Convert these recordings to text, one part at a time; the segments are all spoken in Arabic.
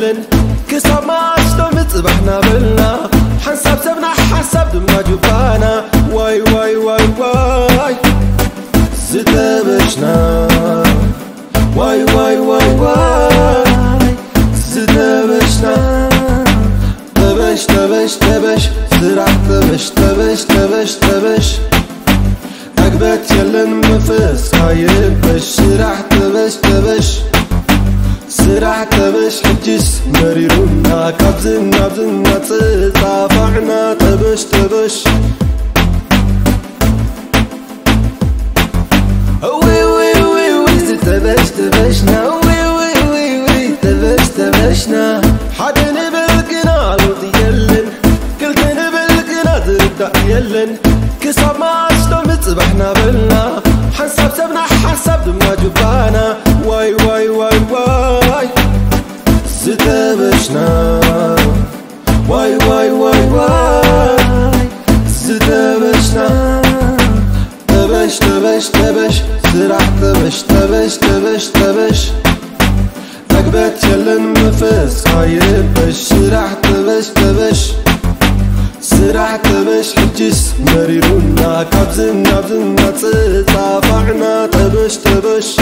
يلن كسب ما عشتو مصبحنا بلنا حنساب سبنا حساب دما جبانا واي واي واي واي زتبشنا واي واي واي واي زتبشنا تبش تبش تبش زرع تبش تبش تبش تبش عقبت يلن مفس خايبش زرع تبش تبش زرع تبش حجس مريرونا كابزنا بزنا تصافعنا تبش تبش وي وي وي وي تبش تبشنا وي وي وي وي تبش تبشنا حد نبلقنا لوطي يلن كلت نبلقنا تبدأ يلن كسب ما عشتو مصبحنا بلنا حنساب سبنا حساب دما جبانا واي واي واي واي زتبشنا واي واي واي واي زتبشنا تبش تبش تبش زرع تبش تبش تبش تبش عقبت يلن مفس خايبش زرع تبش تبش زرع تبش حجس مريرونا كابزنا بزنا تصافعنا تبش تبش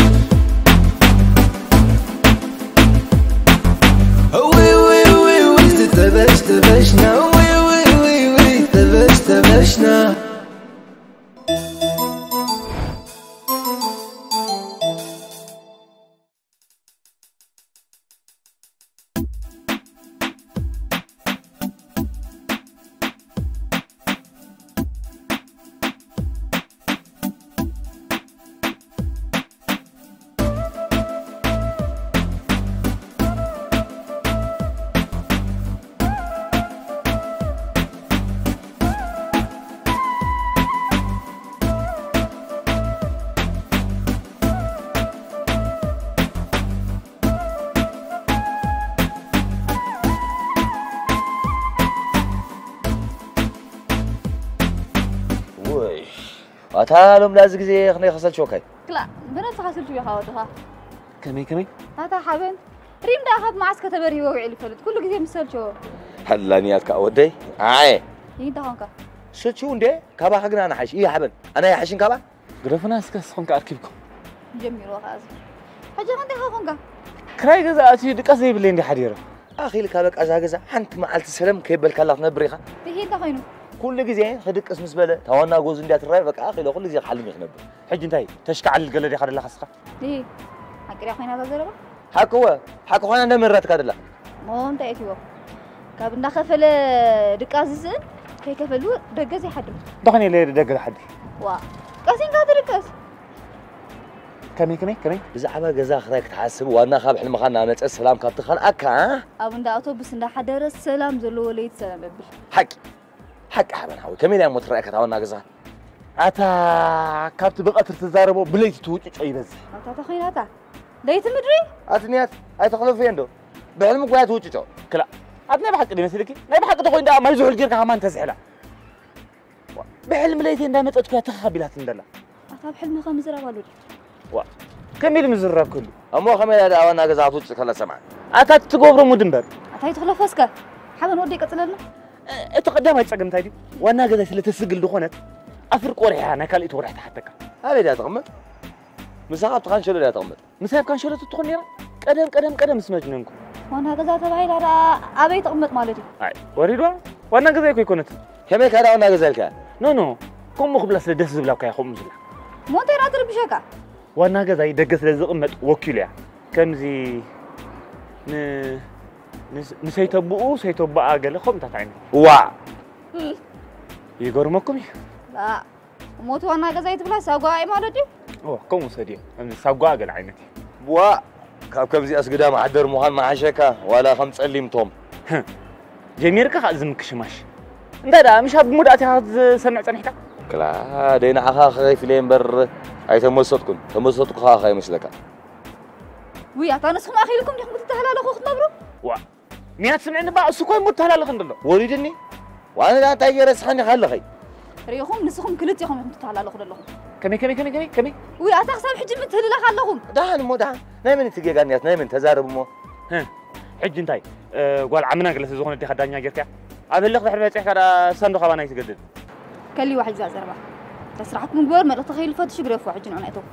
وي وي وي وي تبش تبشنا وي وي وي وي تبش تبشنا أتعلم لازم زي خليني خسرت شوكي. لا بنات خسرت شو يخاوتها. كمي. هذا حبن. ريم ده أخذ معسك تبري ووعي الفلت كله جزء مسل شو. هلا نيالك أودي. يدا هونك. شو ندي؟ كابا حقنا أنا حش. إيه حبن. أنا يا حشين كابا. قرفنا اسكس خونك أركبكم. جميل وخاز. حاجة عندي هونك. كراي جزء أتي دك أزاي بلين دي حديرة. أخي لك هذاك أزاجزة. حنت مع السلام كيف بالكلاف نبريخة. هي ده خينو. كل جزء خدك اسم زبالة. توانا جوز ندي أترى بك أخي لو كل جزء حلم يخنب. حج انتهي. تشكع على الجلد يخرج لك خسخة. إيه. هكذا خينا هذا زربا. حكوا خينا نمرت كذا. ما أنت أتيوه. كابن خفل دك أزين. كي كفلو دقزي حد. دخني ليه دقز حد. وا. كاسين كاتر كاس. كمي. إذا حبا جزاء خذك تحسب وأنا خاب حلم خلنا أنا السلام كابتخان أكا. أبن دا أوتوبس ندا حدر السلام زلوا ليت سلام ببل. حق حبا حاول كمين يا مترأك تاونا جزاء. أتا كابت بقى تتزاربوا بليت توجي أي بس. أتا تخين أتا. ليت مدري؟ أتنيات أي تخلو فين دو؟ بعلمك ويا توجي تو. كلا. أتني بحق لي مثلك. نبي حق تخوين دا ما يزول جيرك همان تزحلا. بعلم ليتين دا متأتكوا تخبيلات ندلا. أتا بحلم خمس رجال. كمل مزراب كله. أمو خميل هذا أنا جزاء توجي خلا سمع. أتا تقبروا مدنبر. أتا يدخل فسكة. حاول نودي قتلنا. تقدم هاي تسقم تايدي. وأنا جزاء اللي تسجل دخونت. أفرق وريحة أنا كالي توريح تحتك. هذا ده تغمد. مساقب تخان شلو ده تغمد. مساقب كان شلو تدخل نيرا. قدم اسمه جنونكم. وأنا جزاء تبعي لا أبي تغمد مالتي. أي وريدوا. وأنا جزاء يكونت. كم كذا وأنا جزاء الكا. نو. كم مخبلا سدس زبلا كيا خم زبلا. مو أنت راتر بشكا. وأنا جزاء يدقس لزقمة وكيلة. كم زي نسيتبؤو سيتبؤ أجل خم تتعين. وا. يجرمكم. لا. موت وأنا جزاء تبلا ساقوا مالتي. كم سديا. أنا ساقوا أجل عينتي. وا. كم زي أسقدا مع حدر مهان مع شكا ولا خمس أليم توم. جميرك خازم كشماش. ده مش هاب موداتي هذا سمعت عن حكا. كلا دينا أخا خايف لين بر أي تمسطكم أخا خايف مثلك. ويا تانسكم أخي لكم يحمد التهلال أخو خنبرو. وا. ميات سمعنا بقى سكوي متهلال خندلو. وليدني. وأنا لا تغير سخني خلي خي. ريخهم نسخهم كلت يخهم يحمد التهلال أخو لهم. كمي. ويا تخسر حجم التهلال خلهم. دهان مو دهان. نايم نتيجي قانيات نايم تزارب مو. حج انتاي قال عمنا قال سيزون انت خدانيا جيركا ابلغ بحر بصيح كذا صندوق خبانا يتجدد كلي واحد زربا تسرعت من قبل ما تخيل فات شقرف واحد جن عنايته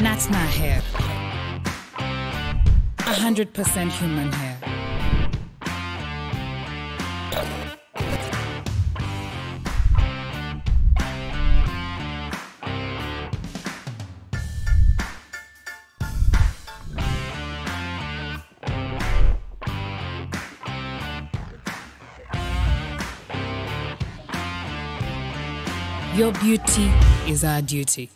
Natna hair. 100% human hair. Your beauty is our duty.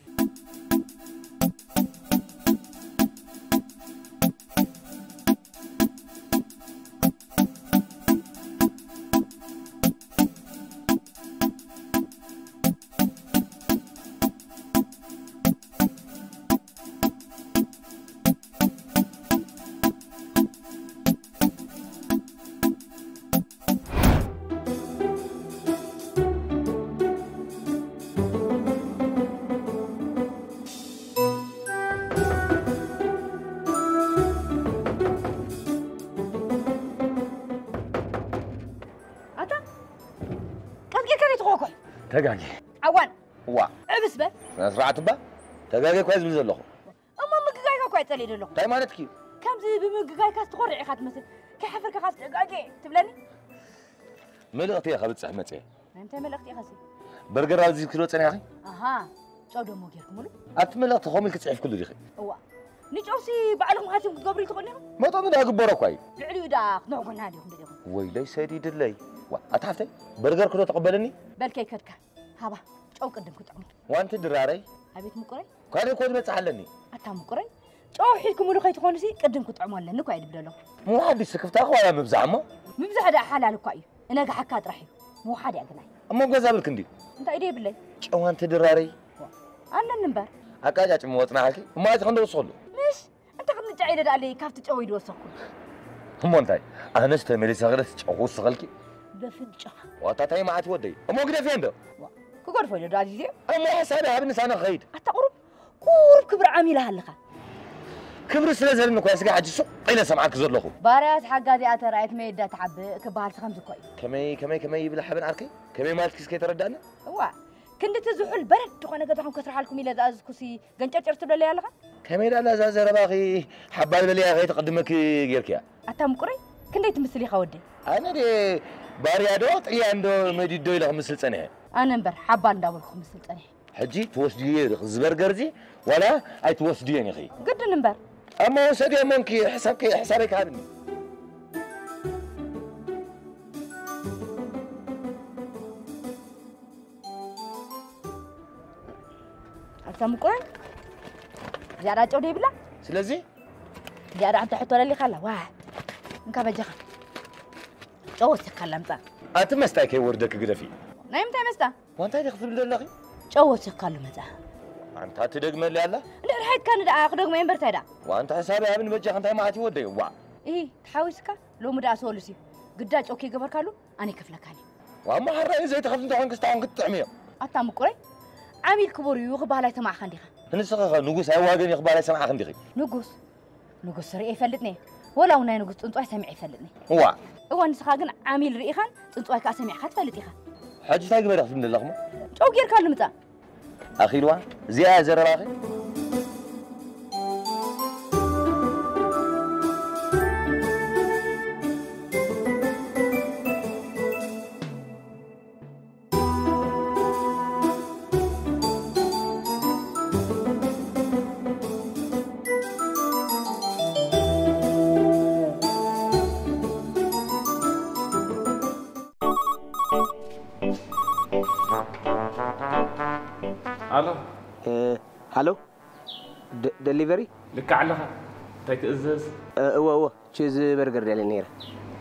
تجاجي عوان وا عبس بل نزرعت با تجاجي كويس بزلخو اما مقايكا كويس تلي له تاي مالتك كم زي بمقايكا تقرعي خات مثل كحفرك خاص دقاقي تبلني ملقتي يا خبت صحمتي انت ملقتي خاصي برجر ازي كيلو صني اخي اها صو دمو غيركم له اتملقت خومل كتصعف كل ديخي هو نجوسي بعلهم هاتم تقبري تقولنا ما طن دا غبرو كوي لعلي دا نوغنا عليهم ديهم وي لي سيدي دلي وا اتحفتي برجر كله تقبلني بلكي كدكا هابا صو قدم كطعمت وانت دراري ابيت مقري كان كود بتصحلني اتا مقري صو حيلكم له كيتخوني سي قدم كطعمو لنا كو يدبللو مو حدش سكفتا خو يا مبزعمو مبزح دا حلال كو انا حكا طرحي مو حد يغناي اما غزابلك اندي انت ايدي بلي صو انت دراري انا نمبر አቃጫጭ ወጥና አኪ ማት ከንደ ወሰሉ مش انت قد نجعيد علي كافت تشوي دوسكو همونتاي انس تملي سغلت ጨው سغلكي بفنجا واتاي ማት ወደይ እሞ ግደ ፈንደ كغور فويل دادي زي اما حسابي ابن سنه خيد اتقرب قرب كبر عامله هلخا كبر سلازلن كو اسغا حجسو قيله سمعك زلخو باريات حقادي اترايت ميدا تعب كبار خمس كوي كمي يبل حبن عركي كمي مالك اسكي تردانا هو كنت تزحل برد تخونه قدحهم كسرح لكم الى ازكسي غنጨጭር ትብለ ያለኻ كمي لا لا زرباخي حبال لي اخي تقدمك غيركيا اتم قري كنديت مسلي خودي انا دي باريادو طيا اندو مديدو الى مسل صنه انا نبر حبال داولكم مسل صنه حجي توسدي زبرغرزي ولا اي توسديني اخي قد نمبر اما وسدي ممكن حسابك هذني اتم قري زياده ጨው ደብላ ስለዚህ زياده انت حط لي خلا واه እንካ በጀኻ ጨው ተከለምጣ اتمستاي كي وردك غدفي نايم تايمستا وانت تخفل دلخي ጨው ተከለምጣ انت تدغمل يالا لا رحت كان دا اخدغ ما ينبر تادا وانت حسابي ابن بجح انت ما تودي وا ايه تحاوسك لو مدا سولسي قداج اوكي قبر كالو اني كفلكاني واما حرين زي تخفل انت هونك استعون كتعميه اتام قري عميل كبر يخبالا تما خنديخه نسخه نغوس اواغن يخبالا سمع خنديخي نغوس رئي يفلطني ولا وناي نغوس طنطواي سمع يفلطني هو نسخه كن عميل رئيخان طنطواي كا سمع خاتفلطيخه حاجه تاي غبر من اللغمه ጨው ጌር ካሉ ምጣ اخيلوا زيا زرراخي الو هالو دليفري لك علىها تايك ازاز هو تشيز برجر يا لنيرة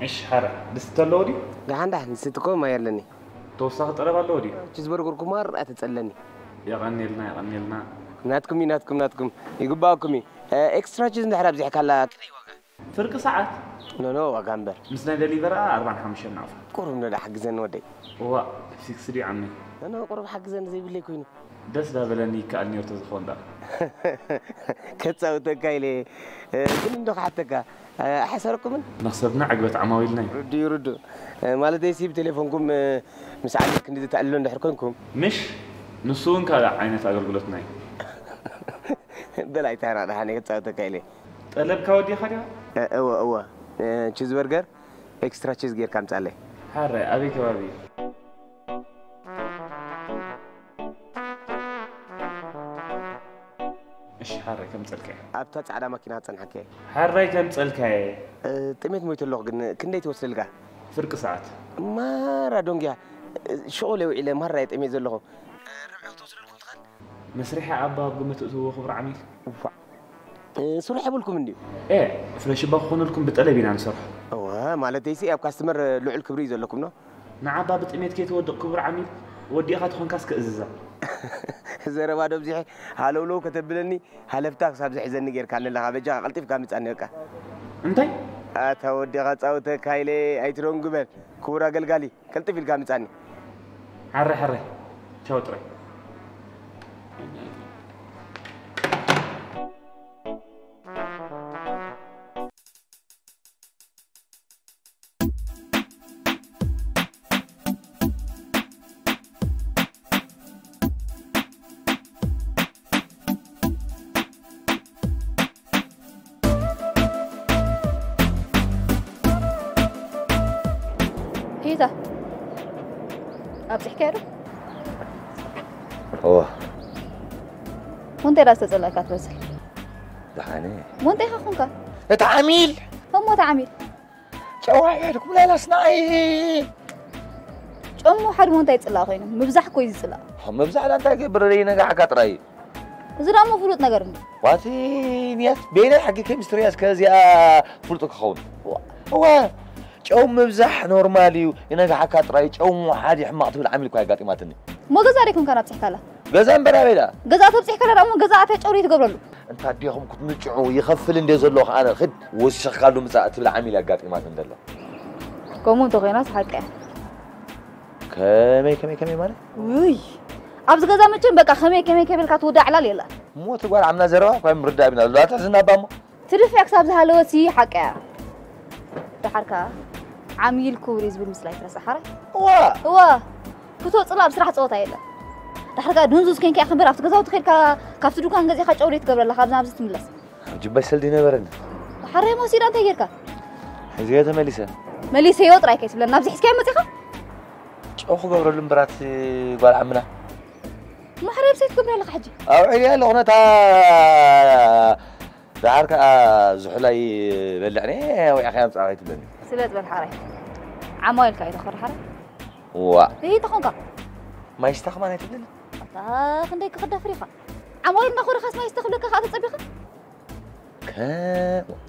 ايش حرا دستلودي عندها نسيتكم ما يرلني توصل طلب اللودي تشيز برجر كمار أتتسألني يغني لنا ناتكم يقباكمي اكسترا تشيز نحرب زي حكالا فرق ساعات نو وغامبر مسنا دليفرا 45 نعرف قرب ندا حق زين ودي هو 6 عمي انا قرب حق زين زي بلي كوينو دس دابلني كأني ارتزخون دا كتصوتك كايلي كل ندخ حتى احسركم نخسرنا عقبة عماويلنا ردوا مالتي يسيب تليفونكم مساعدك ندي تقلون دحركمكم مش نسون كذا عينة أقولتنا بلاي ترى انا هني كتصوتك كايلي طلب كودي خدها هو تشيز برجر اكسترا تشيز غير كم تعلي حرة أبي كبابي إيش حرة كم تسلكه أبتت على ماكينة تنحكي حرة كم تسلكه تميت مويت اللغة كندي توصل لقى فرق ساعات ما رادونجيا شغله وإلى مرة يتميز اللغة ربع توصل لكم تخل مسرحة أبا بقمة أتوه خبر عميل صراحة بقولكم إني إيه فرش بخون لكم بتقلبين عن صراحة مالتي سي أب كاستمر لعل كبريز لكم نو نعم بابت إميت كيت ودق كبر عميل ودي أخذ خون كاسك إزازة زرا بعد بزح هالو لو كتبلني هلفتاك صاب زح زني غير كان لها بجا قلتف كامت عنك أنتي أتودي غصاوتك هايلي أيترون قبل كورا قلقالي قلتف الكامت عني حرة شو ترى هيدا أبتحكي له اوه وانت راسة تسألك أتوزل دحاني وانت يخافونك تعاميل هم تعميل شواهدكم لا صناعي أمو حد وانت يتسألها خينه مبزح كويس يتسألها مبزح لا انت برري نجا حكا تراي زرا مو فلوت نجرني واتي نيات بين الحق كيمسترياس كازيا فلوتك خون هو ጨውም ምብዛሕ ኖርማል እዩ ይነጋሓካ ጥራይ ጨው ሓደ ሕማቕ ትብል ዓሚል እኮ ያጋጢማትኒ ሞ ገዛ ሪኩም ካና ብፅሕካላ ገዛ እምበራ ቤዳ ገዛ ተብፅሕካላ ደሞ ገዛ ኣተ ጨውሪ ትገብረሉ እንታ ዲኹም ክትምጭዑ ይኸፍል እንደ ዘለኹ ኣነ ክድ ወስኽካሉ ምፃእ ትብል ዓሚል ያጋጢማት እንደሎ ከምኡ እንተኮይናስ ሓቂ ከመይ ማለት ውይ ኣብዚ ገዛ መቸን በቃ ከመይ ከበልካ ትውዳዕ ዕላል የላ ሞ ትጓል ዓምና ዘረባ ኳይ ምርዳእ ቢና ላታ ዝናባ ሞ ትድፍዕ ክሳብ ዝሃለወሲ ሓቂ ድሓርካ عميل كوري زبل مسلاي ترى سحرة وا كتو صلا بصراحة صوتها يلا دحرك دونزوس كين كي أخبر أفتك زاوت خير كافتو دوكان جزي خاج أوريت قبل الله خابنا بزت ملص جيب بس الدين برد حرة ما سيران تغيرك زيادة مليسة يوت رايك يسبل نابز حس كام متخا أخو قبر الإمبرات قال عمنا ما حرة بسيت قبل الله حجي أو عيال الأغنية تا دحرك زحلاي بلعني ويا أخي أمس أغيت بلني سلات بالحارة عمايل كاي تخر حارة وا هي تخونك ما يستخدم أنا تبلن خنديك خد فريقة عمايل نخور خاص ما يستخدمك خاطر طبيخة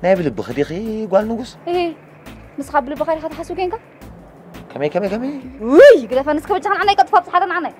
نابل بخديخي قال نقص إيه نسخاب بالبخاري خاطر حسوا كينك كمي وي قلت فنسك بتشان عني قد فاض حدا عني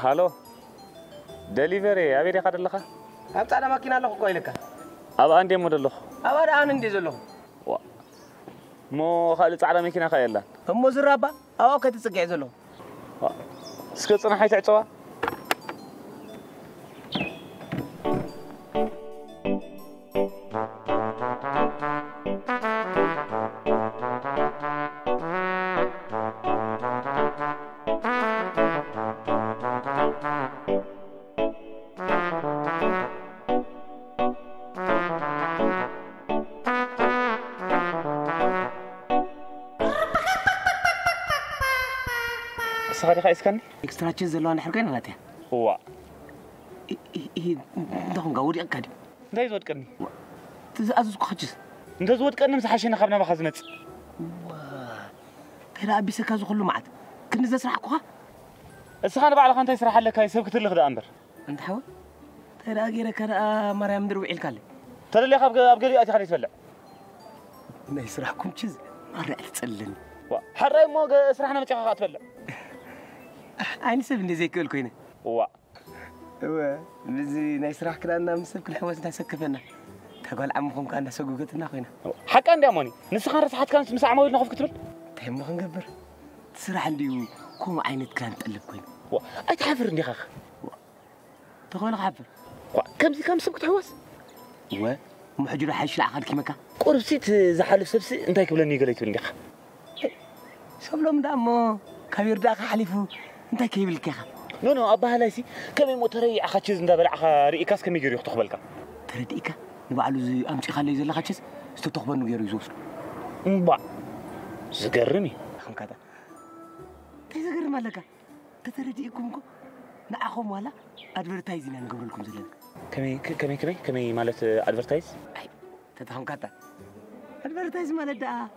هالو دليفري أبي ريخاد اللخا أبتع على ماكينة لخو كويلك أبا عندي مود اللخ أبا أنا عندي زلخ مو خالد على ماكينة خيلا هم زرابة أو كتسقع زلخ سكت أنا حيت عتوا صغير خايس كان إكسترا تشيز اللي أنا حرقين على تيه هو دهم قاودي أكاد ده يزود كني تزازز كحجز أنت زود كني مسحشين خبنا مخزنة ترى أبي سكازو كله معد كنا زي سرحكوها السخانة بعد خانتي يسرح لك هاي سبكت اللي خذ أمبر أنت حاول ترى أجيرك أنا مريم دروي الكالي ترى اللي خاب أبقى أتي خليه يتبلع ما يسرحكم تشيز مرة تسلن حرّي مو سرحنا متشقق أتبلع عيني سب إني زي كل كوينة هو بزي نيسرح كنا أنا مسك كل حواس نسكفنا تقول عمكم كان سوقتنا خوينا حكى عندي أماني نسخان رصحت كانت مساعة مويد نخوف كتبل تهم نخن قبر تسرح عندي كوم عينت كان تقلب كوين أي تحفر عندي خاخ تقول حفر كم سبكت حواس محجر حيش لا أخذ كيمكا قربسيت زحلف سبسي أنت يقبلني قليت عندي خاخ شبلهم دامو كبير داخل حليفو أنت كيف الكخ نو أبا هلايسي كم متري أخذ إندا بلع رئيكاس كم يجري يخطخ بالك ترديك نبعلو زي أمشي خلي زي لخشيس استتخبر نجيرو يزوس مبا زقرمي خم كذا تزقر مالك تترديكم نأخذ مالا أدفرتايزين أنا قبل لكم زلنا كمي مالت أدفرتايز أي تتهم كذا أدفرتايز مالت ده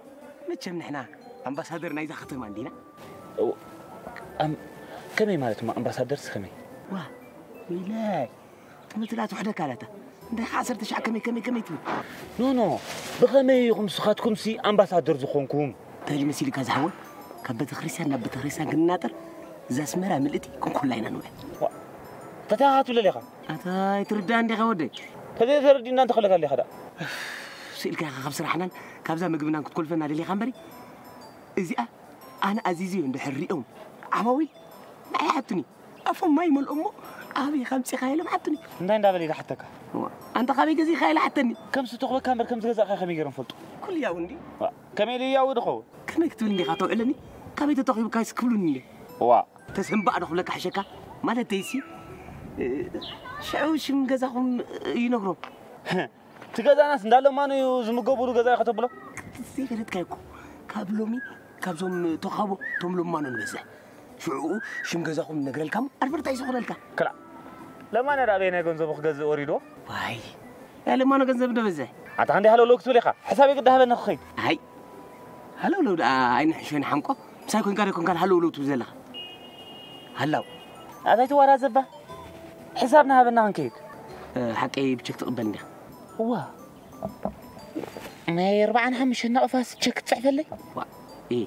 متشم نحنا أمباسادر نايزة ختم عندنا كمي مالت ما أمباسادرز كمي ويلاي تمثلات وحدة كالتا انت حاسر تشع كمي تقول نو بخمي خمسخاتكم سي أمباسادر زخونكم تاجي مسيلي كاز حول كبت خريسان نبت خريسان كناتر زا سمرا ملئتي كون كلنا نوي تتاهات ولا ليخا أتاي تردان دي غودي تدي تردين أنت خلك اللي خدا سئلك يا خبص رحنا كابزا مقبنا كنت كل فنا للي خمبري إزي أنا عزيزي عند حريقهم عموي ما يحطني أفهم ما يمل أمه أبي خمسة خيال حطني ندين دابلي حتىك أنت خبي جزي خيال حطني كم ستوقف كاميرا كم تجزء خمي جرم فلتو كل يوم دي كميلي يا ودخو كم يكتبون لي خاطر إلني كم يتطقي بكايس كلوني تسهم بعد خلك حشكة ما تيسي شعوش من جزاهم ينقرب تجزء ناس ندالو ما نيو زمقبولو جزاء خطبلو زي فلت كايكو كابلومي كابزوم تخابو تملو ما ننبزه شو مجزاهم نقرأ الكم أربعة يسخون الكم كلا لما أنا رأينا جنزب خجز أريدو واي يا لما أنا جنزب ده بزه عندي هلو لوك توليخا حسابي قد هذا نخي هاي هلو لو عين حشين حمكو مساكون كان هلو لو تبزلها هلو هذا توارا زبا حسابنا هذا نانكيد حكي بشكل تقبلني ما يربع عنها مش النقفاس تشك تعرف لي إيه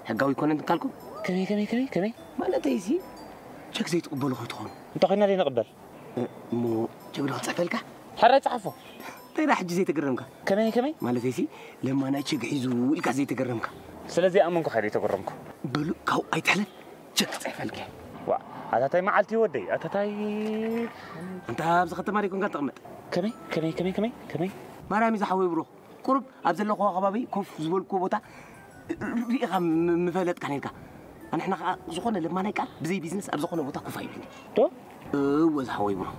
حقاوي يكون عندك كالكم كمي ما لا تيسي شك زي تقبلوا خيطهم انت قلنا لي نقبل مو جبلوا تعفلك حريت عفو ترى حج زي تقرمك كمي ما لا تيسي لما انا تشق حيزو الك زي تقرمك سلازي امنكو خيري تقرمك بلو كاو اي تحلف شك تعفلك هذا تاي معلتي ودي تاي انت ابز ختم عليكم قال تقمط كمي مرامي زحوي برو قرب ابز لو خبابي كوف زبلكو بوتا ريقه مفلط كانيلكا احنا زخونه لما نقال بزي بيزنس اب زخونه بوتا كوفاي بيني تو وزحوي برو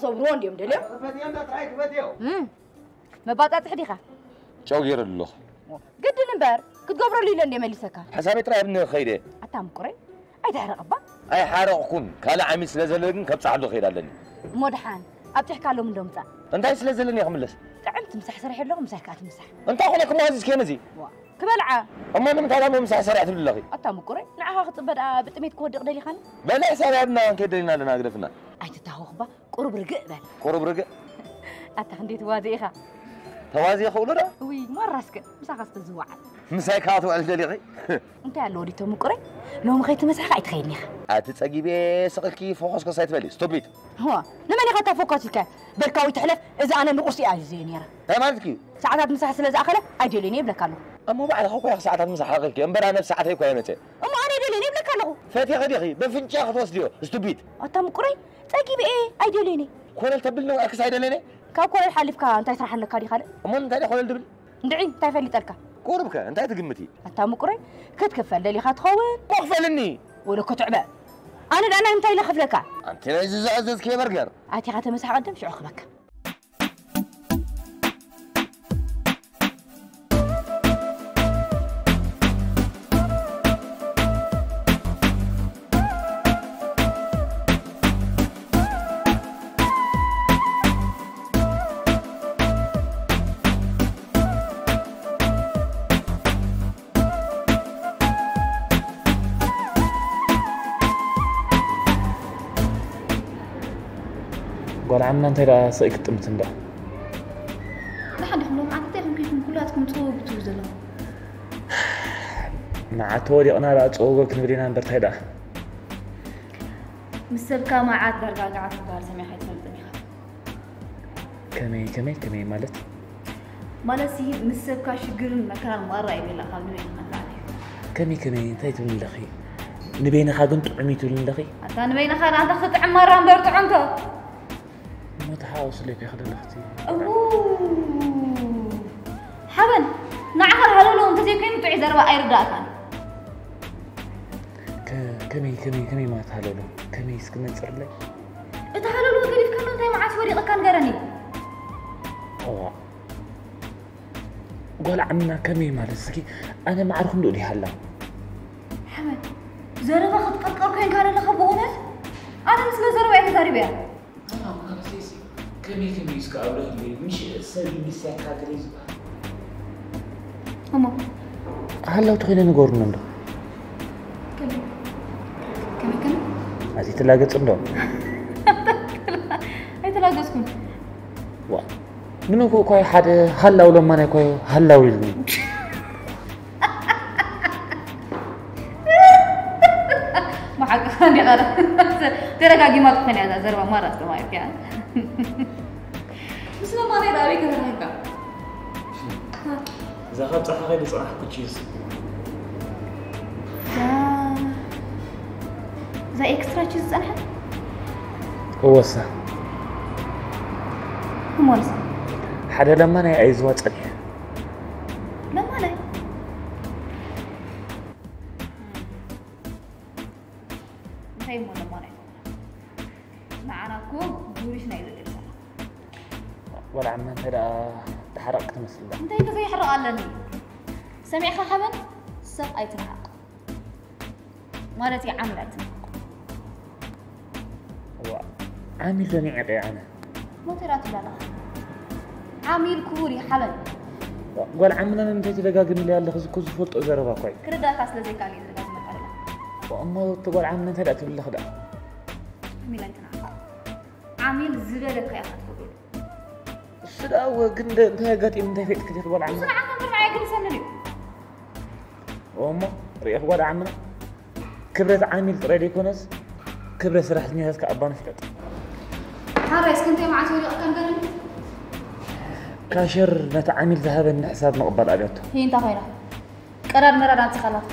صبرون ديم دليم ما باطات حديقه شو غير اللو قد نمبر كتقبروا لي لندي مليسكا حسابي ترى ابن خيره اتام قري اي تحرق با اي حارقكم كلا عمي سلازلن كبصحلو خير علني مدحان ابتحكى له من دمصا انت سلازلن يا خملس تعمت مسح سرح له مسح كات مسح انت اخوك ما هزيز كينزي كبلعه اما من تعلم مسح سرعت بالله اتا مقري نعها خطبدا بطميت كودق دلي خان بلا حسابنا كدلنا لنا قدفنا اي تتاوخبا قرب رقق بل قرب رقق اتا خنديت وازيخه توازي خولنا وي مراسك مساخ تزوع مساكات وعلى دليغي انت على وديتو مقري لو ما خيت مسح قاعد تخيلني اتصقيبي سقلكي فوكس كسايت بلي ستوبيت هو لما انا غتا فوكسك بركاوي تحلف اذا انا نقصي ازين يرا اي مالتكي ساعات مسح سلاز اخله اجليني بلك له اما بعد اخوك يا ساعات مسح حقك امبر انا بساعات هيك وينته اما انا اجليني بلك له فاتي غديخي بفنجاخ توسديو ستوبيت اتا مقري تقيبي ايه اجليني كون تبلني واكس هيدلني كاب كل حلفك انت يسرح لك هذه خاله اما انت خول دبل ندعي انت فليتلك قربك انت تقمتي انت مقري كتكفل لي خاتخون مغفلني ولا كتعبه انا انت اللي خفلك انت لازم زعزز كي برجر اتي خاته مسح قدم شو اخبك قال عمنا انت لا سئكت متندا نحن خلوهم عن تيهم كيفهم كلاتكم تروبتوا زلمه مع توري انا لا تصوغ كنبرينا نبرت هيدا مسبكا معات برقاقعات بار سمي حيت فلتني كمي مالت مالسي مسبكا شجرن مكان مره يبلا خلني كمي انت تقول لخي نبينا خاقنت عميتو لخي انت نبينا خانا انت خط عمره برت عمته ما تحاوس لي في خد اختي حبن نعخر هلولو انت زي كيف تعي زربا ايرداكان كمي ما تهلولو كمي سكن نصر لي انت هلولو كيف كانوا انت معات وريقه كان قرني قال عمنا كمي مالسكي انا ما اعرفكم دولي هلا حبن زربا خد قرقر كان كان لخبونس انا مثل زربا ايرداري بيها كمي يسكابله لي مش سبي مساكات ريز هما هلا تخيل نقول نندو كمي هذه تلاقت عنده اي تلاقتكم وا منو كوي حد هلا ولا ما كوي هلا ويلني ما حقاني غير ترى ما تخني هذا زربا مرة ما يفهم بس ما نرى عليك هذا زغط صح غير صح كوتشيز ذا اكسترا تشيز انا هو صح هم ولا حدا لما انا ايزوا صني لما لا هاي مو لما لا معنا كوب دوريش نايزه ولا عم انت تحرقت مثل انت زي حرق علني سمع خحبن سب ايتنحق مالتي عملت عامل جميع انا مو ترى تبلا عامل كوري حبن قال عمنا انت تدقاقم لي الله خزكو زفلط زربا كوي كردا كاس لزي كالي زي واما تقول عمنا انت لا تبلا خدا عامل انت عامل زبلك يا اخي سدا وقند انت قاتي انت فيك كثير ولا عمنا انا عم معايا كل سنه واما ريح ولا عمنا كبرت عامل تريد يكونس كبرت سرحتني هسك ابان فلت هاريس كنت مع سوري كان قال كاشر نتعامل ذهب الحساب مقبل ابيته هي انت خيره قرار مرار انت خلاص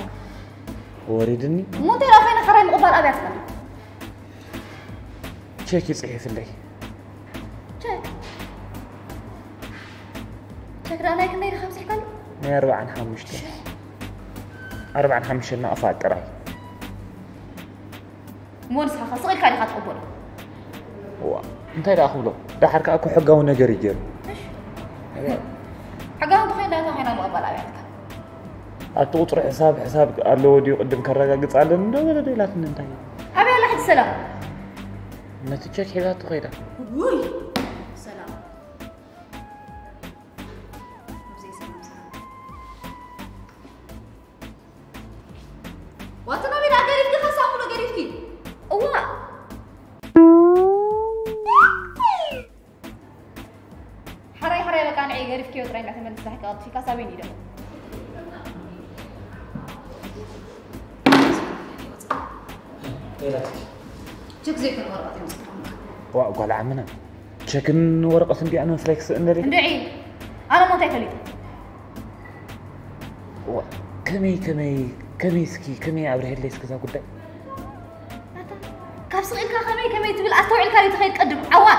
وريدني مو انت راخينا قرار مقبل ابيته تشيك يصحيف لي تشيك انا كنا 5 حكالو ما 4 5 نقفات قراي مو نسخه خلص غير كاري خاطقبل انت لا اخبلو ده حركه اكو حقه ونجر يجر حقهم تخينا تخينا مقبل ابيتك اتوطر حساب قال له ودي قدم كرغاغص على ندو ولا ديلات انت ابي الله حد سلام نتيجه حيلات غيره وي سلام تملس حكا في كاسابين يدو شك زي كن ورقة وقال عمنا شكن ورقة دي أنا فليكس إندري ندعي أنا مو تاكلي كمي سكي كمي عبره ليس كذا قدام كابس إلك كمي تبي أستوعب الكاري تخيل تقدم عوان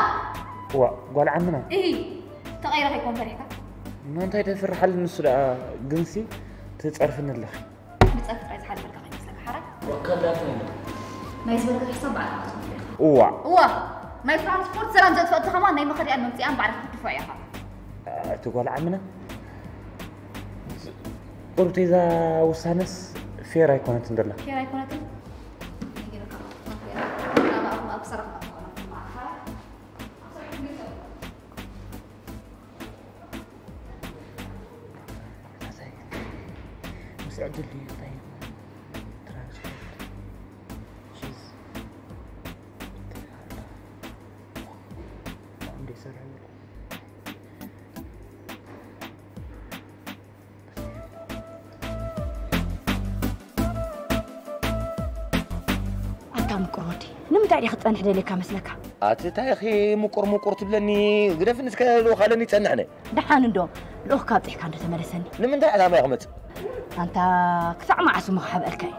وقال عمنا إيه تغير هيكون فريقك ما أنت تفر حل النسرة جنسي تتعرفن الله بتعرف عايز حل فرقة غير مثلك حرك وكان دافعين ما يسبلك الحساب بعد ما يفعل سبورت سلام زاد فأنت كمان نايم خدي أنا متيان بعرف تدفع يا خا تقول عمنا قلت إذا وسانس في رأي كونت ندرلا في رأي كونت أنا بصراحة مساعد لي طيب عندي سرعة مقرودي نمتى يا خطان حدا لك مسلكها أتى أخي مقر تبلني قرف نسك لو خلني تنحني دحان ندو لو كابتح كان تمرسني لمن ده على ما يغمت أنت كفع مع سمو خاب الكاي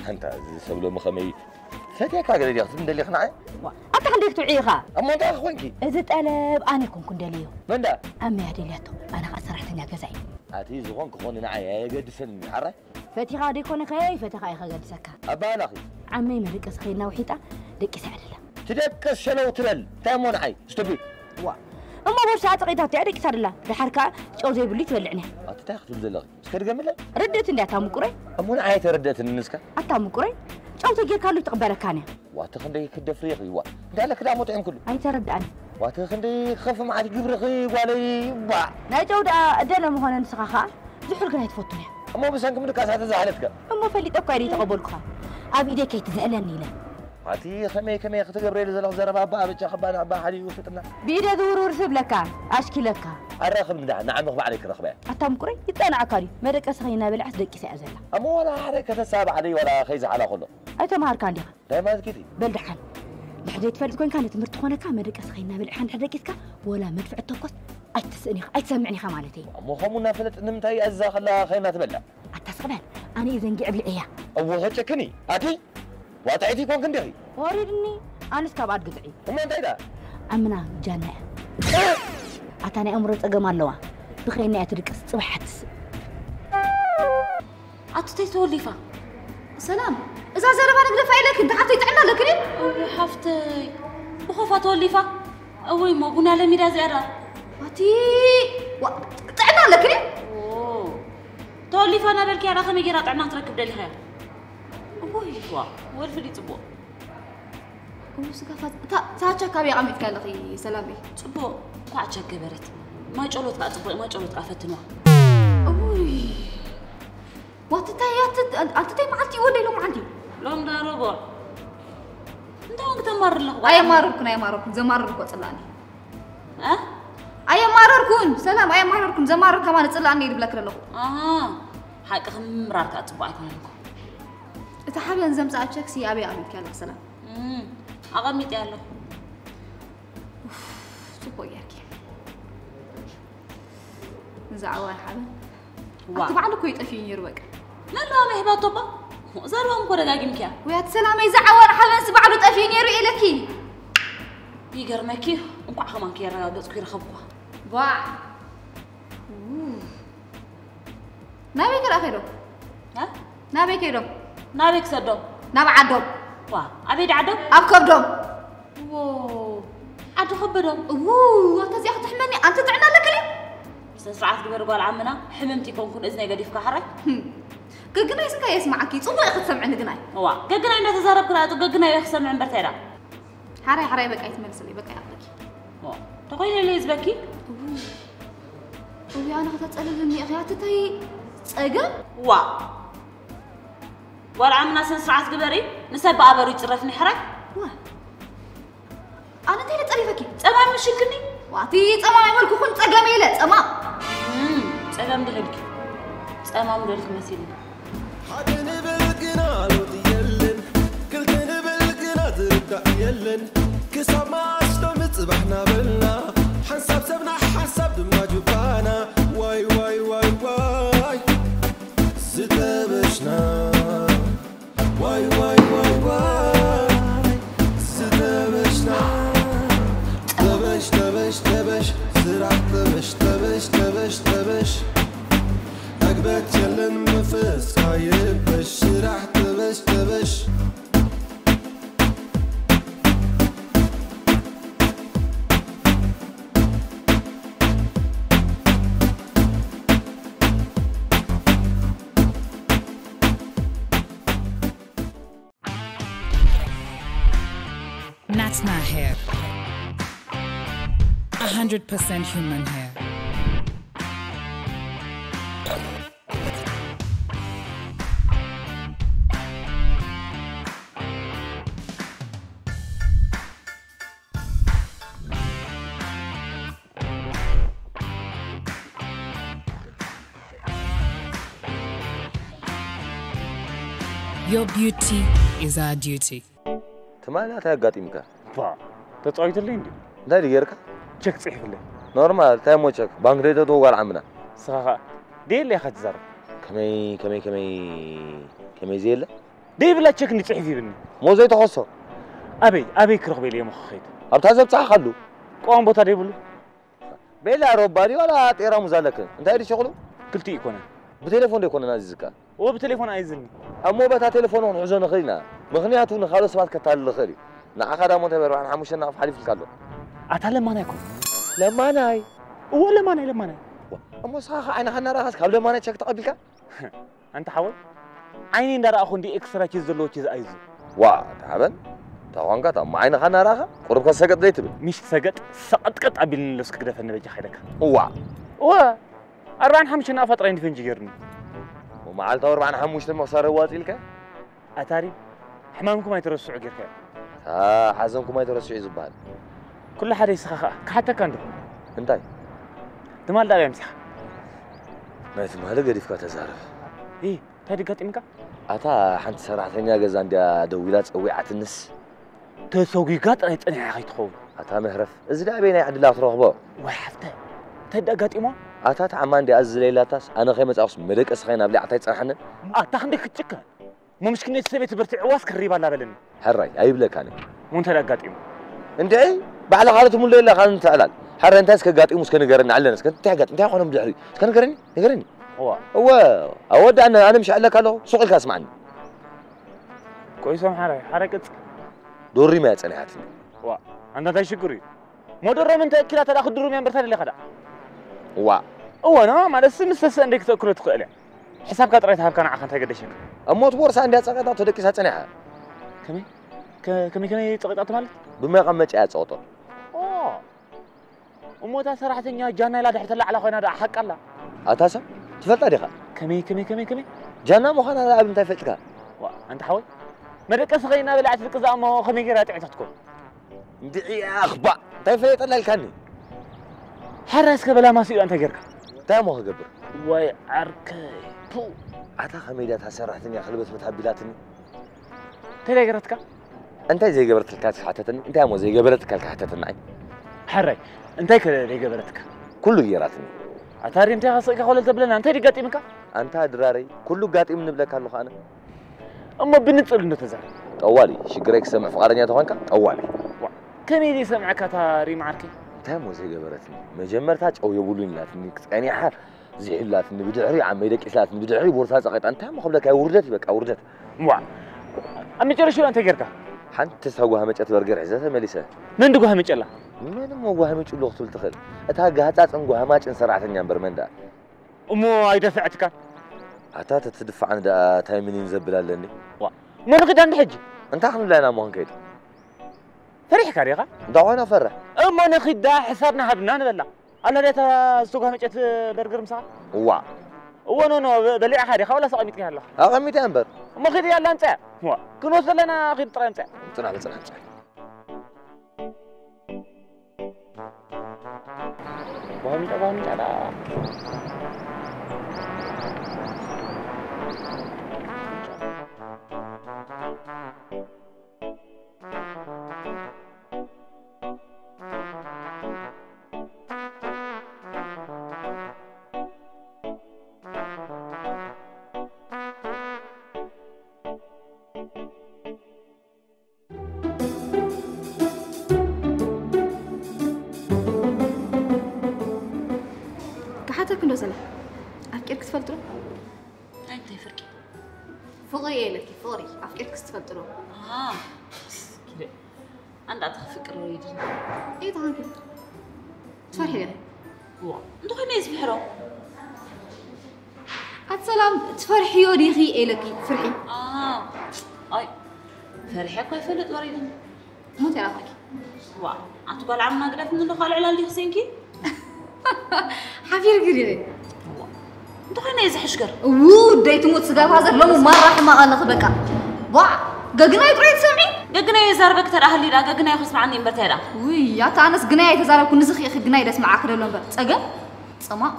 أنت سبلو مخمي فتيك قال لي أخذ دلي خناعي أنت عندك تعيقها أما أنت أخوانكي إذا تقلب أنا كون دليو من ده أمي هدي ليتو أنا صراحة يا جزعي أتي زغونك خوني نعي قد سن حرة فتي غادي كون خاي فتي غاي قد سكا أبان أخي عمي ملك سخينا وحيتا دك سعدلا تدك شنو تلل تامون عي استبي أما برشا عتقيتها تعرك سعدلا بحركة شو زي بلي تولعني أنت تاخذ دلغ سكر جملة ردت إني أتام مقري أمون عي تردت النسكة أتام مقري شو تجي كانوا تقبلك أنا واتخندي كده فريقي وا ده لك ده مطعم كله أي ترد أنا واتخندي خف مع جبرخي وعلي با ناجود أدنى مهون نسخة زحول كنا يتفوتوني أما بس أنكم لك أسعد زعلتك أما فلي تقاري تقبلك أبي ده كي تزعلني لا عتي خمي كم يا أخت جبريل زلق زرب أبا بتش خبان أبا حدي وفتنا بيدا دور ورسب لك أشكي لك الرقم ده نعم مخبى عليك الرقبة أتام كوري يتأنا عكاري مرك أسخينا بالعس دقي سأزلا أما ولا حركة تساب علي ولا خيز على خله أيتها مهار كان ديها دايما كذي بلدحن لحد يتفرد كون كانت مرتخونة كان مرك أسخينا بالعن حدقتك ولا مدفع التوقف أي تسمعني خمالتي أما خمونا فلت نمتي أزا خلا خينا تبلع أتصبح أنا إذا نجي قبل إياه أول هتشكني أتي واتعيتي كون كندي وريدني أنا سكابات قطعي وما أنت إذا أمنا جنة أتاني أمرت أجمع اللوا بخيرني أترك صبحت أتتي توليفا سلام إذا زربان قد فايلك أنت حتى يتعنا لك يا حفتي بخوفة توليفا أوي ما قلنا لمي رازعرا أتي تعنا لك توليفا أنا بالكي على خمي جرات عنا تركب دلي خير أوي والفلي تبو وسقفت تاچا كابي عميت كان لخي سلامي تبو تاچا كبرت ما جلوت قاطبو ما جلوت قافتنوا اوي واتتايات انت تاي معلتي ولا لو عندي لون داربو انت وقت مر له اي ماركن زماركو صلاني اي ماركن سلام اي ماركن زمارك كمان صلاني يدبلك له حق خمرار تاطبو ايكونكو انت حابين زمزا تشكسي ابي عميت كان سلام أغميت يالله سوبر ياكي زعوان حالا أتبع لكم يطفين يروق لا ما هي بطبة زارهم كورة جاكم كيا ويا سلامي زعوان حالا سبع له طفين يروق لكي يقرمكي وقع خمان كي رجعت كير خبوا باع نبي كده خيرو ها نبي كده نبي كسدو نبي عدو أبيد عدو أبكر دوم عدو خبرهم أنت زي أخت حمني أنت تعنا لك لي ساعات قبل قال عمنا حممتي كون إذني قديف كحرك قجنا يسكا يسمعكي صوب ياخذ سمعني قجنا قجنا إنه تزارب كرات قجنا يخسر من برتيرا حراي بقى يتمرسلي بقى يعطيك تقولي لي يزبكي ويا أنا خذت أسألني أخياتي تاي أجا ولا عمنا ساعات قبري نسب أبرو يتصرفني حرك أنا تيلي تسألي فكي تمام مشكلني وعطي تمام يملكوا خن تجميلة تمام أمام دلك مسيلي حدن بالقنا لوط يلن كلتن بالقنا تربع يلن كسب ما عشتو مصبحنا بلنا حنسب سبنا حسب دما جبانا واي واي واي واي ستبشنا واي واي واي واي ستبشنا تبش تبش تبش سرع تبش تبش تبش تبش أقبت يلن مفس خايب بش راح تبش تبش Natna hair. 100% human hair. Your beauty is our duty. تمالا تاقاتيمكا با تتصايت اللي عندي لا ديركا تشك صحيح لي نورمال تايمو تشك بانك ريتو تو قال عمنا صراحة دي اللي أخذت زرب كمي زيلا دي بلا تشك اللي صحيح بني مو زي تخصو أبي كرغبي لي مخيت ابتازب صح خلو قوم بوتا دي بلو بلا روباري ولا طيرا مزالك انت هيدي شغله قلت يكون بتليفون دي يكون ناززكا وبتليفون عايزني امو بتا تليفون ونحزن خلينا مغنياتو نخالو سبات كتال الخيري نعا خدا مو تبر عن حموشنا في حليف الكالو أتعلم ما ناكل لما ناي ولا ما ناي امو صح انا خنا راس قبل ما نتشك تقبلك أنت حاول عيني ندار أخون دي إكسترا كيز دلو كيز عايزه وا تعبان تاوانغا تا ما عين خنا راها قرب كسقط ديت مش سقط سقط قبل لسك كده فن بيجي خيرك وا 40 حمشنا فترين فنجي جرني ومعال تور عن حموش لما صار واتيلك أتاري حمامكم يترسعوا جركا حزنكم يترسعوا زبال كل حد يسخخ حتى كان انتي تمال دار يمسح ما يتمال قريف كتزارف ايه تادي قاتمك اتا حنت سرعتنيا غزا عند دويلات صويعه النس تسوقي قاط اي صنيع خيتخو اتا مهرف از دا بيني عدلا ترغبو واي حفته تدا قاتمو اتا تعمان دي از ليلاتاس انا خيمه صاص مدقس خينا بلي عتاي صحن اتا عندك تشكا مو مشكله سبيت برتع واس كريبا لا بلني حراي ايبلك انا وانت لا قاتمو انت اي بعد حالته مو ليله خان تعلال حر انت اسك قاطيمو اسك نغرنا علنا اسك تحقط انت خونم دحري اسك نغرني هو اود انا مش على كالو سوق الكاس معني كويسه حركت دوري ما يصنعتني وا انت تشكري مو درم انت كلا تاخذ درم ينبرت اللي خدا وا هو انا ما دس مستس عندك تاكل تقلع حساب كطريت هاب كان عخن تقدشك اموت ورسا عندها صقطات تدكس صنعها كمي صقطات مالك بما قمچ ياصوتو وموتا صراحتኛ جانا لا دحت على خوينا دا حق الله اتاسا تفلط ديخا كمي جانا مو خنا لا انت فلتك انت حوي مدقس خينا بلعت القزا ما خمي غير تعتكم دعي اخبا تفلط للكني حرس كبلا ما سيو انت غيرك تامو خغبر واي عركي تو اتا خميدات صراحتኛ خلبت متحبلاتني تلغرتك انت زي جبرت الكاس حتتني انت مو زي جبرت الكاس حتتني حري انت كده جبرتك كله يراتني اتاري انت خاصك خولت بلنا انت دقاتيمك انت دراري كله قاطيم نبلك الله خانه اما بنصل انه تزار طوالي شجرك سمع فقرنيا تهونك طوالي كمي دي سمعك تاري معركي تامو زي جبرتني مجمرتا او يقولون لاتني يعني زعلاتني بدعري عم يدقسلاتني بدعري بورتا صقيت انت ما خبلك وردت بك وردت وا امي جرشو انت غيرك حنت سوغها مچت برجر عزته مليسه من دغها مچلا من موغها مچلو وقت تلتخل اتا غاصاصن غها ماچن سرعتنيا برمندا امو ايدفعتك اتا تدفع عند تايمين زبلالني وا من غدا نحج انت خلنا لنا مو هنكيد فريح كاريغا دعونا فرح اما نخدا حسابنا هبنا نبلا انا ليت سوغها مچت برجر مسا وا نو بليع حدي خاولا سقميت كي الله اقميت انبر ما خدي يلا انت وا كنوصل لنا خد طرا انت طلع وهم طبعا على حتى كنت أسأله أفكرك تفلترو أنت فرقي فقري لك فقري أفكرك تفلترو كده عندها تفكر ريدي إيه ده هانك تفرحي لي أنتو خلينا يسبحرو السلام تفرحي يوري خي إيه لك فرحي أي فرحي كوي فلت وريدي مو تعرفك أنتو قال عم ما قدرت من اللي خال على اللي حسينكي حفير قريري أنتو خلينا يزحشكر دايت موت سقاف هذا لو ما راح ما أنا خبكة قاقنا يبغي تسمعي قاقنا يزاربك ترى أهلي لا قاقنا يخص عني مبتدا يا تانس قنا يتزارب كل نزخ ياخذ قنا يسمع آخر لون بس أجا سما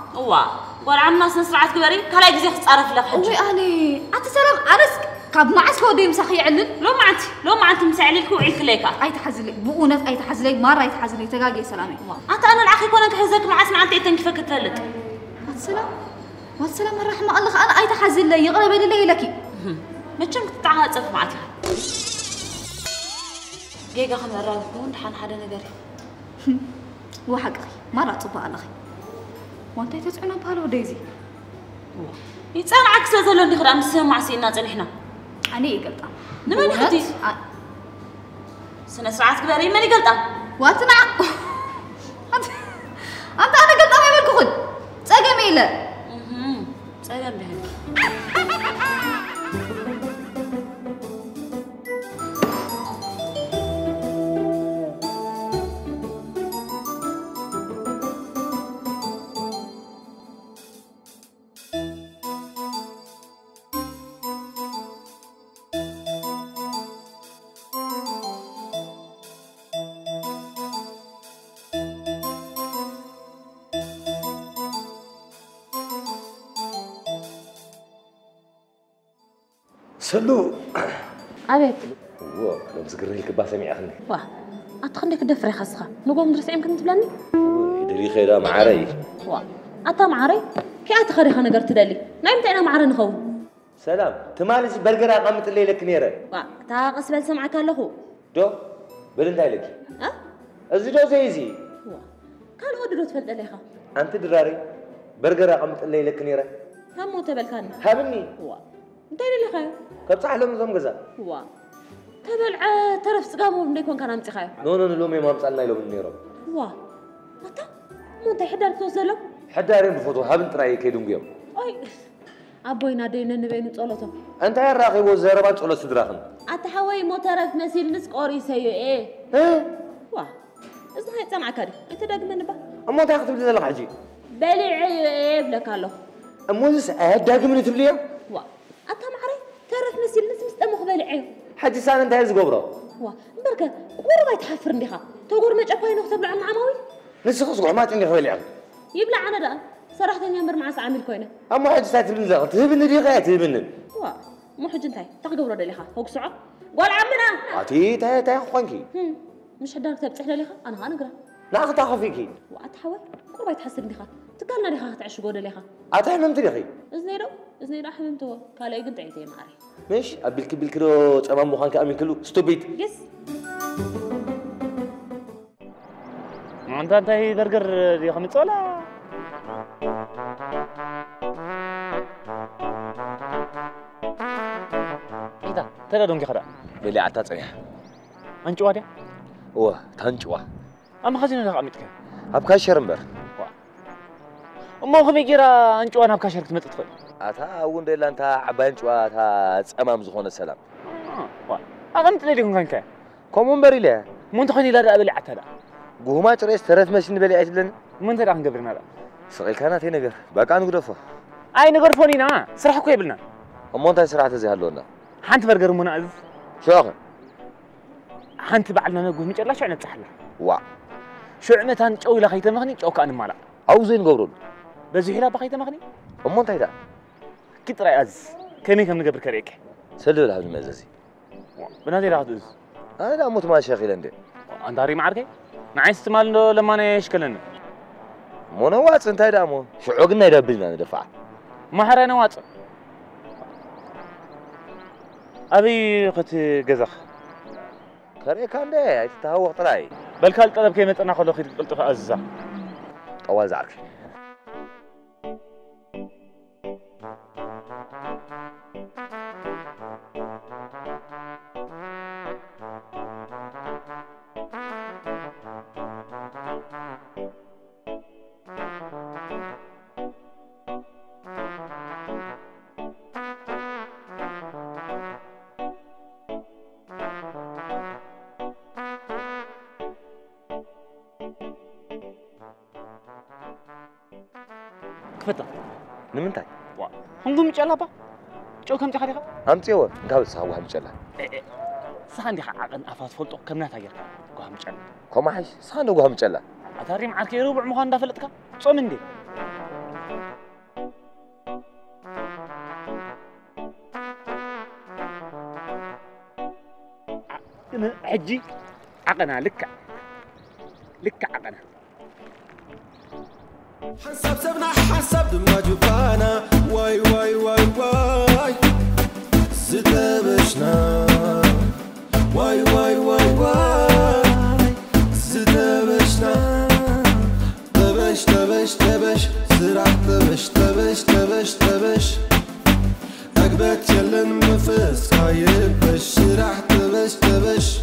قال عم ناس نسرعت كبري كلا يجزي خص عرف لك حج أهلي أتسلم أنس كاب معس هو ديم سخي علن لو ما أنت مسعلك وعيك ليك أي تحزلي بؤونة أي تحزلي مرة أي تحزلي تجاجي سلامي أنا العخي كونك حزك معس مع أنت كيف كتلت والسلام الرحمة الله أنا أي تحزل لي يغلب لي لكي ما كم تتعهد صف معتها جيجا خم الراكون حن حدا نجري وحق أخي مرة طبعا الله وانت تسعنا بهالو دايزي يتصان عكس هذا اللي خدام سمع سينا نحنا أنا قلت نماني خدي سنة سرعات كبارين ماني قلت واتنا أنت أنا قلت ما يبلك خد تجميلة سلام بهذا سلو أبيت لو بسقري لك باسمي أخني أتخني كده فري خسخة نقوم ندرس يمكن تبلاني دلي خيرا معاري أتا معاري كي أتخري خنا قرت دلي نايم تأنا معاري نخو سلام تمالس برجر قامت الليلة كنيرة تا قصبل سمعك الله دو بلنتاي لك أزيدو زيزي كان هو درو تفلت عليها أنت دراري برجر قامت الليلة كنيرة هم مو تبل كان هابني انت اللي خايف كبصح لهم زم جزا تبلع ترف سقامو من يكون كان امتي خايف نو لومي ما مسألنا لهم النيرو متى مو انت حدار توصله حدارين بفوتو هابن تراي كيدون جيم اي ابوينا دينا نبينو صلوتهم انت يا راقي وزربات صلوت سدراخن اتحوي مو ترف مسيل نس قوري سيو ايه اذا هاي سمع كاري انت داق من با اما تاخذ بدي لك حجي بلع ايه بلك الله اموزس داق من تبليم أتا معري تعرف مسيل ناس مستمخ بالعيو حجي سان انت هز قبره بركة غور ما يتحفر نديها تقول ما جابها نختب لعن عماوي نسخ صقع ما عندي خوي لعب يبلع انا ده صراحة يمر مع عامل كوينه اما حجي ساعه تبن تهبن دي غايه تهبن مو حج انتي تاخ قبره دليها هوك سرعه قول عمنا عتي تا خوانكي مش حدار تبصح ليها انا هنقرا لا تاخذ فيكي واتحول غور ما يتحسر نديها تقالنا ليها تعش قول ليها اتحممت لي اخي إذا راح حممته كالا يقنت عيتي معري ماشي أبلك بالكيلو تمام مخان كأمين كيلو ستوبيت يس ما أنت هي برجر دي خمسة ولا إيه ده ترى دونك خدا بلي عتاتني أنجوا ده تنجوا أما خزينة خامتك أبكى شرمبر ما هو بيجرا أنجوا أنا أبكى شركة متدخل أتا أقول ديلا أنت عبان شوا أتا أمام زخون السلام أغنت لي كم كان كم بري له من تخني لا أبلي عتلا قوما تريس ترث ماشين بلي عتلن من ترى عن قبرنا لا سقيل كانت هي نجر بقى أنا قرفة أي نجر فونينا سرح كوي بلنا أما أنت سرعة زي هاللونا حنت برجر مناز شو أخن حنت بعدنا نقول مش الله شو عنا تسحله شو عنا تانجوا إلى خيط مغني أو كأن مالا أو زين قبرون بزهيلا بخيط مغني أما أنت هيدا كت رأيز كمين كم نقبر كريك سلوا له المزازي بنادي راحتوز أنا لا موت ما شاغل عندي أنداري معركة نعيس استعمال لما نشكلنا مو نواص أنت هيدا مو شو عقنا يدبلنا ندفع ما حرا نواص أبي قت جزخ كريه كان ده تتهوى طلعي بل كل طلب كلمة أنا خلو خير قلت أزza طوال زعرك تفتح نمنتاي هنقوم يجلا با جو كم تخليها أمتيو نقول سهوا هم جلا سخان دي عقن أفاس فلتو كم نتاجر قام جلا كم عايش سخان دوغو هم جلا أتاري معك يروبع مخان دافلتك صومن دي حجي عقنا لك عقنا حسب سبنا حسب دما جبانا واي واي واي واي ستبشنا واي واي واي واي ستبشنا تبش تبش تبش سرع تبش تبش تبش تبش أقبت يلن مفس خايبش سرع تبش تبش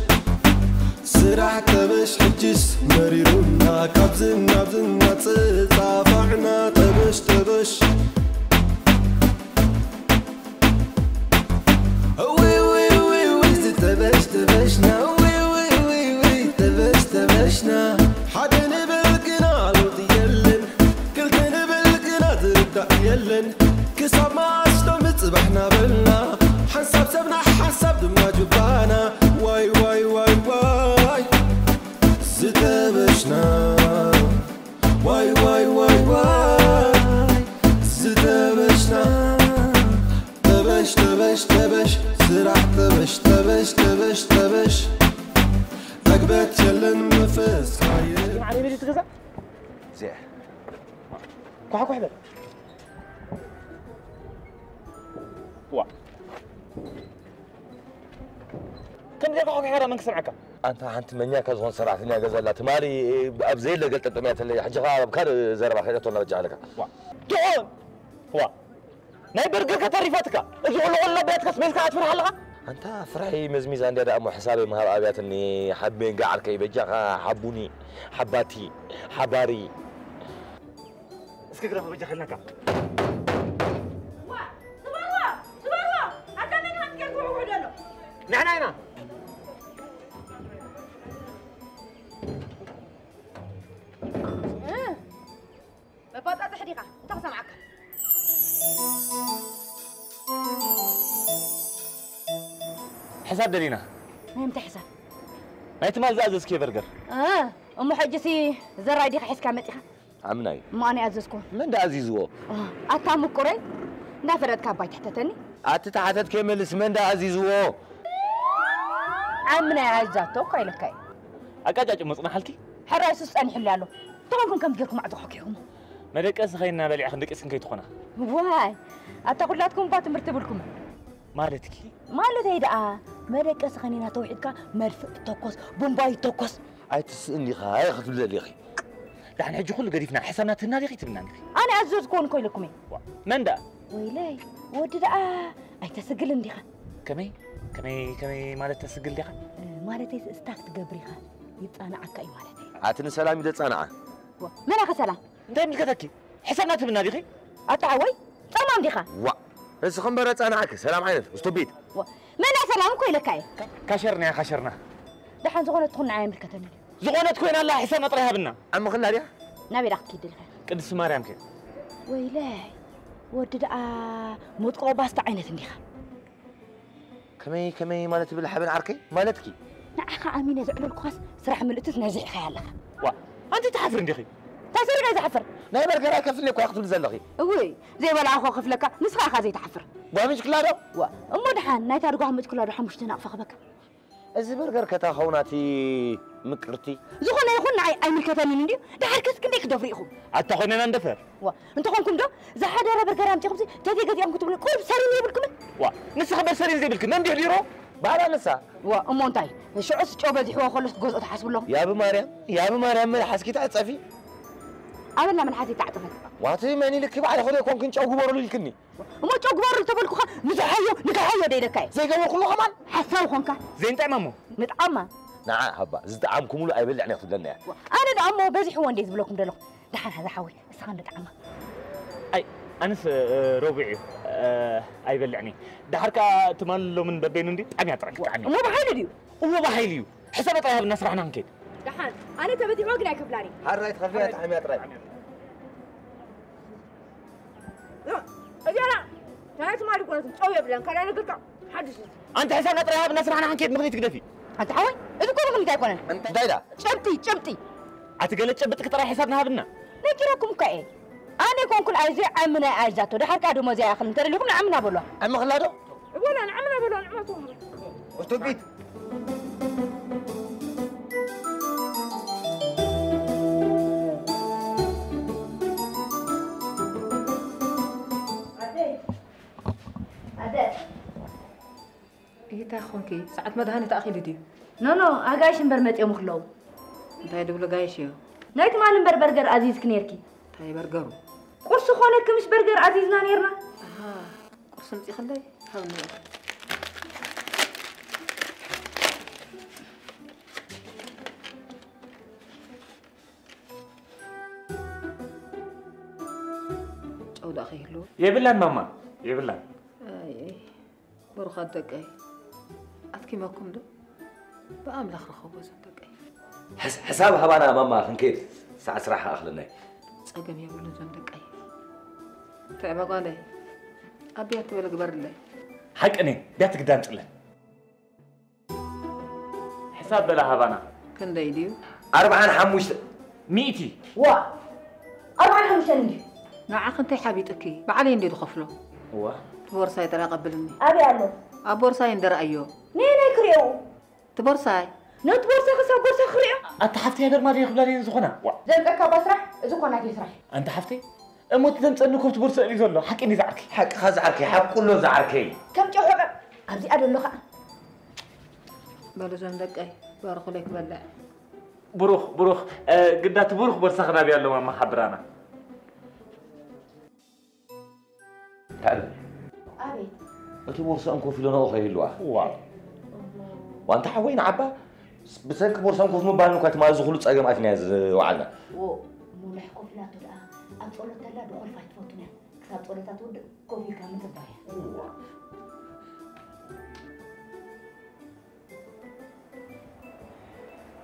سرع تبش حجس مريرونا كابزنا بزنا تصافعنا تبش تبش وي وي وي وي تبش تبشنا وي وي وي وي تبش تبشنا حدن بالقنال وتيلن كلتن بالقنا تبدأ يلن كسب ما أشتم تصبحنا بلنا حسب سبنا حسب دما جبانا واي واي واي واي ستبشنا واي واي واي واي ستبشنا تبش تبش تبش سرع تبش تبش تبش تبش أقبت يلن نفس ما علي بدي تغزى زين كوحة كوحة وا كم ذاك حق حرام منك سمعك أنت منيا كزون سرعتني غزلا تماري أبزيل لقلت تميت اللي حاجة غاب كار زربا خيرت ولا رجع لك وا تقول وا ناي برجر كتعريفاتك اجي ولا بيتك سميتك اتفرح لها أنت فرحي مزميز عندي أنا أمو حسابي مهار أبيات إني حبين قاعد كي بجا حبوني حباتي حباري اسكي كده بجا خلناك وا سباروا حتى من هتكل قعود له نحن ببطاطا حديقة تاخذ معك حساب دلينا ما يمتى حساب ما يتمال زازز كي برجر أم حجسي زراي ديك حس كامتها عمناي ما أنا أززكم من ده عزيزو أتامو كوري نافرد كاباي تحتتني أتتحتت كمل اسمن ده عزيزو عمنا عزاتو كاي لكاي أكاد مصنع حالتي حراي سسأني حلالو طبعا كم تجيكم عدو حكيهم مدقس خينا بلي عندك اسم كي تخونا واي أتقولاتكم بات مرتبلكم مالتكي مالت هيدا مدقس خنينا توحيدك مرفق توكس بومباي توكس أي تسألني خاي خذ لي أخي لحن حجي كل قريفنا حسناتنا لي تبنا نخي أنا أزوزكم كوي لكم من ده ويلاي ودي أي تسجل نديخا كمي مالت تسجل ديخا مالتي استاك تقبريخا يتصانع عكاي مالتي عاتني سلام يدت صنعة من أخا سلام ده ملكتك حسنات بنا ديخي أتعوي تمام ديخا وا بس خمبرة صنعك سلام عينت استبيت من سلام كوي لكاي كاشرنا يا خشرنا دحين زغونة تكون عامل كتني زغونة تكون الله حسن أطريها بنا أما خلنا عليها نبي رحكي دلها قدس مريم كي ويلاي ودي متقو باستا عينت نديخا كمي مالتي بالحبل عركي مالتكي نعخا أمينة زعلو الكواس سرح ملقتت نازع خيالك أنت تحفر نديخي تاسر غاي تحفر ناي برجر كفلني كو ياخذ بزلخي وي زي ولا أخو خفلك نسخة أخا زي تحفر وامش كلارو أمو دحان ناي تارقوها متكلا روحا مشتنا فخبك إذا برجر كتا خوناتي مكرتي زغونا يخون أي ملكتاني نديو دحار كسك نديك دفريخو حتى خونا ندفر انت خونكم دو زحدا برجر أمتي خمسي تدي قد يامكم تقولي كل سريني يبلكم نسا خبر سرين زي بالك نندي ديرو بالا نسا أمو انتاي شو عس جواب دحوا خلص جزء تحاسب لهم يا ابو مريم من حسكي تعصفي أنا من حاسي تعطفك واتي ماني لك بعد خذ يكون كنت أقبر للكني وما تقبر تبلكو خا نكحيو ديدكاي زي قبل كله كمان حساو خونكا زي انت عمامو متعمى نعم هبا زد عمكم ولا أيبل يعني ياخذ لنا أنا دعمو بزح وين ديز بلوكم دلو دحين هذا حاول اسخن دعمى أي أنس ربيعي أيبلعني دحركا تملو من بابين دي أمي أترك عني مو بحيل ديو ومو بحيليو حساب طيب الناس رحنا نكيد دحين أنا تبدي عقنا كفلاني حريت خفيت عمي أطري مالك ولا تسوي بلان كان انا قلت حدث انت حساب نطريها بنسرحنا حنكيت مغني تقدفي انت حوي اذا كل من تايكون انت دايدا شمتي اتقلت شبتك طري حسابنا هبنا نكيركم كاي انا كون كل عايزه عمنا عايزاته ده حركه دمو زي اخر انت لكم عمنا بلو عم خلادو ولا عمنا بلو نعمتهم وتوقيت إيه تاخونكي ساعة ما دهاني تأخذ دي نو أجايش نبرمت يوم خلو انتي دبلو جايش يو نايت ما نبر برجر عزيز كنيركي تاي برجر قرص خونك مش برجر عزيزنا نيرنا قرص انتي خلي هاوني جود أخي له يبلان ماما يبلان أي برخة دقي أتكي ماكم ده بأمل آخر خوبز دقي حساب هبانا ماما خنكيت ساعة صراحة أخلنا أقم يا ولد زندقي تعب قالي أبيات ولا قبر لي حق أني بياتك دانت له حساب بلا هبانا كن دايديو 45 100 وا 45 نعم أنت حبيتك بعدين دي تخفله هو بورصاي ترى قبلني أبي ألو أبورصاي ندر أيو نينا كريو تبورصاي نوت بورصة خسر بورصة خريو أنت حفتي هبر ما يخبلاني زخنا زنتك بسرح إذا كنا يسرح أنت حفتي أموت تنت أنكم تبورصة اللي زلوا حق إني زعركي حق خزعركي حق كله زعركي كم جوهر أبي أدل لها بلو زندقي بارك لك بلع بروخ قدات بروخ برسخنا بيالله ما حبرانا تعال أبي أنت بورصة أنكم في لنا أخي اللواء واو وأنت حوين عبا بسنك بورصة أنكم في مبالنا كنت ما زخلوا تسأجم أثناز وعنا ملح كوفيلات الآن أطولت لا دخول فايت فوتنا كتاب طولتات ود كوفي كامل تبايا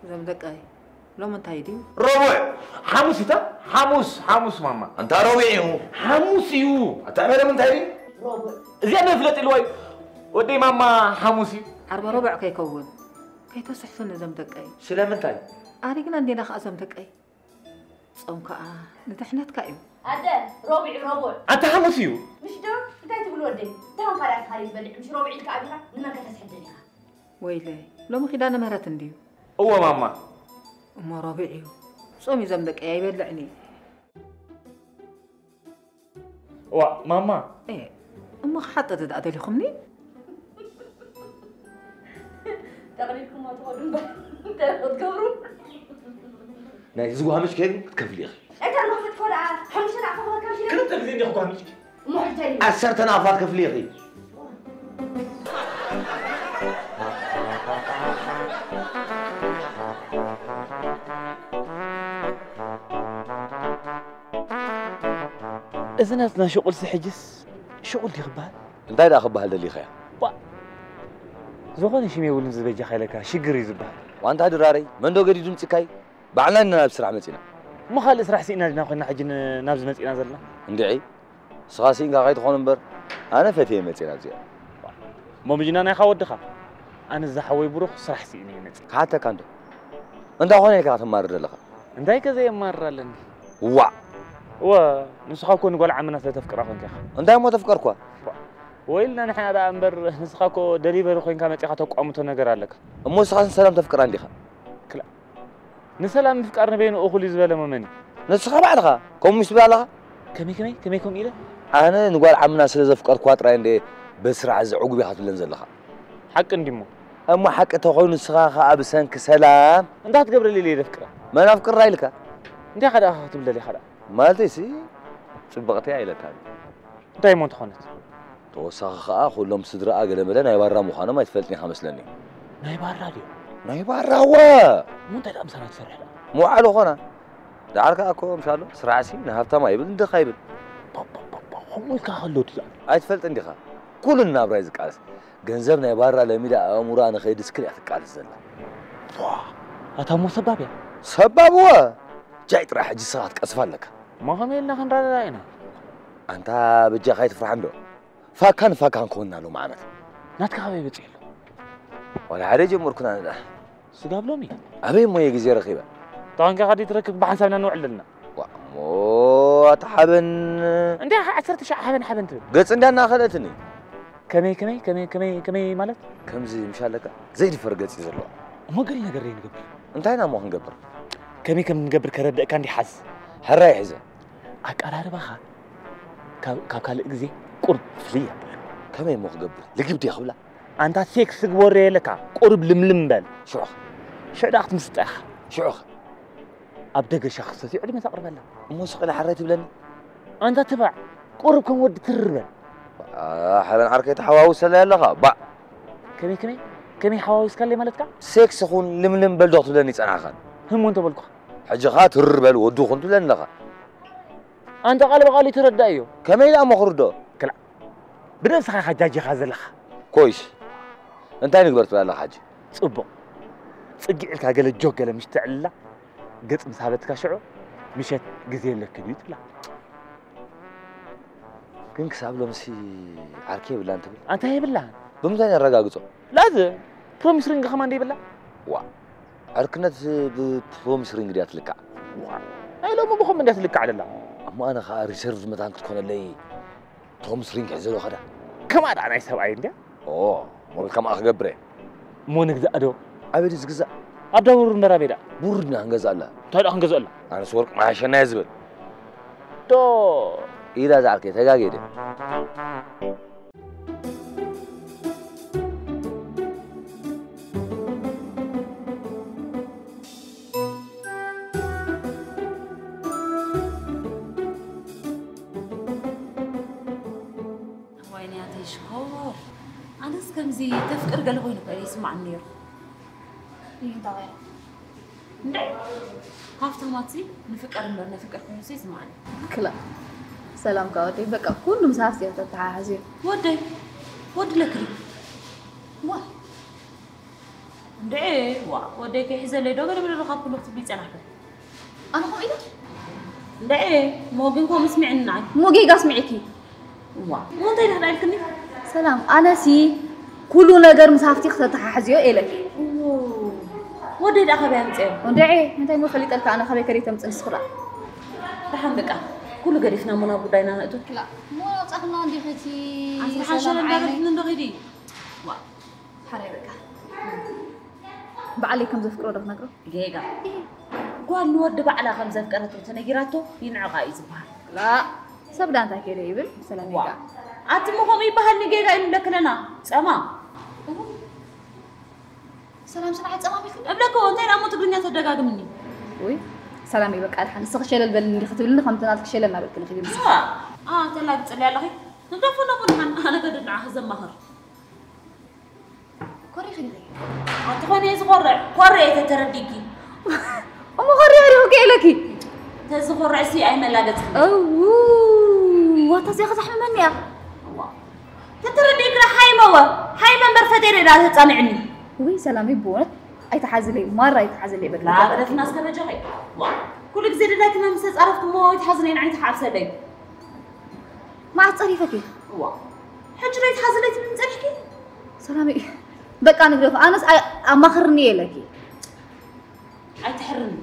زندقي لو من تايديو ربع حاموس إتا حاموس ماما أنت ربعي حاموس يو أتعمل من تاني ربع زين فلت الواي ودي ماما حاموسي 4 ربع كيكون كي تصح سنة زمدقي سلام من تاني أنا كنا عندنا خا زمدقي صومك نتحنات كايو هذا ربع أنت حاموس يو مش دور انت تقول ودي تهم قرأت خالي بلع مش ربعي كأبيها لما كنت تسحدني ويلي لو مخدانا مهرة ديو هو ماما أما ربيعيو صومي زمدقي يبلعني ماما إيه أما حتى تدعي لي خمني تغليكم ما تقولون تقولون ناي زوها مش كيف تكفلي أخي أنت المفروض تقول حمشنا عفوا كم شيء كنت تبذيني أخوك مش محتاج أسرت أنا أفاد كفلي أخي إذا ناسنا شغل سحجس شغل يخبال أنت هذا أخبها اللي خير زغوني شي ميولن زبيجا خيلك شقري زبال وأنت هذا راري من دو قديدون تكاي بعنا إننا بسرعة متينا ما خالص راح سينا لنا خلنا حجن نابز متينا زلنا ندعي سغاسين قاعد تخون بر أنا فتيه متينا زين ما بيجينا أنا خاودخا أنا الزحوي بروح صراح سيني مت حتى كندو أنت هون كات مرة لك أنت هيك زي مرة لنا وا نسخاكو نقول عمنا تفكر أخوك يا أخي أنت ما تفكر كوا ويلنا نحن هذا أمبر نسخاكو دليفري خوين كامل تيخا توقعمتو نجار لك أمو سغاسين سلام تفكر عندي خا كلا نسلام فكرنا بين أخو اللي زبالة ممني نسخة بعدها كم مش بالها كمي كم إله أنا نقول عمنا سلزة فكر كواتر عندي بسرعة عقبي حاط لنزل لها حق ندمو أما حق تخون نسخة أبسنك سلام أنت هتقبل اللي يفكره ما نفكر رايلك أنت خدا أخذ بالله خدا مالتي سي صبغتي عيلة هذه دايموند خونت توسخ كلهم صدر أقل ملا يبرر مخانا ما يتفلتني خمس لني نايبرر وا مو أنت الأمس أنا تسرح مو على خنا دعك أكو إن شاء الله سرعسي نهارتا ما يبل دخايبل هم كهلوت أتفلت عندي خا كل الناب رايز قاس جنزبنا يبرر لميدا أمور أنا خير سكري أتقال الزلا أتمو سبب يا سبب وا جاي راح أجي صارت أسفل لك ما هم يلنا خن راينا أنت بتجي خايف تفرح عنده فاكان كوننا له معنا ناتك هاي بتصير ولا عادي جمهور كنا لا سقاب لومي أبي مو يجزي رخيبة طبعا قاعد يتركب بحسابنا نوع لنا مو تحبن عندي عسرت حبن حبن تبي قلت عندنا أخذتني كمي مالت كم زي مشالك زي الفرقات يزرلوا ما قلنا قرين قبل انت هنا مو هنقبر كم نقبر كرد كان دي حز هراي حزة أقرار بخا كال إجزي قرب فليا كم مو هنقبر لقيت خبلا أنت سيكس وري لك قرب لملم بال شو داخت مستخ شو أبدأ شخص يعد ما تقرب له مو سقنا حريت بلني أنت تبع قرب كم ود تربل حبن عركة حواوس لا لا با كمي حواوس كان لي مالتك سيكس خون لملم بل دوت بلني صنع خان هم وانت بالك حاجة تربل ودو خون بلن لغا أنت غالي ترد أيو كم لا مخردو كلا بدنا سخا حجاجي خازلخ كويس انت هاي نقبرت بلا حاجة صبو صقع لك قال الجو قال مش تعلا قط مسابتك شعو مشيت جزيل لك كبيت لا كنك سابلو مسي عركي ولا انت هي بالله بمتاني الرقاقصو لازم بروميس رينج كمان دي بالله وا عركنت بروميس رينج ديات لك اي لو ما بخم ديات لك على الله اما انا خا ريسيرف متان تكون لي بروميس رينج حزلو خدا كما انا يسوي عندي مو كما اخبره مو نجزا ادو ابي تزغزا ابدور نرابيدا بورنا هنغزالا تايدا هنغزالا انا سورك ما شنا يزبل تو إذا زعلك تجاجد ويني هتشكر أنا سكمزي تفكر قال هو ينقل يسمع النير ينتظر هافت ماتي نفكر كل شيء سمعني كلا سلام كاودي بقى كل مسافة تتعازي ودي لك لي واه دعي ودي كحزة لي دوغر بلا رخاب كل وقت بيت أنا أنا هو إيه دعي مو بينكم اسمعنا مو جيجا اسمعيكي واه مو انت اللي هدايلكني سلام أنا سي كل نجار مسافتي تتعازي إيه لك ودي ده خبي أنت ودعي أنت مو خليت ألف أنا خبي كريت أمس نسخرة رحمك كل قريفنا منا بدينا نقول لا مو أخذنا عندي ختي أنت حاشا لنا ندغدي وا حريرك بعلي كم زفكرو ده نقرأ جيجا قال نود بعلى خمس زفكرته تنجيراته ينعق عايز بها لا سبدا أنت كده يبل سلام وا أنت مو هم يبها نجيجا إنك لنا سما سلام سمعت سما بيكون قبلكوا أنت أنا متقولين تدقق مني وي سلام يبقى الحين سخشل البل اللي كتب لنا خمسة كشيل لنا بالكل خدي بس تلاقي تسألي على خي نضربنا من أنا قد نعه زمهر كوري خدي أتخوني زغرع قرية تترديكي أما خري هري وكيلكي تزغرع سي أي ملاقت أوه واتسيخ زحمة مني يا تترديك حيمة برفتيري لا تتصنعني وي سلامي بونت أي تحازلي مرة يتحازلي بك لا عرف ناس كما جاي كل جزيرة لكن مسس عرفت مو يتحازلين عن تحاسة لي ما تصريفك حجرة يتحازلت من تحكي سلامي بقى نقرف أنا أمخرني لك أي تحرني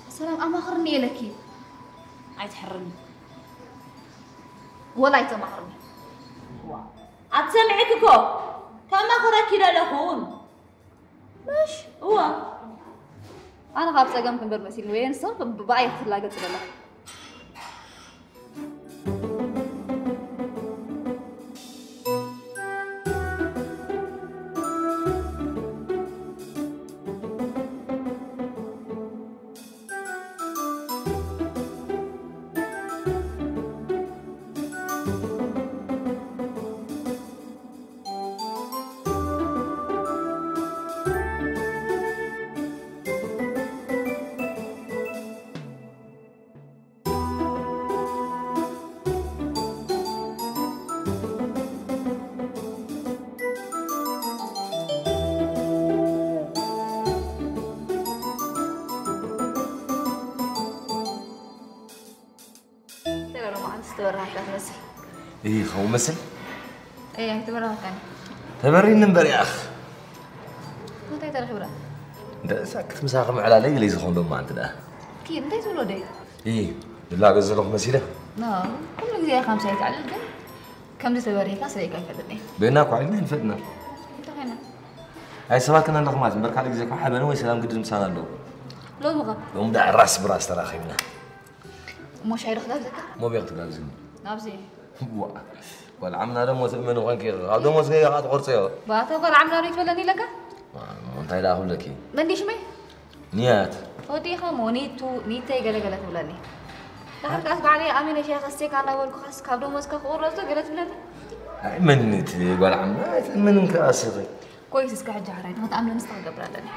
سلام أمخرني لك أي تحرني ولا يتمخرني أتسمعك كو كما خرك كده لهون ماشي أنا خابسة جنب برمسيل وين صار ببايع ثلاجة تبلا إيه خو مثل إيه تبرع كان تبرين نمبر يا أخ متى ترخبره ده ساكت مساقم على لي ليس خندم ما عندنا كيف متى تقولوا ده إيه لا جزء لهم مسيرة نعم كل جزء 5 يتعلل ده كم تبرع كاس ليك كذا بينك وعلنا نفدنا انتهينا هاي سواء كنا نغمات برك على جزء حبنا ويسلام قد مسانا له لو مغا لو مدع الراس براس ترى خينا مش هيرخ ده مو بيقتل لازم نابزي ولا عمنا دم وسمن وغنكي هذا مو زي هذا قرصه باتو قال عمنا ريت ولا نيلك انت لا اقول لك منديش مي نيات ودي خمونيتو نيتي غلغلت ولاني لحد بعدي امين شيخ استيك انا اقول خاص كابدو مسك قرصو غلت بلاد منت قال عمنا من كاسري كويس اسك حج عرايد ما تعمل نستغرب لاني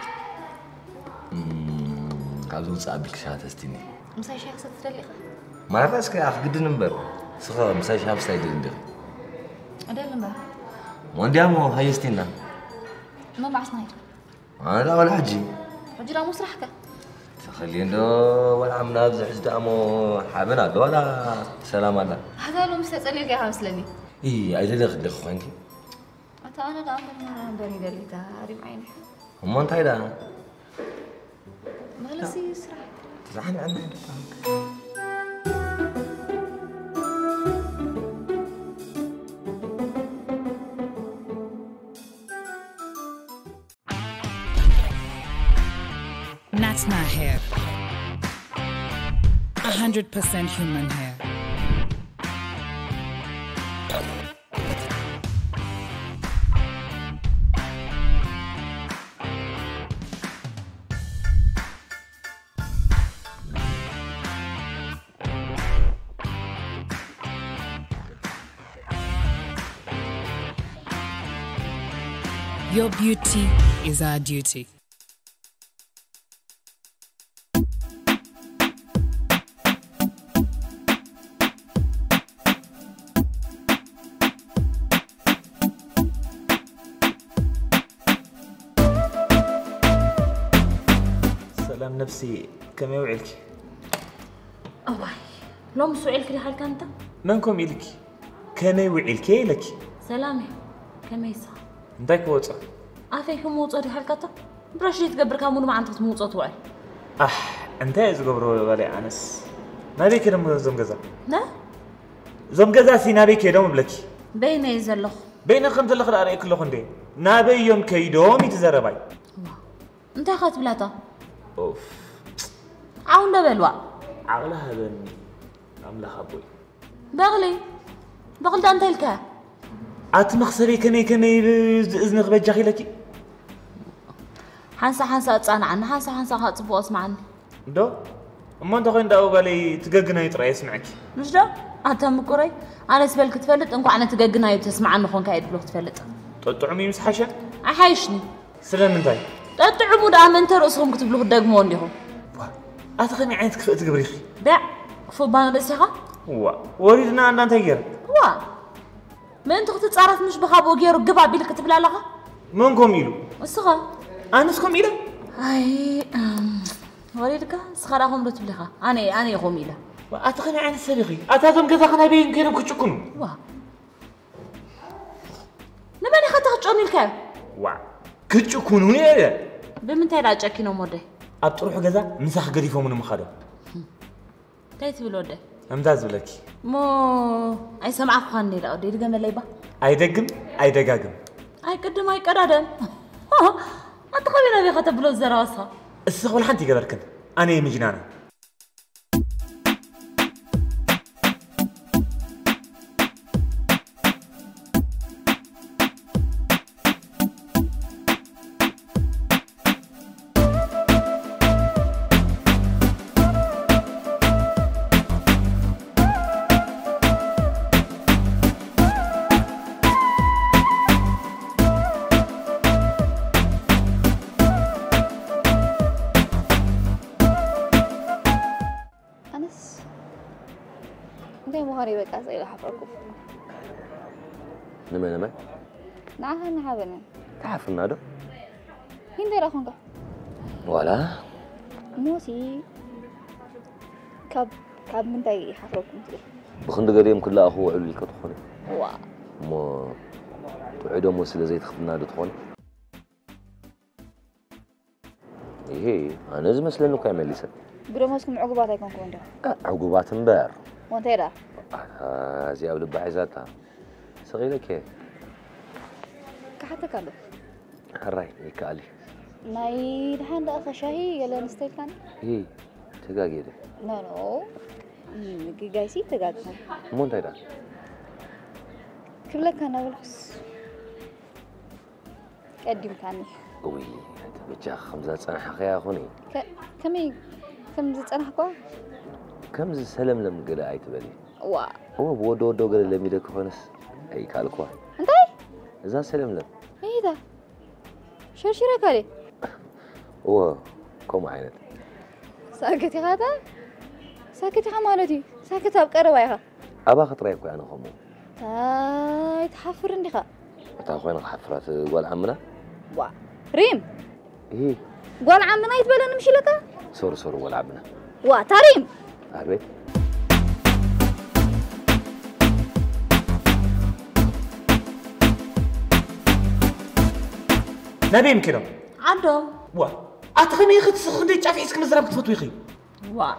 قالوا صابك شات استني مساي شيخ ستدلي ما راسك يا اخ قد نمبر سخا مساي شاف سايد ندير ادل نمبر ونديامو هايستينا ما مع سنايد انا لا ولا حجي رجل مسرحك خلينا دو ولا عمنا بزحز دامو حابنا دو ولا سلام الله هذا لو مستقلي لك يا مسلمي اي اي دلخ دخ خنكي اتا انا دا امر دوني دليتا ريم عيني هم انت هيدا مالسي يسرح زعل عنا Natna hair. 100% human hair. Your beauty is our duty. سلام نفسي كم يوعلك؟ أوه لو مسوعلك لي حالك أنت؟ منكم يلك كم يوعلك لك؟ سلامي كم يسا؟ دايك وصا أفيكم وصا دي حالك أنت؟ برشلي تقبر كامونو ما أنت تموصا توعل أنت إيش قبروا غالي أنس نبي كده مو زمجزا لا زمجزا سي نبي كده مبلك بين يزلخ بين خمسة لخ رأي كله خندي نبي يوم كيدوم يتزرباي أنت أخذت بلاتا أوف عون دبلوا عقلها بني عملها أبوي بغل ده أنت الكا أتمخسري كني إذن خبجخي لك حنسا أتصانع عنه حنسا هاتبو أسمع عنه دو أما أنت خوين داو بالي تقاقنا يطرع يسمعك مش ده؟ أنت مكوري أنا سبالك تفلت أنكو أنا تقاقنا يتسمع عنه خون كايد بلوك تفلت طعمي مسحشة؟ أحايشني سلام من تاي طعمو دا من ترأسهم كتب له الدقمون لهم أتخني عينك فقت قبريخي بيع فوبان رسيخة؟ وريدنا أن تغير ما أنت تتصرف مش بخاب وغيرو قبع بيلك كتب لها منكم يلو الصغة أنسكم يلو أي وريدك سخراهم لو تبلغها أنا يغوم يلا أتخني عين السبيخي أتاتهم كذا خنا بين كينو كتشكونو نماني خطا تشوني الكاب كتشكونو يا بمن تايلا تشكينو مودي أبتروحو كذا مساخ قريفو من مخادو تايت بلودي أمداز بلك مو أي سمع خاني لا أدري دقم الليبا أي دقم أي دقاقم أي قدم أي قرادم أنت خبينا بي خطب له الزراسة السخول حنتي قبركن أنا يمجنانا بقى زي حفركم نما نعها بنا تعرف النادو مين دير أخونك ولا موسي كاب من داي حفركم تقول بخند قريم كلها أخوه علي الكتخوني وا ما وعدهم وصل زي تخدنا دخول إيه أنا زي مثلا إنه كامل لسه برموسكم عقوبات يكون كوندا عقوبات مبار وانت إيه زي أول بعزاتها صغيرة كيف كحتى كله هراي يكالي ناي دحين ده أخا شاهي يلا نستيل كان إيه تجاجي ده نو جايسي تجاجي مو أنت ده كلك أنا والحس قديم كاني وي بتجا 5 سنة حقيقة خوني كم زت أنا حقا كم زي سلم لم قد عيت بالي وا هو بودو دو قد اللي ميدك خونس أي كالكوا أنت إذا سلم لم إيه ده شرشيرة كالي هو كم عينت ساكتي هذا ساكتي خمالتي ساكتها بقربة يا أبا خطريك وأنا خمو تاي تحفر عندي خا تاخوين حفرات قول عمنا وا ريم إيه قول عمنا يتبلى نمشي لك سور قول عمنا وا تاريم أبي نبيم كده عندهم وا أتخمي خد سخندي تعرف إيش كم زرابك تفوت ويخي وا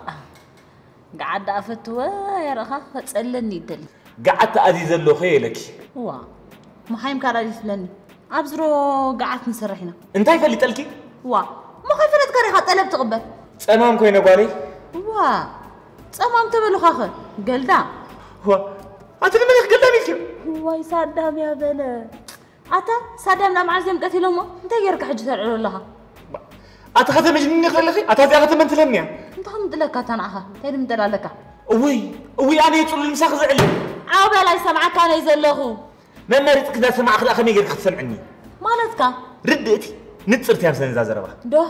قعد أفتوى يا رخا فتسألني دل قعدت أزيز اللو خيلك وا محايم كاراديس لني أبزرو قعدت نسرحنا أنت هاي فاللي تلكي وا ما خايفة تكري خط ألب تقبل تمام كوين أقوالي وا تمام تبلو خاخر قلدا هو أتني ملك قلدا ميكيو واي صدام يا بلا أتا صدام نام عزيم قتلهم أنت يرك حج ترعلو لها أتخذ مجنين نخل لخي أتخذ أخذ من تلمنيا أنت هم دلك تنعها تيرم دلالك وي أنا يطول المساخ زعلي عاوبة لا يسمعك أنا يزلخو ما مريت كذا سمع أخذ أخذ ميجر خد سمعني مالتك ردتي نتصرت يا مسني زازربا ده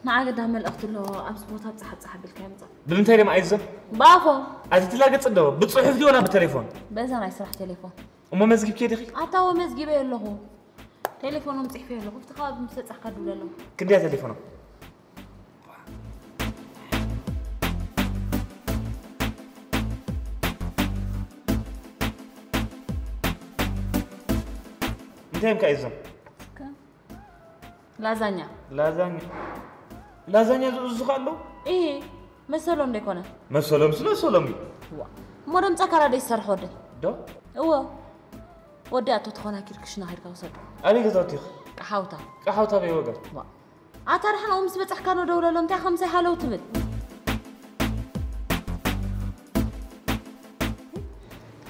نعقد هم الأخت له أبس بوتها صح بالكامزة بمنتهي ما عايزة بافو أتتلاقى تصدق بتصحف دي ولا بالتليفون بس أنا يسرح تليفون وما مزجي كده خي أتاو مزجي بيه له تليفونه متح فيه له افتخاب مستصح كدوله له كده تليفونه متهم كايزم لازانيا لازانيا زغالو إيه مسلهم ديكونه مسلهم سلام مرم تكرر دي سرح ودي دو هو ودي أتو تخونا كيركشنا هيركا وصد أنا قصدتي حاوتا بيوقع عتار حنا أمس بتحكانو دولة لهم تاع 5 حالو تبل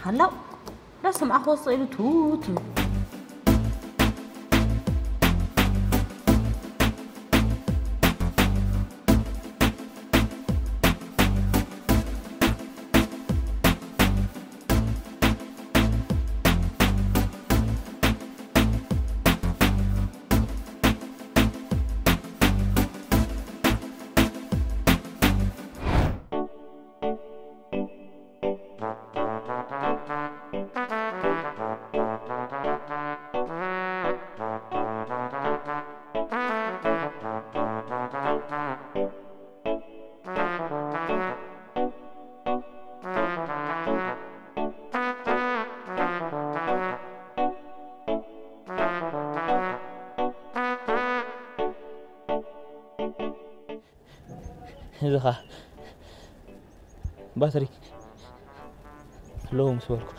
هلا رسم أخو صيل توت هذا باتري لو مسوالكو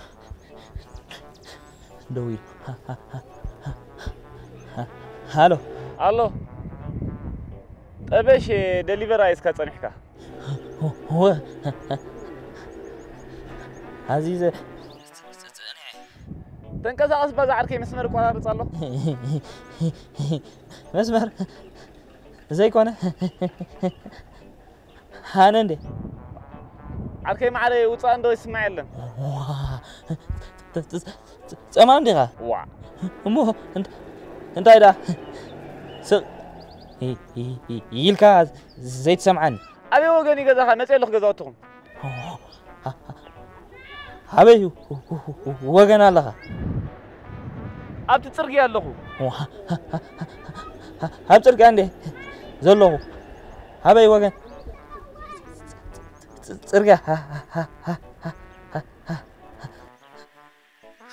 دوي هالو طبش ديليفر ايس كصنحكا هو عزيزه تنقصاص بزعركي مسمر قرارص الله مسمر زي كونه هانندي عركي معري وصا اندو يسمع يلن صمان ديغا وا امو انت ايدا يلكا زيت سمعن ابي وغني غزاها مصيلخ غزاوتكم ابي وغن الله ابت صرغي يالخو اب صرغ اندي زلخو ابي وغن صرغا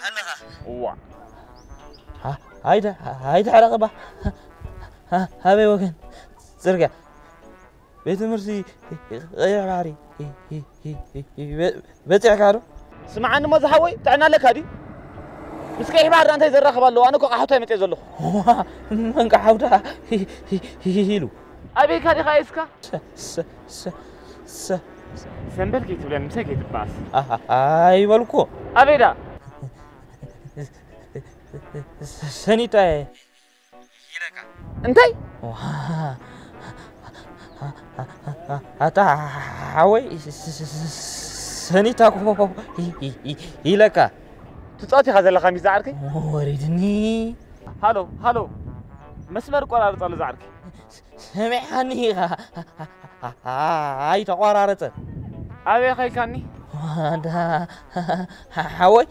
هلا وا هايدا حرقة با هابي وكن زرقة بيت مرسي غير بعري بتعك عارو سمعني ما زحوي تعنا لك هذه مسكين بعد أنت يزرع خبالو أنا كو قحوتها متزلو من قحوتها هيلو أبيك هذه خايسكا س سنبل كي تبلن مسكين تباس أي بالكو أبيدا سنيتا أنتي أتا حوي سنيتا كو هيلكا تطاطي هذا اللي خميس زعركي وردني هالو مسمر قرار طال زعركي سمعني هاي تقرارت أبي خي كاني هذا حوي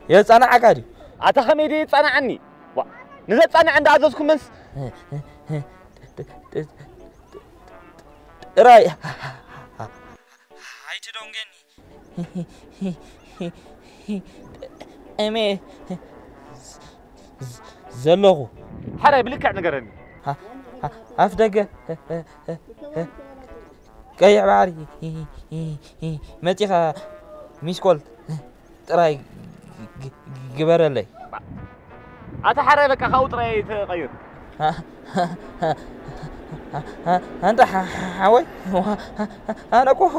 يا أنا عقادي أتخميدي أنا عني نزلت أنا عند عزوزكم منس راي هاي تدونجني أمي زلغو حرا بلكع نقرني أفدق كي عباري متيخا ميسكول تراي جبر لي أتحرى بك خوت راي تغير أنت حوي أنا كو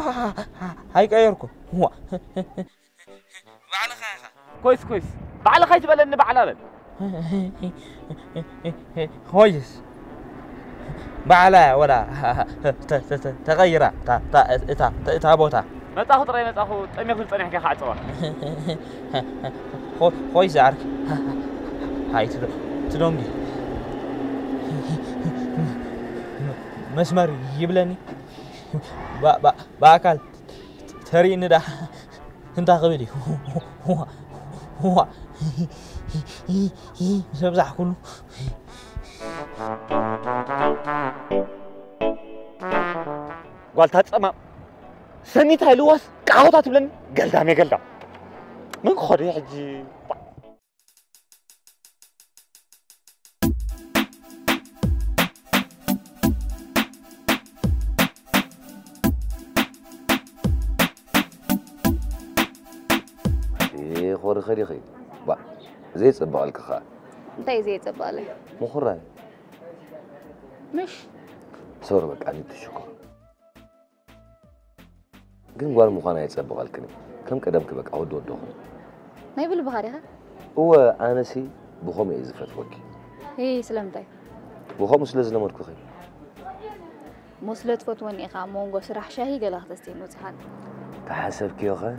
هاي كيركو هو كويس بعلى خايت بلن بعلى كويس بعلى ولا تغير تا بوتا ما تاخذ راي ما تاخذ طيب ياكل صنيح كي خاطوا كويس عارك هاي تدونجي مسمار يبلني باكل تري ندا انت قبلي هو سبزح كله قالت هتصما سنيت هاي لواس قاوتا تبلن قلدام يا قلدام من خوري حجي خوري خيري خي با زي تصبق لك خا انتي زي تصبق لي مخراي مش صور بك اني تشكر ግን ጓል مخانا يتصبق لك كم قدمك بك اود ودو ما يبل بخاريها هو انسي بخوم يزفت وكي هي سلامتي بخوم سلازلمرك خي مسلت فتوني اخا مونغو سرح شاهي قال اخذتي نوتحان تحسبك يا خا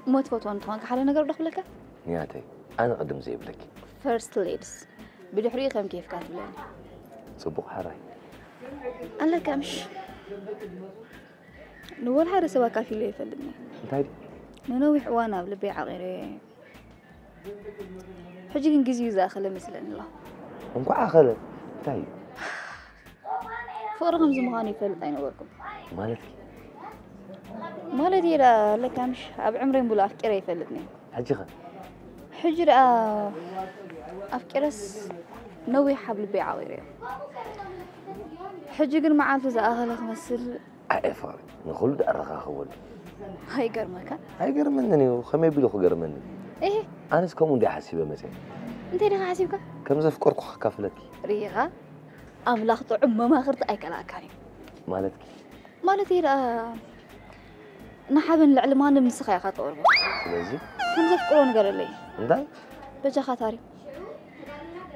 موت فتوان طبعا كحالة نقر دخلك نياتي انا قدم زي بلك فيرست ليدز بدحري خم كيف كانت بلاني صبوق حراي أنا كمش نور حارة سوا كافي لي يفلدني انتاي ننوي حوانا بلبيع غيري حجي انجزي زاخله مثلا الله انكو عاخله انتاي فورغم زمغاني فلت اين وركم مالتي لا لك مش اب عمرين بلا افكر يفلتني حجر افكرس نوي حبل بيع غيري حجر معالف اذا اهلك مسل افر نخلد ارخا خول هاي قرمك هاي قرمنني وخمي بيلو قرمني ايه انا سكم ندي حاسبه مثلا انت اللي حاسبك كم زفكرك كافلك ريغا املاخ طعم ما خرت اي كلاكاني مالتي لا نحبن العلمان من سخاي خاطر لازم كم زفكرون قال لي انت بجا خاطري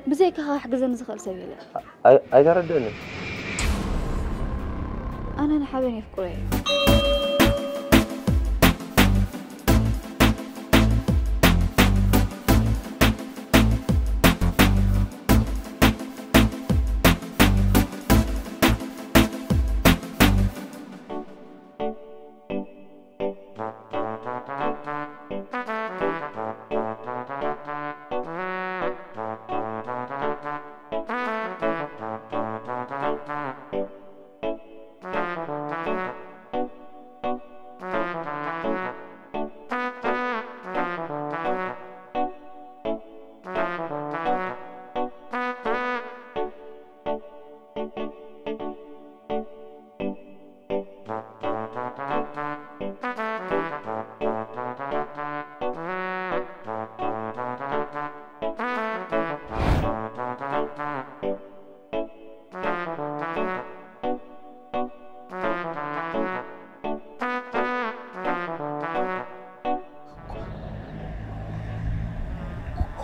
بزيك ها حجزن زخل سبيله اي قردني انا نحبن يفكري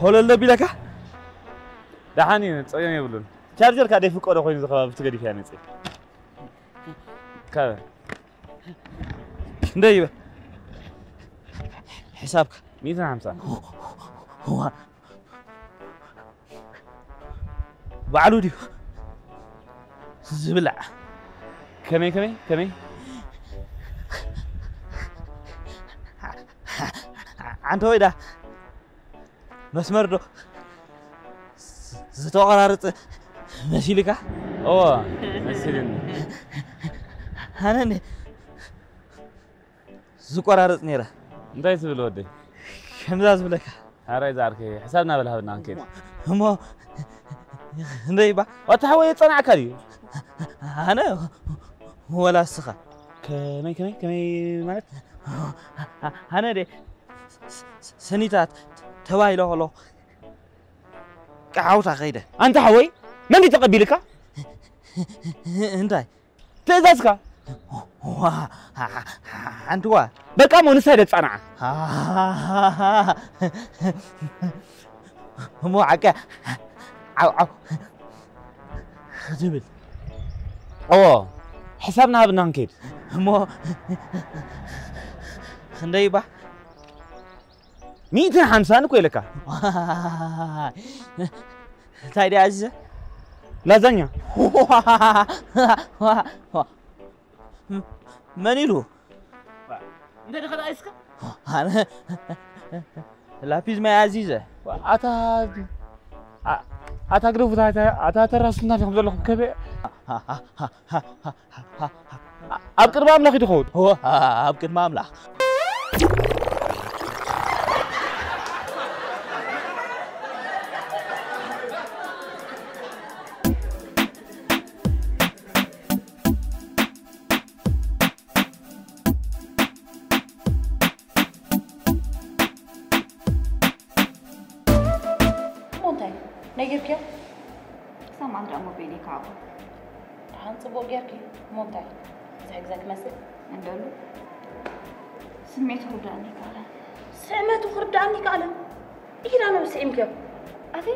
خلل بيلك دحاني صيام يبلون شارجر كده في قرا خوين زخبا بتغدي فيها نصي كذا ندايبه حسابك 150 هو بعلو دي زبلع كمي انت ويدا مسمر دو زتوقرارت مسيلك مسيلني انا زقرارت نيره انتي تبل ودي كمزاز بلك هراي زاركي حسابنا بالهبنا انكيت هم نديبا وتحوي صنعك لي انا ولا سخه كمي مالت انا دي سنيتات تواي له قعوتا غيده انت حوي من دي تقبلك انت تزازك انت وا بقى مو نسيت صنعه مو عكا عو زبل حسابنا بدنا نكيد مو خنديبه 150 كويلك تايدي عزيزة لازانيا من يلو انت دخل ايسكا انا لابيز ما عزيزة اتا غرفو اتا تراسنا في خمزلكم كبي ابقر ما املاخ يدخل هو ابقر ما املاخ نيجيبك سام عند أمو بيني كعب هنصبوا جيركي ممتاز زعك مسك ندلو سمعت خرد عني كعلا سمعت خرد عني كعلا إيه أنا مسئمك أتي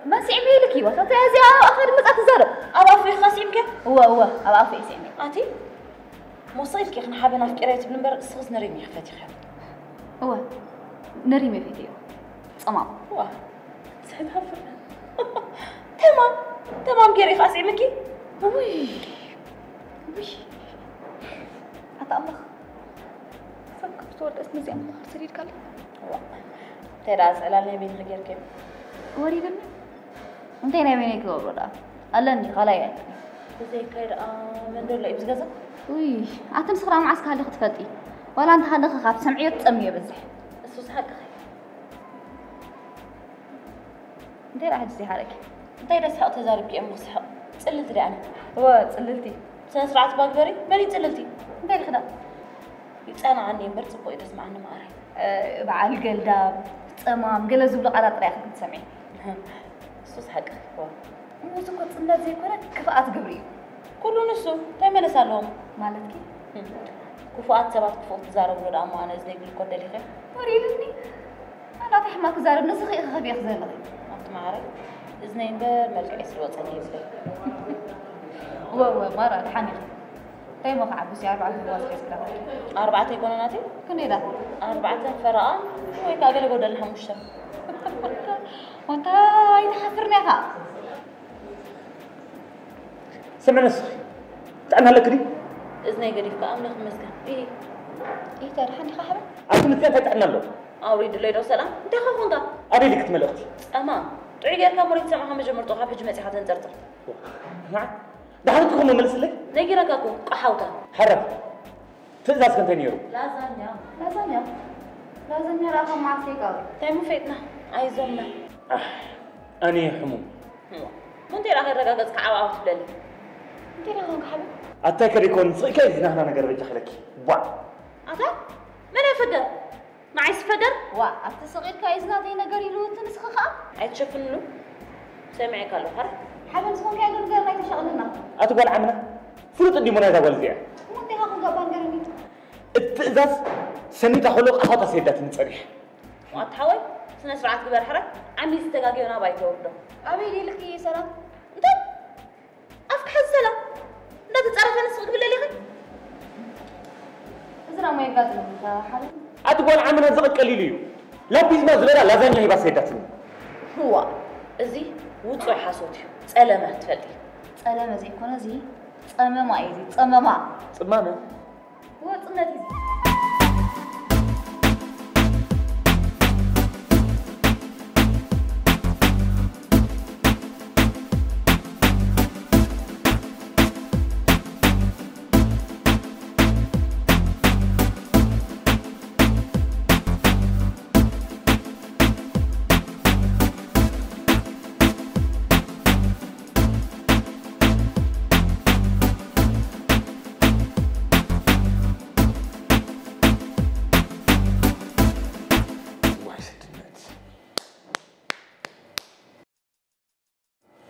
ما سئمي لك وصلت هذه آخر مسألة تزرب أبغى خاصمك هو أبغى سئمي أتي مصيف كيف نحبنا في قراية بلنبر صوص نريمي خفتي خير هو نريمي فيديو تمام هو سحبها فرنا تمام كيري خاصمك وي أتأمخ فكرت ورد اسمي زي أمخ سرير كلا تراس على اللي بين غير كيف وريدني انتي نبيني كيف ولا ألني خلايا زي كير من دول لا يبزغزا وي أتمسخر مع عسكر اللي ختفتي ولا أنت هذا خاف سمعيه تسميه بزح السوس حق انتي راح تزي حالك انتي راسها تزاربك أم صحة تسللت لي أنا هو تسللتي سنسرعت باكبري ماني تسللتي انتي اللي خدا يتسأنا عني مرت بوي تسمع عنه ما أري بعال قلداب تمام قل زبلق على طريقك تسمعي السوس حق موسو كنت صنات زي كونك كفاءات قبري كله نسو دايما نسألهم مالتك كفاءات سبات كفوت تزارب له أما أنا زي يقول كود اللي خير وريدني أنا تحماك زارب نسخي خبيخ زي لغي أنت ما عارف إذنين بر ملك عسر وطني يبلي هو مرة الحنيخ دايما فعبوسي 4 هواس كيس كده 4 يكون ناتي كن إذا 4 فرقان ويك أقل قدر لها مشتر وانت يتحفرني ها سمع نسخ تعال لك دي إذنين قريب كأمل خمسكن إيه ترى حنيخ حبا أنت متين تعال له أريد الليل وسلام أنت خافون ده أريدك تمل أختي أما تعيق كم مريض سمعها مجمرتو خاف جمعتي حتى نزرتر نعم ده حضرتكم مملس لك نيجي ركاكو قحوتا حرف تزاز كنتينيرو لازم راهم مع سيقاوي تايمو فيتنا عايزونا أنا حموم من ترى غير ركاكس كعوة تبلي انت راهم حبا أتاكر يكون كيف هنا نقرب جحلك بوا أتا من يفدر فدر وا أبتسقير كايزنا دي نجاري لو تنسخها أتشوفنه سامعك الله خير حبل سكون كاي غير ما يتشغلنا أتقول عمنا فلوت عندي منازع والزيع متى هاكو قبان غيرني التأزاز سنيت خلق أخاطة سيدات نتصريح وأتحوي سنة سرعة كبار حرك عمي استجاجينا بايته ورده أبي لك يا سلام أنت أفك حزلة أنت تتصرف أنا السوق بالليل خي زرا ما يقدر حبل أتقول عمنا زغت قليليو لا بيزما زبالة لا زانيا يبقى سيداتني هو زي وتصوي حاسوتي سلامة تفلي سلامة زي كنا زي صمم عايزي صمم صمامة هو صمتي زي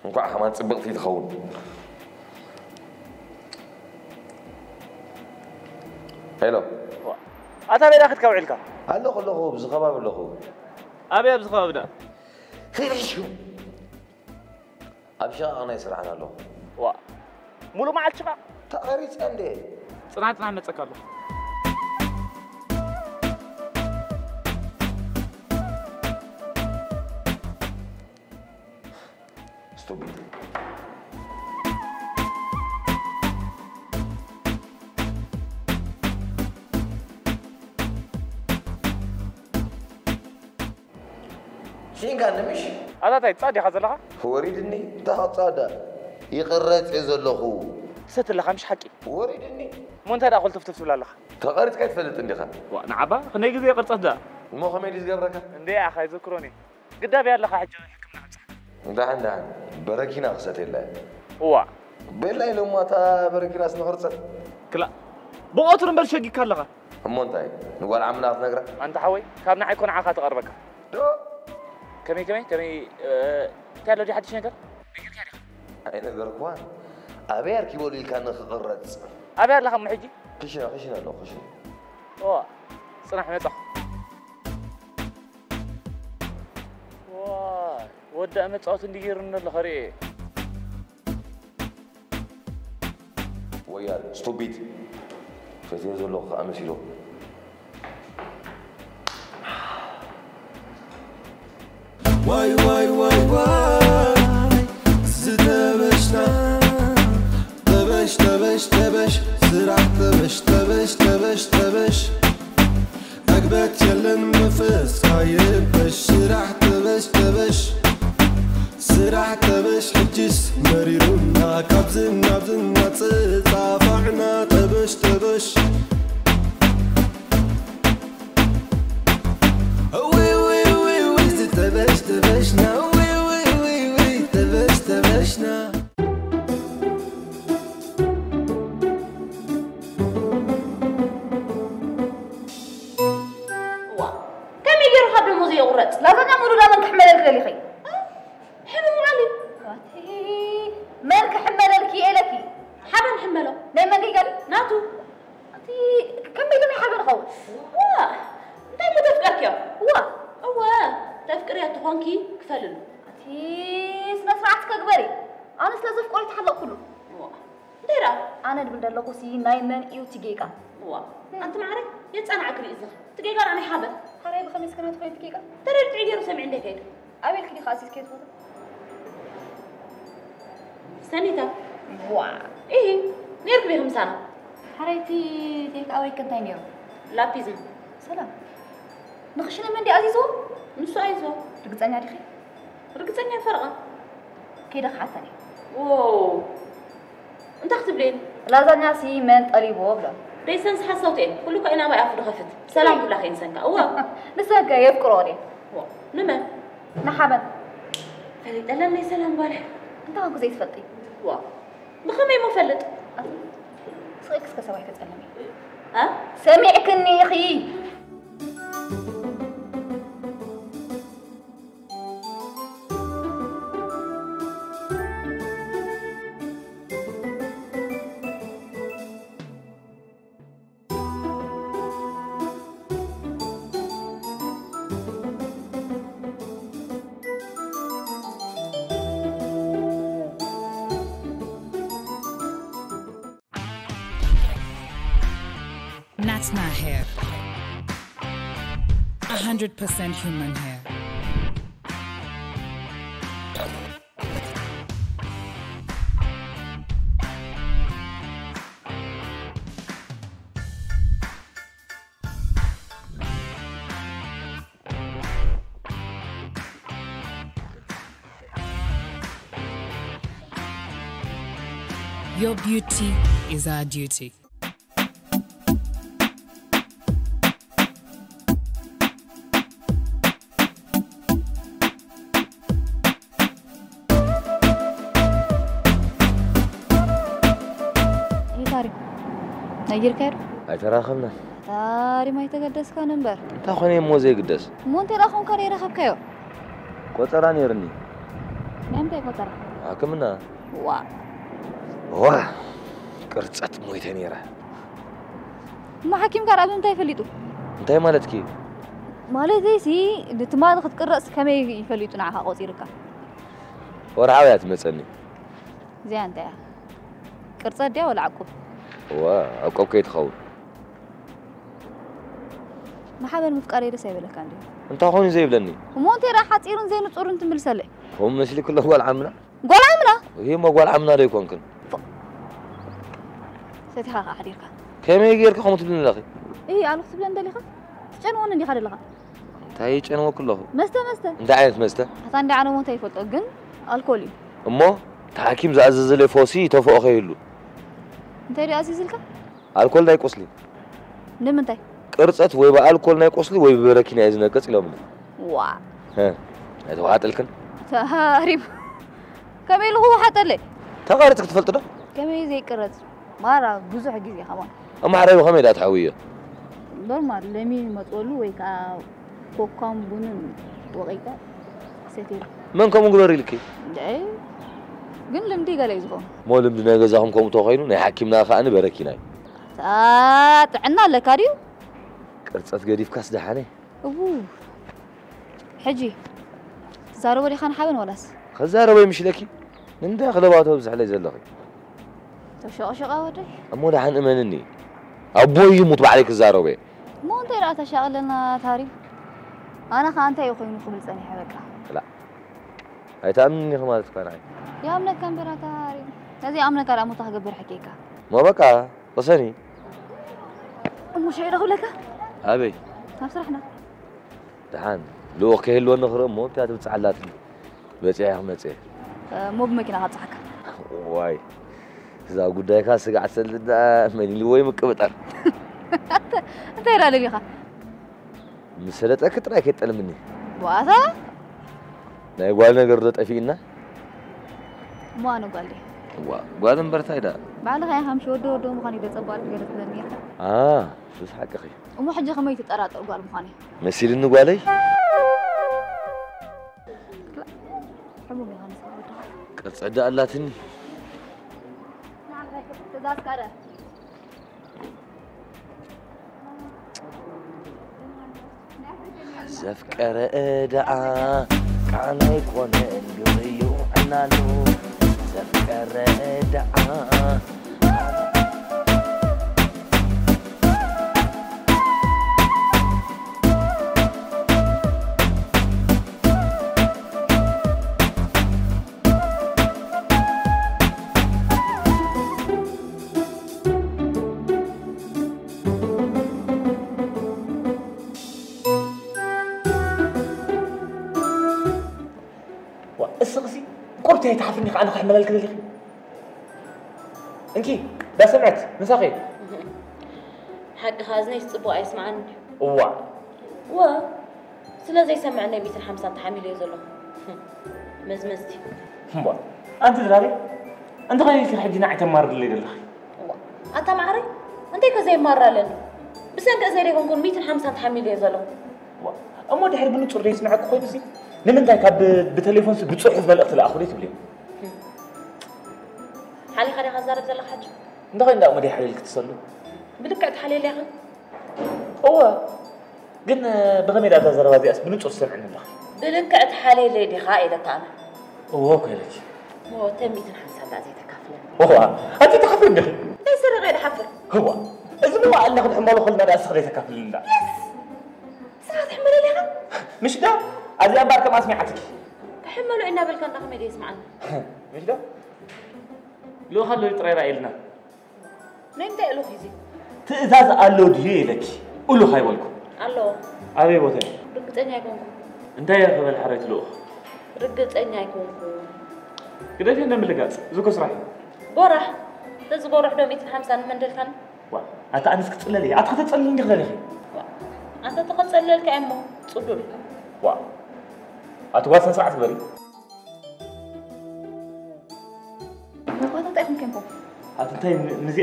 نقع حمان تصبغ في تخون هلو أتا بيدا أخذ كوعيلك هلو خلو بزخبا بلو أبي أبزخبا بدا خير شو أبشا أنا يسرعنا له وا مولو ما عاد تقريت عندي صنعت نعم نتسكر له stupid شين كان نمشي هذا تاي تصادي خزلها وريدني تصادا يقرت عزلخو ست لها مش حكي وريدني مو انت داخل تفتف ولا لها تقرت كيف فلت عندي خان وانا عبا خني جزي قرصه ده مو خميدي قبرك اندي يا اخي ذكروني قدام يا لها حجه حكمنا امسح ده بركينا خسات الله هو بالله لو ما تا بركينا سنخرص كلا بقطر برشقي كلها همو انتي نقول عمنا نقرا انت حوي كابنا حيكون عاخا تقربك كمي تعالوا دي حد شنو اي نقر كوان ابير كي بقول لك انا خقرص ابير لها محجي خشنا لو خشنا هو صنح مصح واي ودا مصوت ندير من الخري ويا ستوبيد فزين زلو امسيلو واي واي واي واي زدبشنا تبش سرع تبش أقبت يلن مفس خايبش سرع تبش حجس مريرونا كابزنا تصافعنا تبش وي تبشنا وي تبشنا لا تنعملوا لا من كحمل الكلي خي حلو معلم مالك حمل الكي إلكي حبن حمله دايما قال ناتو أنتي كم بيدني حبن خول واه دايما تفكرك يا واه تفكر يا تخونكي كفللو أنتي سنسرعتك أكبري أنا سلازف قولي تحلق كله واه ديرا أنا اللي بندلقو سي نايمن إيو تجيكا واه أنت معرك يتصنع عقلي إذا تجيكا أنا حابة حراي بخميس كنا تخوي تجيكا ترى تعير سمع عندك كده أبي الكلي خاسيس كيف هذا سنيتا واه إيه نركب 5 سنة حرايتي تيك أوي كنتين يوم لا بيزم سلام نخشنا من دي عزيزو نسو عايزو رقصاني عدي خي رقصاني فرقة كيدا خاطني واو انت اختب لين لازانيا سي من قريبو بلا ليسنس حصوتين كله كأنا ما يعرف خفت سلام كل خير سنكا واه لسنكا يفكروني واه نما نحبا فلت لنا سلام بارح انت هاكو زي تفلتي واه بخمي مفلت صيكس كسوي تتكلمي ها سامعك اني يا اخي Natna hair. 100% human hair. Your beauty is our duty. نجير كير؟ أتراخمنا. تاري ما يتقدس كان نمبر. تاخوني مو زي قدس. مو أنت راخون كاري رخب كيو. كوتراني رني. نعم تي كوترا. حكمنا. واه. قرصت مويتني راه. ما حكيم كار أنت يفليتو. أنت مالتكي؟ مالتي سي لتماد خد قرص كم يفليتو نعها قصيرك. ورعايات مسني. زي أنت يا. قرصت دي ولا عقب؟ عقب كيت خول. ما حابب مفكري رسالة لك عندي. أنت أخوني زي بلني. ومو أنت راح تصيرون زين تصورون تمل سلة. هم مثلي كله قول عمنا. قول عمنا. وهي ما قول عمنا ده يكون كن. سيتي خا حديرك. كم يجيرك خمسة بلن لقي. إيه على خمسة بلن دليخة. شنو أنا اللي خارج لها؟ تاي شنو كله. مسته. أنت عارف مسته. حتى عندي أنا مو تيفوت أجن الكولي. أمه تحكيم زعزز لي فوسي توفق خيلو. أنت اللي عزيز لك؟ الكل ده يقصلي. نم أنت. قرصت ويبقى الكل يقصلي ويبركني إذا نقص لهم. وا. ها. هذا واحد الكل. تهارب. كميل هو حتى لي. تغارتك تفلت ده. كميل زي كرت. مرة جزء حجزي خمان. أما عربي خميدات حوية. نورمال لمين ما تقولوا ويكا كوكام بنون وغيتا ستير. من كم نقول ريلكي؟ إيه. قن لمدي قال يزبون. مو لمدنا جزاهم كم توخينو نحكيمنا خانة بركيناي. عنا لكاريو. قرصت قريف كاس دحاني. أوه. حجي. زارو ولي خان حاون ولاس. خزارو مش لكي. من داخل باته بزح لي زلقي. طب شقة ودي. أمو لحن أمنني. أبوي يموت بعليك الزارو بي. مو أنت رأت شغل لنا تاريخ. أنا خانتي يخويني خبز ثاني حبكة. لا. هاي تأمنني خمالك كان عين. يا أمنا كان برا تاريخ. لازم أمنا كان أمو تهجبر حكيكة. ما بقى قصني. أمو شعير أقول لك. أبي. نفس رحنا. دحان لو كهل لو نخرم مو بتاعت بتسعلاتني. بتسعي بتسعي. مو بمكنة هتصحك. واي. إذا قدامك هسه قاعد سلدا مني لوي مكبتر. أنت يرى لي خا. مسألة أكتر أكيد مني. وهذا؟ لا يقولنا قردت أفينا. ما أنا قال لي. قال مبرتاي ده. بعد خير هم شو دو مخاني بتصبر قالت لني. شو حق أخي. ومو حاجة خمية تتقرأ قال مخاني. مسير إنه قالي. لا. حمو مخاني صار. قد صدق الله تني. تذكره. زفكر دعاء كان يكون اليوم عنانو زفكر دعاء السقسي قلت هي تحفني عنك حمل لك ذلك انكي لا سمعت مساقي حق خازني يصبوا يسمعني وا سلا زي سمعنا 250 تحمل يزلو مزمزتي انت دراري انت غير حجنا اعتمر اللي لله انت معري انت كزي مره لنا بس انت زي لكم كون 250 تحمل يزلو اما دحر بنو تصري يسمعك خوي بس لمن تاي كاب بتليفون بتصحف ملقت لاخري تبلي حالي خلي غزارب زلك حاجه انت غير لا مدي حليلك تصلوا بدك تحليل يا اخي قلنا بغمي لا تزروا اس بنو تصسم عن الله بدك تحليل لي خائده انا كويلك هو تم 250 لا زي تكافل انت تحفل ليس غير حفل إذا ما قال لك نحمله خلنا رأس خليتك كفل لنا ساعات حمل ليها مش ده أزي أبارك ما سمعتك حملوا إنا بالكن رقم يدي يسمعنا مش ده لو خلوا يطري رأيلنا نمتى قالوا خيزي تأذاز قالوا دي لك قولوا هاي ولكم الله أبي بوتين رقت أني أكونكم أنت يا أخي بالحريت له رقت أني أكونكم كده فين نعمل لقاس زوكو سرح بورح لازم بورح دوم 150 من دلكن وا أنت أنسك تصلي لي أتخذ تصلي لي غير أنت تقصلي لك أمه تصدر وا أتواصل ساعة بري وانت تايكم كينكم أنتي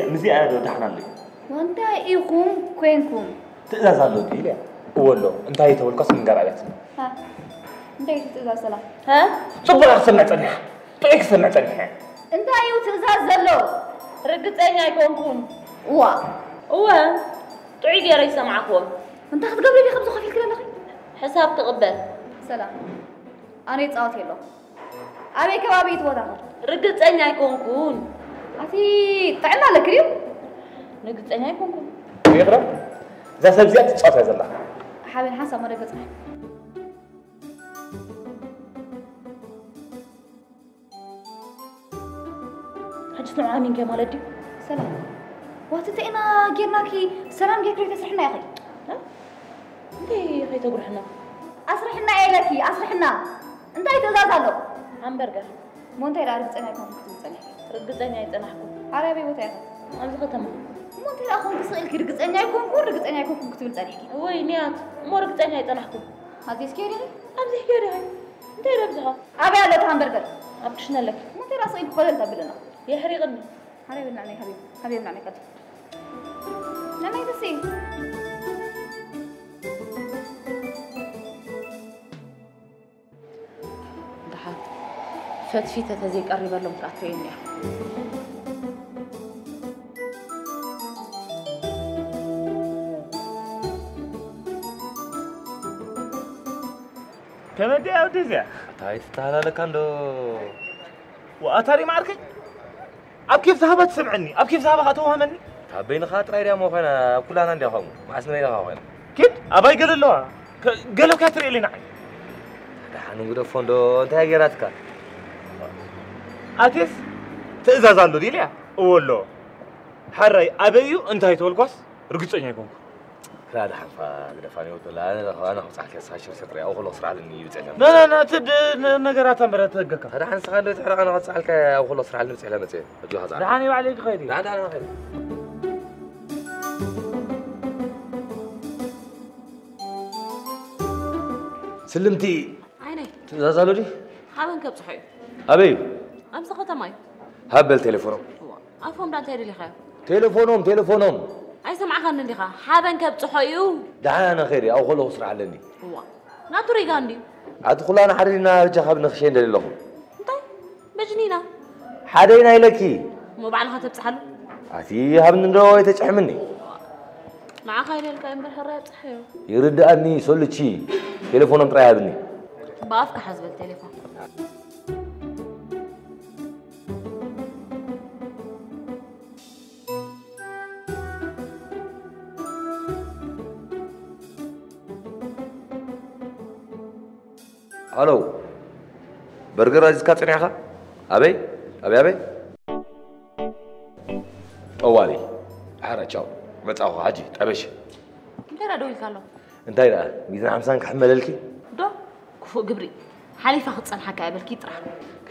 مزيء دحنا لي وانت إيكم كوينكم تأذاز قالوا دي لا قولوا أنت هي تقول قسم من قرابات ها انت تأذى سلام ها شوف بقى خسرنا تنيح طيب خسرنا تنيح انت ايو تأذى زلو رقت أني أكونكم وا تعيد يا ريسة معكم انت تقبل لي خبز خفيف كلام اخي حساب تقبل سلام انا يتصاوت يلو ابي كبابي يتوضع رقت أني أكونكم أتي طعنا لك ريو رقت أني أكونكم يقرب إذا سبزيات تشاط يا زلمة حابين حسب مرة بتصحى حجز نوع عامين كم ولدي سلام واتتينا جيرناكي سلام جيكري تسرحنا يا أخي ها ليه يا أخي تقول حنا أسرحنا إيه لكي أسرحنا أنت يتزازلو همبرجر مو أنت يعرف تسألكم رقت أني يتنحكم عربي وتاعك أنا زغتهم مو أنت أخون تسألك رقت أني يكون كل رقت أني يكون كتب تسألكي وينيات مو رقت أني يتنحكم هذه سكيري أمزح كيري هاي أنت ربزها أبي على همبرجر أبكشنا لك مو أنت راسين خلنا تبلنا يا حري غني حبيبي نعني حبيبي نعني كده نعني تسي ضحات فتفيتة تزيك قريبا لهم كاترين يا كم دي أو ديزا تايت تعال لك عنده وأتاري معركي أب كيف ذهبت سمعني أب كيف ذهبت أتوها مني تابين خاطر يا مو فينا كلنا عندي خم ما اسمه يا خم كيف أبي قال له قالوا كاتري اللي نعي نحن نقول فندو أنت هاجرتك أتيس تأذى دي ليه أقول حري أبيو أنت هاي تقول قص رقص أني يكون لا دحفا دفاني ولا أنا خص على كيس عشر ستري أو خلص راح لني يبتعلم لا تد نجارات أمبرة تجك هذا حن سخان لو تحرق أنا خص على كي أو خلص راح لني يبتعلم متى أجوا هذا دعاني وعليك خيري لا أنا خير سلمتي عيني زازالو دي حابن كب صحيح أبي أمس خطة ماي هبل تليفونهم أفهم دان تيري لخير تليفونهم أي سمع خان اللي خا حابن كب صحيح دعانا خيري أو خلص راح لني هو ناتوري غاندي أدخل أنا حرينا جخاب نخشين دليلهم طيب بجنينا حدينا لكي مو بعد خاطر بصحلو أتي هبن ندرو يتجح مني مع خير الكلام بالحرية صحيح يرد أني سولي شيء تليفونهم ترى هبني بافك حسب التليفون الو برجر عايز كاترين يا اخا ابي اوالي حرا تشاو متاخو حاجي طبش انت را دويل كالو انت ايدا ميزان 50 كحمل لكي دو كفو قبري حليفه خصنحك قبلكي طرح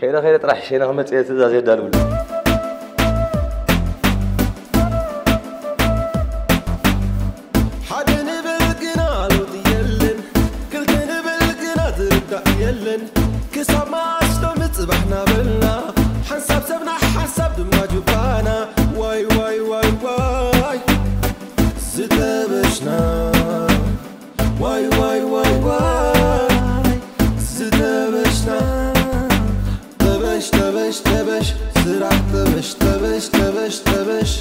خير طرح شينا خمس تزاز يدالو كسب ما عشتو متصبحنا بلنا حنسب سبنا حسب دما جبانا واي واي واي واي زتبشنا واي واي واي واي زتبشنا تبش سرع تبش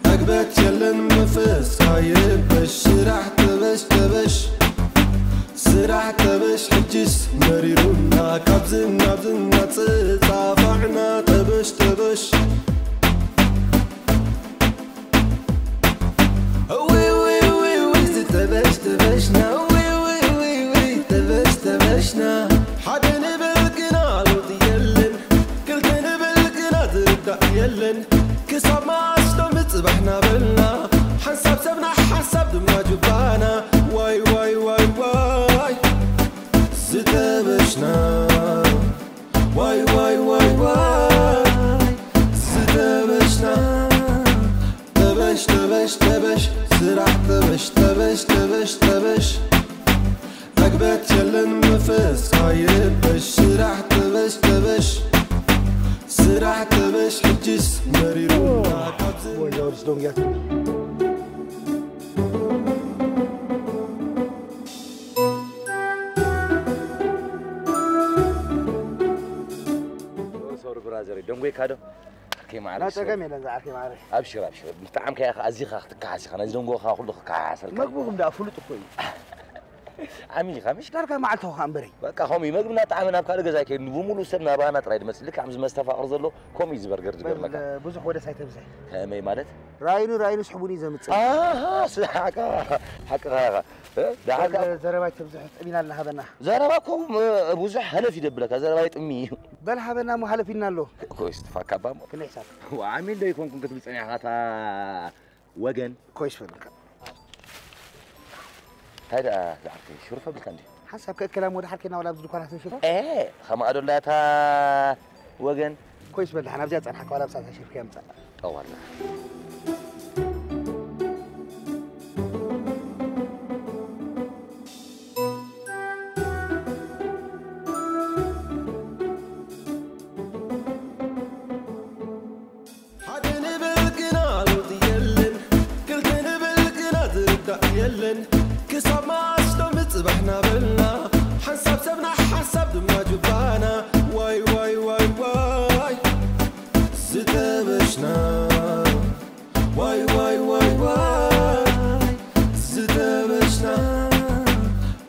أقبت يلن مفس قايبش سرع تبش سرع تبش حجس مريرونا كابزنا تصافعنا تبش تبش تبش تبش عقبت يلن مفس خايبش سرح تبش تبش سرح تبش حجس مريرونا ويا ورسدون يا صور برازري دونغوي كادو كي معرفش لا تقام يا نزعك يا معرفش ابشر ابشر بتعمك يا اخي ازيخ تكاسي خنا دونغو خا كله كاسل مقبوم دا فلوط خوي عمي خمش دارك معلته خامبري بقى خومي مقبنا طعمنا بكال غزا كي بمولو سبنا بانا ترايد مسلك عم مستفاقر زلو كوميز برجر جبرلك بزح ودا سايت بزح كمي مالت راينو سحبوني زمت حقا حقا دعك زرباي تبزح تبينا لنا هذا زرباكم بزح هلف يدبلك زرباي طمي بل هذا مو حلفينا له كويس تفكر كل حساب وعامل ده يكون كنت بتصنع هاتا وجن كويس فلك هذا زعرتي شرفه بالكندي حسب كلام ولا حكينا ولا بزدك ولا تشوفه ايه خما ادو لا وجن كويس بل انا بزيت صنحك ولا بسات شرف كام سنه والله يلن كسب ما عشنا متصبحنا بلنا حنسب سبنا حسب دمنا جبانا واي واي واي واي زتبشنا واي واي واي واي زتبشنا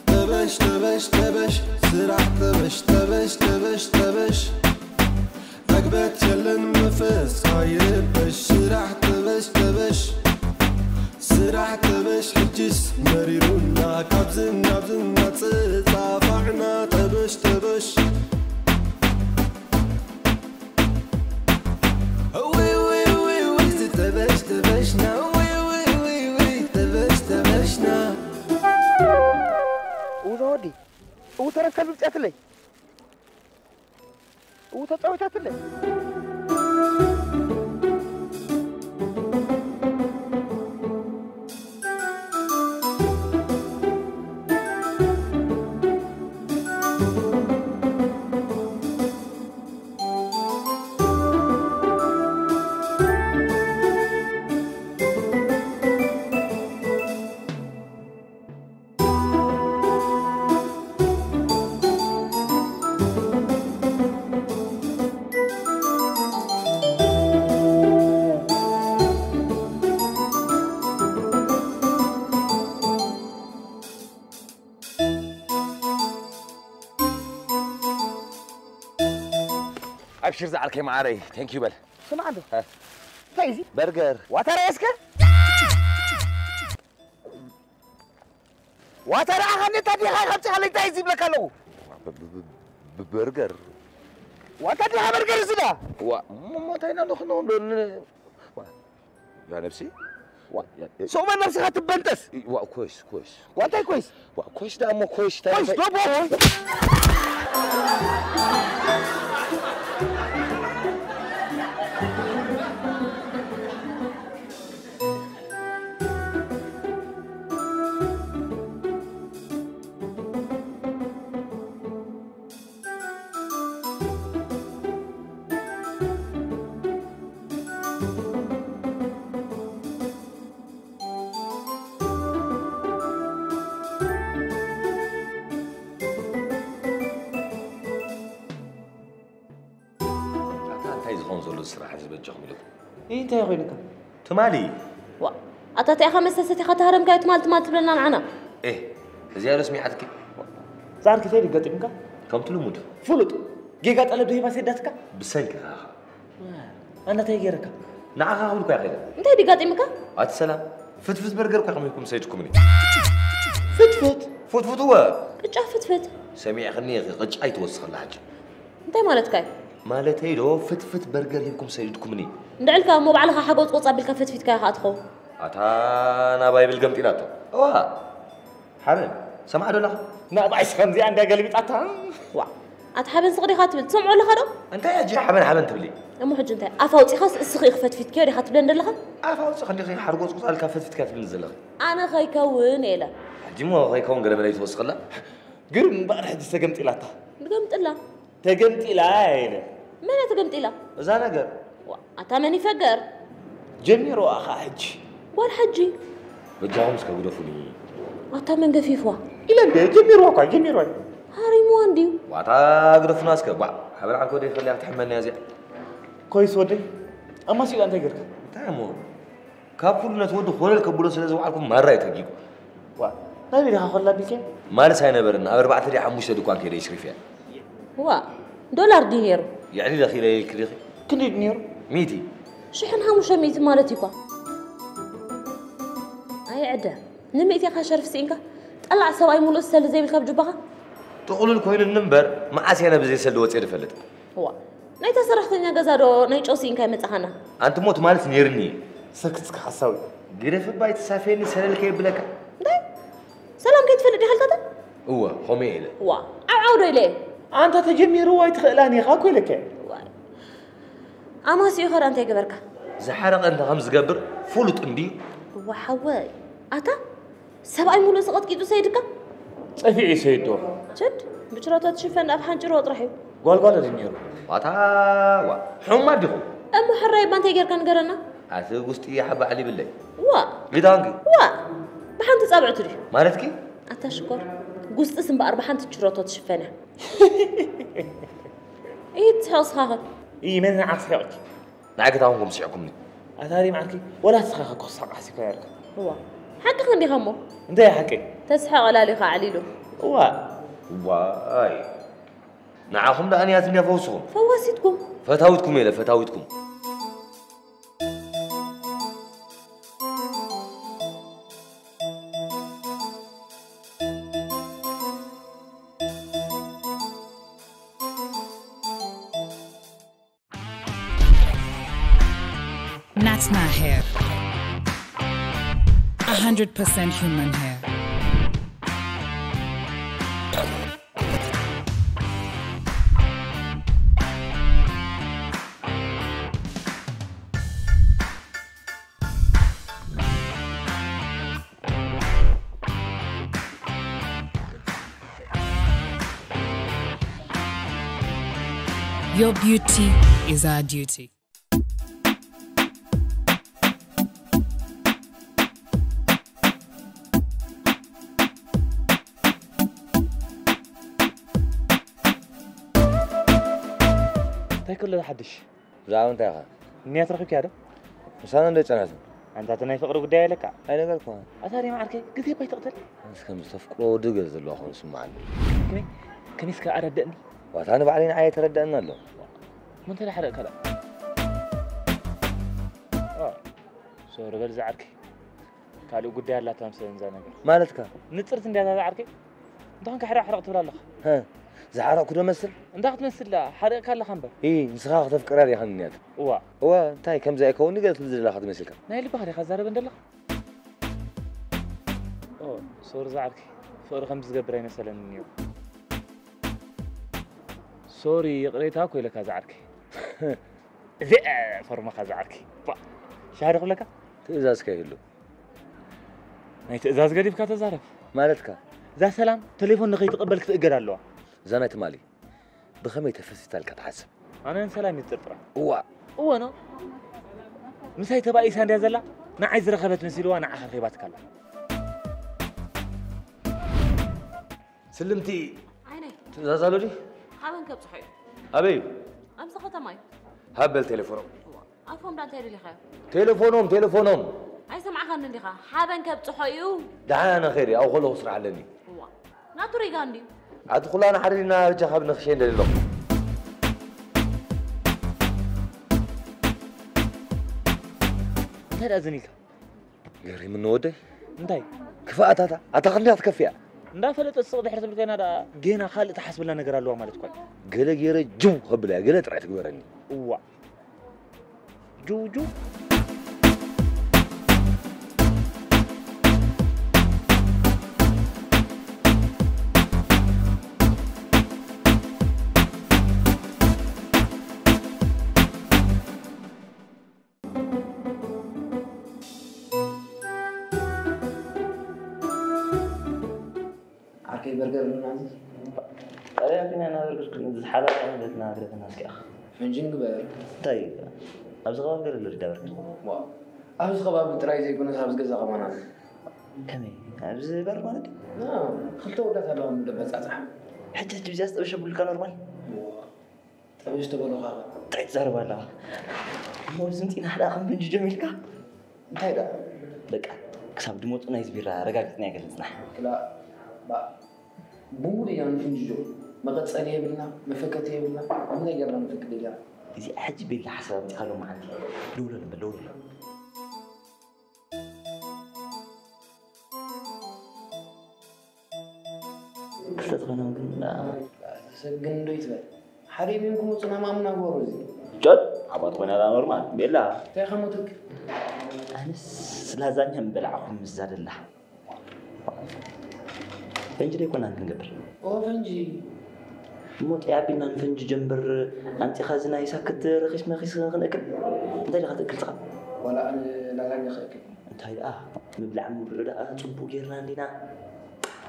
تبش تبش تبش سرح تبش تبش تبش تبش عقبت يلن مفس خايبش سرح تبش تبش سرح تبش حجس مريرونا كابزنا بزنا تصافعنا تبش تبش وي وي وي وي تبش تبشنا وي وي وي وي تبش تبشنا وزودي وترى كلب تقتلي وتطوي تقتلي ابشر زعلك يا معاري ثانك يو بل شنو عنده تايزي برجر وترى اسكر وترى خلني تدي هاي خمسة خلي تايزي بلك له برجر وتدي ها برجر زدا ما تاينا نخنون يا نفسي سو من نفسك هتبنتس كويس كويس وانت كويس كويس ده مو كويس كويس لا الصراحه زبجهم لكم انت يا غيرك تمالي أتاتي خمس ستة خطهرم كايت مال تبلنا معنا ايه زيارة سميعتك زار كثير قطعمك كم تلمود فلوت جيجا طلب دهي ما سيدتك بسلك انا تيجيرك نعها هقولك يا خير انت دي قطعمك السلام فتفت برجر كم يكون سيدكم لي فتفت هو قجا فتفت سميع خلني قجا يتوسخ الحاج انت مالتك مالتي لو فتفت برجر يكون سيدكم لي ندعلك مو بعلها حقوق قصا بالكفتفت كاي خاتخو انا بايبل قمطيناتو وا حرم سمع دولا نا بايس خنزي عندها قلبي طاتا أتحبن صغري خاتب تسمعوا لها خدو أنت يا جي حبن تبلي أمو حج أنت أفوتي خاص السخي خفت في تكيري خاتب لنا لها أفوتي خلي خي حرقوس قصال كافت في تكافل الزلق أنا خي كون إلا جمو خي كون قلب ليت وسخ لا قرب بقى حد استقمت إلى قمت إلا تقمت إلى من تقمت إلا إذا نقر أتمني فقر جميرو أخا حج والحجي بجاهم سكودفوني أتمن قفيفوا إلى جميرو جميرو هاري موانديو واتا قدف ناس كبع حبل عن كودي خليها تحملني يا زي كويس ودي أما سيو أنت قرك تامو كابول نتودو خلل كبولو سلازو عليكم مرة يتجيب وا نبي لها خلا بيكين ما لسه نبرنا أربعة ريح حموش دكان كده يشرف يعني هو دولار دينيرو يعني الأخير يكريخ كل دينيرو ميتي شحنها مش ميتي مالتي كوا أي عدا نميتي خاشر في سينكا طلع سواي مولو السل زي بالكاب جبها تقول الكوين النمبر ما عسي أنا بزي سلو تصير فلت هو نيتا سرحتني جزارو نيجو سينكا متخنا أنت موت مالس نيرني سكتك حساوي قريف بايت سافيني سنة لكي بلك سلام كيف فلدي حالتها هو خميل هو أعود إليه أنت تجميرو وايد خلاني خاكو لك أما سيخر أنت يقبرك زحرق أنت خمس قبر فولت أمدي وحواي أتا سبعي مولو سقط كيدو سيدك صفيعي سيدو جد بشرطة تشوفن أبحان جرو أطرحيو قال دينيرو واتا حما دخو أمو حراي بانتي غير كان قرنا أتقوستي حبا علي بالله وا لدانقي بحان تسابع تري مالتكي أتشكر قوست اسم بأربحان تشرطة تشوفنها إيه تحوص خاخر إيه من عكس حياتك معك تاونكم سيعكمني أثاري معك ولا تسخخ قصة حسي كيرك هو حق خندي خمو أنت يا حكي تسحق على لي عليلو واي نعاهم ده أنا ياتني فوسهم فواسيتكم فتاوتكم إلى فتاوتكم Natna hair. 100% human hair. Your beauty is our duty. تاكل لا حدش زعما انت يا اخي نية ترخيك هذا مش انا اللي جنازه انت تناي فقر قداي لك اي نقول لكم اثاري معك قلت باي تقتل بس كم صفقوا دغز الله خو سمعني كنيسك اردني واتانا بعدين عايه تردنا له ما انت لا حرق كلا صور غير زعرك قالوا قداي لا تمسن زي نغير مالتك نصرت انت زعرك انت حرق تبلا الله ها زعرق كده مثل انت تمثل لا حرق كلا خنبر ايه نسخه تفكر يا خنيات هو انت كم زي كوني قلت لي لا خد مثلك نايل بخري خزاره بندله صور زعرك فور خمس قبرين مثلا نيو سوري قريتها كوي لك زعرك ذي فرما خزعرك شارق لك تزاز كيلو نايت ازاز قريب كتزارف مالتك ذا سلام تليفون نخي تقبلك تقدر الله زنات مالي بخمي تفسيتالك تحسب انا سلام يتطرا هو انا مساي تبعي ساندي زلا نا عايز رخبت مسيلو انا خريباتك الله سلمتي عيني تزازالو دي حابن كب صحيح ابي امس خطا ماي هبل تليفونهم افهم دان تيري لخا تليفونهم اي سمع خان ندي خا حابن كب صحيو دعانا خيري او خلو اسرع علني ناتوري غاندي ادخل انا حرينا جخب نخشين لله هذا ازنيك غيري من ودي انتي كفاءتها اتخليها تكفيها ندا فلت الصوت حرت بالكينا دا جينا خالد تحسب لنا نغير الله مالت كوي قال غير جو خبلا قال طريت غيرني جو أكيد برجر من الناس. يمكن أنا برجر كنت حالة أنا بدنا أقرب الناس كأخ. فنجين قبل. طيب أبز غاب قال اللي بدأ برجر. واو. أبز غاب بتراي زي كنا أبز جزء كمان. كمي أبز برجر ما ندي. نعم خلته ولا تبغى من دبس أصح. حتى تجلس أو شو بالكان نورمال. طيب إيش تبغى خاطر؟ طيب زهر ولا. مو زمتين هذا أخم بنج جميل كا. هيدا. بقى كسب دموت نايز بيرا رجعت نيجي لسنا. لا. با. بمودي يعني بنج جو. ما قد سأليه بالله ما فكرتيه بالله ما يقدر ما فكر بالله. إذا أحد بالله حسب تخلوا معي. لولا بلولا. تدخلنا ممكن سجن دويتبال حريم يمكن وصلنا ما منا غورزي جد عباد خونا هذا نورمال بالله تخمتك أنس لازانيا بلعهم مزاد الله فنجي يكون عندنا قبر فنجي موت يا بينا نفنج جنبر أنت خازنا يسكت رخيص ما رخيص نأكل أنت اللي غتأكل تقع ولا أنا لازانيا خاكل أنت هاي مبلع مبلع صبو جيرنا عندنا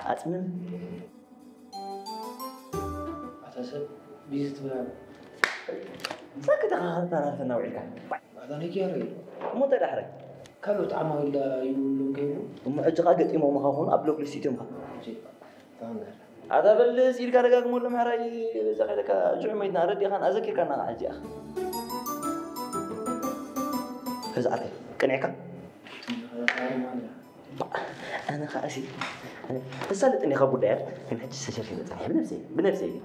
أتمنى أتحسب بيزت بلا ساكت أخذت أنا في النوعية هذا نيجي هري مو تدحرج كلو تعمل ولا يقولون كيفو ومعجقة قد إمام هون أبلغ لسيتهم هذا بالسير كذا كذا مول محراي زخيلك جمعيتنا ردي خان أذكر كنا عجيء هذا عارف كنعكا أنا خاسي بس قالت إني خابور داير من حج السجل في بنفسي بنفسي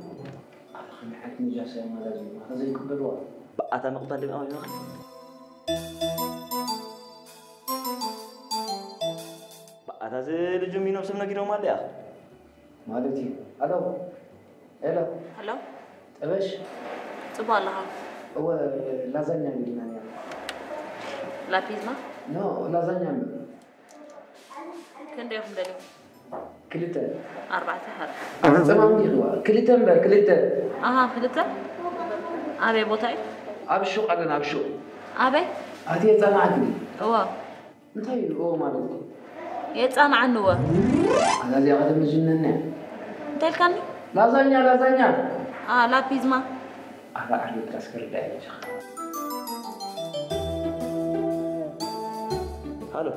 خنعت نجاسة ما لازم هذا زي كبلوا أتا مقطع اللي بأمي مخ أتا زي الجمينة وسمنا كده وما ليه مالتي ألو ألو هلو أبش صباح الله هو لازانيا اللي يعني لا بيزما نو لازانيا كن ديهم دليل كلتا 4 حرف أنا تمام دي كلتا مبر كلتا كلتا أبي بوتاي أبشو أنا أبشو أبي هذه يتصنعني هو متى هو مالتي يتصنعني هو أنا زي هذا مجننة تلكني لازانيا لا بيزما أنا أحلى تذكر دايش هالو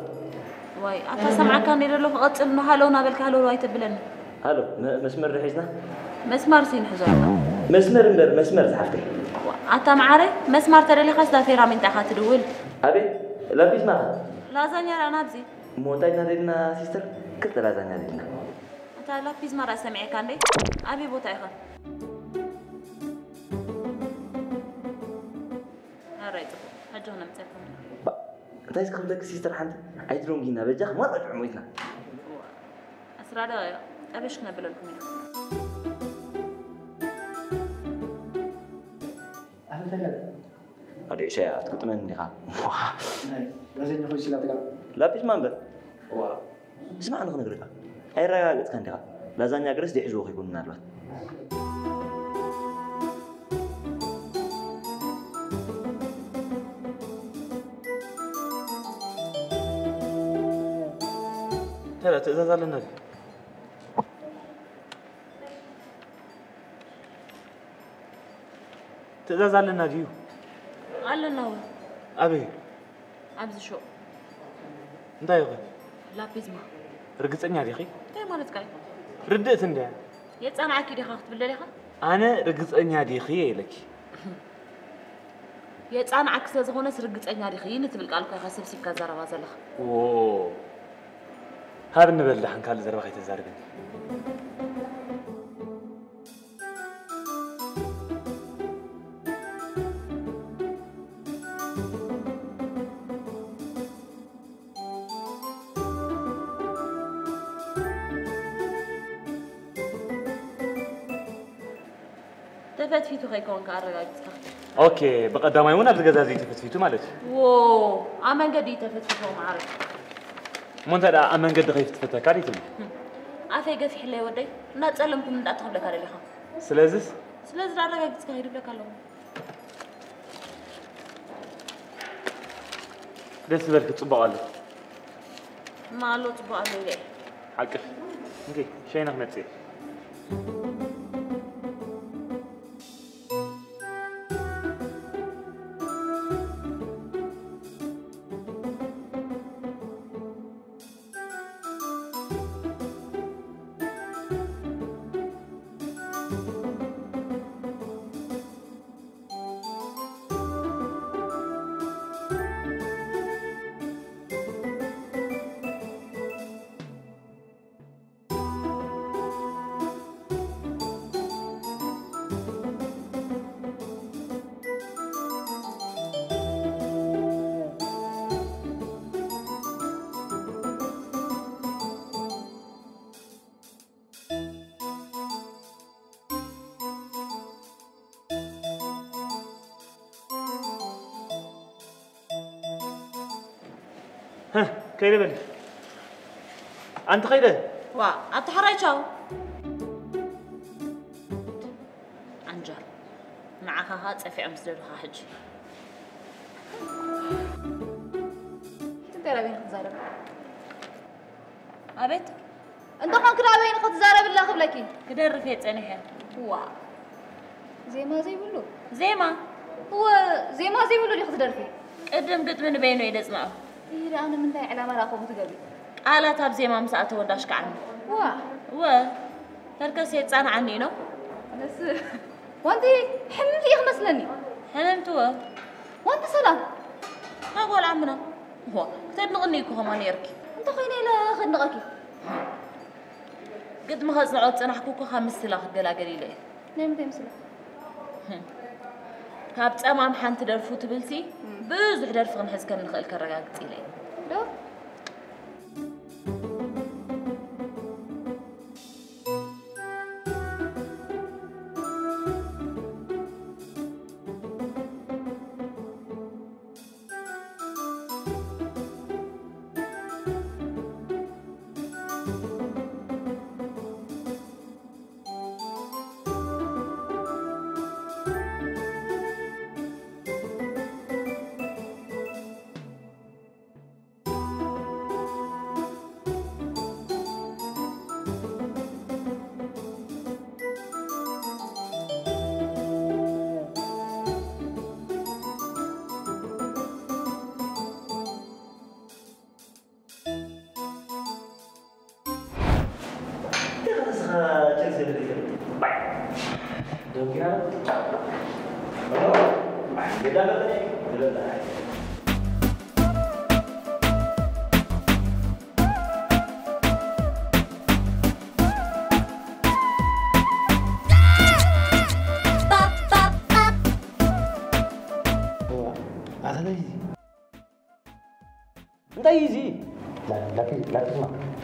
واي أنت سمعك كان يرلو قط إنه هالو نابل كهالو واي تبلن هالو مسمر رحيزنا مسمار سين حزورنا مسمر مبر مسمر زحفتي أنت معري مسمار ترى اللي خاص دافيرا من تحت دول أبي لا بيسمع لازانيا أنا بزي موتاي نادينا سيستر كنت لازانيا نادينا أنت لا بيزما رأس سمعي كان لي أبي بوتاي خان هريت هجونا متكم أنت إيش قبلك سيستر حنت عيدلون جينا بجاخ ما رجع عميتنا أسرار أبيش نبلو لكم هذا شيء كنت مني خا لازم نخش لا تقال لا بيش مانبر اسمع أنا خنقرقة هاي رجعت كان دقة لازانيا جرس دي حزوق يكون نالوت هلا تأذى لنا تأذى لنا ديو قال لنا هو أبي أبز شو أنت يا أخي لا بيزما رقصني على أخي إيه مالك كاي ردت أنت يتصنع كذي خاخت بالله أنا رقصني على أخي لك يتصنع عكس زغونة رقصني على أخي نتبل قالك يا خسب سيف كزارة وازلخ أوه هذا النبل لحن كان زربا خيت الزاربين تفت فيتو غيكون كارجاج اوكي بقدامي وانا بتغزازي تفت فيتو مالك واو امان قد تفت فيتو ما عرف مو انت لا امان قد غيفت فتك كاريتم عافيه قف حلي ودي نتصلمكم من دات خبلك على لها سلازس سلاز رارجاج تسكايد لك الله دس بالك تصبوا على ما له طبع عليه حقك اوكي شيء نخمتي ها كيف بني؟ أنت خيره؟ وا أنت حرايتشاو عنجا معها هات في أمس لها حج تنتظر بين خزارة أبيت أنت خان كده بين خزارة بالله قبلك كده رفيت أنا وا زي ما زي بلو زي ما هو زي ما زي بلو اللي خزر فيه قدم قد من بينه يدز معه إيه أنا من ذا علامة راقم تقبل على تاب زي ما مسأته وداش كعني وا تركز يتصان عني نو بس وانت حملتي إخ مثلني حلمت وانت سلام أقول عمنا هو تنغنيكو همان يركي انت خيني لا خد نغكي قد ما خزعت أنا حكوكو خامس سلاح قلا قليلة نعم تمسلا كابت أمام حنت درفو تبلتي بزح درف غنحز كم نخيل كرقاق تيلي لو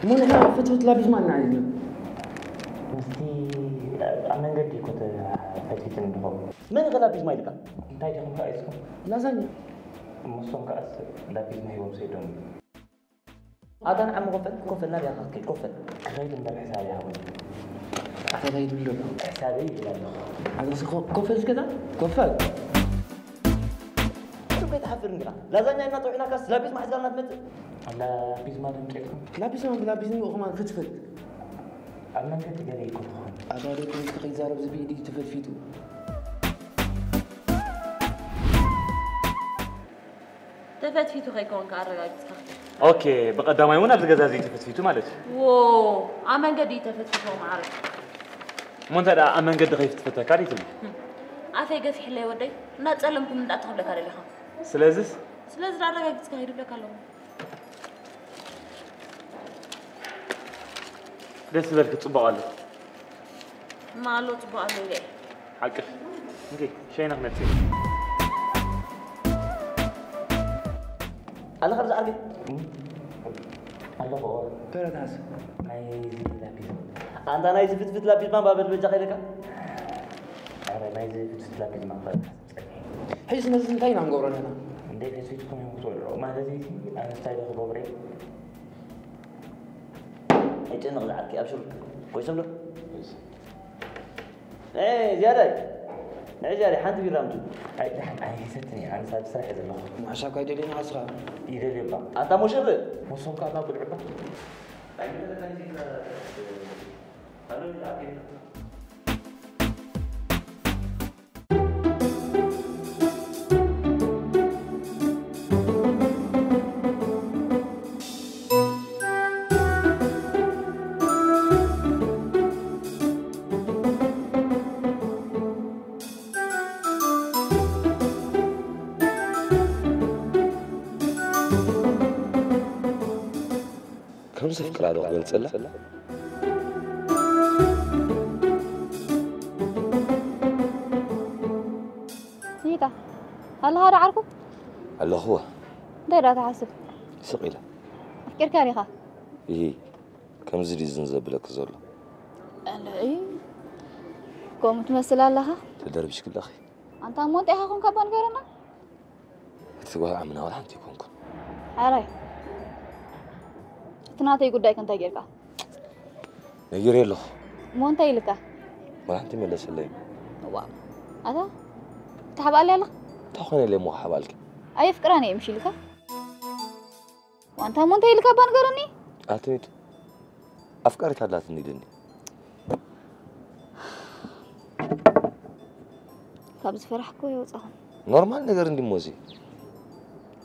مو أنا فتوت لابس ما نعيزنا. مستي أنا قدي كنت فتيت النهار. من غلابيز ما يلقى؟ أنت جاهم كأسكم. لازانيا. مصون كأس لابيز ما يوم سيدون. هذا عم كفل نبي أخذ كفل. غير من الحساب يا ولد. أخذ هاي دولة. حسابي لا. هذا كفل كذا؟ كفل. بيت حفر نقرأ. لازانيا إننا طوعنا كأس لابيز ما حزقنا نمت. لابيز ما نمتلكم. لابيز نيو كمان فتفت. أنا قلت قالي يكون هذا اللي كنت تقي زارب زبيدي تفت فيتو. تفت فيتو غيكون كارجاج. أوكي بقدام يونا بالجزازي تفت فيتو مالك. واو أمان قدي تفت فيتو معرف. مونتا دا أمان قد غيفت فتة كاري تلي. عافية قف حلي ودي نتسلمكم من دعتهم لك على اللي خام. سلازس رارجاج تسكايرو لك على دس بالك تصبغ عليه. ما له تصبغ عليه ليه؟ حقك. اوكي شينا نفسي. الله خرج عربي. الله هو. ترى ناس. نايزي لابيز. أنت نايزي فت لابيز ما بابل بيجا خيرك. أنا نايزي فت لابيز ما بابل. حيس نزل تاين عن قورنا هنا. عندي في تكون يوم طول. ما هذا زي أنا استايل خبري. أنت نقول عركي أبشر. كويس ولا؟ إيه زيادة. نعجاري حد بيرامتو. أي ستني أنا صار سرح إذا ما. ما شاك هيدا لين عصرا. يدري بقى. أنت مشرب. مصون كذا بالعبة. كم سفكر هذا وقت نسلح؟ سيتا هل هذا عارفه؟ الله هو دايرة تحسب ثقيلة أفكر كاريخة إيه كم زري زنزب لك زول أنا إيه كم تمثل لها؟ تدرب شكل أخي أنت مونت إيه هكون كابان غيرنا؟ تقول عمنا ولا أنت يكونكم عراي تناتي يقول دايك أنت جيرك نجري له مونت إيلك ما أنت ملا سليم واو هذا تحب عليه لا تأخذني ليه مو حبالك أي فكراني يمشي لك وأنت مونت إيلك كابان غيرني أعتمد أفكاري تهلا تنيدني كابز فرحكوا يوصهم نورمال نجار عندي موزي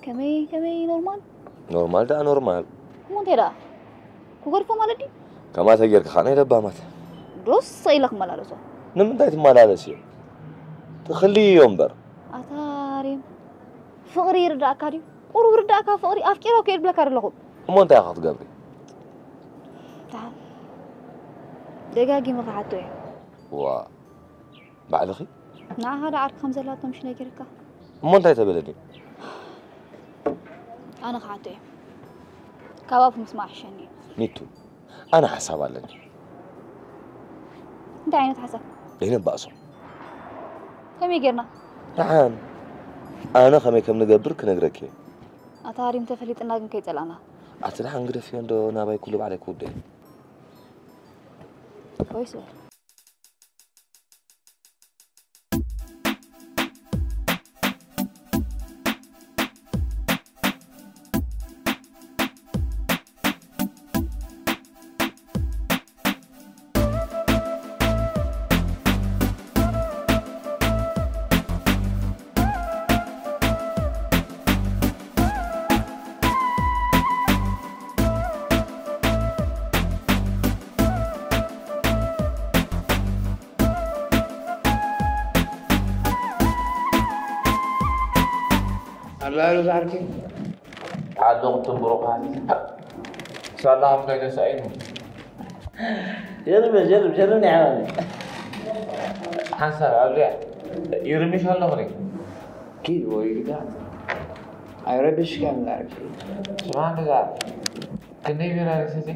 كمي نورمال ده نورمال مو ترى كوغرفو مالدي كما تغير خانه دبا مات دوس سيلك ملالسو نم دايت ملالس تخلي يومبر اتاريم فقري يردا كاريو وردا كا فقري افكيرو كيد بلا كارلو مو انت ياخذ قبري تعال دقاقي مقعدتو وا بعلخي نا هذا عارف 5 لا تمشي لكركا مو انت تبلدي انا قعدتو كباب مسمع شني نيتو انا حساب علي انت عينت حسب هنا بقصر كم يجرنا نعم انا خمي كم نقبرك نقرك اتاريم تفليت انا كي تلانا اتلح انقدر في عنده نابي كله عليك ودي كويس الله يزعلك عادوا تنبروقات صار لهم كذا سعيد جرب يا عمي حسن أرجع يرمي شو الله مريك كيد ويرجع أيربش كم لا أعرف سبحان الله كني بينا نسيتي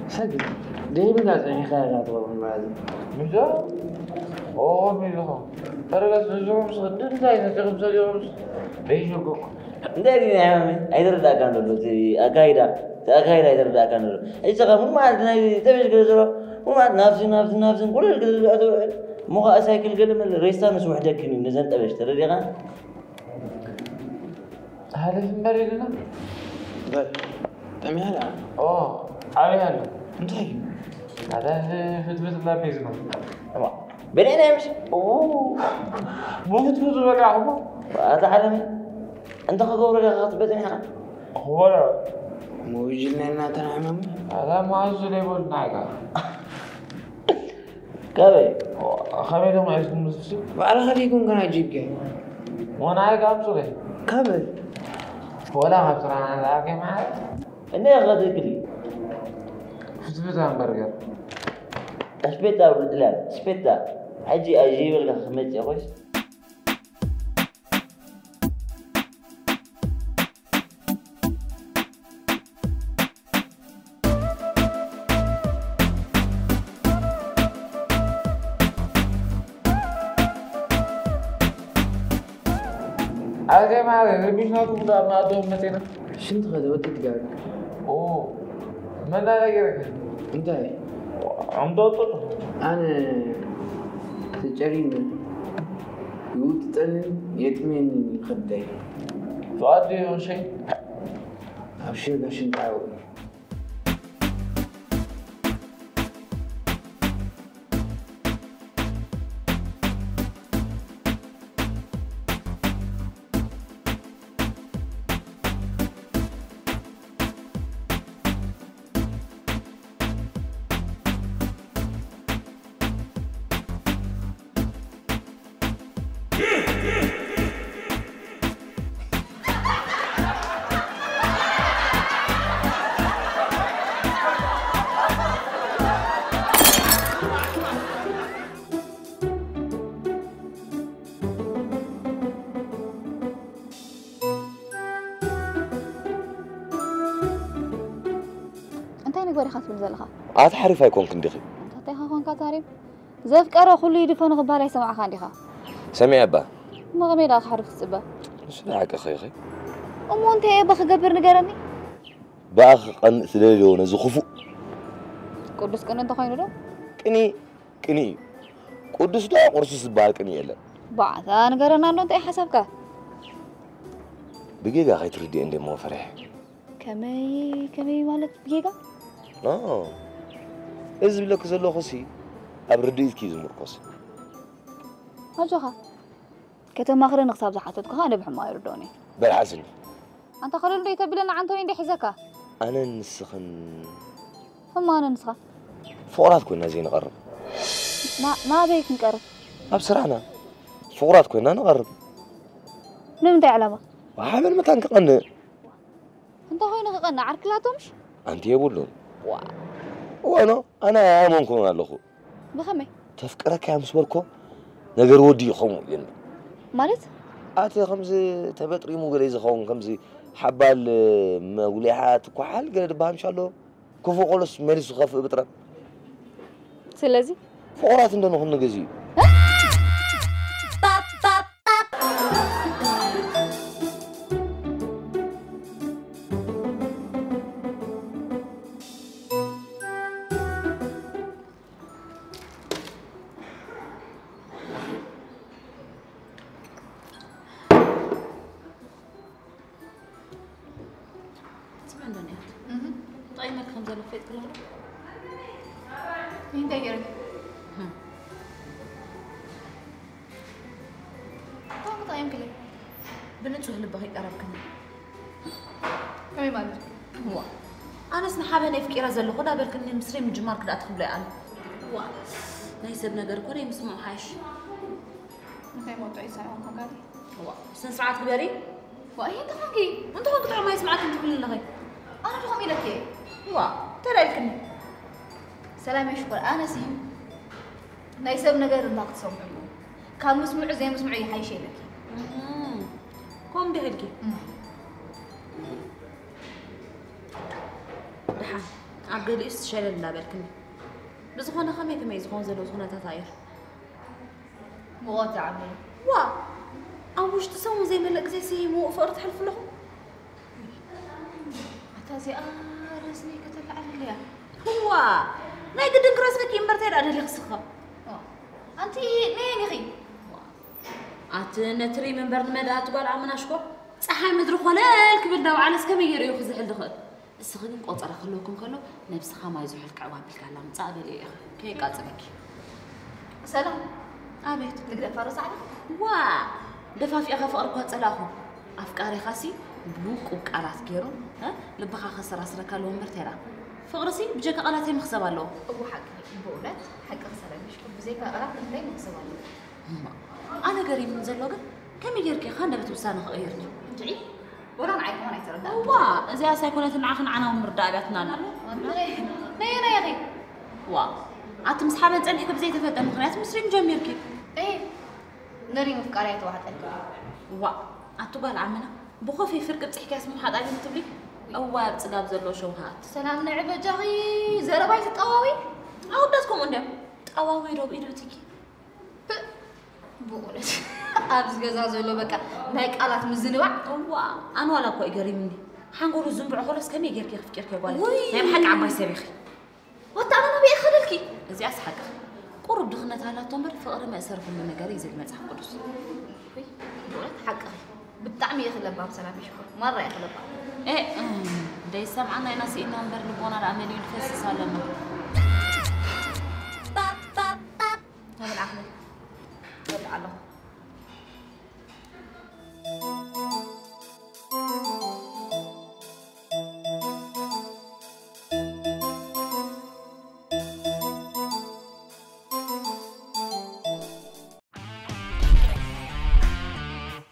صدق ده بينا زين خيرات والله ما مجا أوه ميلهم ترى بس نجوم صدق زين نجوم صدق بيشوفك داري يا عمي أيدر دا كان لو تي أكايدا أيدر دا كان لو أي شغل مو ما عندنا تبيش كذا مو ما نفسي كل كذا مو أساكل كلام الرئيسان مش وحدة كني نزلت تبيش ترى يا خان هذا في مريضنا بس تمي هلا علي هلا انتهي هذا في لا بيزنا بنينا يمشي مو فتفوت ولا عمر هذا عالمي أنت خبرك خطبتني ها هو لا مو يجينا لنا تنعمم هذا ما أزول يقول ناقة كابي خميدهم عايزكم مستشفى وعلى خليكم كان أجيب كي وناقة أمسولي كابل ولا خبر عن لاقي معك إني غادي كلي فتفوت همبرجر سبيتا لا سبيتا أجيب لك خميس يا خويس أجي معك ربيش ناكل ما أدوم متينا شنت غدا ودت قاعد من لا غيرك انت عم دوطل أنا تجرينا يوتن يتمين خدي تؤدي شيء أبشر باش نتعاون. نقولي خاطر زلخا أتحرف يكون كندخي أنت خون كاتاريب زفك أرى خلي يدفن غبالي سمع خاندي خا سمع أبا ما غمي لا أحرف السبا إيش دعك أخي أمو أنت إيه بخ قبر نقرني باخ قن سليلون زخفو قدس كن أنت خاين له كني قدس ده قرص سبال كني يلا بعد أنا قرنا أنت إيه حسبك بجيجا خي تردي عندي مو فرح كمي مالك بجيجا إذا لك زلوا خسي أبرديت كيز مرقص هجها كتب ما خلينا نقصاب زحاتك أنا بحب ما يردوني بالحسن أنت خلينا نريد تبلنا عن توين دي حزكا أنا نسخن هم أنا نسخة فورات كنا زين نقرب ما بيك نقرب بصراحة فورات كنا نقرب نمت علامة وحامل متى نقنا أنت هاي نقنا عرك لا تمش أنت يقولون أنا ممكن أقول لكم بخمي تفكرك يا مسوركو نقدر ودي خمو يعني مالت أتى خمسة تبتري مو قليز خون خمسة حبال موليحات كحال قلنا بها إن شاء الله كفو قلص مالس خف بترا سلازي فورات إنه نخون نجزي زلوا خدا بالك إني مصري من جمار كده أدخل لي أنا نايسب نجار كوري مسموع حاش متى موت عيسى يوم كذي سنسرعت كبيري وأيه أنت خاكي أنت ما قطع ما يسمعك أنت كل اللي هاي أنا بخمي لك إيه ترى الكني سلام يا شكر أنا سيم نايسب نجار إنك تصوم كان مسموع زي مسموعي حي شيء لك كم بهالكي دحان عقل استشال لنا بالكني بزخونه خمي كما يزخون زلو زخونه تطاير مغاتة عمي أو وش تسوون زي ملك زي سي مو فرط حلف لهم عتازي راسني كتب على ليا هو ما يقدر راسك يمبرتين أنا اللي خسخة أنتي نين يا أخي نتري من برنامج تقول عمنا شكو صحي مدرو خلال كبرنا وعلى كم يريو خزح الدخل السخنين قطر خلوكم خلو نفس خما يزحل كعواب الكلام صعب لي كي قاصبك سلام أبيت نقدر فرص على دفافي أخاف أركض صلاحهم أفكاري خاسي بلوك وقالات كيرو لبخا خسر أسرك لهم مرتلا فغرسي بجاك قالاتي مخسبة له أبو حق بولد حق خسر مش بزيك قالات انتي مخسبة له أنا قريب من زلوقة كم يجركي خانة بتوسانة غيرني جعي ولا معك ما نيترد زي سايكونات نعخن عنا ومرداباتنا نينا يا أخي عاد مسحابة تسألني كيف زي تفدى مخنات مسرين جميركي نري مفكاريات واحد أتوقع عمنا بخوفي فرق بتحكي اسمه حد عايز تبلي أو بتجاب زلوا شوهات سلام نعبة جاي زربايت الطواوي أو بدكم قدام طواوي روب إيدوتيكي بقولت أبز جزاز زلوا بكا نايك قالت مزنوع أنا ولا كوي قريب مني حنقول الزنبع خلاص كم يجير كيف فكر كيف قال نعم حق عم يسبيخي وطعنا ما بيأخذلكي زي أسحق قرب دخلنا على تمر فقر ما يصرف من نجاري زي المسح قدس بقولت حق بالطعم يخلى باب سلام يشكر مرة يخلى باب إيه ده سمعنا ناس إنهم برلبونا العمليين فيس سالنا هذا العقل هذا العقل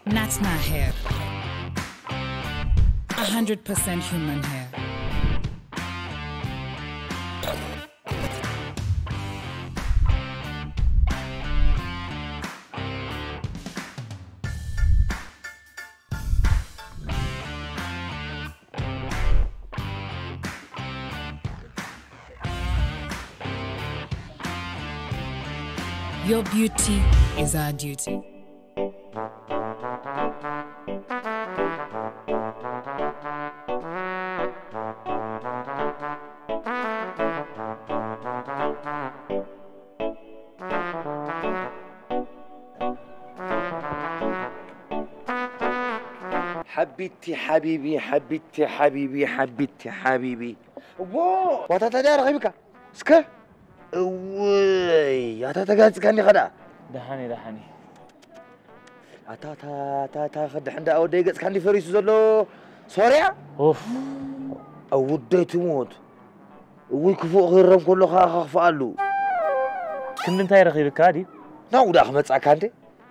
Natna hair. 100% human hair. Your beauty is our duty. حبيبتي حبيبي حبيبتي حبيبي حبيبتي حبيبي واو واتتدار غيبك سكا وي اتتقاعد كاني غدا دحاني تا خد حندا او ديقص كاني فريس زلو سوريا اوف او ودي تموت وي كفو غيرهم كله خفالو كن انت رغيبك عادي ناو دا خمصا كانتي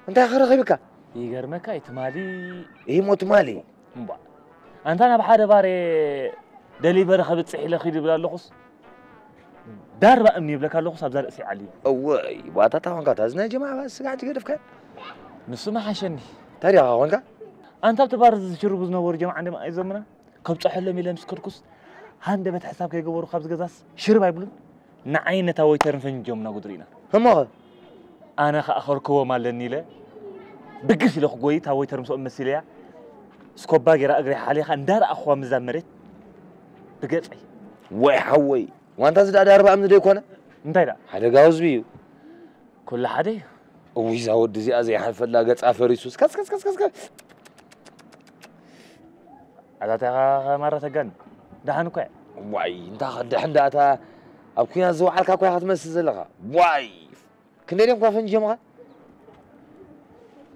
انت رغيبك يغرمك ايتمالي ايه موت مالي مبا انت انا بحاده باري دليفر خبصحي لخيد بلا لخص دار بقى مني بلك لخص ابزار اسي علي اوي واتا تاونكا تازنا يا جماعه بس قاعد تقدفك نسو ما حشني تاريخ هونكا انت بتبارز شرب زنور جماعه عندما اي زمنا كبصحلهم يلم سكركس هانده بت حساب كيغبروا خبز غزاس شرب ايبلون نعينه تاويترن فنجومنا قدرينا هم انا اخركو مالني له بقس لك قوي تاويتر مسو مسيليا سكوبا غير اغري حالي اندار اخوا مزامرت بقصي وي حوي وانت زاد 4 من ديكونه انتي لا حدا غاوز بيو كل حدا ويزا ود زي ازي حفلا غصا فريسوس كس كس كس كس هذا تا مره تجن دهانكو واي انت خد حنداتا او كينا زوعلكا كوي خاتمس زلخا واي كنديم كافن جمعه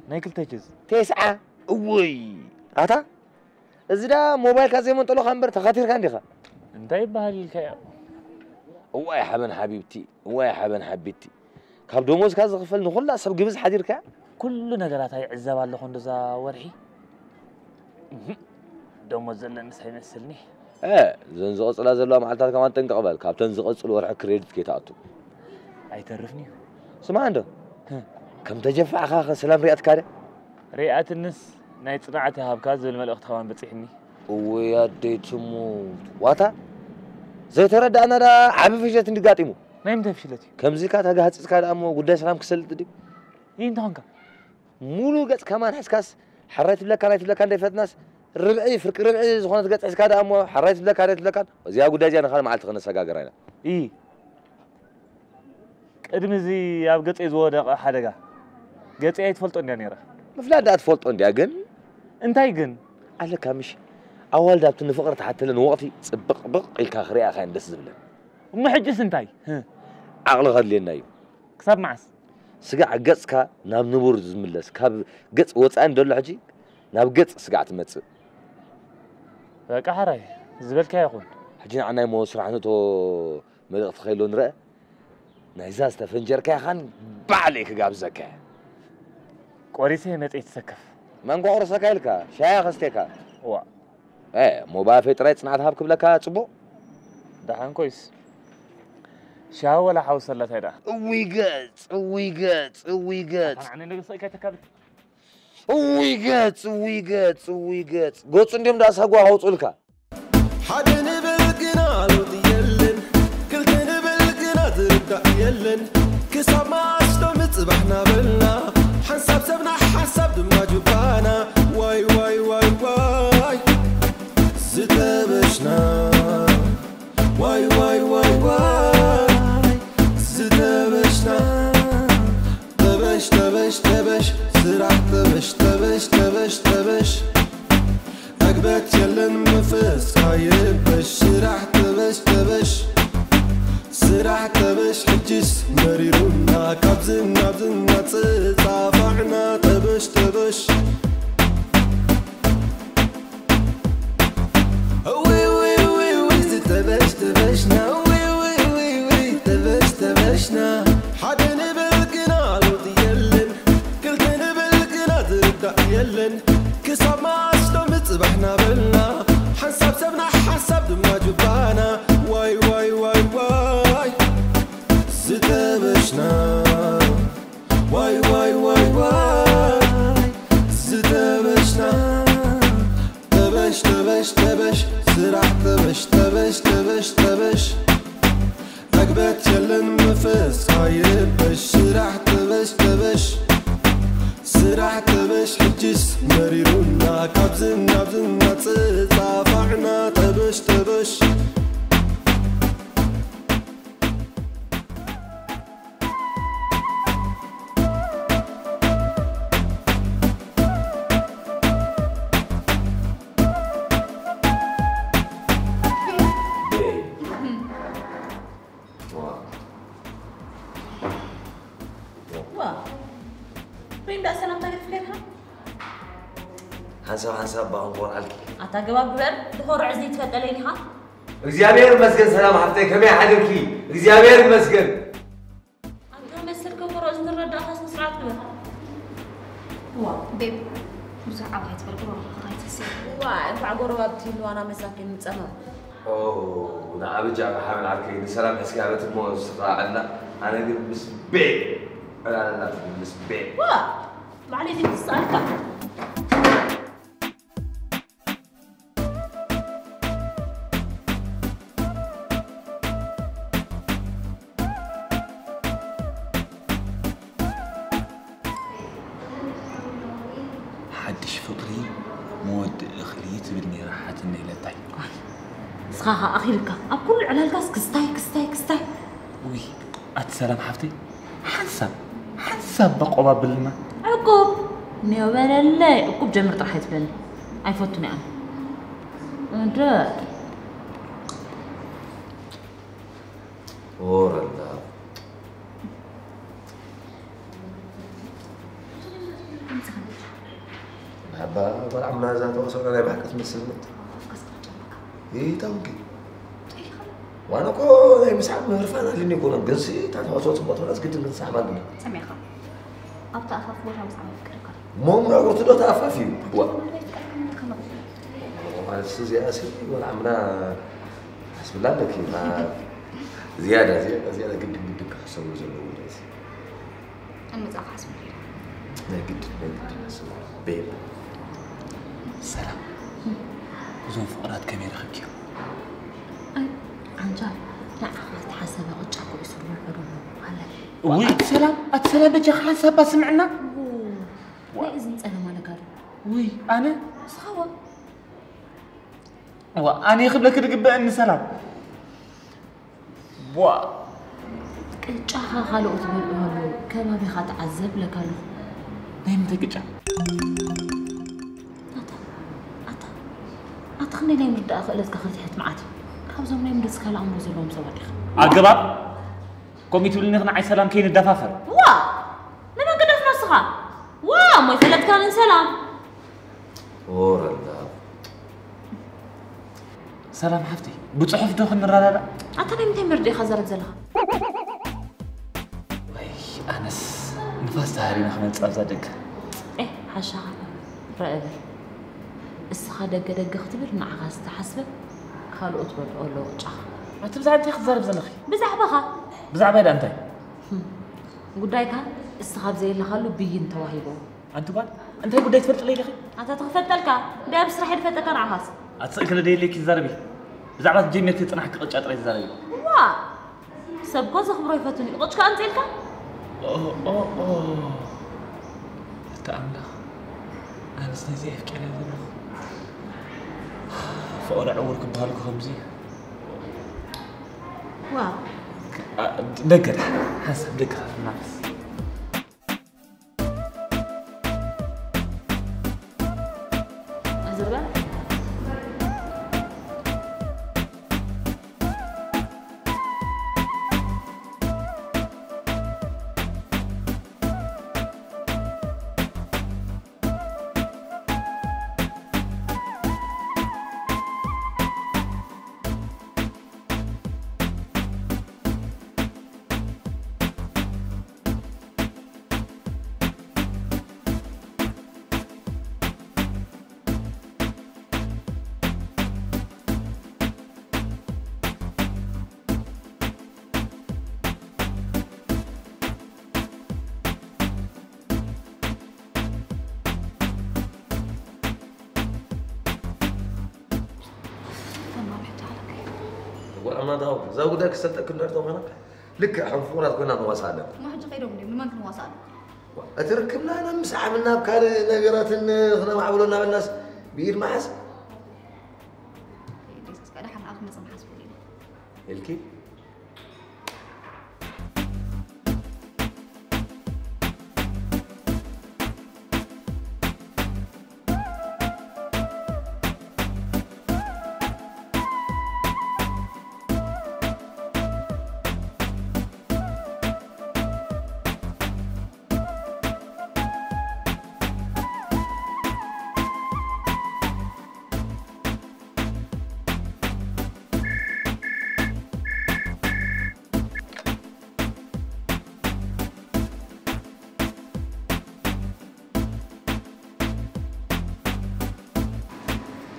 نايكل تيجز 9 وي اتا ازدا موبايل كازي من طلو خنبر تخاطير كان ديخا انت يبهال الكيا هو يا حبن حبيبتي هو يا حبن حبيبتي كاب دوموز كاز غفل نخلا سب جبز حديركا كل نغرات هي عزاب الله خندزا ورحي دوموز زلن سيمسلني زنزو قصلا زلوا معلتات كمان تنقبل كابتن زقصل ورح كريدت كيتاتو ايترفني سمع عنده كم تجفع اخا سلام ريات كاده ريات النس ناي صنعتي هابكا زل ملأخت خوان بصحني ويا ديتموت واتا زي ترد انا دا عبي فشلت اندقاطيمو نايم تفشلتي كم زي كاتا غاص كادا امو غداي سلام كسلت دي انت هونكا مولو غص كمان حسكاس حريت بلا كانت بلا كان ديفتناس ربعي فرق ربعي زخونت غص كادا امو حريت بلا كانت بلا كان زيا غداي جانا خال معلت خنس سغاغراينا اي قدم زي ياب غص يزودق حدغا غص يتفلطو اندا نيره مفلاد اتفلطو اندا غن انتي غن على كامش اول دابت نفقر تحت لن وقتي صبق بق الكا خريا خاين دس زبلن ومحجس انتي عقل غدلينا يو كسب معس سقع غصكا ناب نبور زملس كاب غص وصان دلو حجي ناب غص سقع تمص بقى حراي زبلك يخون حجي عنا مو سرعنتو ملقت خيلو نرا نايزا استفنجركا خان بعليك غابزكا قوريسه مت يتسكف من قورسكا يلكا شاي خستيكا وا موبا فطرت صنعت هاب كبلكا صبو دحان كويس شاو ولا حوصلت هيدا وي غت انا نغسي كتكبت وي غت غوص انديم دا سغوا هوصلكا حدن بالقنا لوط يلن كلتن بالقنا تربدا يلن كسب ما اشتو مصبحنا بلنا حسب سبنا حسب دما جبانا واي زتبشنا واي زتبشنا تبش سرعة تبش أقبت يلن مفس خايبش سرح تبش تبش سرح تبش حجس مريرونا كابزنا بزنا تصافعنا تبش تبش وي وي وي وي تبش تبشنا وي وي وي وي تبش تبشنا حدن بالقنال وطيلن كلتن بالقنا تبدأ يلن كسب ما أشتم تصبحنا بلنا حسب سبنا حسب دمنا جبانا واي واي واي واي زتبشنا واي واي واي واي زتبشنا تبش تبش تبش سرح تبش تبش تبش تبش أقبت يلن مفس خايبش سرح تبش تبش سرح تبش حجس مريرونا كابزنا بزنا تصافعنا تبش تبش حسب بانقول عليك أتجاوب ببر دخول عزني تفضليني ها እግዚአብሔር ይመስገን ሰላም ሀብቴ ከመይ ሓደርኪ እግዚአብሔር ይመስገን አንተ መስል ከወሮ ዝንረዳ ኻስ መስራት ነው ዋ ቤብ ብዙሕ ዓባይ ትበልቅሮ ኻይተሲ ዋ እንኳዕ ጎረባብቲ ኢሉ ኣና መሳኪን ንፀመ ኦ ንዓብጃ ሓመል ዓርከይ ንሰላም ሕስጋበት እሞ ዝስራዐና ኣነ ግን ምስ ቤብ ኣላላ ምስ ቤብ ዋ ባዕለይ ትስኣልካ حدش فطري مود اخليت بالني راحت النيلتاي سخاها اخيلك اكل على الكاس كستاي كستاي كستاي وي اتسلام حفتي حسب بقوا بالما عقوب نيو بلا عقوب جمر طرحت بل اي فوتني انا اندر ورلا حبا ولا عمنا ذات وصلنا لا بحكة مسلمت ايه توكي وانا كو هي مسحب مهرفانا اللي يكون قنسي تعال وصوت صوت ولا قد من صح ما قلنا سمع خا ابطا اخاف بوجه مسعى فكرك مو ما قلت له تعفافي هو على السوزي اسي ولا عمنا بسم الله لك ما زياده قد حسب زلو المزاح حسب لا قد حسب بيب سلام زون فقرات كم يرخبك عنجال لا حسب قد شافوا يسمعوا العلوم هلا وي اتسلام بجي حسب سمعنا لا اذن انا ما نقال وي انا صحوا وانا يخب لك رقبه ان سلام وا قጫኻ ካልኦት በልዑ ከባቢኻ ተዓዘብ ለካሉ ናይ ምንታይ ቅጫ ኣትኽኒ ናይ ምርዳእ ክእለትካ ክትሕት መዓት ካብዞም ናይ ምርድስ ካል ኣእምሮ ዘለዎም ሰባት ኢኻ ኣገባብ ከምኡ ትብልኒ ንዓይ ሰላም ከይንደፋፈር ዋ ንመን ገደፍና ንስኻ ዋ እሞ ይፈለጥካ ንሰላም ورلا سلام حفتي بصحف دو خنرادادا أنت نمتى مردي خزرت زلها وي أنس نفاس تهرين خمس صدق إيه حاشا رأيك السخا دق اختبر مع غاز تحسبه خالو أطبل أولو وجه ما تبزع أنت خزر بزنخي بزعبها بزعبها أنت قدايك السخا زي اللي خلو بين تواهيبه أنت بعد أنت قداي تفرت لي أخي أنت تغفتلك ده بسرح يفتك أنا عهاس أتصل كل دي ليك الزربي زعبت جيمك تطنح قطع طري الزربي وا سبقو زخبرو يفتوني قطش كان زيلك أوه تأملخ أنا سنزيف كلا ذنخ فأرى عورك بهالك خمزي واو دقر حسب دقر النفس وأنا داو زودك ستة كندر تومنا لك حنفورات كنا نوصلنا ما حد غيرهم لي ما كنا وصلنا أتركنا أنا مسح منا بكار نجارات خنا معولنا بالناس بير محس كذا حنا أخذ نظام حسب لي الكي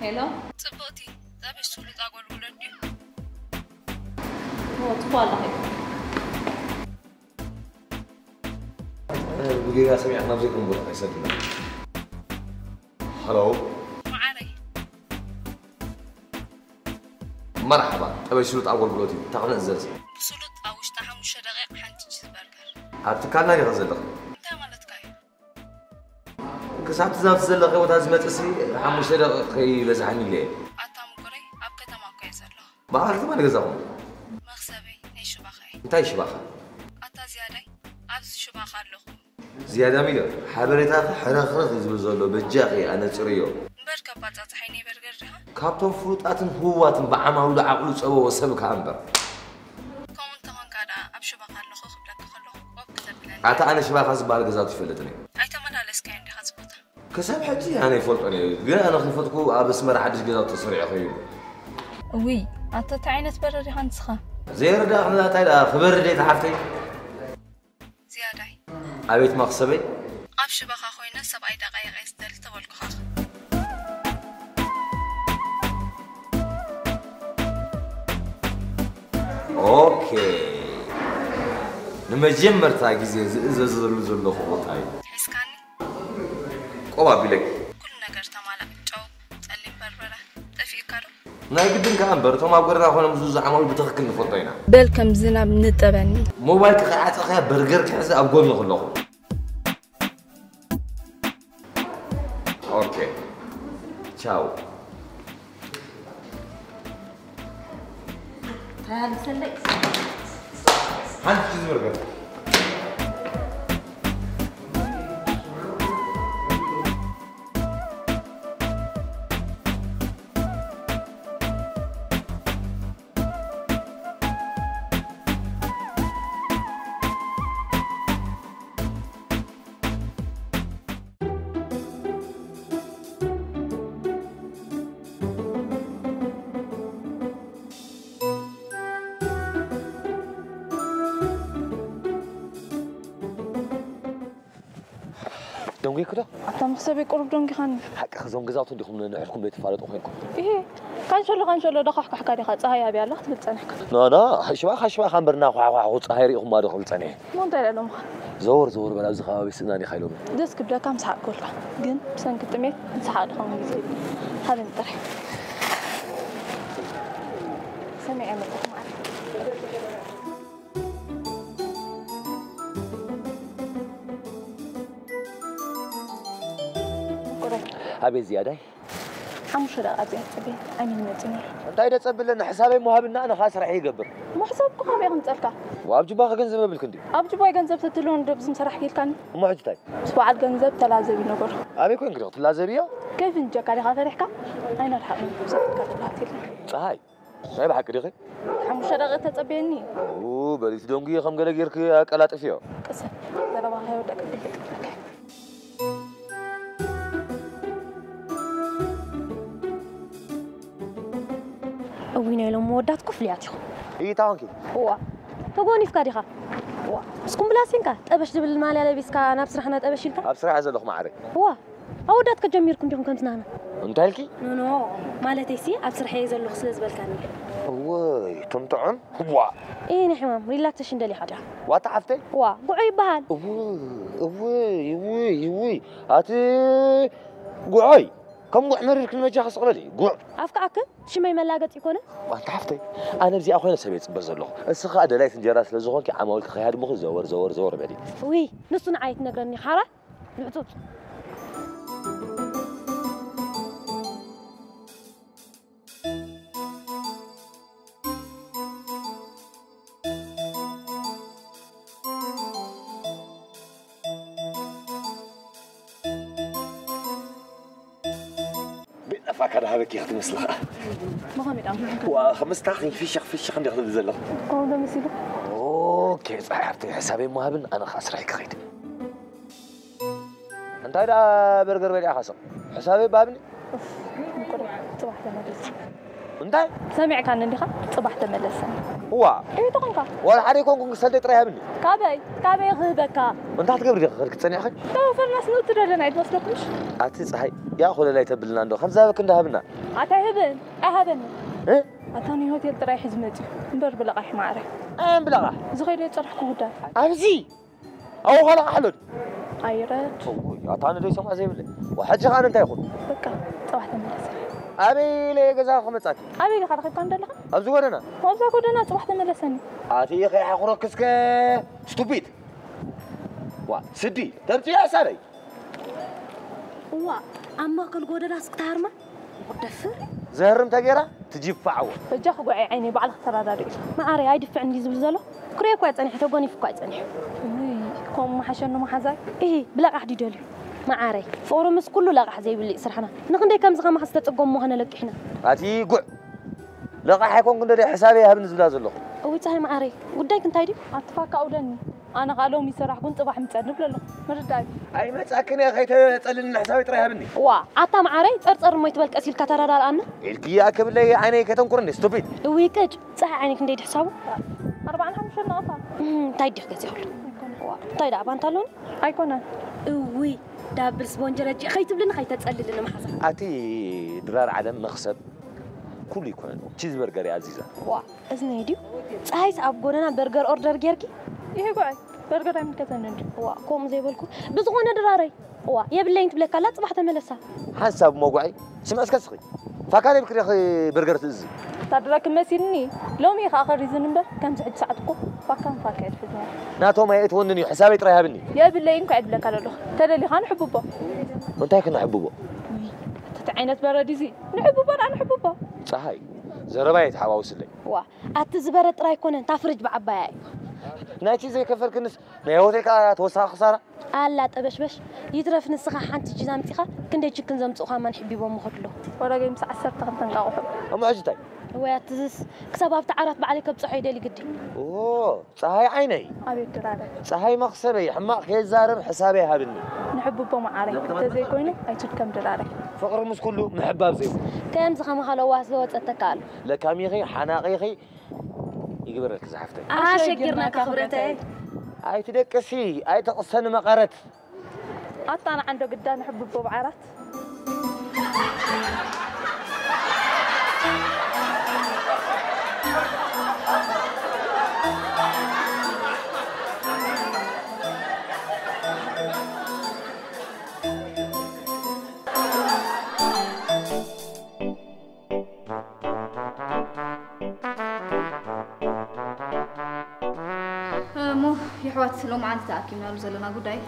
هلو صبوتي ذابش سولي تاقول ولدي هو تقول الله بقينا سمعنا بزيكم بروح يسدنا هلو معاري مرحبا أبي شروط أول بلوتي تعال نزل بسولت أوش تحمش دقيق حنتي تشيز برجر هتكلنا لي غزلك انت مالتك كسبت زاد زلقة وتازمة تسي حمش دقيق بزحني ليه أتام قري أبقى تمام كويس الله ما أعرف ما نجزاهم مخسبي نيش بخير انتي شباخة أتا زيادة أبز شو بخلوه زيادة مية حبرتها حرخرخ يزبزولو بجاقي أنا تريو بركة بطاط حيني برجر كابتن فروتاتن هواتن بعمل عقلو سوى وسبك عنبر كون تهون كذا أبشو بخلوه خبلك خلوه وبكتب لنا عتا أنا شباخ زبال جزات فلتني أيتمنى لسك عندي خزبوطة كسب حجي أنا فلتني قل أنا خلفتكو أبس مرة حدش جزات تصريع خير وي أتا تعينت برري هنسخة زير داخل تايلا خبر دي تحفتي زيادة أبيت مقصبي أبشو بخا خوينا سبعي دقايق يستل تولك خاخ أوكي نمجمر تاجي زلزل خبطاي حسكاني قوا بيلك كل نجار تمالا جو تسلم بربرة تفيق كارو ناي قدن كان برتو ما بقرنا خونا مزوز عمل بتخكل نفطينا بل كم زنا بنتبني موبايل كقعات أخيا برجر كحز أبقول نخلقه أوكي تشاو تعال سلك هانت تشيز برجر دونجي كده أتا مخسبي قرب دونجي خان حق خزون جزاتو ديكم نحكم بيت فارط أخيكم إيه كان شلو دقق حكاري خاص هاي أبي الله تبتصنحك لا شبا خمرنا خو هيري ما دخل ثاني مو انت لهم زور بلا زخاوي سناني خيلو دسك بدا كم ساعة كلها جن بسنك تميت ساعة خم جزء هذا نطرح سمع عمل أبي زيادة حمش لا أبي أبي أنا نتني دايدا تصبل لنا حسابي مهابنا أنا خاص راح يقبر ما حسابك خابي غنسألك وأبجي باخ جنزب بالكندي أبجي باي جنزب تتلون دبز مسرح كيل كان وما عجتاي سبعة جنزب تلازبي نقول أبي كون قرط تلازبيه كيف انت كاري هذا ريحك أين الحق مسافة كاري هاي ما يبحق دقيقة حمش لا تتصبيني أوه بدي تدونجي خم قال غيرك أكلات فيه قسم ضربة هاي ودك وين لهم مودات كفلياتهم إيه تانكي هو تقولي فكاريها هو سكون بلاسينكا تبش دبل المال على بيسكا أنا بصراحة تبش لك بصراحة عايز أدخل معرك هو أودات كجميركم ديكم كم سنة أنت هلكي نو مالتي سي أبصراحة يزل خسلز بالكاني واي تمتعن هو إيه نحمام ريلاكسيشن دلي حاجة واتعفتي وا قعي بهال وي هاتي قعي كم قوع مرير كل مجا خص قبلي قوع أفكعك شمي ملاقت يكونه وانت حفتي انا بزي اخويا سبيت بزلخ اسخ ادلايت انجرا سلازخون كي عمولك خياد مخ زور بدي وي نصن عايت نقرني حاره نعطوت فاكر هذاك يخدم مصلحة ما هم يدعم وخمس تاخذ في شيخ عندي يخدم زلخ قوم مسيله اوكي صحيح حسابي مهبن انا خاسر هيك خيد انت هذا برجر بلي خاصه حسابي بابني صباح تملس انت سامع كان عندي صباح تملس هو ايه تقنقا ولا حد يكون سلطه طريها مني كابي غيبك انت هتقبري غيرك تصني اخي تو فرناس نوتر لنا عيد وصلكمش اتي صحي يا اخو لا يتبلنا عنده خمسه بك اندهبنا اتهبن اهبن ايه اتاني هوتيل طريح زمتي نبر بلقاح معري ام بلقاح زغير يصرحكم ودا ابزي او غلا حلود ايرت اتاني لي سمع زي بلي وحجه خان انت ياخذ بك صباح تملس ابي لي غزا خمصاتي ابي لي خرخ كان دلخ ابزي ودنا وابزا كودنا صباح تملسني اتي يا اخي حقرك كسك ستوبيد وا سدي تمتي يا ساري وا اما كل غودنا سكتارما ودفر زهرم تغيرا تجيب فعو فجاخ غعي عيني بعد خسراداري ما عاري هاي دفع عندي زبزلو كري كو يصنح تغوني فكو يصنح كم ما حشنو ما حزاي ايه بلا قحدي دولي ما عاري فورمس كله لقح زي بلي سرحنا نخندي كم زغه ما خستطقم مو هنا لقحنا هاتي قع لقح يكون كندي حسابي هبن زبلا زلو اوي تاي ما عاري قداي كنتاي دي اتفاكا اودني انا قالوم يسرح كنت صباح مصنف لله مرداي اي ما تسكن يا اخي تقللنا حسابي طري هبني وا عطا ما عاري صرصر ما يتبل قسيل كترادال انا الكي اكب لي عيني كتنكرني ستوبيد وي كج صح عينك ندي حسابه 45 نقطه تاي دي كزي وا تاي دا بانتالون ايكونا وي دابل سبونجرج خيتبلنا خيتتصللنا ما حسن اتي درار عدم مخسب كل يكون تشيز برجر يا عزيزه وا اذن يدي صايس اب غوننا برجر اوردر جيركي ايه باي برجر عم كتنند وا كوم زي بالكو بزغونه دراري وا يبلين تبلك لا صباح تملسا حساب موقعي سمع اسكسخي فكاني بكري اخي برجر تز تدرك مسيني لومي اخر ريزن بر كان سعد ساعتكو فكان فاكيد فزنا ناتو ما يتونني حسابي طري هبني يا بلين قاعد لك على له تدلي خان حبوبه وانت كنا حبوبه عينت برديزي نحبوبه انا نحبوبه صحيح زربايت حواوس لي وا اتزبر طراي كون تفرج بعباي ناتي زي كفر كنس ما هوتيل توسع خساره الا طبشبش يترف نسخه حنت جزامتيخه كندي تشكن زمصوخا ما نحبيبو مخدلو ولا جيم 10 تنقاو ام عجتاي ويا تزس كسباب تعرف بعليك بصحي ديلي قدي اوه صحي عيني ابي دراره صحي مخسبي حماق كيزارب حسابي هابني نحبو معاري تزي كوينه ايتود كم دراره فقر مس كله محباب زي كان زخه ما خلو واس وصتكال لكاميخي حناقيخي يقبرك زحفتي شكرنا كخبرتي اي تدكسي اي تقصن مقرت انا عنده قدام نحبو بعرات يحوات لو ما عندي تأكيد من زلنا قداي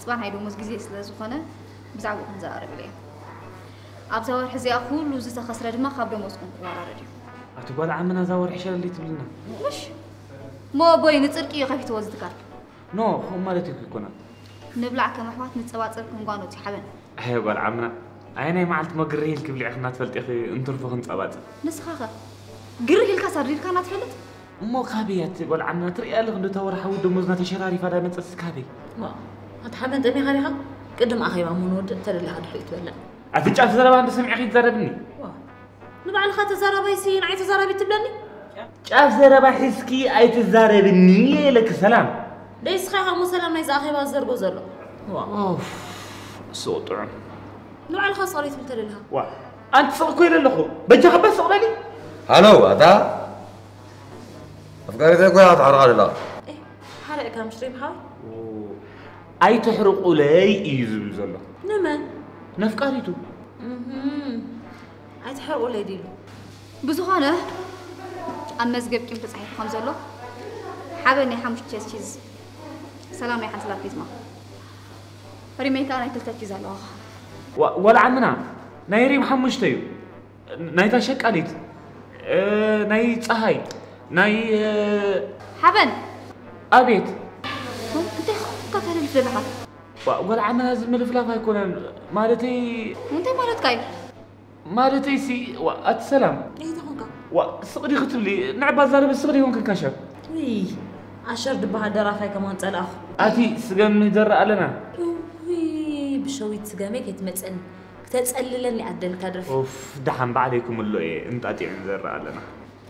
طبعا هيدو مز جزء سلازوخنا بزعو نزارب ليه أبزور حزي أقول وزت خسر دم خبر مسكون وراردي أتقول عمنا زور حشر اللي تبلنا مش ما بوي نترك إيه خفيت وزدك نو هو مالتك يكونا نبلع كم حوات نتسوات كم قانو تحبن هي قال عمنا أنا معلت ما قريه الكبل عخنا تفلت أخي أنتر فخن صبات نسخة قريه الكسر ريل كانت فلت مو خابيات قال عمنا ترى اللي غندو تور حود دموزنا تشراري فدا نتص كابي وا هتحمد دمي خليها قدم أخي ما منود ترى اللي حد حيت ولا أتجعل زربا عند سمع أخي تزربني وا نبعل خات زربا يسين عيت زربا تبلني شاف زربا حسكي عيت زربني لك سلام ليس خيها مو سلام نيز أخي بازر بوزر وا أوف صوتع نبعل خاص قريت بترلها وا أنت سوق كل اللي خو بجا خبص سوقني هلو هذا أفكاري ذاك ويا تعرض لا إيه حرق كم شريم حاي أي تحرق لي يزبل زلا نمن نفكاريتو ኣይትሕርቁ ለይ ዲሉ بزخانة أمزجب كم تصحيح خمسة له حابني حمش تشيز سلام يا حنس لا فيزما ريميك أنا كل تجهيز الله ولا عمنا نايري محمش تيو ناي تشك عليت ناي صهاي ناي حبن أبيت أنت كتر الفلافل ولا عمنا زم الفلافل يكون مالتي أنت مالت كاي مالتي سي السلام ايه ده هونك وصغري كتب لي نعبا زارب الصغري هونك كشف وي عشر دبها درافاي كمان تلاخ اتي سقم يدرى لنا وي بشويت سقامك يتمصن كتتصللني عدل كدرف اوف دحن بعليكم اللو ايه انت اتي نزرى لنا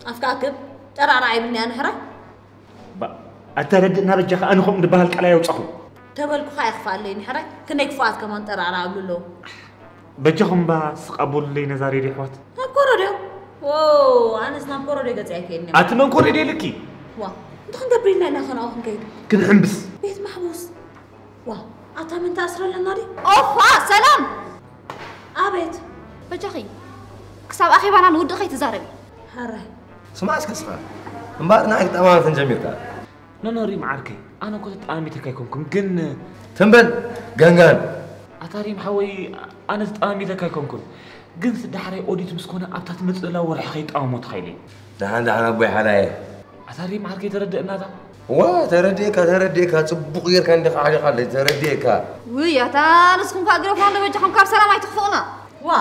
افكاكب ترى راعي مني انا حرا اتردنا رجخ انكم دبها القلايا وصخو تبلكو خا يخفى لي حرا كني كفات كمان ترى راعي له بجهم بس قبول لي نزاري ريحوت كوروديو واو انا سناب كوروديو قصيكيني اتمن كوروديو لكي وا انت خنقبرينا انا خنا اخن كيد كنحنبس بيت محبوس وا اتا من تاسر لنا دي اوف سلام ابيت بجخي كساب اخي بانا نود خي تزاربي هراي سمع اسكسفا مبارنا عقد امانه جميلك نوري معاركي انا كنت امي تكايكمكم كن تنبل غنغان اتاري محوي انا تامي تكايكمكم قلت دحري اوديت مسكونه ابتات مصلا ورح خيط اموت خيلي دهان ابوي حلاي اتاري معاركي تردئنا تا ترديك صبوق غير كان دخ حاجه خلي ترديك ويا تانسكم كاغرفون دبجخم كاب سلام ايتخفونا وا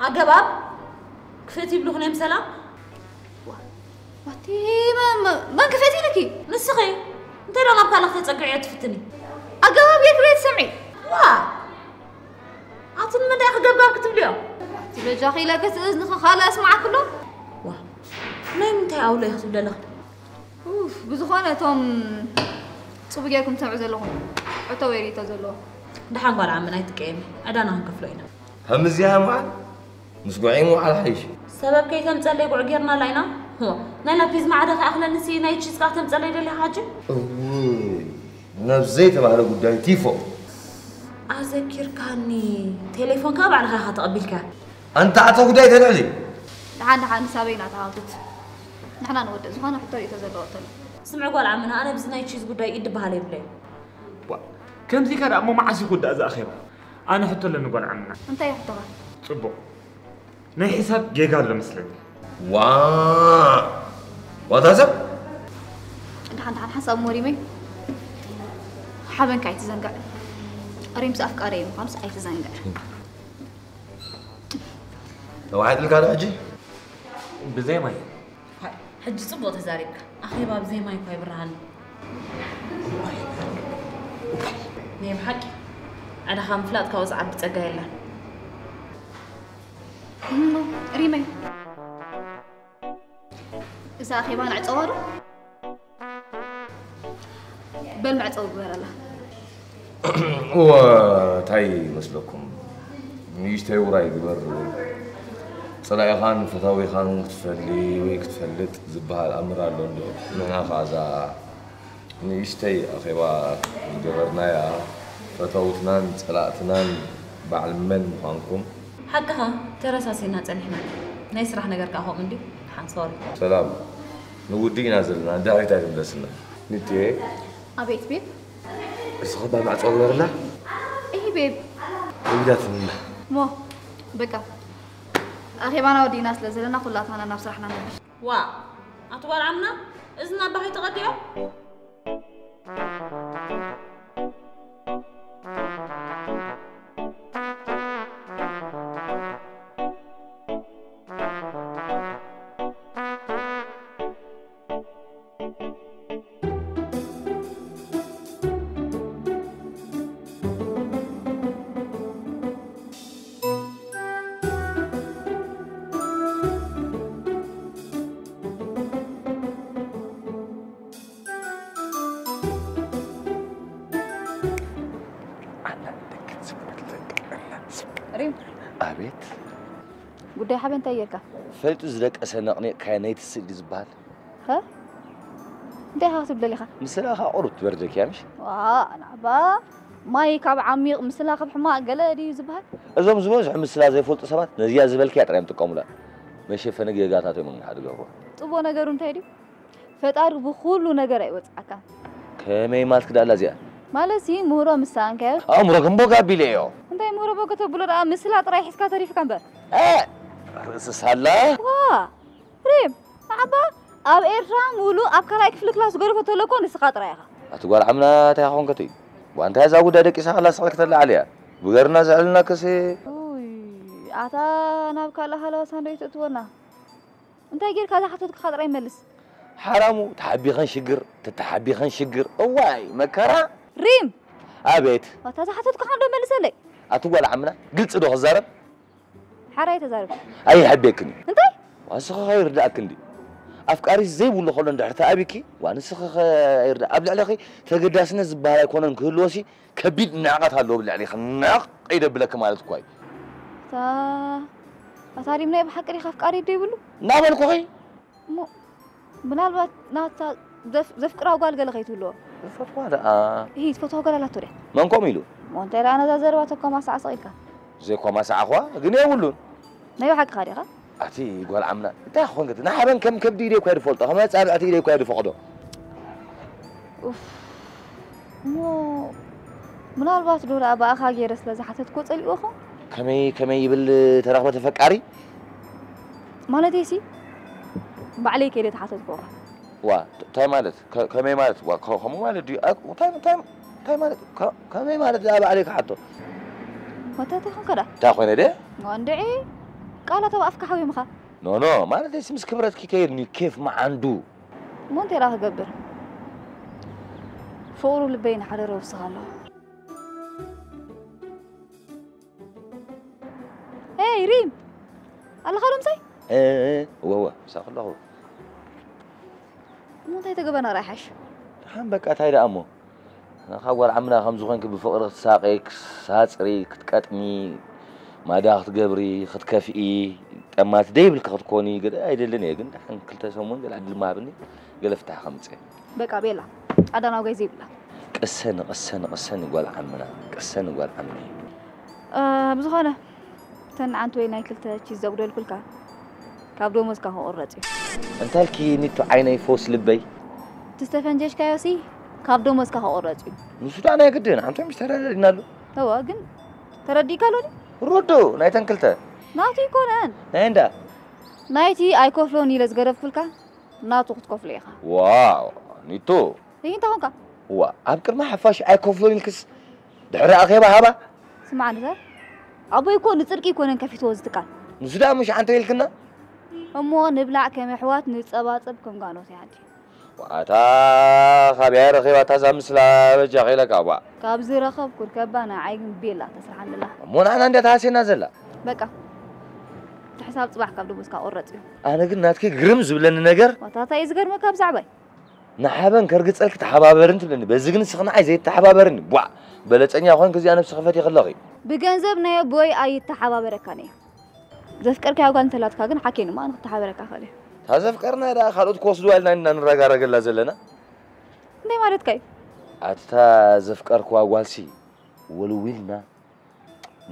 اجباب كفتي بلو خنيم سلام واتي ما كفتي لكي نسخي انت لو نبقى لك تصقعي تفتني اجباب يكريت سمعي وا عطن مدى اجباب كتب لي تبجخي لك اذن خاله اسمع كله وا نايم انت اولى يكتب لك اوف بزخانه توم صبيكم تبع زلهم عتو يريتا زلهم دحان قال عمنا يتقيمي ادانا هنكفلوينا هم زيها مع مسقوعين على حيش سبب كي تمصلي قع غيرنا لاينا هو نايلا بيز ما عدا اخلا نسي ناي تشيز قاعد تمصلي لي حاجه نفزيت على قداي تيفو اذكر كاني تليفون كاب على خا تقبلك انت عطا قداي تنعلي دحان سابينا تعاودت نحنا نود زخانه حتى يتزلوتن سمع قال عمنا انا بزناي تشيز قداي يدبها لي بلاي كم زي كان امو معسي كود ازا اخيرا انا حتى لنا قال عمنا انت يا حتى صبو ناي حساب جيجا ولا مسلم واتحسب دحان حسب موريمي حابن كاي تزنقع ريمس افكاري خمس اي تزنقع لو عاد لك هذا اجي بزي ماي حج صبو تزاريك اخي باب زي ماي كاي برهان نيم حق انا خامفلات كاوز عبد صقايلا ريمي إذا أخي بان عصوارو بل معصو بيرلا تاي مسلكم يشتي وراي بر صلاي خان فتاوي خان تفلي ويكتفلت زبها الامر الله من هذا نيشتي اخي با جبرنا يا فتاوتنان صلاتنان بعلمن خانكم حقها ترساسينا صنحنا ناي سرح ነገር ካሆም እንዴ ሓንሶሪ ሰላም ንውዲ ናዘልና ዳይታ ይምለስና ንቴ አቤት ቤብ እስኸባ ማጽወርና ايه ቤብ ወዳትና ሞ በቃ አኺባና ወዲና ስለዘለና ኩላታና ናብ ስራሕና ነብሽ ዋ አትዋል ዓምና እዝና ባህ ተቀዲዮ ريم أبيت قدي حابة أنت يركا فلت زلك أسنقني كاينيت السيد زبال ها أنت هاخد بلي خا مثلا خا عرض وردك يا مش أنا عبا ماي كاب عميق مسلا خب حماق قال دي زبها ازم زبوز مسلا زي فولت سبات نزيا زبلك يا طريم تقوملا ماشي فنجيغاتاتو من حد غبو طبو ነገሩ እንታይ ዲ ፈጣሪ ብኩሉ ነገር አይወጻካ ከመይ ማለት ከዳላ ዚያ ማለት ሲ ሙሮ ምሳንከ አምሮ ገንቦ ጋቢሌዮ እንታይ ሙሮ በከተ ብሎ ዳ ምስላ ጥራይ ሒስካ ተሪፍካ እንበር ርዕስ ሳላ ዋ ሪም አባ ኣብ ኤርትራ ሙሉ ኣብ ከራይ ክፍል ክላስ ገርፎ ተለኮ ንስኻ ጥራይኻ አትጓል ዓምና ታይኾን ከቲ وانت هذا ودا دقيسه خلاص صلك تلا عليها بغيرنا زعلنا كسي اتا نابك الله خلاص هنديت تتونا انت غير كذا حطيتك خاطر يملس حرامو تحبي خن شقر تتحبي خن شقر واي مكره ريم ابيت وتا حطيتك خاطر يملس لك اتقول عمنا قلت له هزارب حراي تزارب اي حبيكني انت واسخ خير داك عندي افكاري زي ولا خلنا ندحت ابيكي وانا سخ خير ابل على اخي تقداسنا زباله يكونن كلوسي كبيد نعقت هالو بل عليه خناق يدبلك مالت كوي اتاري من بحقري افكاري يدبلو نعمل كوي مو منالبات ناتا زفقراو قال قال خيتو فتوى هي فتوى قال لا توري منكم يلو مو انت انا زرباتكم ما ساعه صيكا زي كما ساعه اخوا غني يقولون نيو حق خاريخه أتي يقول عمنا أنت أخوان قلت نحن كم كبدي ليه كوير فولت خمس ساعات أتي ليه كوير فقده أوف مو من الباس دول أبا أخا جيرس لازم حتى تكون تسألي أخو كمي يبل تراقبة تفكري ما نديسي بعليك اللي تحت تكوها وا تاي مالت كمي مالت وا كم مالت دي تاي مالت كمي مالت أبا عليك حطه متى تاخون كذا تاخون ده عندي قال تبى أفكح حوي مخا نو ما له اسم كبرت كيرني كيف ما عنده مو انت راه قبر فورو لبين حرره وصغاله اي ريم الله خلو مسي ايه هو ساق الله مو انت تقبنا رايحش حن بقى تايدا امو انا خاور عمنا خمس غنك بفقر ساقيك ساصري كتقطني ما داخت قبري خد كافئي اما تديبل كخد كوني قد ايدلني قد حن كلتا سمون قال عدل ما بني قال افتح خمسه بقى بيلا ادنا وغيزي بلا قسن قال عمنا قسن قال عمي بزخانه تن عنت ويناي كلتا تشي زودل كلكا كابدو مسكا هو قرطي انت الكي نيتو عيني فوس لبي تستفنجش كايوسي كابدو مسكا هو قرطي نسوت انا يقدين انت مش تردينالو هو ግን تردي كالوني رودو نايتن كلتا ناتي كونن نايندا نايتي اي كوفلوني لزغرف كلكا ناتو كوفليخا واو نيتو ايه انت هونكا هو ابكر ما حفاش اي كوفلوني الكس دحرا اخيبا هبا سمعني ذا ابو يكون صدقي يكون كفيت وزتكال نسدا مش انت يلكنا امو نبلع كم حوات نصباصب كم غانوت عندي واتا خبير خيبا تزمسلا بجاخيلك ابا كابز رخب كل كبانا عين بيلا تسرحن الله مو انا عندي تاسينا زلا بقى حساب صباح كابدو مسكا قرطي انا ግን ናትከ ግርም ዝብለኒ ነገር ወታታ ይዝገርመ ካብ ዛዕባይ ንሓበን ከርግፀልክ ተሓባበርን ትብለኒ በዚ ግን ስኽና ኣይ ዘይተሓባበርኒ ቧ በለፀኛ ኮንክ እዚኣ ነፍሲ ክፈት ይኽለኺ ብገንዘብ ናይ ቦይ ኣይተሓባበረካ ነየ ዘፍቀርካ ያጓል እንተላትካ ግን ሓኪን ማ ንክተሓባበረካ ኸለ ታዘፍቀርና ዳ ካልኦት ክወስዱ ዋልና ንረጋረገላ ዘለና እንታይ ማለት ከይ ኣታ ዘፍቀርክዋ ጓልሲ ወልዊልና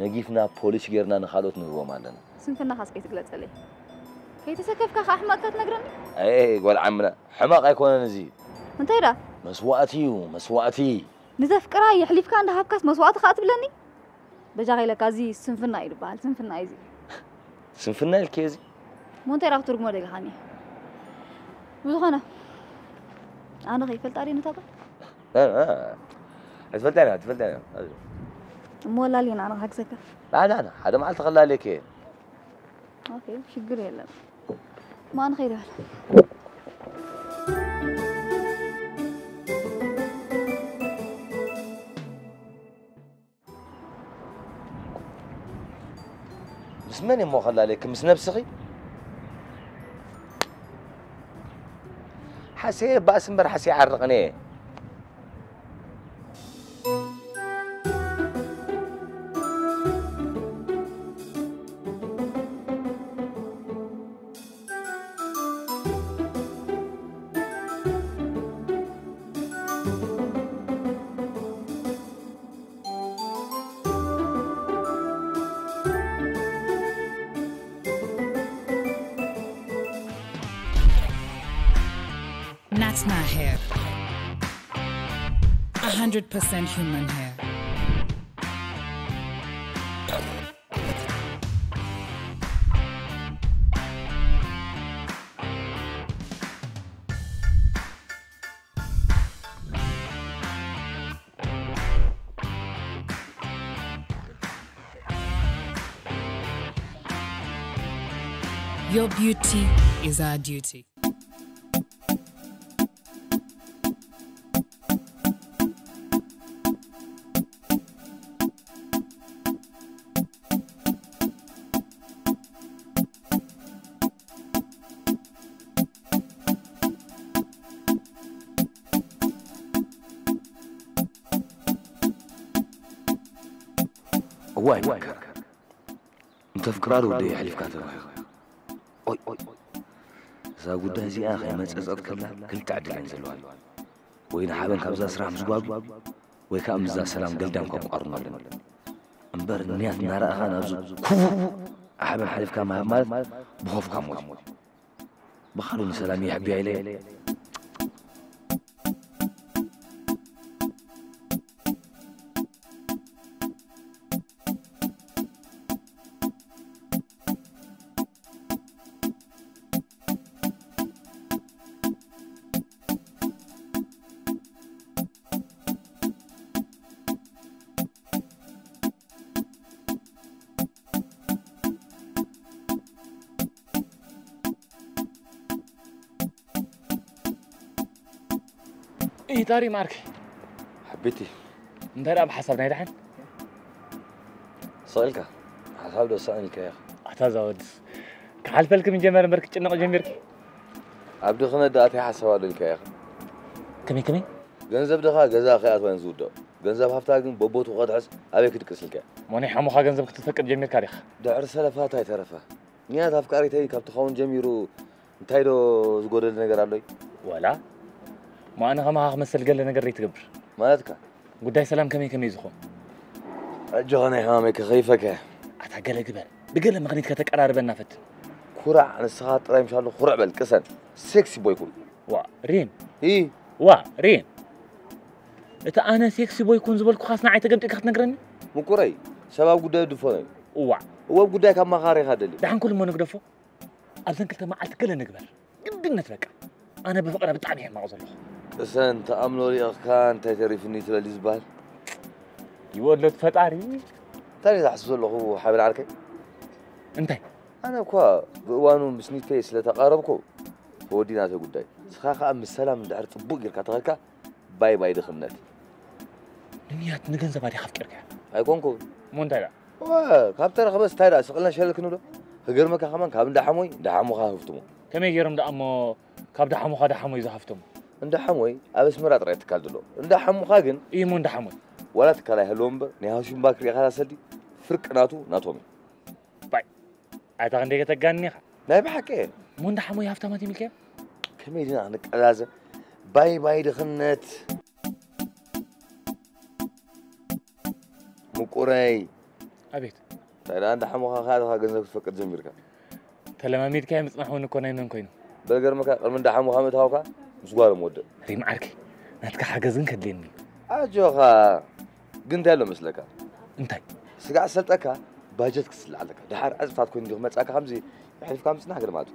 ነጊፍና ፖሊስ ጌርና ንኻልኦት ንህቦም ኣለና سنفنا خاص كي تقلت عليه كي تسكف كخ أحمق كتنقرني ايه قول عمنا حماق يكون نزي انت يدا مسواتي نزف قراي يحلف كان ده هبكاس مسوات خاطب لني بجاغي لك ازي سنفنا يدبال سنفنا ايزي سنفنا الكيزي مو انت راح ترقمو دغ خاني بزخنا انا خيفلت اري نتاقا اتفلتني مو لا لي انا هكسك لا هذا ما تخلى عليك ايه اوكي شكر يلا ما نخير بس ماني مو خلى عليك مس نفسخي حسي باسمبر حسي عرقني Natna hair. 100% human hair. Your beauty is our duty. واي انت فكرار ولا يحلف كاتب اوي اذا قد هزي اخي ما تصدق كلها كل تعدل عن زلوان وين حابن كابزا سرح مزغاب وي كامزا سلام قلدام كقرنا لنا امبر نيات نار اخانا ابزو حابن حلف كما مال بخوف كاموت بخلوني سلام يحبي عليه ايه داري ماركي حبيتي انت لا بحسبنا يدحن سألك حساب دو سألك يا اخي اتزودس كحلف لك من جمال مرك تشنق جميرك عبد خنا داتي حساب لك يا اخي كمي ገንዘብ ደኻ ገዛ ኸያት ወን ዝውዶ ገንዘብ ሃፍታ ግን በቦቱ ኸድሐስ ኣበይ ክትቅስልከ ሞኒ ሓሙኻ ገንዘብ ክትፈቅድ ጀሚርካ ዲኻ ድዕር ሰለፋት ኣይተረፈ ንያት ኣፍቃሪተይ ካብ ትኸውን ጀሚሩ እንታይ ዶ ዝጎደለ ነገር ኣሎይ ወላ ما أنا غما مثل قال لنا قريت قبر مالتك قداي سلام كمي زخون جهني هامك خيفك أتعقل قبل بقول لما غنيت كتك قرار بنافت كرع عن الساعات راي إن شاء الله كرع بالكسن سكسي بوي يكون رين إيه رين إذا أنا سكسي بوي يكون زبالك خاصنا عيت قمت إخت نقرني مو كوري شباب قداي دفوني هو قداي كم مغاري هذا اللي دحين كل ما نقدفه أبزن كلتا ما عاد كلنا نقبل قدنا نتفق أنا بفقر بتعني ما أوصل له سن تأملوا لي أخان تجرفني تلا الزبال يولد فتاري تاني تحسوا له هو حابل عليك أنت أنا كوا وانو مسنيت كيس لتقاربكو ودينا تقولي سخاخ أم السلام دعر تبوجر كتغلك باي دخلنات نيات نجنز بعدي خفكرك هيكونكو مو انت لا كابتن خبص تايرا سقلنا شلك نودو هجرمك كمان كابن دحمو خافتمو كم يجرم دأمو كاب دحمو إذا خفتمو اندحموي أبس مرات رأيت كالدلو اندحمو خاجن إيه مو اندحموي ولا تكاله هلومب نهاشم باكري خلاص سدي فرق ناتومي باي أنت عندك تجاني خا لا بحكي مو اندحموي هفته ما تملكه كم يجينا عندك لازم باي دخلنت مقري أبيت ترى اندحمو خا جنزك فكر زميرك تلاميذ كام يصنعون كونين كوينو بلغرمك من دحمو خامت هاوكا مسغار مود ريم عركي ناتك حاجزن كدلني اجوخا قنت له مسلك انتي سقع سلطك باجت كسل عليك دحر ازفات كون ديو مصاك خمسي يحلف كام سنه حاجه ماتك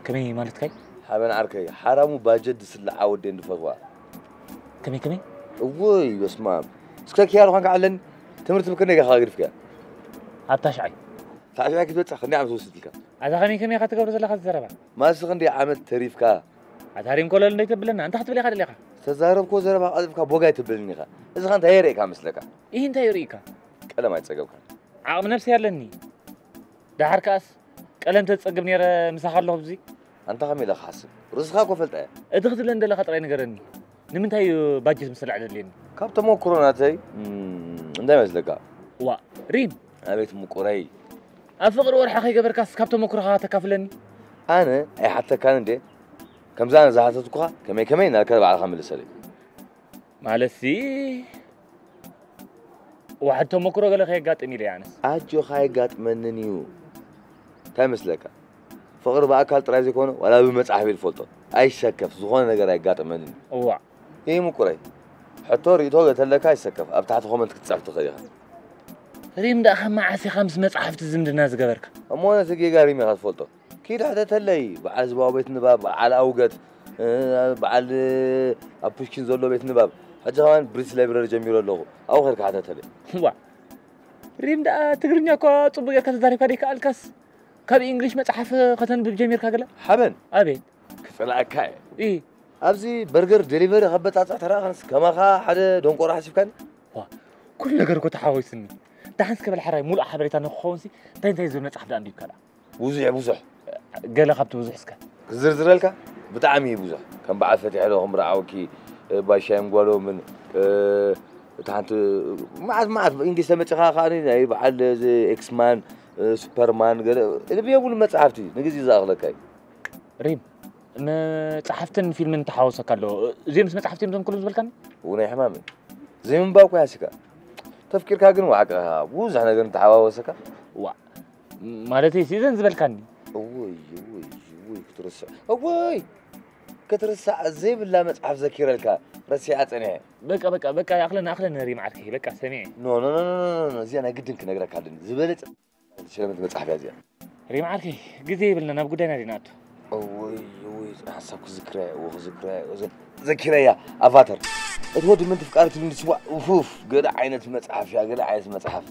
كمي مالتك حابن عركي حرامو باجت سل عاود ندفوا كمي وي بسمع سكك يا روحك علن تمرت بكني خاغرفك حتى شعي تعال كيف تخني عم توصلك هذا غني كمي خاطر زلا خاطر زربا ما سخندي عمل تريفك هذا كل اللي تبلنا انت حتبلي خاطر ليخا تزارب كو زربا قلبك بوغاي تبلني خا اذا كنت هيريك مسلك ايه انت يريكا قلم يتصقبك عقم نفسي يالني دحر كاس قلم تتصقب نيره مسخ الله بزي انت خمي لا حاسب رزقك وفلت ادخت لندله خطري نغرني نمنتاي باجت مسل عللني كابت مو كوروناتي انداي مسلك ريم ابيت مقري افقر ورحه خي قبركاس كابتو مكرها تكافلني انا اي حتى كان دي كم زان زحتتكو كمي نركب على خمل سلي مالسي وحتى مكرو قال خي قاطني لي يعني اجو خي قاطمننيو تمسلك فقر باكل طراي زيكون ولا بمصحف الفولطو ኣይሰከፍ ዝኾነ ነገር ኣይጋጥመንን እዋ ይሙቁረይ ሕቶ ርእቶ ገተለካ ኣይሰከፍ ኣብ ታሕቲ ኮመንት ክትጻፍ ትኽእል ኢኻ ريم ده أهم عاسي خمس مصحف تزمد الناس قبرك أما أنا تجي ريم يا فولتو كيد حتى تلاقي بعد زباو بيت نباب على أوقات بعد أبوشكين زولو بيت نباب حتى كمان بريس لايبراري جميل له أو غير حتى تلاقي وا ريم ده تقرنيا كا طبيعة كتداري كاريك الكاس كاب إنجليش مصحف ختن بجميل كاجلا حبن أبين كفلا كاي إيه أبزي برجر ديليفري خبط ترى خلاص كما خا حدا دون قرا حسب كان وا كل نجار كنت حاويسني دحنس قبل حراي مول حبريتا نخونسي تاين زول مصحف ده عندي كلا وزح قال خبط وزح سكا زرزر لك بتعمي بوزح كان بعد فتح لهم راعوكي باشايم قالوا من تحت ما انجليش سمعت خاني اي بعد اكس مان سوبرمان قال اللي بيقول مصحفتي نجي زاغلك ريم مصحفتن فيلم انت حاوسك له زي مصحفتي من كل زبل كان وني حمامي زي من باكو ياسكا تفكيرك كان واقع بوزح نغير انت حاوسك وا مالتي سيزن زبل كان وي كترسع وي كترسع زي بالله مصحف ذكر لك رسيعه صنيع بقى اخلنا ريم عاركي بقى سمعي نو زي انا قدنك نغرك على زبلت شلمت مصحف يا زي ريم عاركي غزي بلنا ناب غدانا ديناتو وي حسابك ذكريا افاتر اتودي من تفكارك من تسوا اوف قد عينت مصحف يا قد عايز مصحف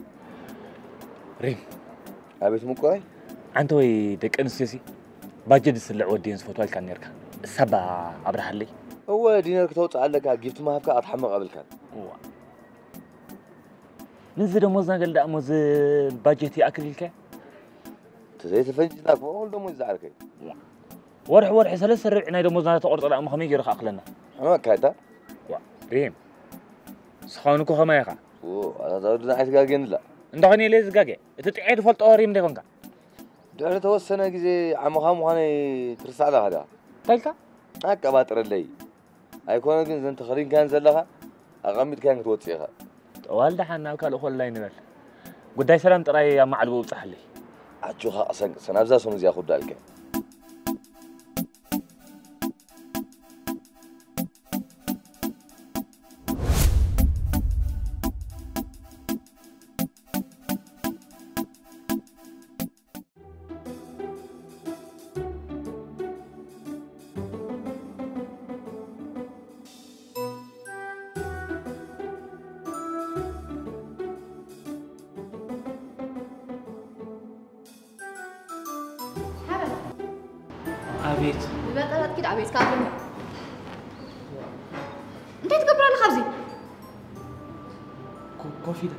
ريم ابيت مقاي انت وي دقنسيسي باجد سلع ودين فوتوال كان يركا سبا ابرحلي هو دينارك توصع لك جبت ما هبك اتحمق قبل كان هو نزل دموزنا قال دموز باجيتي اكلك تزيت فنجتك بقول دموز زعرك ورح سلس ربعنا دموزنا تقرط على ام خميس يرخ اقلنا ما كايتا ريم سخونكو خمايخا هذا دنا عتقاقين لا እንደሆነ ለዝጋገ እትጥዒት ፈልጦ ሪም ደኮንካ ድሕሪ ተወሰነ ግዜ ዓመኻ ምዃነ ትርሳዕላ ኸዳ ታይካ ኣቀባጥረለይ ኣይኮነ ግን ዘን ተኸሪንካን ዘለኻ ኣቐሚጥካን ክትወፅእ ኢኻ ዋልዳ ሓናብ ካልእ ኾላይ ንበል ጉዳይ ሰላም ጥራይ ኣብ ማዕልቡ ውፅሓለይ ዓጁኻ ቀሰንቅሰን ኣብዛ ሰሙ እዚኣ ኩዳልከ أبيت ببطلت كده أبيت كافلنا أنت تكبر على خبزي كوفي ده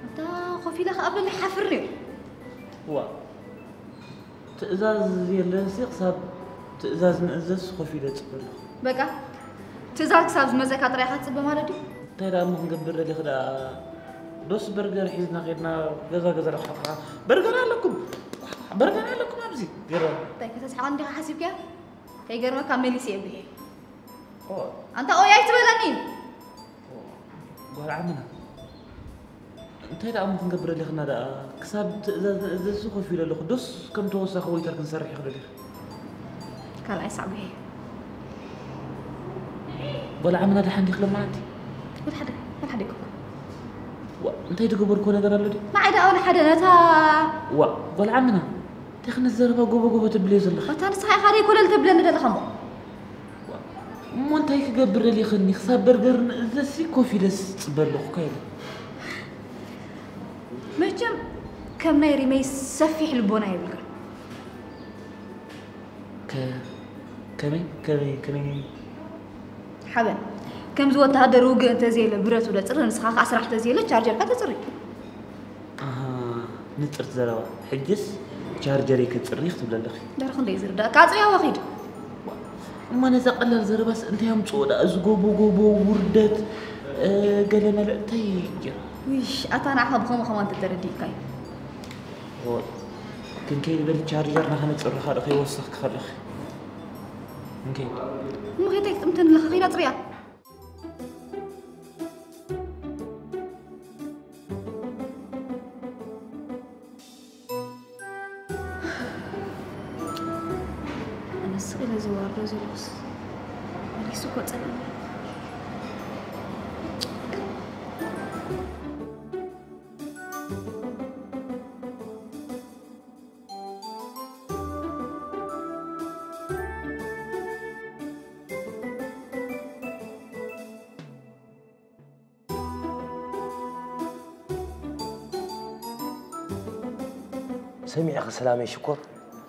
أنت كوفي ده قبل حفرني هو تأزاز يلسي قصاب تأزاز نأزز كوفي ده تصبر بقى تزارك سابز مزكا طريقة تصبر مالدي تيرا مو نقبر لي خدا دوس برجر حيزنا غيرنا غزا رخا برجر لكم أبزي غير طيب كتاس عندي حاسب كيف كي غير كامل يسيب به أنت أويا تبلني قال عمنا تيرا مو نقبر لي خنا دا كساب تأزز كوفي له دوس كم توسخ ويترك نسرح خدا كان أصعب هي ولا عمنا ده حندي خلو معتي ولا حدا يكون انت يتقبر كون هذا اللي ما عدا ولا حدا نتا ولا عمنا تخن الزربه قوبه تبليز الله وتاني صحيح خاري كل اللي تبلن ده خمو مو انت هيك قبر لي خني خصاب برجر زسي كوفي دس تصبلخ كاين مهجم كم نايري ما يسفح البونا يبلغ كمي حبن كم زوت هذا روج انت زي البرت ولا تصير نسخه 10 زي له تشارجر كتصري نطرت زروا حجس تشارجري كتصري تبل لخ دار خندي زر دا كاصيا واخيد ما نزقلل زر بس انت يوم صودا ازغوبو وردت قالنا لعتي ويش اتانا خب خم تتردي كاي هو كن كاين بل تشارجر نحن نصرخ هذا خي وسخ خلخ ممكن مو غيتك تمتن لخ غير طريا أنا سئل زوار رزقس سكوت سمعي أخي سلامي شكر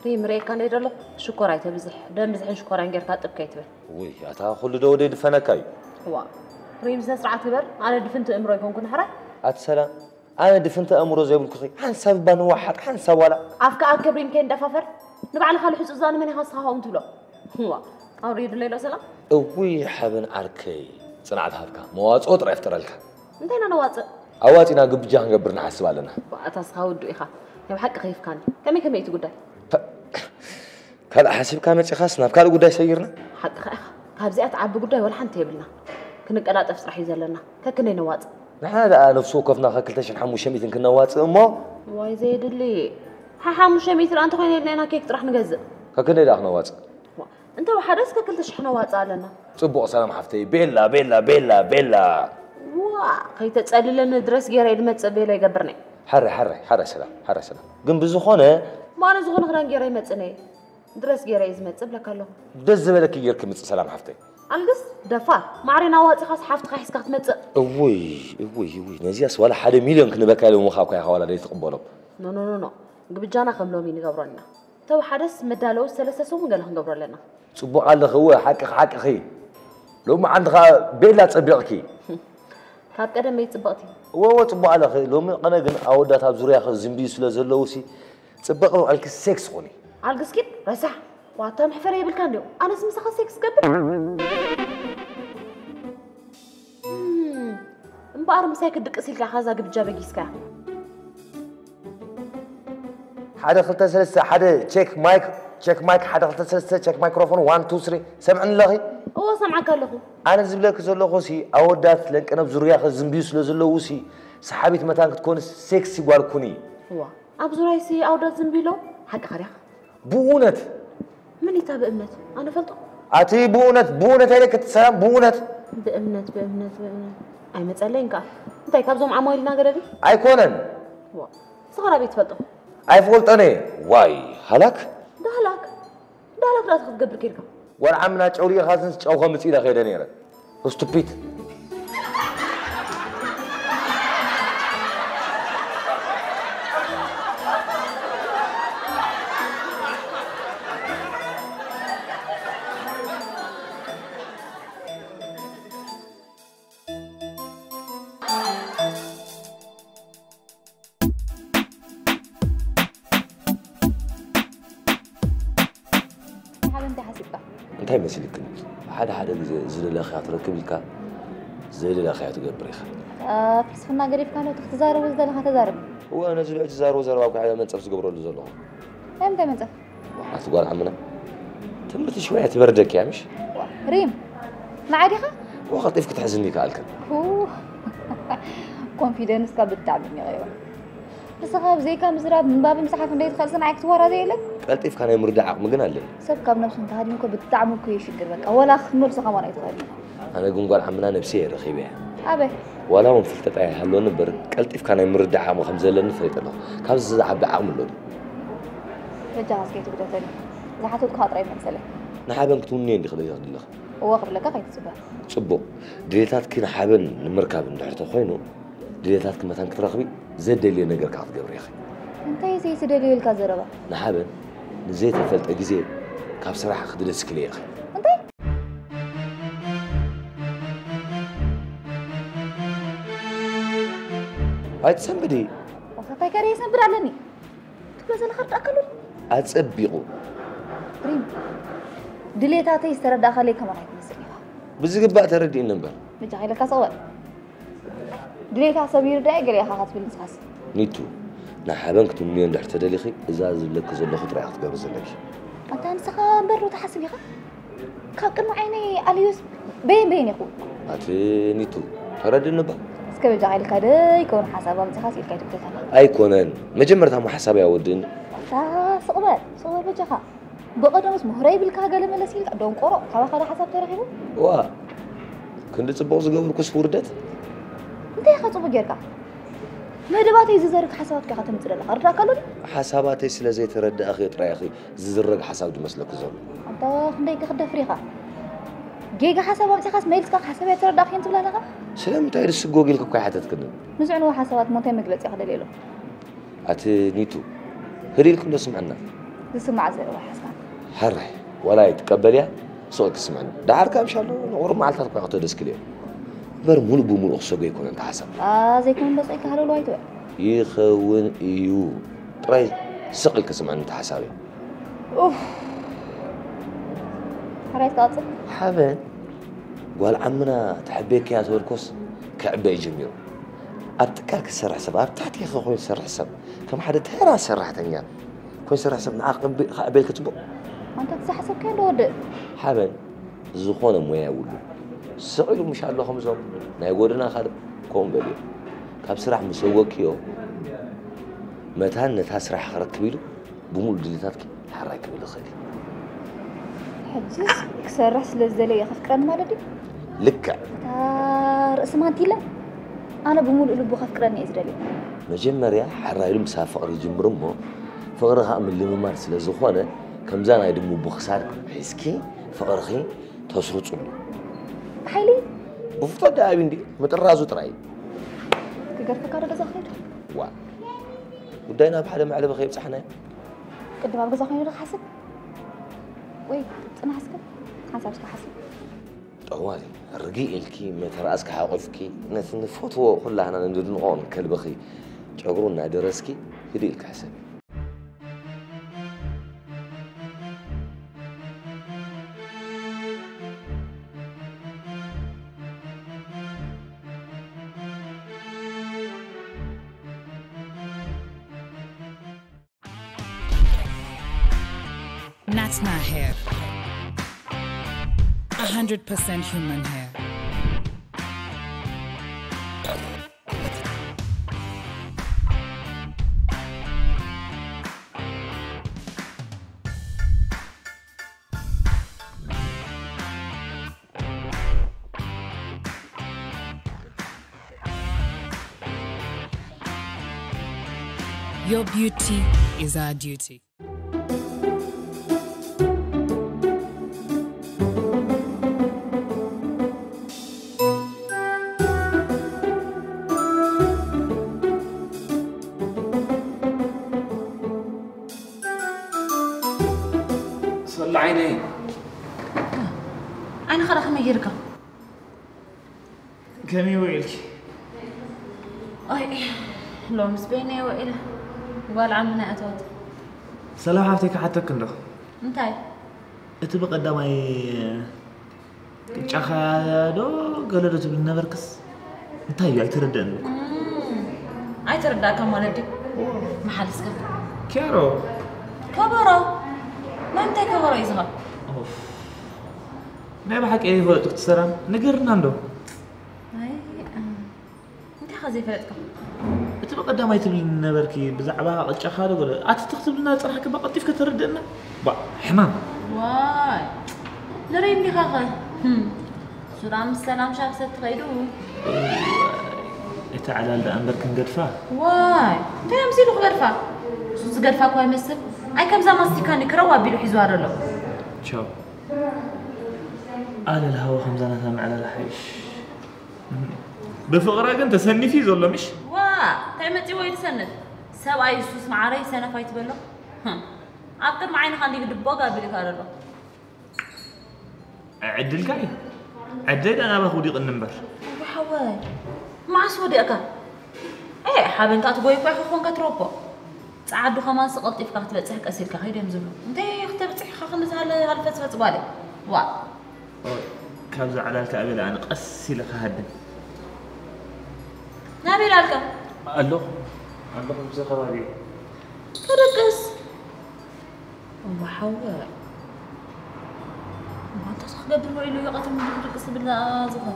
ريم ريكان يدلو شكر عيته بزح دم بزحن شكر عن غير كاتب كيتبه وي أتا خلو دودي دفنكاي هو ريم سرعة كبر أنا دفنت أمره يكون كن حرا السلام أنا دفنت أمره زي بالكخي حنسب بان واحد حنسب ولا أفكا أكبرين كين دفافر نبع خالو حس أزان من خاصها هم تلو هو أريد الليلة سلام وي حبن عركي صنعت هابكا مواص أطر يفترلك انتينا نواصل أواتنا قب جاه قبرنا حسب لنا أتصخاو الدو إخا يوم حق خيف كان كمي تقول كان حسب كامل خاصنا كان قداي سيرنا حق خا كابزيات عب قداي ولا حنت يبلنا كنقلاط افصح يزلنا ككني نواص هذا نفسو كفنا خكلتش نحمو شميت كنا واص امو واي زيد اللي حمو شميت انت خوينا لنا كيك طرح نجزء ككني داخنا واص انت وحدس ككلتش حنا واص علينا صبو سلام حفتي بيلا بيلا بيلا بيلا وا خي تتصللنا درس غير يدمص بيلا يغبرني حر سلام ግን بزخونه ما انا زخونه غير غير يمصني درس غير يزمص بلك الله دز بلك يرك مص سلام حفتي القص دفا معرنا واصي خاص حفت خايسك تمص وي نزياس ولا 1 مليون كنبكالو مخاكو يحوالا دي تقبلوا نو قبجانا خملومي نغبرنا تو حدث مدالو 3 سوم قال نغبر لنا صبو على هو حق خي لو ما عندك بيلا تصبقكي كاب قدم يتصبقتي هو صبو على خي لو ما انا كن اودات اب زوريا خ زمبي سلا زلوسي صبقوا على السكس خوني على السكيت رسح واتا محفر يبلكان ديو انا اسمي سخ سكس قبل امبار مساك دقسيلكا خازا قبجا بقيسكا حدا خلطة سلسة حدا تشيك مايك حدا خلطة سلسة تشيك مايكروفون 1 2 3 سمعني لغي هو سمعك لغو انا زبلك زلغو سي اودات لك انا بزوريا خ زمبي سلا زلوسي صحابيت متان تكون سكسي غالكوني هو ابزوراي سي اودات زمبيلو حق خريخ بونت من يتابع بأمنت انا فلطو اتي بونت هيك تسلم بونت بأمنت اي متصلين كاف انت كابزوم عمايلنا غددي ايكونن وا صغرا بيت فلطو اي فولطني واي هلاك دهلاك لا تقبر كيركا ور عمنا تشوري خاصن تشوخه مصيده خيده نيره ستوبيد انتي مسلك حدا زي الاخي تركب لك زي الاخي تقبر يا فلسفنا قريب كانوا تختزاروا وزدل تزارب هو انا زلعت زارو زرباك على منصف تقبروا له زلو امتى منصف تقول عمنا تمت شويه تبردك يا مش ريم ما عاديخه وخطيفك تحزني كالك كونفيدنس كبتعبني غيره بس غاب زي كان مزراب من باب مسحك من ديت خلصنا عكس ورا زي لك قلتيف كان يمرد عق مغن عليه سب كاب نفس انت هادي مكو بتعمل كل شيء بك ولا خنول سخا ما يتخيل انا قنقول عمنا نفسي رخيبه ابي ولا هم فلتت اي هلو نبر قلتيف كان يمرد عق مخم زلن فيت له كابز عب عقم له رجع سكيت بتثني زحتو خاطري مساله نحابن كتوني اللي خليها الله هو قبلك خيت صبو دليتات كنا حابن نمركب ندحرته خوينو دليتات كمتان كترخبي زد لي نجر كعط قبري اخي انت يسي دليل كزربا نحابن نزيت فلت اجزي كاب صراحه خد السكلي اخي انت هاي تسمبدي وخطاي كاري يسنبر علني تبلز انا خرط اكلوا اتصبيقو ريم دليتاتي يسترد اخلي كمان هيتمسني بزقبا تردي النمبر مجاي لك صور دليتا سبير دايقر يا خاطر بالنسخاس نيتو نحابن كتوني ندحت دليخي ازاز لك زلو خطر يا تقبر زلك انت انسخا برو تحسب يا خا كان عيني اليوس بين يا خو اتي نيتو تردي النبا اسكبل جاي لك هذا يكون حسابه متخاس يلكاي تبتها اي كونن مجمرتها مو حساب يا ودن صور بجخا بقدمس مهري بالكا قال ملسيل دون قرو كابا خدا حساب ترخيبو وا كنت تصبغ زقبل كس وردت انت يا خصو بجيركا مدباتي ززرك حسابك خاتم تدل اردا كلو حساباتي سلا زي ترد اخي طري اخي ززرق حساب دمسلك زول انت خنديك خد فريخه جيجا حسابك خاص ميلسك حسابي ترد اخي انت بلا لغا سلام تاير سغوغيلك كاي حتتكن نزعنوا حسابات مونتي مغلص يخد ليلو اتي نيتو هريل كله سمعنا تسمع زي حساب حرح ولا يتقبليا صوت سمعنا دعارك ان شاء الله نور معلتك قاعد تدسكلي بر مول بمول اخسو يكون انت حسب زي كون بس ايك هلو وايتو يخون ايو طري سقلك سمعنا انت حسابي اوف حريت قاص حبن قال عمنا تحبيك يا توركوس كعبه جميل ابتكالك سرح حساب ابتحت يا اخوي سرح حساب كم حدا ترى سرحتنيا كوي سرح حساب نعاقب قبل كتبو انت تحسب كان ود حبن زخونه مويا ولو سقيلو مش الله خمسه ناي غودنا خالد كون بلي كاب سرح مسوكيو متان تسرح خركبيلو بمول دليتاتك حراك بيلو خير حجز كسرح سلازلي يا خفكرن مالدي لك رأس ما تيلا انا بمول له بخفكرن يزدلي مجمريا حرايلو مسافقر يجمرمو فقرها من اللي ممار سلازخونه كم زانا يدمو بخسار حسكي فقرخي تسرصو حيلي بفضل داعي بندي مترازو تراي كقرفك هذا زخير وا ودينا بحدا معلب خيب صحنا قد ما بزخير حسب وي انا حسبك حسب طوالي الرقيق الكي متراسك حاقفكي نفوتو كلها انا ندنقون كلبخي جغرونا درسكي يديلك حسب Natna hair. 100% human hair. Your beauty is our duty. صل عيني أنا خلاص ما يركب كمي ويلك أي لو مسبيني وإله قال عمنا أتوت سلام حفتك حتى كندو انتاي እቲ በቀዳማይ ቅጫኻ ዶ ገለዶ ትብል ነበርክስ እንታይ እዩ ኣይተረድአን ኣይተረዳእካ ማለት ዲ መሓልስካ ኬሮ ከበሮ ናንታይ ከበሮ እዩ ዝኸ ናይ ብሓቂ ይፈለጡ ክትሰራም ንገርና እንዶ እንታይ ኸ ዘይፈለጥካ እቲ በቀዳማይ ትብል ነበርኪ ብዛዕባ ቅጫኻ ዶ ገለ ኣትቲ ክትብልና ፅራሕክ በቐጢፍካ ተረድአና ሕማም واي لريني خاخا سلام السلام شاف ست خيدو يتعالى لأنبر كن قرفا واي تيم سيلو قرفا سوس قرفا كواي مسل اي كم زمان ستيكاني كروا بيلو حزوار له شو آل الهوا خمزانة تام على الحيش بفقرة انت سني في زولا مش وا تعمتي وين سند سبعي سوس معاري سنة فايت بلو أكثر معين خلي قد بوقا بالكارلو عدل كاي عدل أنا بخودي النمبر وحواي ما سودي أكا إيه حابين تاتبوي كوي خون كتروبو تعادو خمان سقط إفكار تبتسحك أسير كخير يمزلو أنت اختبتسح خمس على هالفتفة بالي وا كابز على الكعبة أنا قسي لك هدن نبي لالك ألو ألو خمسة خبري فرقس وحواي ما تصح قبل ما يلو يقتل من فرقس بالله زغر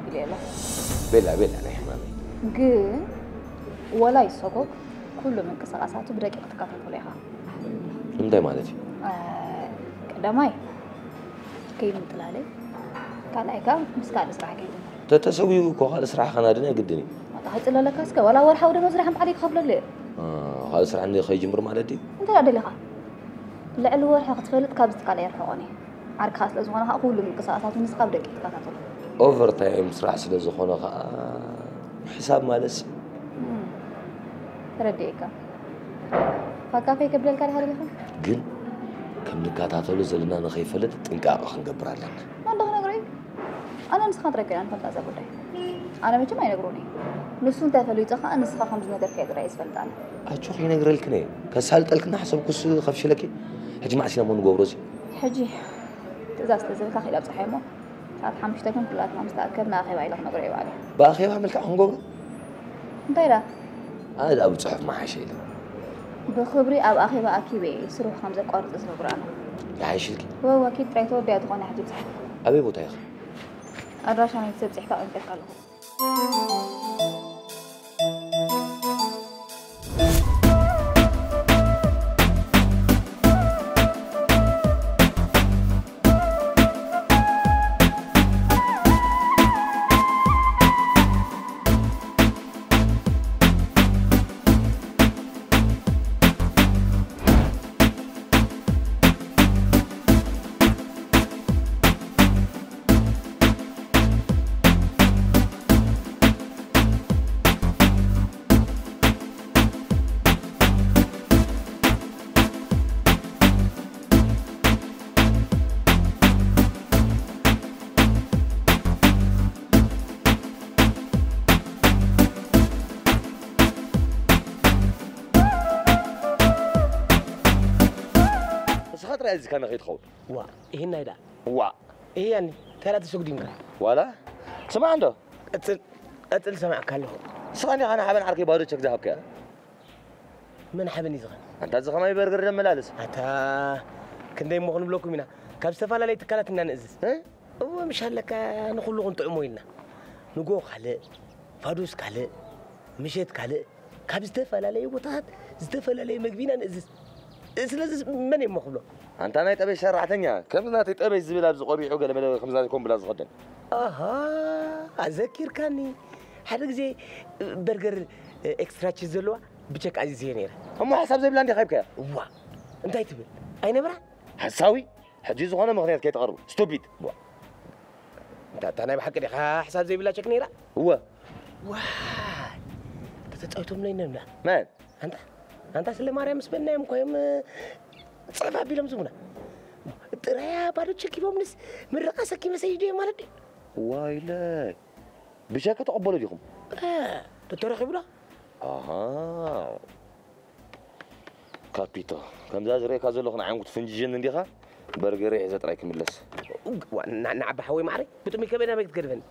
إلي له بلا أنا حمامي جن ولا يسقط كل من كسراساته بدقيقة تكاتل لها انتي مالتي قدامي كيف مطلالي قال ايكا مسكال اسرع كيف تتسوي كوخال اسرع خنادنا قدني ما تحط له لكاسك ولا ور حاول نزرع هم عليك قبل ليه خال اسرع عندي خي جمر مالتي انت لا دليخا لا الور حق تفلت كابست قال يرحقوني عارك خاص لازم انا كل من كسراساته مسقال بدقيقة تكاتل اوفر تايم اسرع سلا زخونه حساب مالس رديكا فكافي قبل الكاري هذه جن كم نكاتاتلو زلنا نخيفلت طنقاق خنقبرالن ما ندخل نقري انا نسخه تركي انا فلتا زبودي انا مچ ما ينقروني نسون تفلو يتخا نسخه خمس ነገር كيدرا يسفلطال اچوخ ينقرلكني كسالطلكنا حسب كس خفشلكي حجي ما عسنا مون غبروزي حجي تزاز تزلك خيلا بصحيمو ساعات حمشتكم كلات ما مستاكد ما اخي بايلك نقري بالي باخي عملك خنغبر انت لا هذا ابو صحف ما حشيله بخبري اب اخي باكيبي سروح خمسه قرط سبرانا يعيشلك هو اكيد تريتو بيات غوني حدي صح ابي بوتا يا اخي الراشان يتسب صحتا انت قالو إذا كان غير خود وا إيه نايدا وا إيه يعني ثلاثة سجدين ولا سمع عنده أتل سمع كله سمعني أنا حابن عركي بارو تشك ذهب كده من حابن يزغن أنت زغن ما يبرجر لما لالس أتا كندي مغني بلوكم هنا كاب سفالة لي تكلت إننا نزز هو مش هلك نقول له أنت عموينا نجو خلق فادوس خلق مشيت خلق كاب استفالة لي وطهت استفالة لي مجبينا نزز سلازم من يمخلو أنت أنا يتأبي شرعتنيا كم نا تتأبي زبالة بزقوري عقل ملا خمسة يكون بلا زغدن أذكر كاني حد زي برجر إكسترا تشيزلوا بتشك عزيزين هم حساب زي بلاندي خايب كيا وا أنت يتبل أين برا حساوي حجيز وانا مغنيات كي تقرب ستوبيد وا أنت أنا بحكي لك حساب زي بلا تشك نيرة هو وا تتأوتم لين نملا مان أنت سلم مريم سبنا يوم كيوم صعب بيلم زمنا ترى بارو تشكي بومنس من رقصك كيف سيدي مالدي وايلا بشاكة تقبلوا ليكم ترى خبرة كابيتا كم ذا زري كذا لو خنا عم تفنجين نديها برجري عزت رايك ملص نعب حوي معري بتمي كبينا ما تكرفن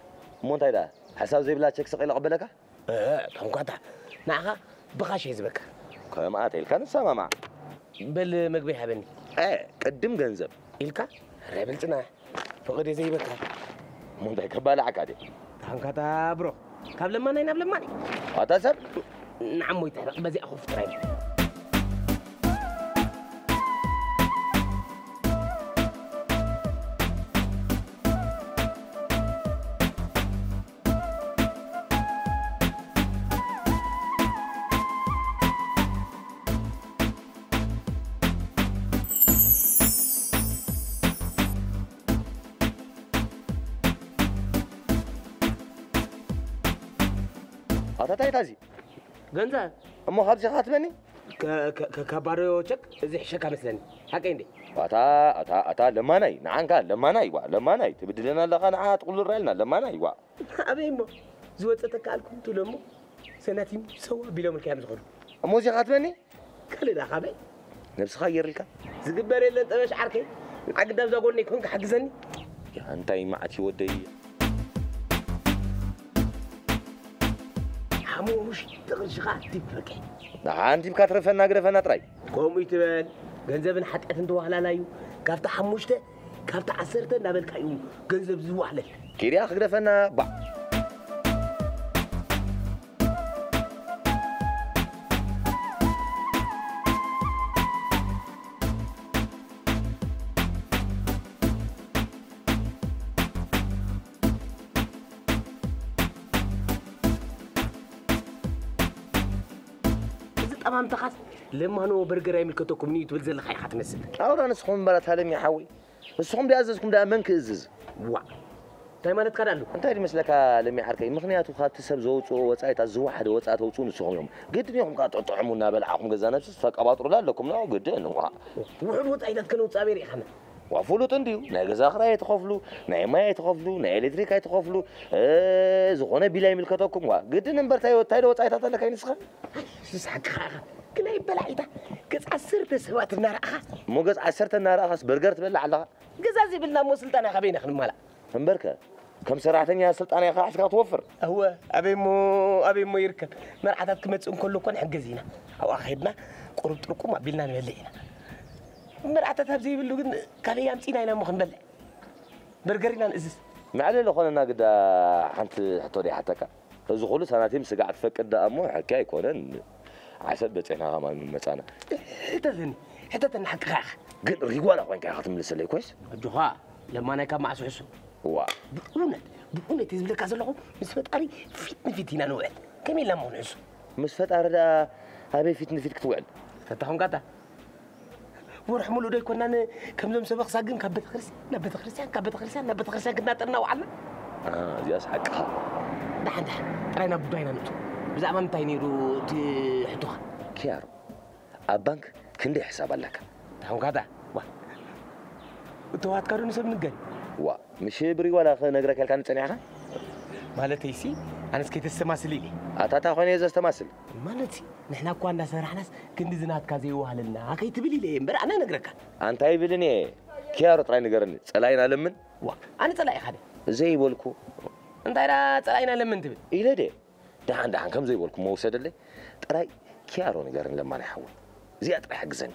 مو تايدا حساب زي بلا تشك سقيل قبلك تنقطع نعها بخاش يزبك كما أتيل كان سما مع بالمقبي حبني قدم جنزب إلكا رابلتنا فقد زي بك مو ده كبالة عكادي تنقطع برو قبل ما نين قبل ما نين هذا سر نعم ويتحرق بزي أخوف ترايب أتا تازي جنزة أمو هذا شغات مني كبارو شك زي شك مثلاً حكي عندي أتا لما ناي نعم قال لما ناي لما ناي تبدلنا لقنا تقول الرجلنا لما ناي أبي مو زوجة تكالكم تلمو سنتي سوا بيلوم الكلام صغير أمو شغات مني كل ده خبي نفس خير لك زقبر اللي أنت مش عاركي عقد ده زقولني كونك حجزني يا أنتي معتي ودي حموش تغشغات تفكي عندي بكاترفنا قرفنا تراي قوم يتبان جنزبن حتى أنتوا على لايو كافت حموشته كافت عسرته نابل كايو جنزب زوالة كيري أخ قرفنا با تمام تخاس لما هنو برجر يملكتكم نيت ولزل خي حتمسل أولا نسخون برات هذا يا حوي نسخون بيعززكم ده منك إزز وا تايمانت كدالو أنت هذه مسلك لم يحركي مخنيات وخات تسب زوج وصايت الزواحد وصايت وصون نسخون يوم قد يوم قاعد طعمونا بلعهم جزانا بس فقباطر لا لكم لا قد إنه وحلوت أيضا كانوا تصابير يا خنا وفولو تنديو ناي غزا خرا يتخفلو ناي ما يتخفلو ناي الكتريك يتخفلو زغونه بلا يملكتكم وا قد نمبر تايدو وصايت هذا كاين نسخه سحق خاخ كنا يبلعيتا قص 10 سوات النار اخا مو قص 10 النار اخس برجر تبلع على قزازي بلنا مو سلطانه خبينا خن مالا منبركه كم سراحتني سلطانه يا خاص توفر هو ابي مو يركب مرعتات كمتصن كله كون حجزينا او اخيدنا قرب تركم بلنا نبلعينا مرعتات هبزي بلو كن كالي امصينا هنا مو خنبلع برجرنا نزز معلي لو خلنا قد حنت حطوري حتى زو كل سنتين سقعت فقد امو حكاي كونن عسل بتعنا ما متانا حتى تنحق خاخ قد ريقوالا وين كان خاتم لسه كويس جوها لما انا كان مع سوسو وا بقولنا تزبل كازلو مس فطاري فيتنا نوعد كمين لما نعسو مس فطار دا هابي فيت كتوعد فتحهم قطع وروح مولو داي كنا كم سبق ساقن كبت خرسيان كنا طرنا وعنا دي اسحق دحن راينا بداينا نتو بزعما متاي نيرو تحطوها كيارو البنك كندي حساب لك تحهم قطع وا وتوات كارو نسب نقل وا مش بري ولا نغرك كان تصنيعها مالتي سي انا سكيت السماسلي اتاتا خويني اذا استماسل مالتي نحنا كو عندنا سرحناس كندي زنات كازي وهلنا هكاي تبلي لي امبر انا نغرك انت يبلني كيارو طراي نغرني صلاينا لمن وا انا صلاي خاله زي يبولكو انت را صلاينا لمن تبل إلى دحان كم زي يبولكو موسد لي طراي كيارو نغرن لما نحول زياد راح يحجزني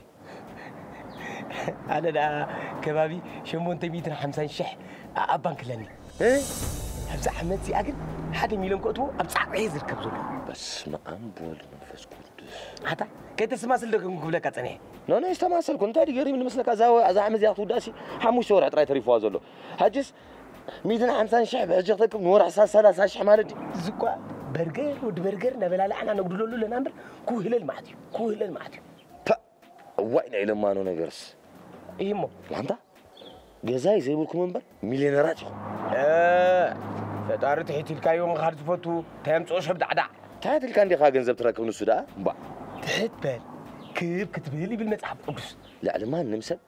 انا دا كبابي شمون تبيتنا 50 شح ابانك لني حبس احمد سي اكل 1 مليون كتبو ابصع عيز ركب زلو بس ما امبول منفس قدس حتى كيت تسماسل لك نقولك اصني لا يستماسل كنت غيري من مسلك ازا عمز ياخذ داسي حموش ورع طراي تريفوا زلو هاجس 150 شح بحجتكم نور حساس 30 شح مالدي زكوا برجر ود برجر نبلا احنا نقدلو لنا نمبر كوهلل معتي وين إلى نو نجرس إيمو وانت جزاي زي بقولكم منبر مليونيرات فتارة تحيت الكايوم خارج فوتو تامس شب دعدع تحت الكان دي خاجن زبط ركب نص ده با تحت بال كيف كتبه لي بالمصحف قدس لا لما نمسل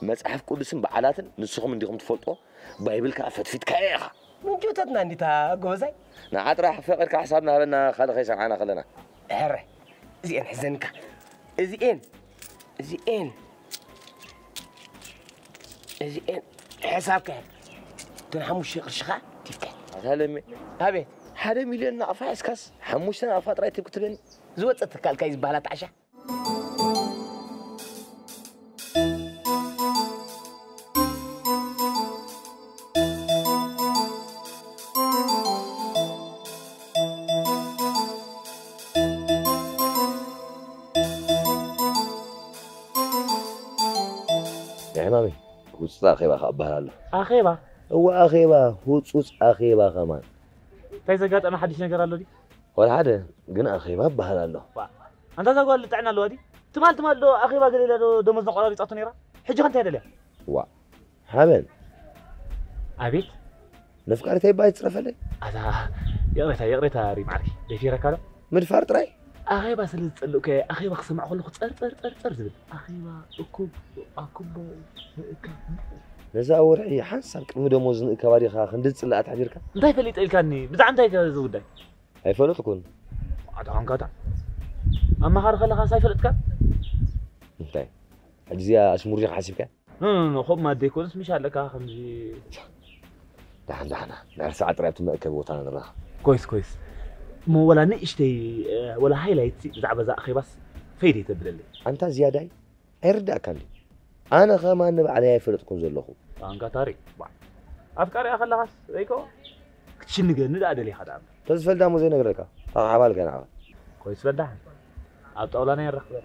مصحف قدس بعلات نسخهم عندكم تفلطوا بايبل كافت فيت كايخ من جوتتنا انت تا غوزاي نعاد راح فقر كحسابنا لنا خل خيس معنا خلنا هره زين حزنك زين حسابك تنحمش قرشخه تفكر هلمي ابي 1 مليون نعرفها اسكاس حموشنا نعرفها طراي تكتبني زوصت كالكايز بالات عشا يا مامي وصوص أخيبا خبها له أخيبا هو أخيبا وصوص أخيبا كمان تايزا قاعد أنا حدش نقرأ له دي ولا حدا قلنا أخيبا بهلا له أنت تقول اللي تعنا له دي تمال له أخيبا قليل له دمزنا قرار يتعطوني را حجي خنت هذا ليه وا حمل أبيت نفكر تيبا يتصرف عليه هذا يقريتها ريم علي ليه في ركالة من فرط راي أخيبا سلت لك أخيبا خصم كله صر زبل أخيبا أكوب نزا ورعي حسب كم دموز كباري خا خندت صلات حبيرك انتي فليت الكاني بزع انتي كزوداي هاي فلوت كون عاد عنقطع اما خار خلها سايفلتك انتي اجزيا اسمورجي حاسبك خب ما ديكونس مش هلك خمجي دحنا نهار ساعه طريت مأكل وطانا نرا كويس مو ولا نقشتي ولا هايلايت بزع بزا اخي بس فيدي تبللي انت زياده ايرداك لي انا كمان نبع عليها فرتكم زلخو عنقطاري افكاري اخلها ايكو كتشنغ ندادلي حدا تزفل دامو زي نغرك عبالك انا كويس فدا ابطولانا يرخب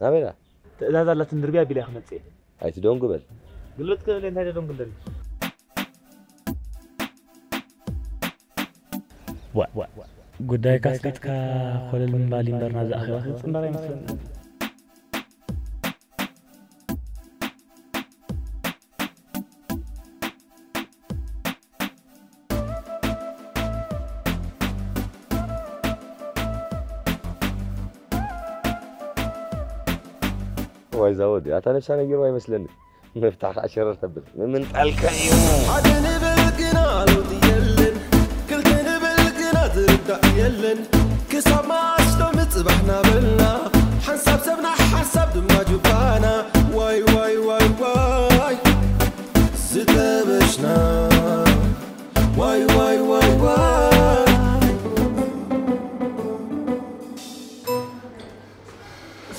نابلا تأذى لا تندربيا بلا خمصي اي تدون قبل قلت لين هذا دون قبل وا ጉዳይ ካስከትካ ኮለል ምን ባሊ በርና ዘአኺባ ጽምባራ ይመስለና واي زودي أنا نفسي أنا جروا يمثلني مفتاح عشرة تبت من طلقة حدني بالقنال وتيلن كلتني بالقنا تربدا يلن كسب ما عشتو مصبحنا بلنا حنسب سبنا حسب دما جبانا واي واي واي واي زتبشنا واي واي واي واي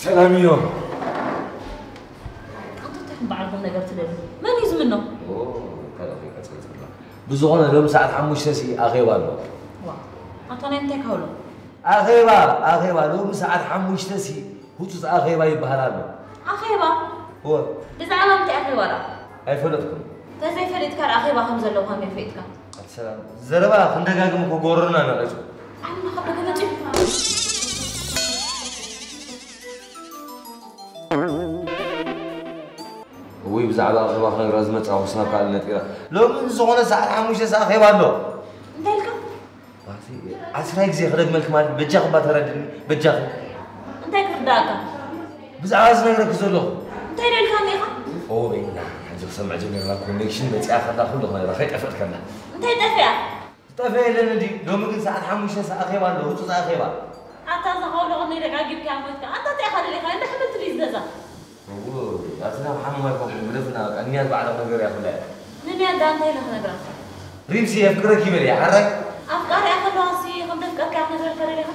سلام يوم بعرفهم نقدر تدري ما يزمنه بزغنا لهم ساعة حموش تسي أخيبا له أعطوني أنت كهولو أخيبا لهم ساعة حموش تسي هو تس أخيبا يبهرانه أخيبا هو بزعلهم أنت أخيبا لا أي فلتكم تزي فريد كار أخيبا خمسة لو هم يفيدك السلام زربا خندق أجمع كورنا نرجو أنا خبرك نجيب وي بزعل أخيبا خنا رزمة أو سناب كالنا تيرا لو من زغنا ساعة حموش تسي أخيبا له دايلك عسراك زي خرج ملك مال بجاخ باتردني بجاخ أنت كرداك بزعل نقرأ كزلو أنت دايلك أميخا أوه بينا حجر سمع جميل كونكشن بتأخذ داخل له غير خيط أفرت كنا أنت دافع دافع لنا دي لو ممكن ساعة حموش تسي أخيبا له هو تسي أخيبا أنت زغول غني لك أجيب كاموتك أنت تأخذ لك أنت حبيت تريز ذا أوه أصلا محمد يكون بدفنا أنيات بعد ما نقرأ يا نمي دان تايل خنقرا ريمسي أفكارك كبير يا حرك أفكاري أخذ راسي خم تفكر كيف نقدر فريلها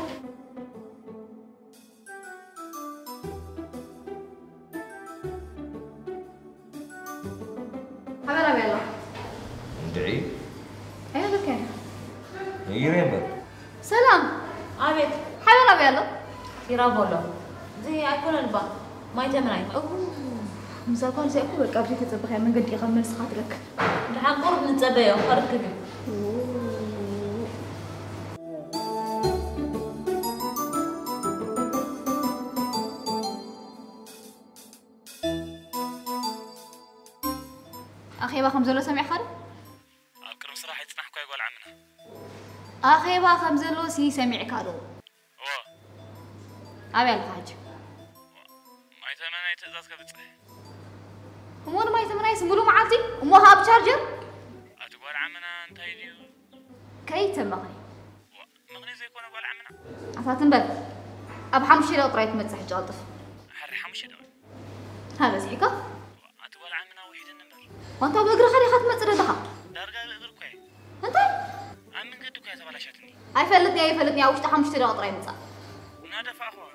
حبيبي يلا ندعي أيوة كده يرين بر سلام عبيد حبيبي يلا يرابولو زي أكون البا ما يتمنعي مساكون زي أكو بقى بجيك تطبخي من قد يغمر سخاطرك دحين قرب نتزبيه وخرج كده أخي با خمزلو سمع خالد أذكر صراحة يتنحكوا يقول عمنا أخي با خمزلو سي سمع كارو أبي الحاج ما يتمنى يتزاز كبتصح همون ما يتمنى يسمولو معاتي ومو هاب شارجر أتقول عمنا أنت يديو كي تمغني مغني زي يكون أقول عمنا أفاتن بل أب حمشي لو طريت متسح جالطف حري حمشي دول هذا زحكا أتقول عمنا وحيد النمبر وانت بقرا خلي خات متصردها دارقا الأقر كوي انت عمن قدو كوي تبالاشتني أي فلتني أوش تحمشي لو طريت متسح ونادى فأخوه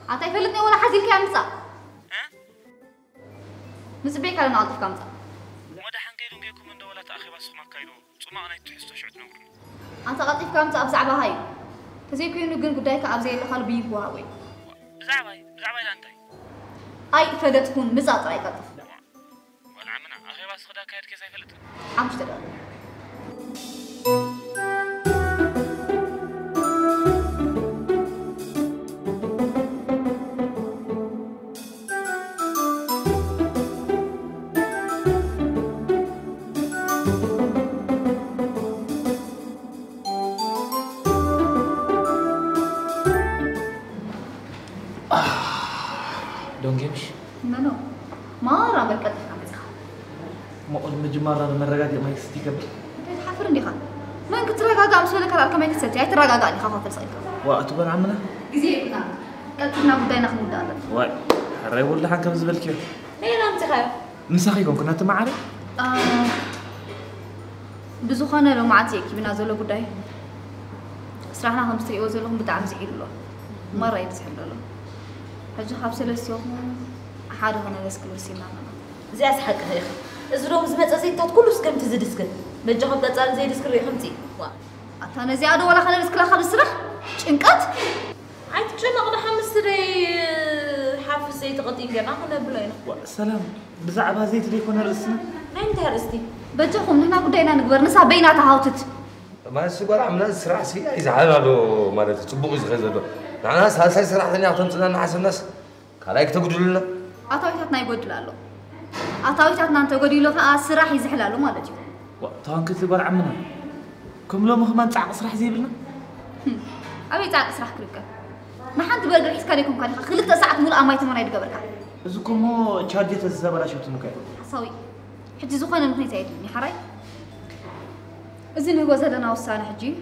أنت يفلتني ولا حزين كي أمسا نسبيك على نعطف كامسا ودا حنكيدون جيكم من دولة أخي بس ما كيدو ثم أنا تحسوا شعت نقول أنت قطيف كامسا أبزع بهاي تزي كينو جن قدايك أبزي اللي خال بيبوا هاوي زعباي لأنتي أي فدا تكون مزاط راي قطف ولا عمنا أخي بس خدا كايد كيس يفلت عمش تدور دونجيمش منو ما راه بالقطف كامسا ما أقول مجمرة المرقات ما يستيك بي حفر عندي خان ما إنك تراجع مسؤول لك على كمان كسرتي هاي تراجع لي خافت الصيف وأتبر عمنا زي كنا قلتنا بدينا خمود دار واي حري ولا حكم زبالك هي نام تخيل نسخيكم كنا تمعري بزخانة لو معتيك بنازلوا بداي سرحنا هم سري وزلهم بتعم زعيل له مرة يتسحب له حاجة خابسة لسيوم حاجة هنا لسكلو سيما زي أسحق هيك إزروم زمت أزيتات كله سكم تزيد سكن بجهب تزال زي دسكر يخمتي أنا زيادة ولا خلنا دسكلا خالص سرح شنكت عيد شو نقدر حمس سري حافظ زي تغطين جنا خلنا بلاينا سلام بزعبها زيت اللي يكون رأسنا نين تهرستي بجههم هنا بدينا نكبر نسا بينا تهاوتت ما السؤال عملنا سرع سي إذا حلو مالته تبغى يزغزله ناس هالساي سرع ثانية عطنا نحس الناس كلايك تقول لنا أتاويتنا يقول له أتاويتنا أنت قولي له سرح يزحلالو مالتي وقتها كنت تقول عمنا كم لو مخمان تعق سرح زي بلنا أبي تعق سرح كلك ما حد برجع حس كان يكون كان خلت ساعة مول أمايت ما يدق بركة إذا مو تشارجت الزبالة شو تنوكي سوي حتى زخانة مخني سعيدني حراي إذن هو زادنا وصانا حجي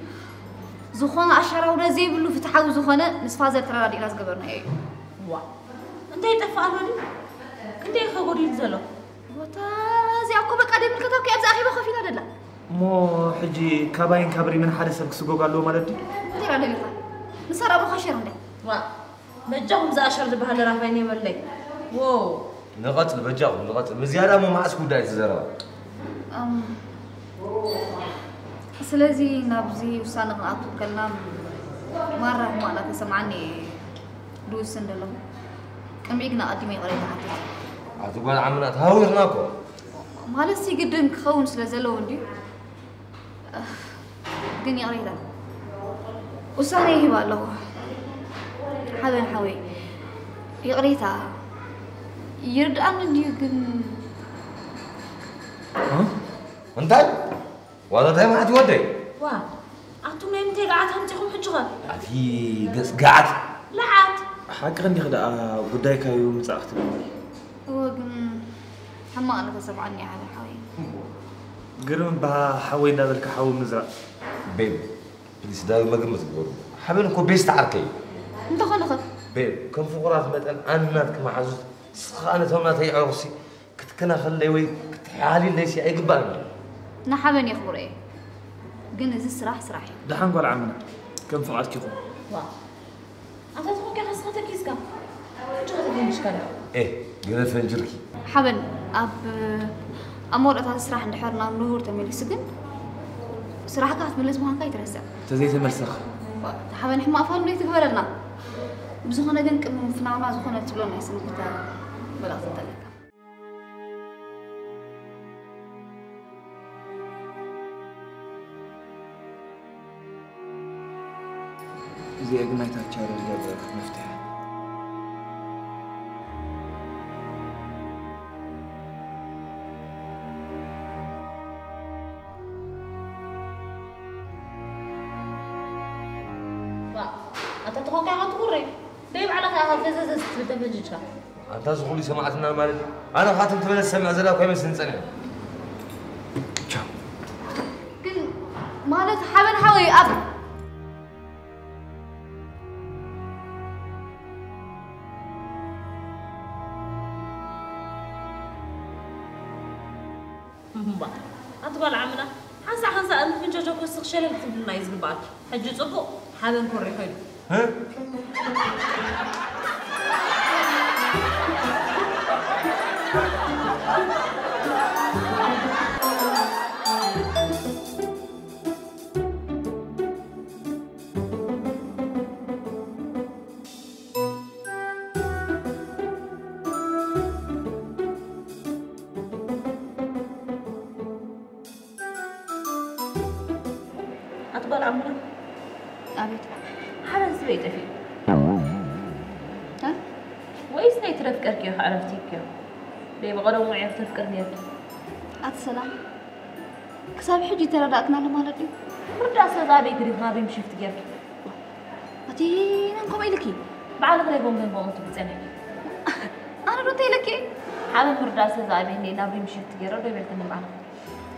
زخانة أشهر ولا زي بلو فتحوا زخانة نسفازة ترى رادي ناس قبرنا أيه وا أنت يتفعل ولي أنت يخبر ينزلوا وتازي أكو بقدم الكتاب كي أبزاخي بخفينا دلا مو حجي كابين كابري من حد سبك سجوا قالوا مالتي ترى على ميفا نصار أبو خشر عنده وا بجاهم زاشر ذبها رافيني ملي واو نقتل بجاهم نقتل بزيادة مو معسكو دايت زرا سلازي نبزي وسانا قناعتو كلام مرة ما لا تسمعني دوس سندلهم كم يقنا قديمي قريت حتى أتقول عمنا تهاوي هناكو ما لسي قدم كخون سلازلو عندي قني قريتها وساني هي بالله حاول نحوي يقريتها يرد أنا دي قن ها أنت ولا ده ما تودي وا أنتم نايم تقعد هم تخون حجرة أتي قص قعد لا عاد حق غني خدا قدايك يوم تأخذ هو قن حما أنا تصب عني على حوي قرن بها حوي نادلك حوي مزرع بيب بليس داوي ما قمت تقول حبيبي كو بيست عركي انت خلقت بيب كم فقرات مثلا أنا كما عزوز أنا تونا تي عرسي كنت كنا خلي وي كنت حالي ليش أقبل نحبني يخبر إيه قلنا زي سراح سراحي دحين قول عمنا كم فقرات كيكو وا أنت تقول كيف خسرتك يسكا شو هذا المشكلة إيه قلنا فنجركي حبن أمور أتاس سراح نحرنا نور تميل سجن سراح قاعد من لازم هنكاي ترسل تزيد الملسخ حبن حما أفهم ليه تقبل لنا بزخنا جنك من فنعنا زخنا تبلون يسمى كتاب بلا تطلق زي أجمعت أشياء الجبر مفتاح أنت تقول كيف تقولي دايم على كذا زز تبتفججك أنت زغولي سمعتنا مالي أنا خاطر تبين السمع زلا وكيف سنسني كل مالت حبن حوي أب أتقول عمنا حنسى أنت من جوجو كسر شلل تبلنا يزبل بعد حجي صبو حابن كوري حلو ها أتقول عمنا أبيت حابن سبيت فيه ها ويس نيت تفكرك يا عرفتيك يا ليه بغرو معي تفكرني السلام كساب حجي ترى رأكنا لما لدي مردا سزابي قريب ما بيمشي في تجارك أتي نقوم إلكي بعد غير بوم بوم تبتسمي أنا رنتي لكي حابن مردا سزابي إني نبي مشي في تجارك ده بيلتني معنا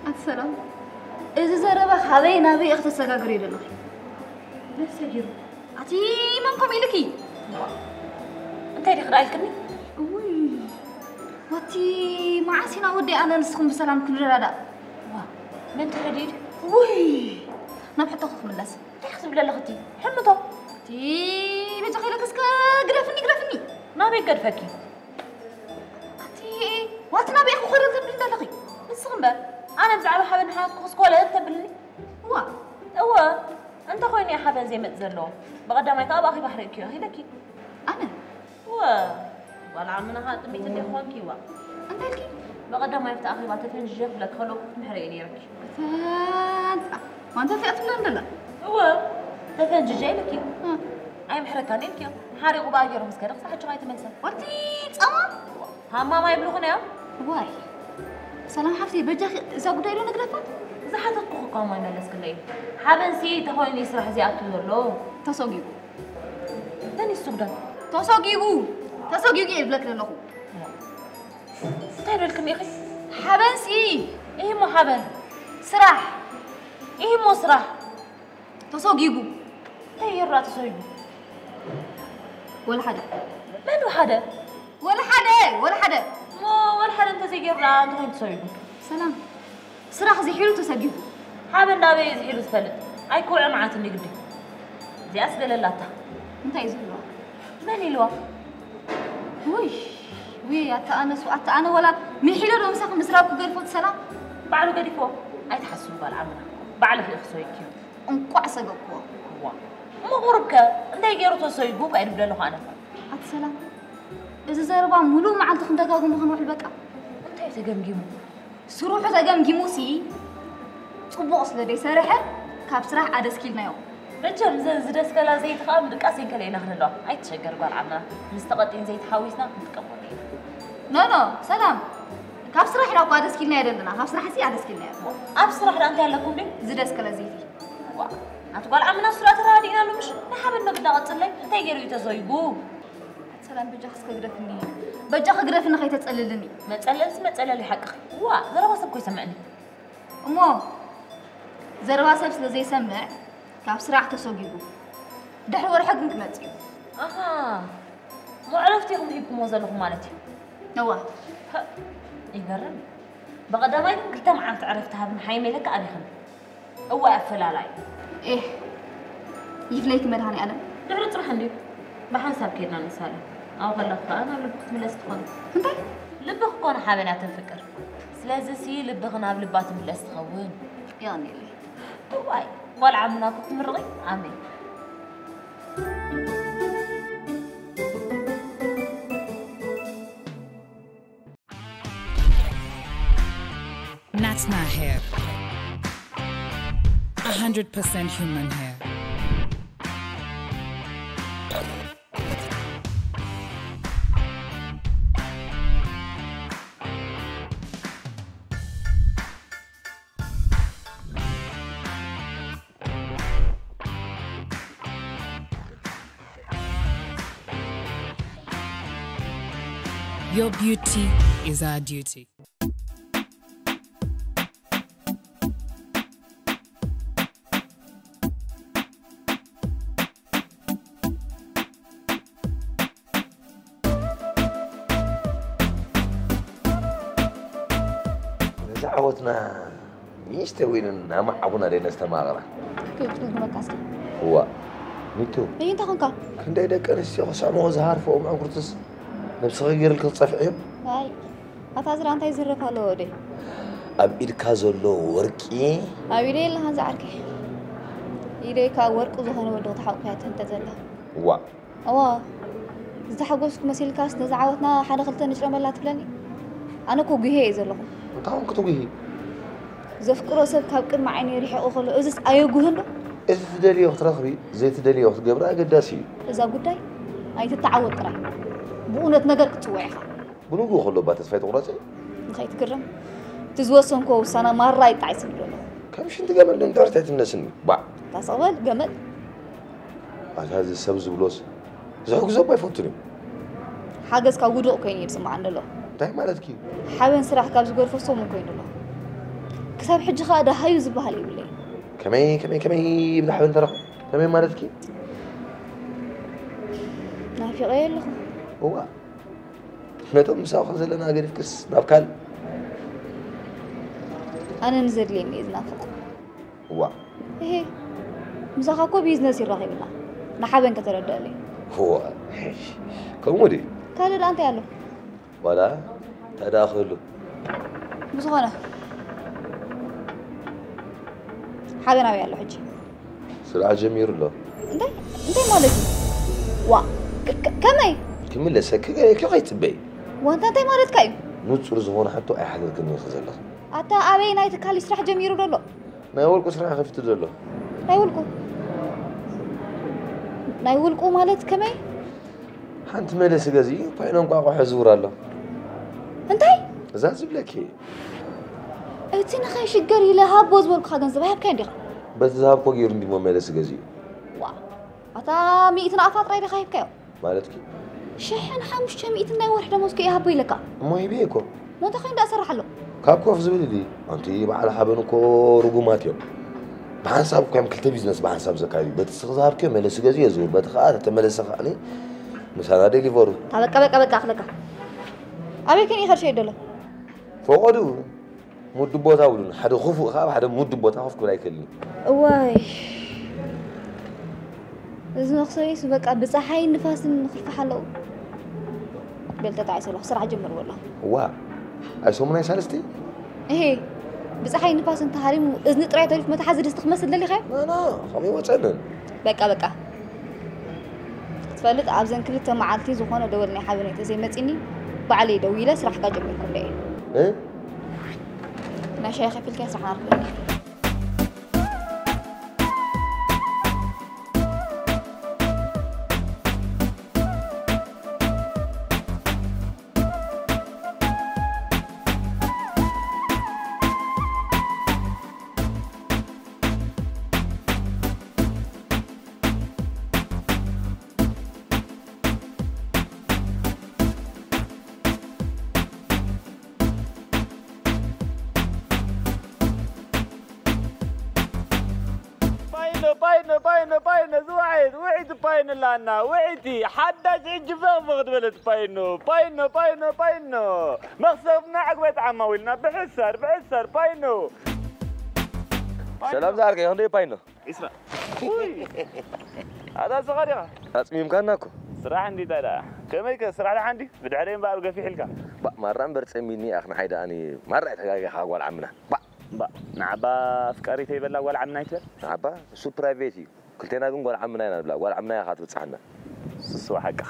السلام إذا زربك هذي نبي اختصاصك قريب الله بس يجرو أتي منكم إلكي أنت اللي خرالكني وي واتي ما عسينا ودي أنا نسخن بسلام كل ردا من ترديد وي نبحث أخف من لس تحسب لله أختي حمطة تي بجاكي لك اسكا قرفني ما بيقدر فكي تي واتنا بيأخو خير تبلين دلقي الصغن بقى أنا بزعل حابن حاط قسكولة تبلني هو أنت خويني حابن زي ما تزلو بغدا ما يكاب أخي بحرك يا هيدكي أنا ولا عمنا هات بيت اللي خوانكي وا أنت هلكي بغدا ما يفتح أخي ما تفنجف لك خلو محرقني ركي وانت في أطفال لا هو تفنج جاي لك يوم أي محركان لك يوم حارق وباجر مسكرة صح شغاية منسى وانتي تأمر هما ما يبلغنا يوم واي سلام حفتي بجاخ إذا قد يلون قرفت إذا حتى تقوى ما يملس كلي حابن سي تهوني يسرح زي أكتو له تصوجيو تاني السودان تصوجيو بلاك لله طيب لكم يا أخي حابن سي إيه مو حابن سرح إيه مو سرح تصوجيو هي الرات تصوجيو ولا حدا منو حدا ولا حدا مو ولا حدا أنت زي جرا أنت وين تصوجيو سلام سرح زي حلو تصوجيو حابن دابي زي حلو تفلت أي كوع معات اللي قدي زي أسئلة لا تا أنت يزلوا من الوا وي أتا أنا ولا من حلو لو مسافر مسرابك قرفوت سلام بعلو قرفو أي تحسوا بالعمنا بعلو في الخصويكيو انقع سقوكوا مو غربك انت يجرو تصيبوك عيد بدلو انا عاد سلام اذا زربا ملو معلت خندقاغو مخنوح البقى انت يتجمجمو سروح تجمجمو سي صبو اصل دي سرحه كاب سراح ادسكيلنا يوم رجل زدس كلا زيت خام دقاسين كلينا خنلو اي تشجر قال عمنا مستقطين زيت حاويسنا نتقبلين نو سلام كاب سراح لو ادسكيلنا يدلنا كاب سراح سي ادسكيلنا اب سراح انت يلكم دي زدس كلا زيتي أتقول عمنا سرعة رادينا لو مش نحب نقدر أتصلي أنت يجري يتزوجوا سلام بجاخس كجرفني بجاخ جرفني خيت تسأللني ما تسأل لي حق وا زربا سب كوي سمعني أمو زربا سب سلزي سمع كاب سرعة تسوقيبو دحر ورا حقك ماتي أها مو عرفتيهم هيكم وزلهم مالتي نوا يقرب بقدامي قلت ما عرفت عرفتها من حيمي لك أبي خن هو أفلالاي إيه يفليك مدهاني أنا دحر تروح عندي بحسب كيدنا نسالي أو غلط أنا لبخت من الاستخون أنت لبخ كون حابنا تفكر سلازي سي لبخنا بلبات من الاستخون يعني لي واي ولا عمنا كنت مرغي عمي Natna hair. 100% human hair. Your beauty is our duty. دعوتنا يستوين أما أبونا لنا استماغنا كيف تقول مكاسك هو ميتو أي أنت خنكا كنت إذا كان السياق سامو زهار فوق مع قرطس نفس غير القصة عيب هاي أتازر أنت يزرف هلو دي أب إركازولو وركي أبيدي الله هنزعركي إيدي كا ورق زهانة ودو تحققات أنت زلا وا أوا إذا حقوسك مسيل كاس نزعوتنا حدا خلطة نجرم الله تبلاني أنا كو جهي زلهم طبعا كنتو جهي زفكرو سب كابكر مع عيني ريحة أخلو إذا أيو جهنو إذا تدلي وقت رخبي زي تدلي وقت قبرة قداسي إذا قداي أي تتعود ترى بقونة نجر كتوعها بنوجو خلو بات تفايت وراسي خيت كرم تزوسن كو سنة مرة يتعيسن دولة كمش انت جمل انت ارتعت النسني با تصور جمل هذا السبز بلوس زوج زوب يفوتني حاجز كودو كاين يسمع عند الله تاي مالتكي حاول نسرح كابز غرفة صوم كاين الله كسب حج خاده هاي زبها لي ولا كمان يبدا حاول ترى كمان مالتكي ما في غير له هو متى مساوخ زلنا غير فكس نافكال أنا نزل لي ميز نافق هو إيه مساخكو بيزنس يراهيبنا نحابن كتردد لي هو كمودي كان أنت يالو ولا تداخله مسخنا حاجة ناوي يالو حجي سرعة جميل له انت مالك وا كمي كمل لسك كيف غيتبي وانت مالك كيف نوصل زمان حتى أي حاجة كنا يخزن له أتا أبي نايت كالي سرح جميل له ናይ ወልቁ ስራሕ ከፍት ዘሎ ናይ ወልቁ ማለት ከመይ ሓንቲ መለስ ገዚ ፓይኖን ቋቋሖ ዝውር ኣሎ እንታይ እዛ ዝብለኪ እቲ ንኸይሽገር ኢለ ሃቦ ዝበልኩኻ ገንዘብ ሃብካ እንዲኻ በቲ ዝሃብኮ ገይሩ እንዲሞ መለስ ገዚ ዋ ኣታ 100 ኣፋ ጥራይ ዲኻ ሂብካዮ ማለት ኪ 1500 ናይ ወርሒ ደሞዝከ ይሃቦ ኢለካ እሞ ይቤ እኮ ሞንተ ኸይ እንዳሰርሕ ኣሎ ካብ ኮፍ ዝብል ዲ ኣንቲ በዓል ሓበን እኮ ርጉማት እዮም بحساب كم كل بيزنس بحساب زكاري بتسخذ كم ملص جزء يزور بتخاطر تملص خاني مثلا ديليفرو بقى أخلقه أبي كني آخر شيء دله فوقدو مود بوتا ولون حدا خوف خاب حدا مود بوتا خوف كلا يكلني واي إذا نخسري سبك بصحي نفاس نخلف حلو بلت تعيسه له سرعة جمر والله وا أسمعنا سالستي إيه بصحي نفاس انت هاري إذن طريقة تعرف متى حزر استخمس اللي خير لا خمي وصلنا بقى تفلت أبزن كلته معلتي زخانة دولني حابني تزي متيني بعلي دويلة سرح كاجم منكم ده إيه أنا شيخة في الكاس عارف لك لنا وعدي حداش عجفان فقد بلد باينو مخسفنا عقبة عماولنا بحسر باينو سلام زارك يا هندي باينو اسمع هذا صغير يا اسمي مكانكو صراحة عندي دا كميك صراحة عندي بدعرين بقى وقفي حلقة مرة برتسميني اخنا حيدا اني مرة تلاقي خاول عمنا نعبا فكاري تيبلا ولا عمنا يتر نعبا سو برايفيتي كلتنا نقول عمنا بلا ولا عمنا خاطر تصحنا سو حق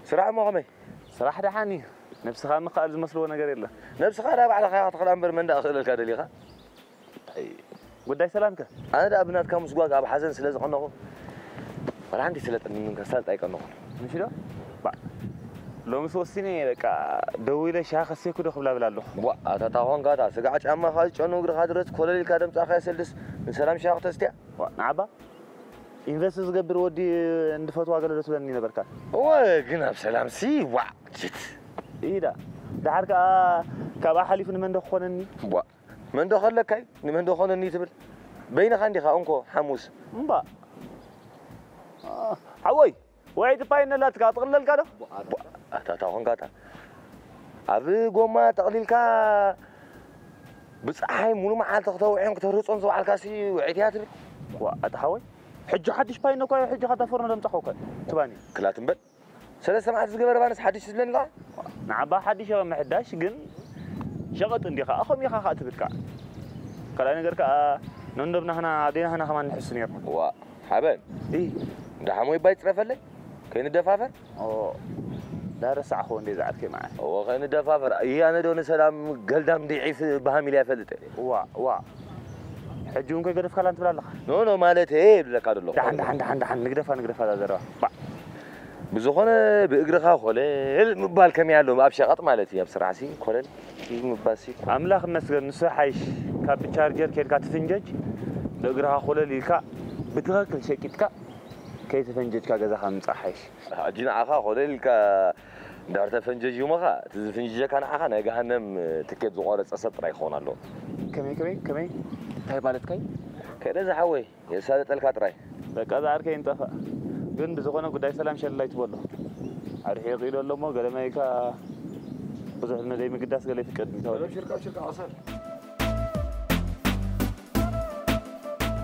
صراحة ما غمي صراحة دحاني نفس خا مخال مسلو نغير يلا نفس خا دا بعد خا تخل امبر من داخل الكادلي خا وداي سلامك انا دا ابنات كم سغوا ابو حسن سلاز قنقو ولا عندي سلطن من كسالت اي قنقو ماشي ده لو مسوسيني بقى دويله شاخسي كده خبلا بلالو وا اتاتاون غادا سغا ጫማ خاز ጨኑ ግር خادرت كولل كادم صاخ يسلس من سلام شاخ تستيا نعبا ኢንቨስት ዝገብር ወዲ እንድፈቱ አገለለት ብለኒ ነበርካ ወይ ግን በሰላም ሲ ዋ ጂት ኢዳ ዳርካ ካባ ሓሊፍን መንደ ኾነኒ ዋ መንደ ኸለካይ ንመንደ ኾነኒ ትብል በይነኻ እንዲኻ እንኮ ሓሙስ እምባ ሓወይ ወይት ባይነላት ካ ጥቅለልካ ዶ አታታውን ጋታ ኣብ ጎማ ተቕሊልካ ብፀሓይ ሙሉ መዓልቲ ክተውዕን ክተርፆን ዝባዕልካ ሲ ውዒትያ ትብል ዋ ኣታሓወይ حج حدش باينو كاي حج خاطر فرنا دم صحوك تباني كلاتن بل ثلاث سمعت زغبر بانس حدش زلن لا نعبا حدش ما حداش جن شغط اندي خا اخم يخا خاتبكا كلا نغركا نندبنا هنا عادينا هنا كمان نحس نير وا حبن ايه ده حموي بايت رفله كاين دفافر دارس اخو اندي زعلك معي هو كاين دفافر اي انا دون سلام قلدام ضعيف بهامي يفلت وا حجون كي قدف كلام تبلا لخ نو مالت ايه لك هذا اللغة دحن نقدف هذا زرا بزخونه بإجرخا خلل مبال كم يعلو ما بشغط مالتي بسرعة سي خلل مباسي أملاخ مسجد نص حيش كاب تشارجر كير كاتفنجج بإجرخا خلل يكا بتغكل شيء كتكا كي تفنجج كجزا خمسة حيش أجينا عخا خلل كا دارت فنجج يومها تفنجج كان عخا نجهنم تكيد زغارة أسد رايخون الله كمي هاي مالت كاي كده زحوي يا سادة الكاتراي بقى زار كاين تفا ግን ብዝኾነ ጉዳይ ሰላም ሸላይ ትበሎ አርሄ ቂሎ ለሞ ገለማይካ ብዙሕ ነደይ ምግዳስ ገለ ይፍቀድኒ ተወለ ሽርካ አሰር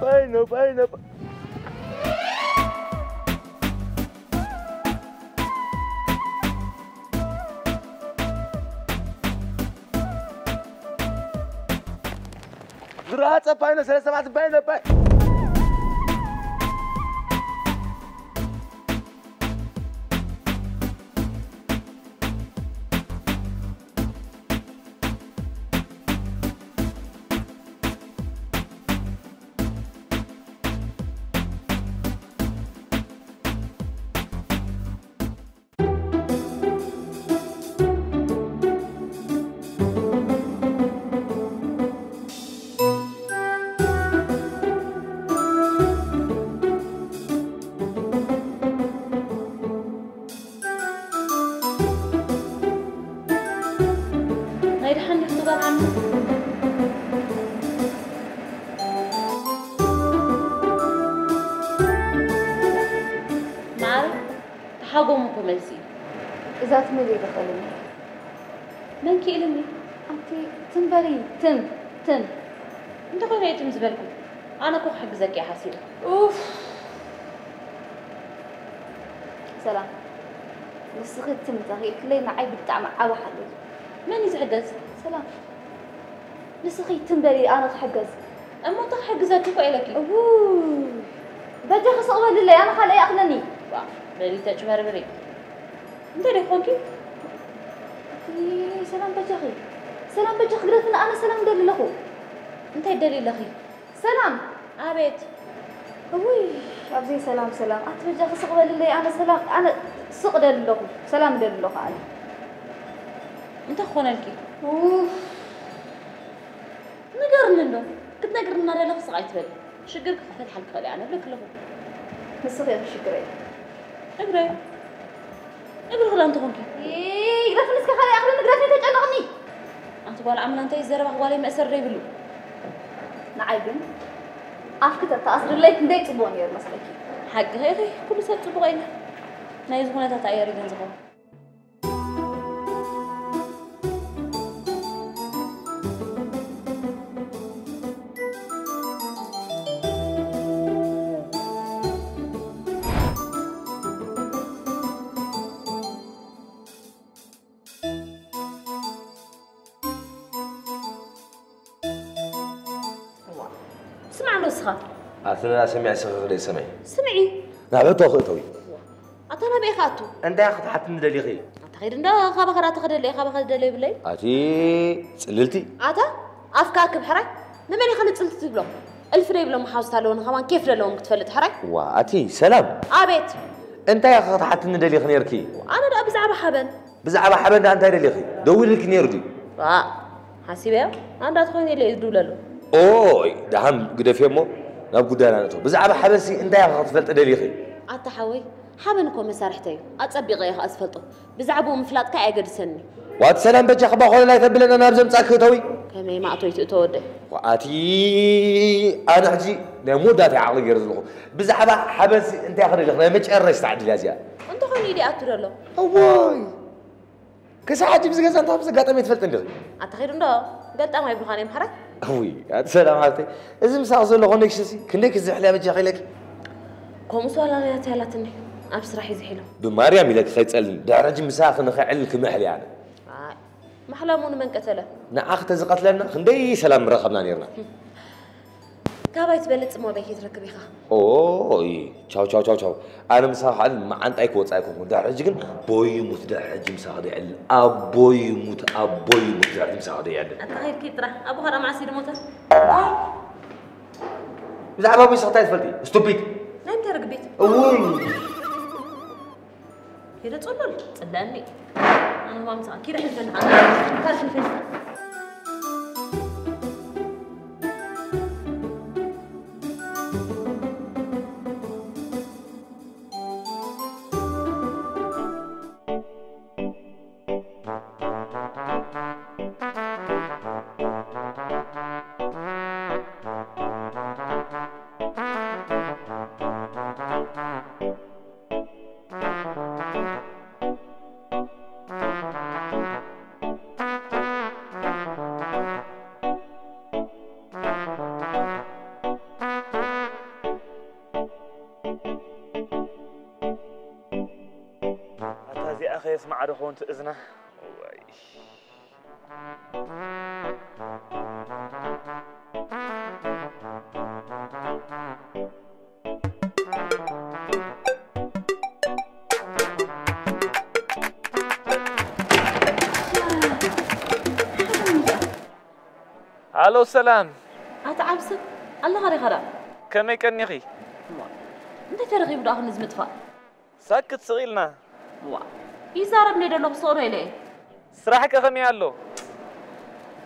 ባይኖ زراعة باينو سلسة سمعت باينو نايد حني اختبار عنه معرف تحاقومكم ملسي إذا تملي بخلني من كي إلمي أنتي تنبري تن انت قولي يتم زبالكم أنا كوخ حق زكي حسيبة أوف سلام نسخت تمتغي كلينا عيب التعمى على حلو من يتحجز سلام نسخي تنبري أنا تحجز أما تحجزك كيف إلكي أوه بجي خصوصا لله أنا خلي أقنني بري تجبر بري انت ليه خوكي سلام بجي خبرتنا أنا سلام دليل أخو انت الدليل أخي سلام عبيت أوي أبزي سلام أتبجي خصوصا لله أنا سلام أنا سوق دليل أخو سلام دليل أخو علي انت خونا لكي أوف نقرن له كنت نقرن ناري لك صغيت بل شقرك فتح الكلي أنا بلك له مسخي أخي شكري اقرأ غلا انت هونكي إيه لا فلسك خلي أخلي نقرأ فيك أنا أنت قال عمل أنت يزرب أخوالي مأسر ريبلو نعيبن أفكت تأثر ليك نديك تبوني يا مسلكي حق هاي كل سنة تبغينا نايز هنا تتعيري جنزهم أثناء سمع سغري سمعي سمعي نعم توي أتنا بيخاتو أنت أخذ حتى ندلي غي تخيل إنه خاب خرات خدلي خاب خدلي بلي أتي سللتي أتا أفكاك بحرك نمني خلت سلت بلو الفري بلو محاوس تالون كمان كيف لون كتفلت حرك وأتي سلام أبيت أنت أخذ حتى ندلي خنيركي أنا لا بزعبة حبن أنت دلي غي دول لك نيردي حسيبه أنا تخوني اللي يدولله أوه ده هم قد فهمه نبغى دانا نتو بزعبة حبسي أنت أخذ فلت دلي غي أتحوي حبنكم مسارحتي أتصبي غير أسفلته بزعبوا مفلات كأجر سني وات سلام بجي خبا خول لا يثبلنا نابزم تاكتوي كمي ما أطويت تودي واتي انا حجي نمودات عقلي يرزلخو بزعبه حبسي انت اخر لخنا ما تشرش تعدل يا زياد انت خوني دي اترلو واي كساعه بس غزا انت بس قاطمي تفلت ندخ اتخير انده قلت ما يبغى خاني محرك وي سلام حالتي ازم ساوزل لغونك شسي كنك زحلي بجي خيلك كوم سؤال انا تهلاتني ابس راح يزحلو بماريام لك خي تسالني درج مساخ نخعلك محل يعني محلامون من قتله ناخت زقت لنا خندي سلام رخبنا نيرنا كابا يتبلت ما بيك يتركب يخا اوي تشاو انا مساخ على ما انت ايك وصايكم درج كن بوي موت درج مساخ دي على ابوي موت درج مساخ دي على اتغير كي ترى ابو هرا مع سيد موته زعما بي سقطات فلتي ستوبيد نايم ترقبيت اوي كده تصلل تصدقني أنا ما مسا كي رح نفن عنا كارف نفن اسمع رخون تأذنه الو سلام اتعبسك الله غري غرا كما يكني غي انت ترغيب داخل نزمتفا ساكت صغيلنا يزارب لي دلو بصور إليه سراحك أخمي علو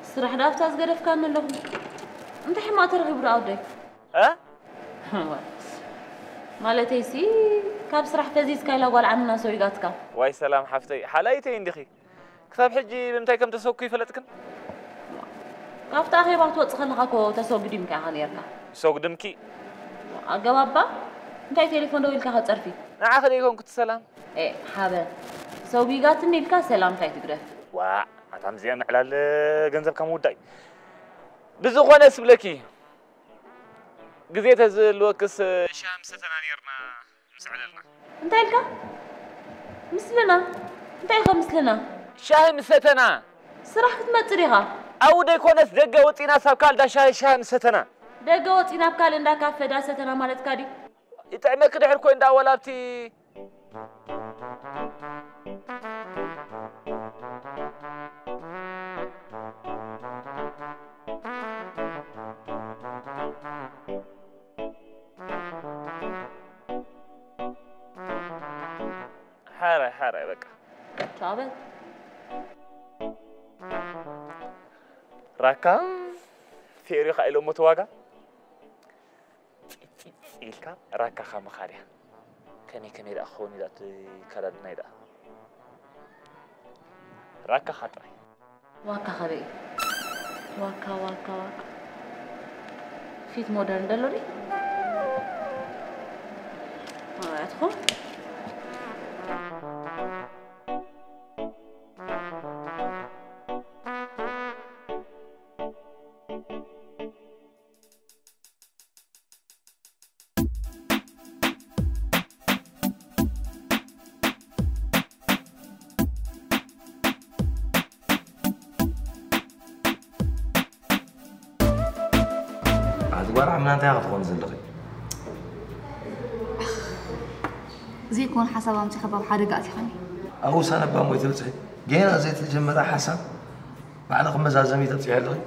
سراح دافتاز قرف كان لهم انت حما ترغيب راودي ها مالتي سي كاب سراح تزيز كايلا قال عمنا سويقاتك واي سلام حفتي حلايتي اندخي كتاب حجي بمتاي كم تسوكي فلتكن كافت أخي بعد وقت خلنا خاكو تسوق ديم كأخنيرنا سوق دمكي أجابا أنت تليفون دويل كهات صرفي نعم خليكم كنت سلام إيه حابة سوقي قاتني الكا سلام تاي تقدر وا أنت زين على الجنزب كموداي بزخونة سبلكي قضيت هذا الوقت شام ستنانيرنا مسعلنا أنت الكا مثلنا أنت يخا مثلنا شاهم ستنا صراحة ما تريها أو ده يكون دقة وطينا سبكال ده شاهم ستنا دقة وطينا بكال إندا كافة دا ستنا مالت كادي يتعمل كده حركو إندا ولا بتي حارة بقى شابت راكا في ريخا إلو متواجا إلكا راكا خام خاريا كني دا أخوني دا كلا دناي دا راكا خاطري واكا خبي واكا فيت مودرن دلوري ادخل ورا من أنت يا غطون زلقي زي كون حسب أمشي خباب حرقاتي خاني أهو سنة بامو يتلصي جينا زي تجمع حسن بعد خمس زميت تبصي هذا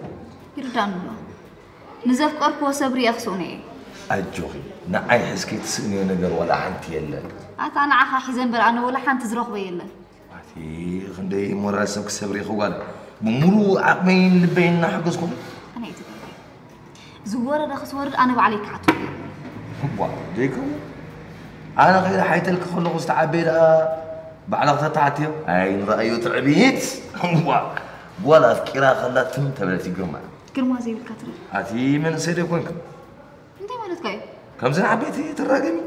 يردان الله نزف قرب وصبري أخسوني أجوخي نعي حسكي تسقني نجر ولا حنتي يلا أنا عخا حزن بر أنا ولا حنت زروخ بيلا أتي خندي مراسم كسبري خوال بمرو عقمين لبين حقزكم أنا يتبع زوار رخص ورد أنا وعليك عطوا واو ديكو أنا غير حيتلك خلق استعبيرها بعد قطعتي أي رأيو تعبيت ولا فكرة خلات تم تبلتي قرما قرما زي الكتر أتي من سيدي كونكم أنت مالك كيف كم سنة عبيتي تراقمي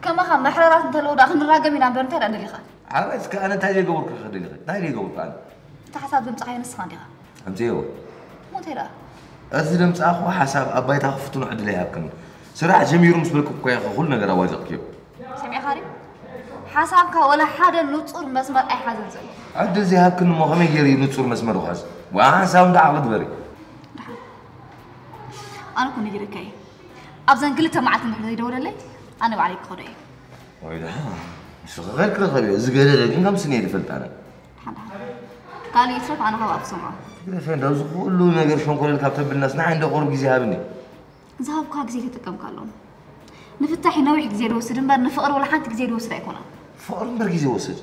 كما خم محررات أنت لو داخل الراقمي نعم بنتي أنا اللي خال عرفتك أنا تاجي قبرك خدي لي تاجي قبرك أنا أنت حساب بمسحي نص خانديها أنت هو مو ترى أثلم تأخو حساب أباي تخفتون عد لي هابكن سرع جميل مسبلكم كوي كل نجار واجق كيو سمع خاري حسابك ولا حدا نتصور مسمر أي حدا زي عد زي هابكن ما خمي يري نتصور مسمر وحاس وحساب ده عقد بري أنا كنا جري كي أبزن قلت معك محل يدور لي أنا وعليك خدي ويدا مش غير كذا غبي زقيرة لكن كم سنة دفلت أنا قال لي يترك أنا هوا بسمعه كده فين ده كله نجار شون كل الكابتن بالناس نحن عنده قرب جزء هابني ذهب كاك زي كتكم كلهم نفتحي نوع جزء الوسد نبر نفقر ولا حد جزء الوسد يكونه فقر نبر جزء الوسد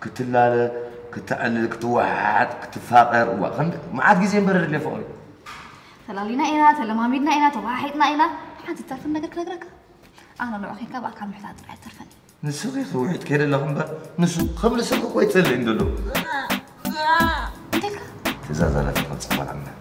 كتلالة كتعلل كتوحد كتفاقر وخند ما عاد جزء نبر اللي فقري تلالينا إنا تلماميدنا إنا توحيدنا إنا حد تعرف النجار كذا أنا لو أخيك بقى كم محتاج راح تعرفني نسوي توحيد كده لهم بقى نسوي خمس سنة كويس اللي عندنا تزازل في متصور عنه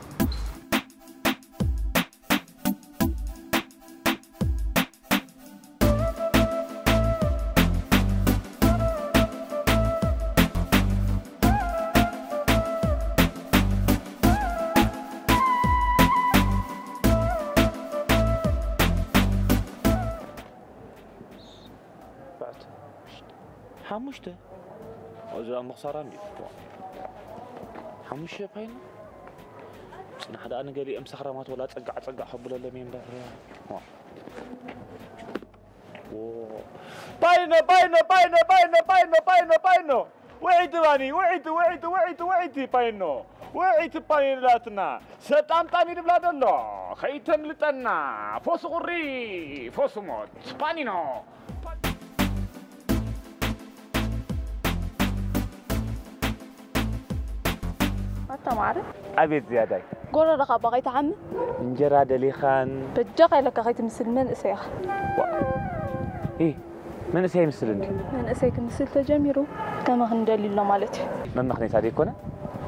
حمشته وإذا مخسرة عندي حمشة باينة نحن أنا قالي أمسح رمات ولا تقع حب ولا مين بقى باينة وعيت باينة وعيت بايناتنا ستام تاني بلاد الله خيتم لتنا فوس غري فوس موت باينو أنت معرف؟ أبيت زيادة قول رقا بغيت عمي انجرى دلي خان بتجاقي لك غيت مثل من أسيخ إيه من أسيخ مثل أنت من أسيخ مثل تجميرو كما هندلي الله مالتي من مخني تاريخنا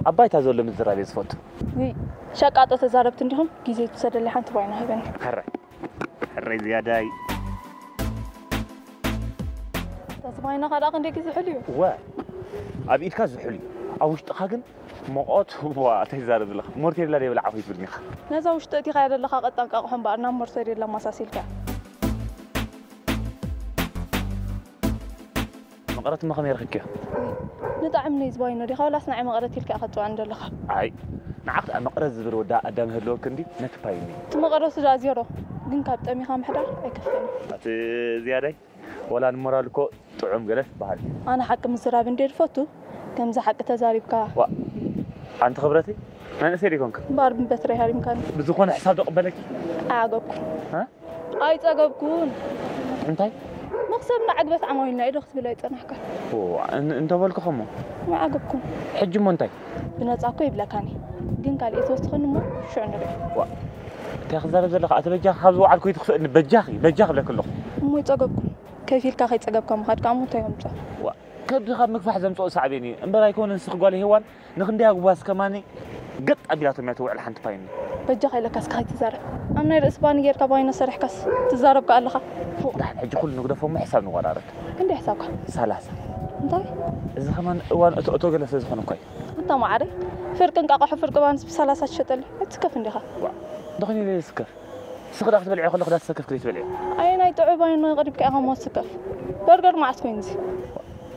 أبايت هذول من الزرابي صفوت وي شقاطة تزاربت عندهم جيزة تسد اللي حنت باينها هبن حري زيادة تسمعينا خلاق عندك جيزة حلو وا أبي إتكاز حلو أوش تخاجن مقاط هو تزارب لك مرتي لا يبلع عفيف بالمخ نزا وش تأتي خير اللي خاقت أقهم بارنا مرسري لما ساسيلك مقرات ما خمير خكيا نطعم نيز باينة دي خلاص نعم مقرات تلك أخذت عند الله أي نعقد مقرات زبر ودا أدم هلو كندي نتبايني مقرات زازيرو جن كابت أمي خام حدار أكفني أت زيادة ولا نمرالكو طعم جلس بعد أنا حكم الزراب ندير فوتو كم زحق تزارب كا أنت خبرتي أنا سيري كونك بار بتري هاري مكان بزخون حساب تقبلك أعجبكم ها أي تعجبكم أنتي مقصدنا عجبت عموينا إيه دخت بلايت أنا حكى أنت بالك خمو ما عجبكم حج مونتي بنتعاقب يبلكاني جن قال إيه توستخن مو شو عندك تاخذ زلق أتبجح خذوا على الكويت خص بجاخ لك كله مو تعجبكم كيف الكاخي تعجبكم هاد كم متهم صح كيف خاب مكفح زمصو صعبيني امبرا يكون نسخ قالي هوان نخندي اغواس كماني قط ابياتهم ما توعل حنت فايني بجاخ لك اسكاي تزارب انا الاسباني غير كباينه سرح كاس تزارب قال لك دحين حج كل نقدفهم حساب نقرارك عندي حسابك ثلاثه انت اذا كمان وان اتو جلس زخون كوي انت ما عارف فرق نقاق فرق بانس بثلاثه شتل اتكف عندها دخني لي سكر سكر اخذ بالعي خلق داس سكر كريت بالعي اي ناي تعبان قريب كاها ما سكف برجر مع سوينزي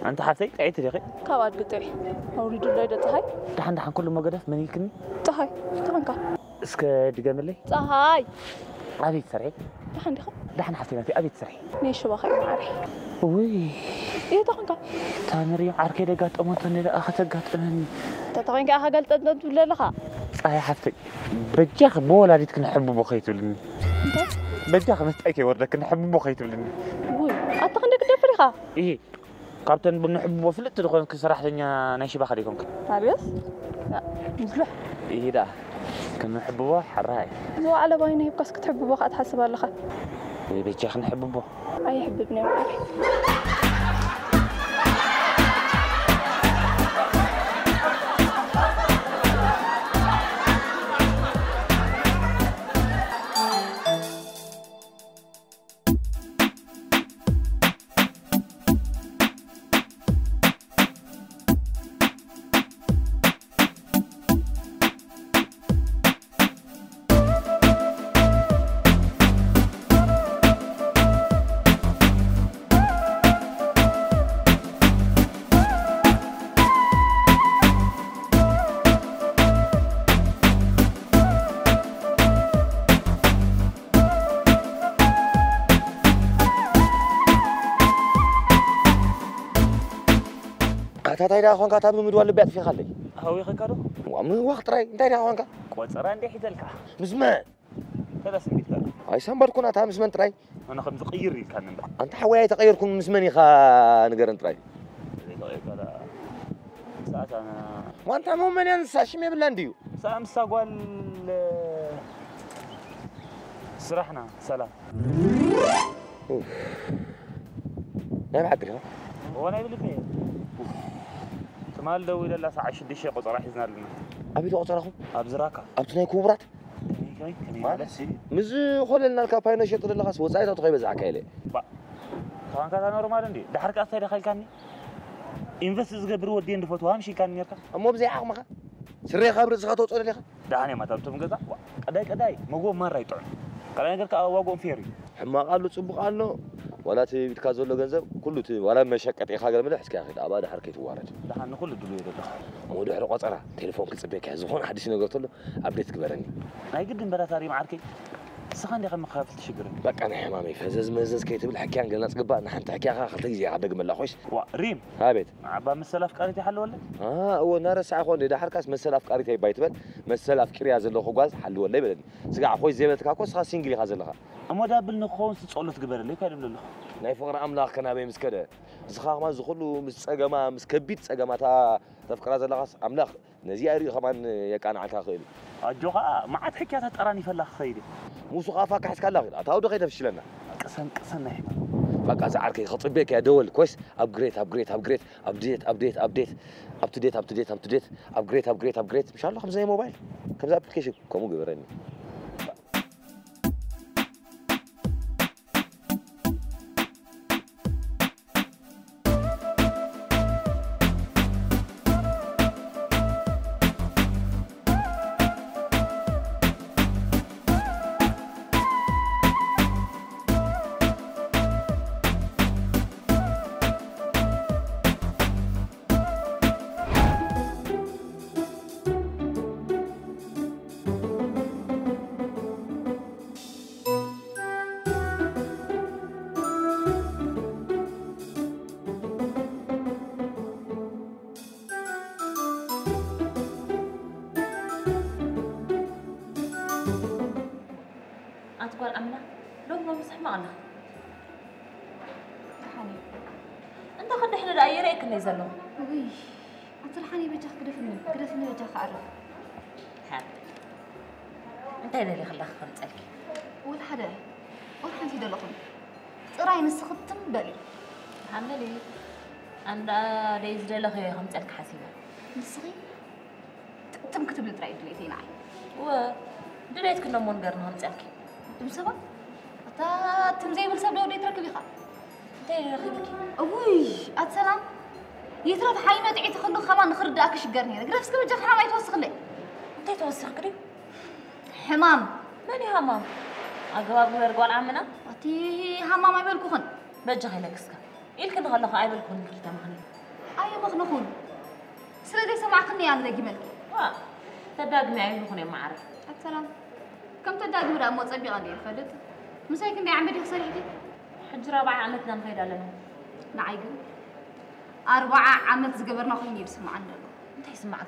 أنت حسيت عيت يا أخي؟ كواد قطعي أريد الليلة تهاي دحن كل ما قدف مني كني تهاي كا اسك دقام لي تهاي أبي تسرعي دحن حسينا في أبي تسرعي نيش بخير معري وي إيه كا تامري عاركي دقات أمانتني لا أخذت قات أماني تتغين كأها قلت أنت ولا لها أي حسيت بجاخ بولا ريت كن حب بخيتو لني بجاخ مستأكي ورد كن حب بخيتو لني وي أتغين دفريخة إيه كابتن بنحب وفلت تدخل كسرح لنا ناشي بخليكم عريس لا مزلح إيه ده كنا نحب بوه حراي زو على باينه يبقى تحب بوه أتحسب على خا بيجي نحب بوه أي حببني معري تايدا خوانكا تابلو مدوال بيت في خلي هوي خكارو ومن وقت راي تايدا خوانكا قوصرا اندي حيدلكا مزمان ثلاث سنين كده اي سامبر كنا تا مزمان تراي انا خمس غير كان انت حواي تغيركم مزمان يخا نقرن تراي ساعات انا وانت مو من ينسى شمي بلانديو سامسا قال سرحنا سلام لا معدري وانا يبلي تمال لو الى ساعه 6 قطره حزنا لنا ابي تقطرخو ابزراكا ابتناي كبرات كمي مالسي مز خللنا الكاباينا شطر لخاس وصايته تغيب زعك ايله با كان كان نورمال اندي دحرك استايد خلكاني انفست زغبر ودي اندفوت وامشي كان نيركا امو بزي حقمخه سري خبر زخاتو صول ليخه داني ما تبتم غزا قداي مغو ما رايطون كلا نغير كا واغون فيري حما قالو صبق قالو ولا تي بتكازولو غنزب كله تي ولا مشقت يخا غير ملح اسكي اخي ابا حركه توارد دحن كله دلو يدخ مو دحر قصره تليفون كصبيك زخون حدث ነገር تلو ابديت كبرني اي قدم براتاري معركي سخان دي مخافت تشغرني بقى انا حمامي فزز مزز كيتبل حكيان قلنا صقبا نحن حكي اخا خلت زي عدق ملا خوش ريم هابيت عبا مسلاف قريتي حل ولا هو نار ساعه خون دي حركاس مسلاف قريتي بايتبل مسلاف كريا زلو خغاز حل ولا يبلني سغا خوش زيبتك كوس خا سينجلي خازلخا اما دابل نخون صلت غبر لي كايدم لله ناي فقر املاخ كنا بي مسكده زخا ما زخلو مسصغما مسكبيت صغماتا تفكرا زلخاس املاخ نزي اري كمان يقانعتا خيل اجوخا ما عاد حكيات طراني فلاخ خيدي موسو قافا كحس كلا اتاو دغيت فشلنا قسن نحن بقى زعرك خطبك يا دول كويس ابجريد ابجريد ابجريد ابديت ابديت ابديت اب تو ديت اب تو ديت اب تو ديت ابجريد ابجريد ابجريد ان شاء الله زي موبايل كم ابلكيشن كومو جبرني أتقول أمنا لو ما مسح معنا حني أنت خد إحنا دايرة كنا يزلوا وي أطلع حني بجاك كدفني بجاك أعرف حاد أنت اللي خلاك خمسلك ولا حدا ولا حنتي دلقون تراي نسختم بالي عملي عند ليز دلخ خمسلك حسيبة نسخي تم كتب لي تراي دليتي ناي و دليت كنا منقرن خمسلك بسبب أتا تمزي بالسبب لو ديت ركبي خا تاني رخيبك أوي أتسلام يترف حي ما تعي تخلو خمان نخرج داكش قرني قرف سكب جاك حرام يتوسخ لي أنت توسخ قريب حمام ماني حمام أقرب ورقول عمنا أتي حمام أي بالكون بجا هيلك سكا يمكن نغلق أي بالكون كلتا مخني أي مخنخون سلدي سمعكني أنا ذاك ملك وا تداقمي أي بالكون ما أعرف أتسلام كم تداقمي رأى موت أبي غني فدت مساكن دي عمدي خسري حدي حج 4 عمتنا نخيد لنا نعيقن 4 عمت زقبرنا خويني بسمع عندنا انت يسمعك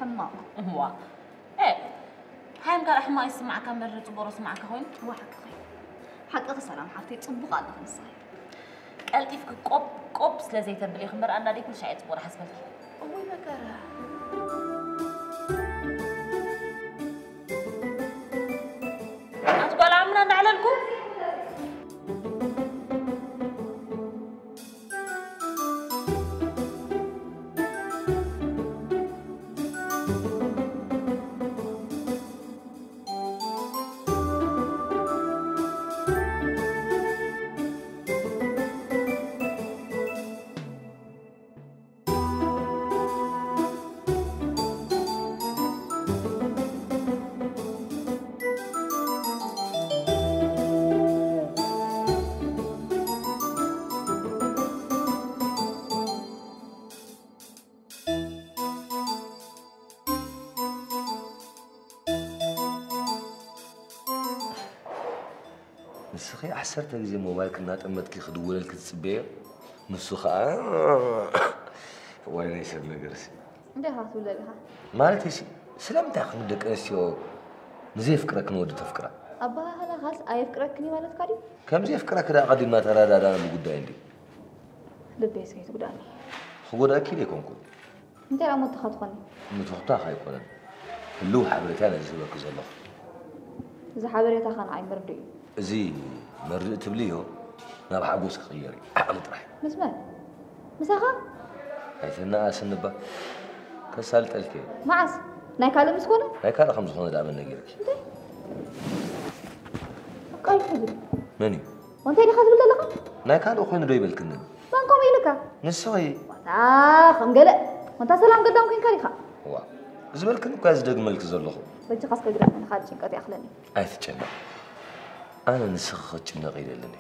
حمام هو ايه هاي مقال حما يسمعك مرة تبورو سمعك خوين واحد خوين حق سلام حتى يطبق على خمسة قلتي فيك قب سلازي تبلي خمر أنا دي كل شيء تبور حسبك أوي مكارها أتقول عمنا على الكوف نسخي أحسرت زي موبايل كنا تأمتك خدوه لك تسبيه نسخة وين يصير نجرس ده هات ولا بها مالتي شيء سلام تاخذ بدك أشياء زي فكرك نود تفكره أبا هلا خلاص أي فكرك كني مالت كاري كم زي فكرك كده قديم ما ترى ده أنا بقول عندي لبيس كي تقول عني هو ده أكيد يكون كل أنت لا متخطفني متخطى خايف ولا اللوحة بريتانا زي ما كذا الله إذا حابريتها خان عين بردي زي مرد تبليه أنا بحبوس خيري مطرح مسمع مسخة حيث الناس النبا كسالت الكي معس نايكاله مسكونه نايكاله 5 خونه دائما نجيلك قايل حبيبي مني وانت اللي خاز بالله نايكاله خوين ريبل كنن بانكم يلك نسوي خم قلق وانت سلام قدام كين كاريخا وا زبلكن كاز دغ ملك زلخو بجي خاص كدرا من خالد شنقطي اخلني ايتچنا انا نسخچنا غيرلني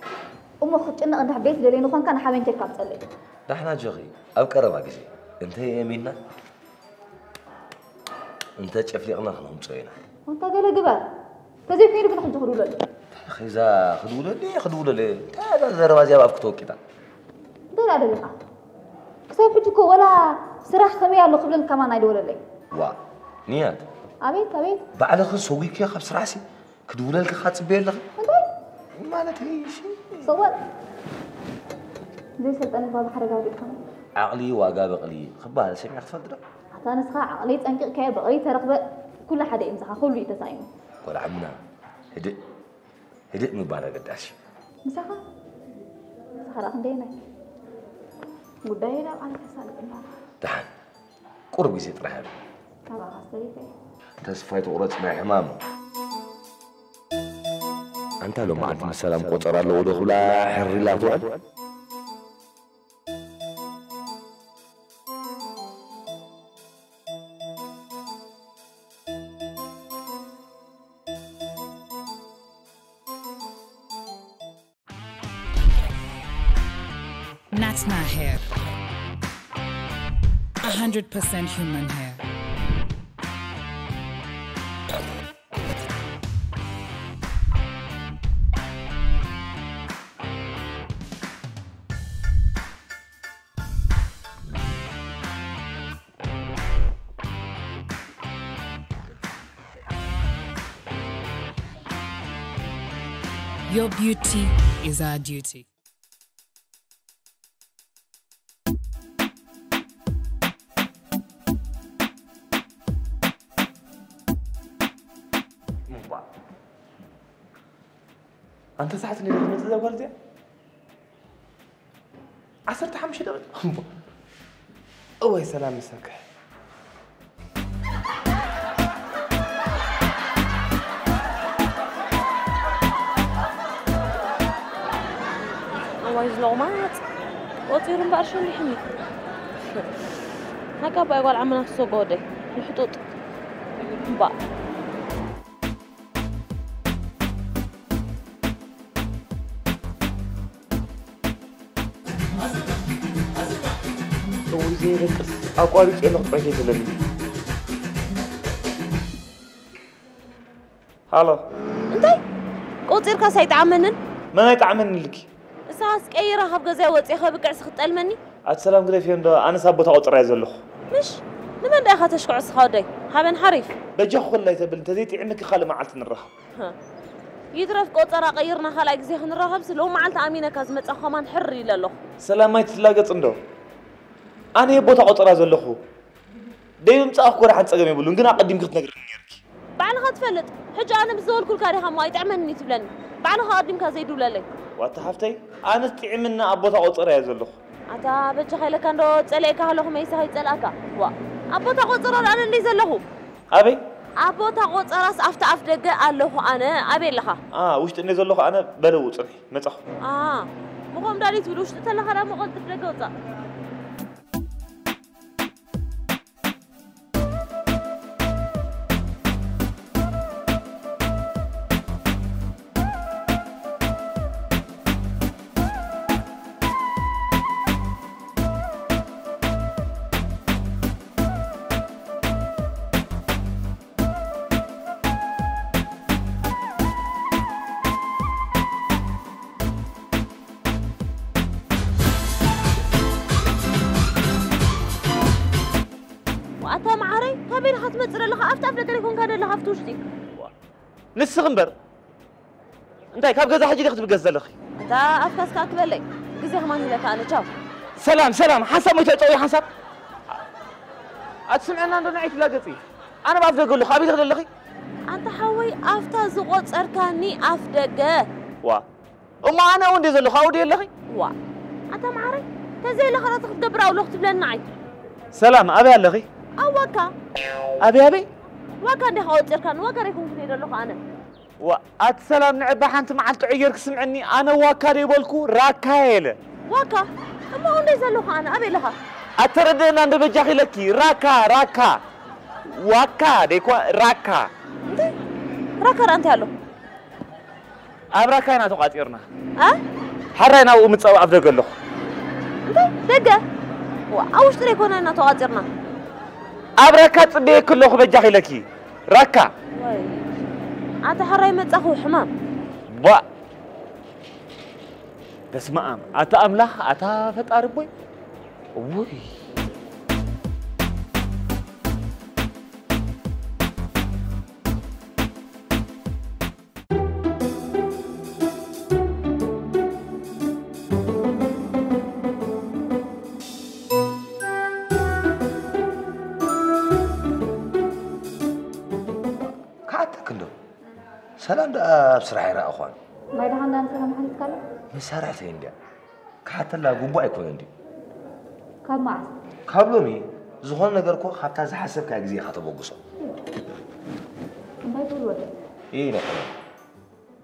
خچنا انت حبيت لين كون كان حابين تكاب تصلي دحنا جغي اب قربا غزي انت يمينا انت تشفليقنا خنهم صينا وانت قال جبال تزي كيرو كن خدو خدو خيزا خدو لي هذا زرواجي ابك توكيتا دل على لقا كسب حجكو ولا سراح سمي الله قبل كمان ايدول لي وا نيات ابيت بعد خو سويك يا خبص راسي كدوللك خاصبي لك انت مالتي شي صور ليش سلطان بابا حرقه ودي كمان عقلي واقا بقلي خبال سمع خفدره حتى نسخه عقلي تنقق كاي بقري ترقبه كل حدا يمسخه كله يتسايم ولا عمنا هدئ مبارك قداش مسخه خلاص ندينا قداي لا على كسالك الله دحن قرب يزيد رحب كذا خاصتي تسفيت ورث مع حمام أنت لو ما عرفت السلام قطر له ودخلا حري لا توعد Natna hair. 100% human hair. Your beauty is our duty. أنت ساعة اللي لازم تتزوج دي؟ عصرت حمشي دقيقة. أوه سلام مساك. وايز لغمات وطيرن بارشو اللي حمي هكا بقى يقول عمنا السوقودي الحطوط بقى زي ركس أقوالك إيه نقطة كيف لني هلا انتي قوتيركا سيتعمنن ما يتعمل لك ساس كيرا هب غزا وصي خبق عس خطلمني السلام قلي فين ده أنا سابوت أقطر يزلخ مش لمن دا خاتش قعس خادي هبن حريف بجخ ولا يتبل تزيتي عندك خالي معلت نرها ها يدرف قطرا غيرنا خلاك زي خنرهب سلو معلت امينه كازمص خمان حري لله سلام ما يتلاقط اندو أنا يبوت أقطر يزلخو دايم تصاخ كره حد صقم يبلون غنا قديم كنت نغرني يركي بعلها تفلت حجه انا بزول كل كاري ما يتعملني تبلني بعلها قديم كزيد وللي واتحفتي أنا استعملنا أبوت أقطر يزلخو أتا بتش خيلك أندو تسألك هلو ما يسهي تسألك وا أبوت أقطر أنا اللي زلخو أبي أبوت أقطر أفت الله أنا أبي لها وش تني زلخو أنا بلوت صحي متخ مقام داري تقولوش تتلا خلا مقام تفلقوتا أتا معري كابين حت مصر لها أفتح لقري كون كان لها أفتوشتي نس غنبر أنت كاب جزا حاجة تاخذ بجزا لخي أتا أفكاس كاكبلي جزي كمان لك أنا جاو سلام حسب ما تقولي حسب أتسمعنا عندنا عيت لاقتي أنا بعرف أقول لك أبي تقول لخي أنت حوي أفتح زقوت أركاني أفتقه وما أنا وندي زلخ أودي لخي أتا معري تزي لها لا تاخذ دبرة ولوخ تبلنا عيت سلام أبي لخي أوكا أبي وكا دي هاوت أركان وكا ريكون في لوخ أنا وأتسلام نعبا حنت معلت عيرك سمعني أنا وكا يبولكو راكايل وكا أما وندي زلخ أنا أبي لها أتردنا عند بجاخي لكي راكا وكا ديكوا راكا أنت هلو أبراكاينا تقاتيرنا حرينا ومتصاو أفدق له دقة أوش تريكون أنا تقاتيرنا أبراكات بيه كله بجاخي لكي راكا أنت حري متصاخو حمام بس ما أم أتا أملاح أتا فتار بوي وي سلام ده بصراحة يا أخوان ما يدهن دان سلام حالك كله مسارعتي عندي حتى لا قبوا يكون عندي كم معس كابلومي زخون نجار كو حتى زي حسب كأجزي خاطب وقصة ما يقول ولا إيه نحن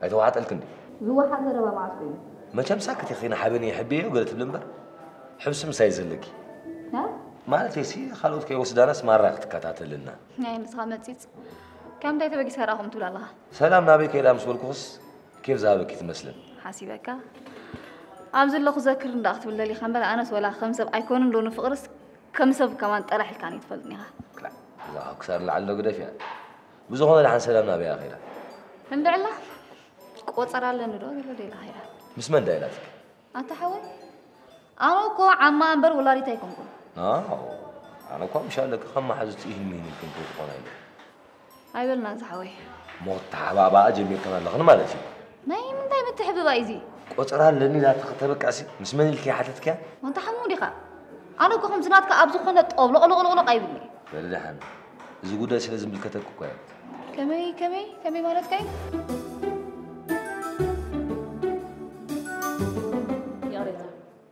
هاي توعات الكندي هو حد ربع معس فيه ما كم ساكت يا أخي حبني يحبيه وقلت بلمبر حبس مسايز لك ها ما تيسي خلوت كي وسدانس ما راح تكاتات لنا يعني نسخة تيت كم دايت بقي سراهم تقول الله سلام نبي كي لامس بالكوس كيف زابك تمثل حسيبك أمزل لك ذكر نداخت بالليل خمبل أنا ولا خمسة أيكون لون فقرس كم سب كمان طرح كان يتفلني ها لا لا أكثر لعله قد فيها بزغون عن سلام نبي أخيرا من دع الله قوت صار لنا دو ولا دي الأخيرا مش من دايلاتك أنت حاول أنا كو عم أنبر ولا ريتايكم أنا كو مش لك خم حزت إيه مين يمكن تقول هاي بالنا زحوي موت بابا أجمع كمان لغنا ما لشيء ما يمكن دايما تحب بايزي قطرها لاني لا تختبك عسي مش من الكي حتتك وانت حمودي خا انا كو خمسناتك ابزو خنه طوب لو قايبني لا حن زغودا سلازم بالكتك كوي كمي مالت كاي يا ريتا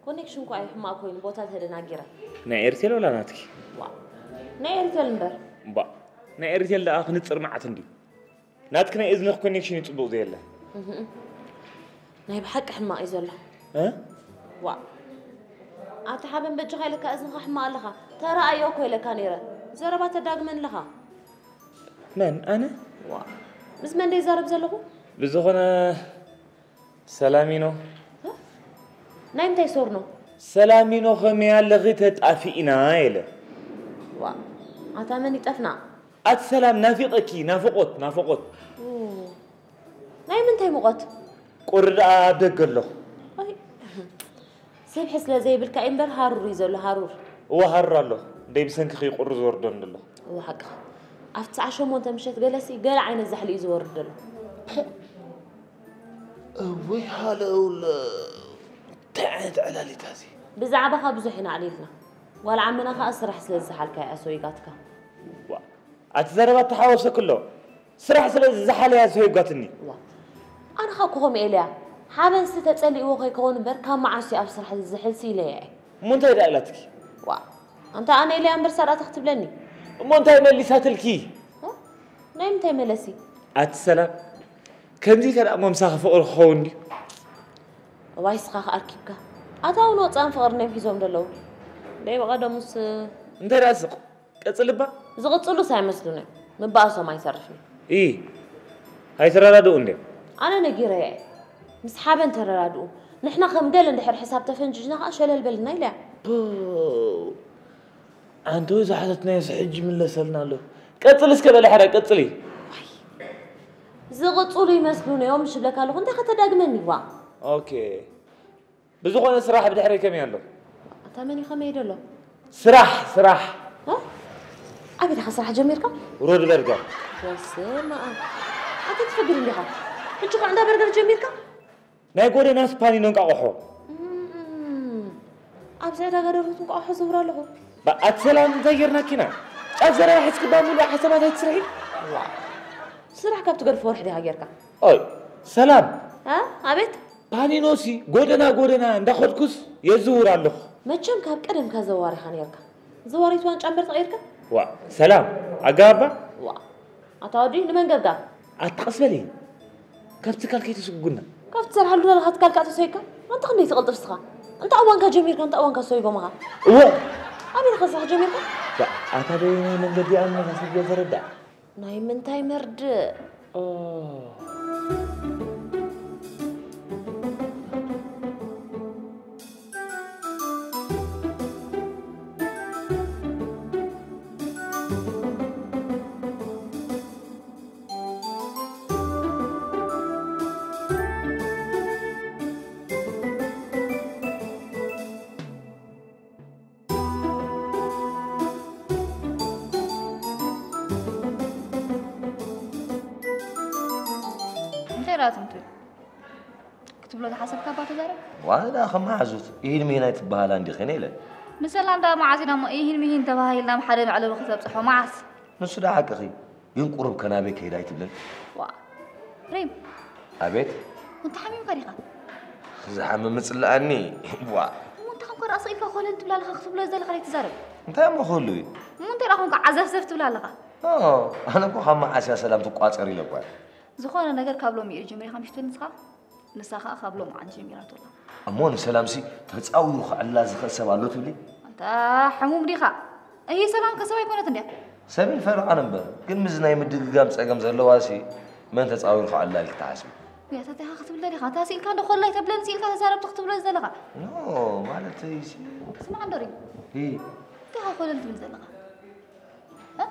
كونيكشن كو اي حما كوين بوتات هدنا غيرا نا ايرتيل ولا ناتكي نا ايرتيل نبر با نا ايرتيل لا اخ نصر معت اندي ناتكنا اذن كونيكشن يطبق زي الله ناي بحق حما ايزله ها وا اتحابن بجخ لك اذن حما لها ترى ايوكو لك نيره زربات داغمن لها من انا وا بس من دي زرب زلهو بزغنا سلامينو نايم تاي صورنو سلامينو خميا لغيت تطافينا يله وا اتامن يطفنا ات سلام نافقكي نافقوت نايم انتي مقوت قردا دغلو اي سيب حسله زي بالكاين بر هارور يزل هارور وهرالو ديبسنك خي قرز وردن له وحق افت 10 مونت مشيت جلسي قال عين الزحل يزورد له وي هالو تعد على لي تازي بزعبها بزحنا علينا ولا عمنا خا اسرح سلازحل كاي اسويقاتك اتزربت تحاوس كله سرح سلازحل يا اسويقاتني أنا خاكوهم إليا حابن ستتصلي وخي كون بر كم معسي أبصر حد الزحل سيلي مونتاي دقلتك وا أنت أنا إليا أمبر سارة تكتب لني مونتاي مليساتلكي نايم تاي ملسي السلام كنزي كان أمام ساخ فقر خوندي وايس خاخ أركبك أتاون وطعم فقر نيم حيزوم دلو ليه بقى دموس انت راسق قصلبا زغطلو سايمسلوني مباسو ما يصرفني إيه هاي ترادو اندي أنا نجيرة مسحابن ترادو نحنا خمدل ندحر حساب تفنججنا أشل البلدنا لا أنتو إذا حدثنا يسحج من اللي سألنا له قتل اسكبل حرق قتلي زغطلو يمسلوني يوم شبلك هالو انت خدت داغمني وا اوكي بزغون سراح بدحري كم يالو ثمانية خمير له سراح ها أبي خسر جميركم ورود برجر وسما أتتفكر اللي خا أنت شو عندها برجر جميركم نايقول ناس باني نونك أخو أبزعد أقدر نونك أخو زورا له بأتسلام زيرنا كنا أبزر أحس كبامي لا حسابات هتسرحي سرح كاب تقول فور حدي هاجركم أي سلام ها أبيت باني نوسي قودنا ندخل يزور الله ما تشم كاب قدم كزواري خانيركم زواري توان جنبر تغيركم وا سلام أجابة وا أتودي لمن جابك أتقصبلي كفتكال كي تسقونا كفت سرح له لا هتكال كاتو سيكا أنت خلني تغلط فسخة أنت أوان كجميرك أنت أوان كسويقو معها أبي خسر جميرك لا أتابعين من بدي أنا نسيب يفرد نايم من تايمرد كتب له حسب كابات دارك وانا خم عزوت إيه المهنة تبهال عندي خنيلة مثلا عند معازنا ما إيه المهنة تبهاي لام حرم على وقت بصحة معس نص ده حق أخي ينقرب كنابك هيدا يتبلن ريم أبيت أنت حميم فريقة زحمة مصلقني وا مونتا خم كر أصيل كخولن تبلا لخ خصبلا زل خلي تزارب انت ما خلوي مونتا راخون كعزف زفت تبلا لخ انا كو خم عسى سلام تقاصري لك زخونه ነገር ካብሎም እዩ ጀሚሪ خمشت ንስኻ ንሳኻ ካብሎም عن ጀሚራት والله أمون سلامسي تتصاوي خلا زخسب على تبلي أنت حموم ديخا أي سلام كسوي كونت نديا سبيل فرق أنا بر كل مزنا يمدق جام سأجام زلواسي ما أنت تتصاوي خلا لك تعسب يا تاتي خاطب لي خا تاسيل كان دخل لي تبلن سيل كان زارب تخطب له زلقة نو ما له تيجي اسمع عندوري إيه تاخذ أنت من زلقة ها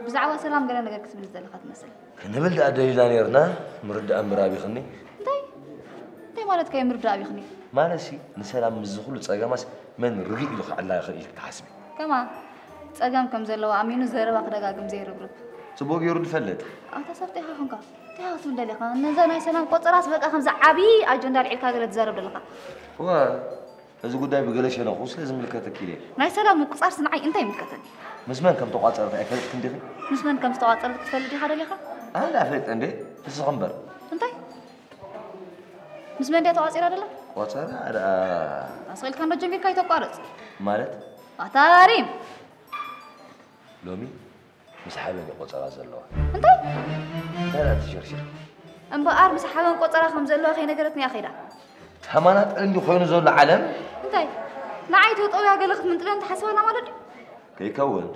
بزعوا سلام قالنا نقدر كسب الزلقة مثلا نبلد أدرينيرنا مرد أمرابي خني مالت كاي مرد أبي خني ما نسي نسلام مزخول تساقماس من رقيق لخ الله يخليك تحسبي كمان تساقم كم زلوا أمينو زربا قدقاقم زي ربرب تبوك يرد فلت تصفتي خونكا تاخذ من دليقة نزل ناي سلام قطراس بقى خمسة عبي أجندار عيلكا قلت زرب دليقة وا إذا قد بقولش أنا خوص لازم لك تكيلي ناي سلام قصار صناعي أنت يمكتني مسمان كم تقاطر في أكلت تندخل مسمان كم تقاطر تفلدي هذا ليقة أنا لا فلت عندي بس غمبر أنت مسمان دي تواصير هذا لا واصير هذا أصيل كان رجمي كاي تقارص مالت أتاريم لومي مسحابين قطرة زلوا أنت لا تشرشر أم بقار مسحابين قطرة خمس زلوا أخي نقرتني أخيرا همانات عندي خوين زول العالم أنت نعيت وطوي قلقت من تلين تحسوا أنا مالدي كي كون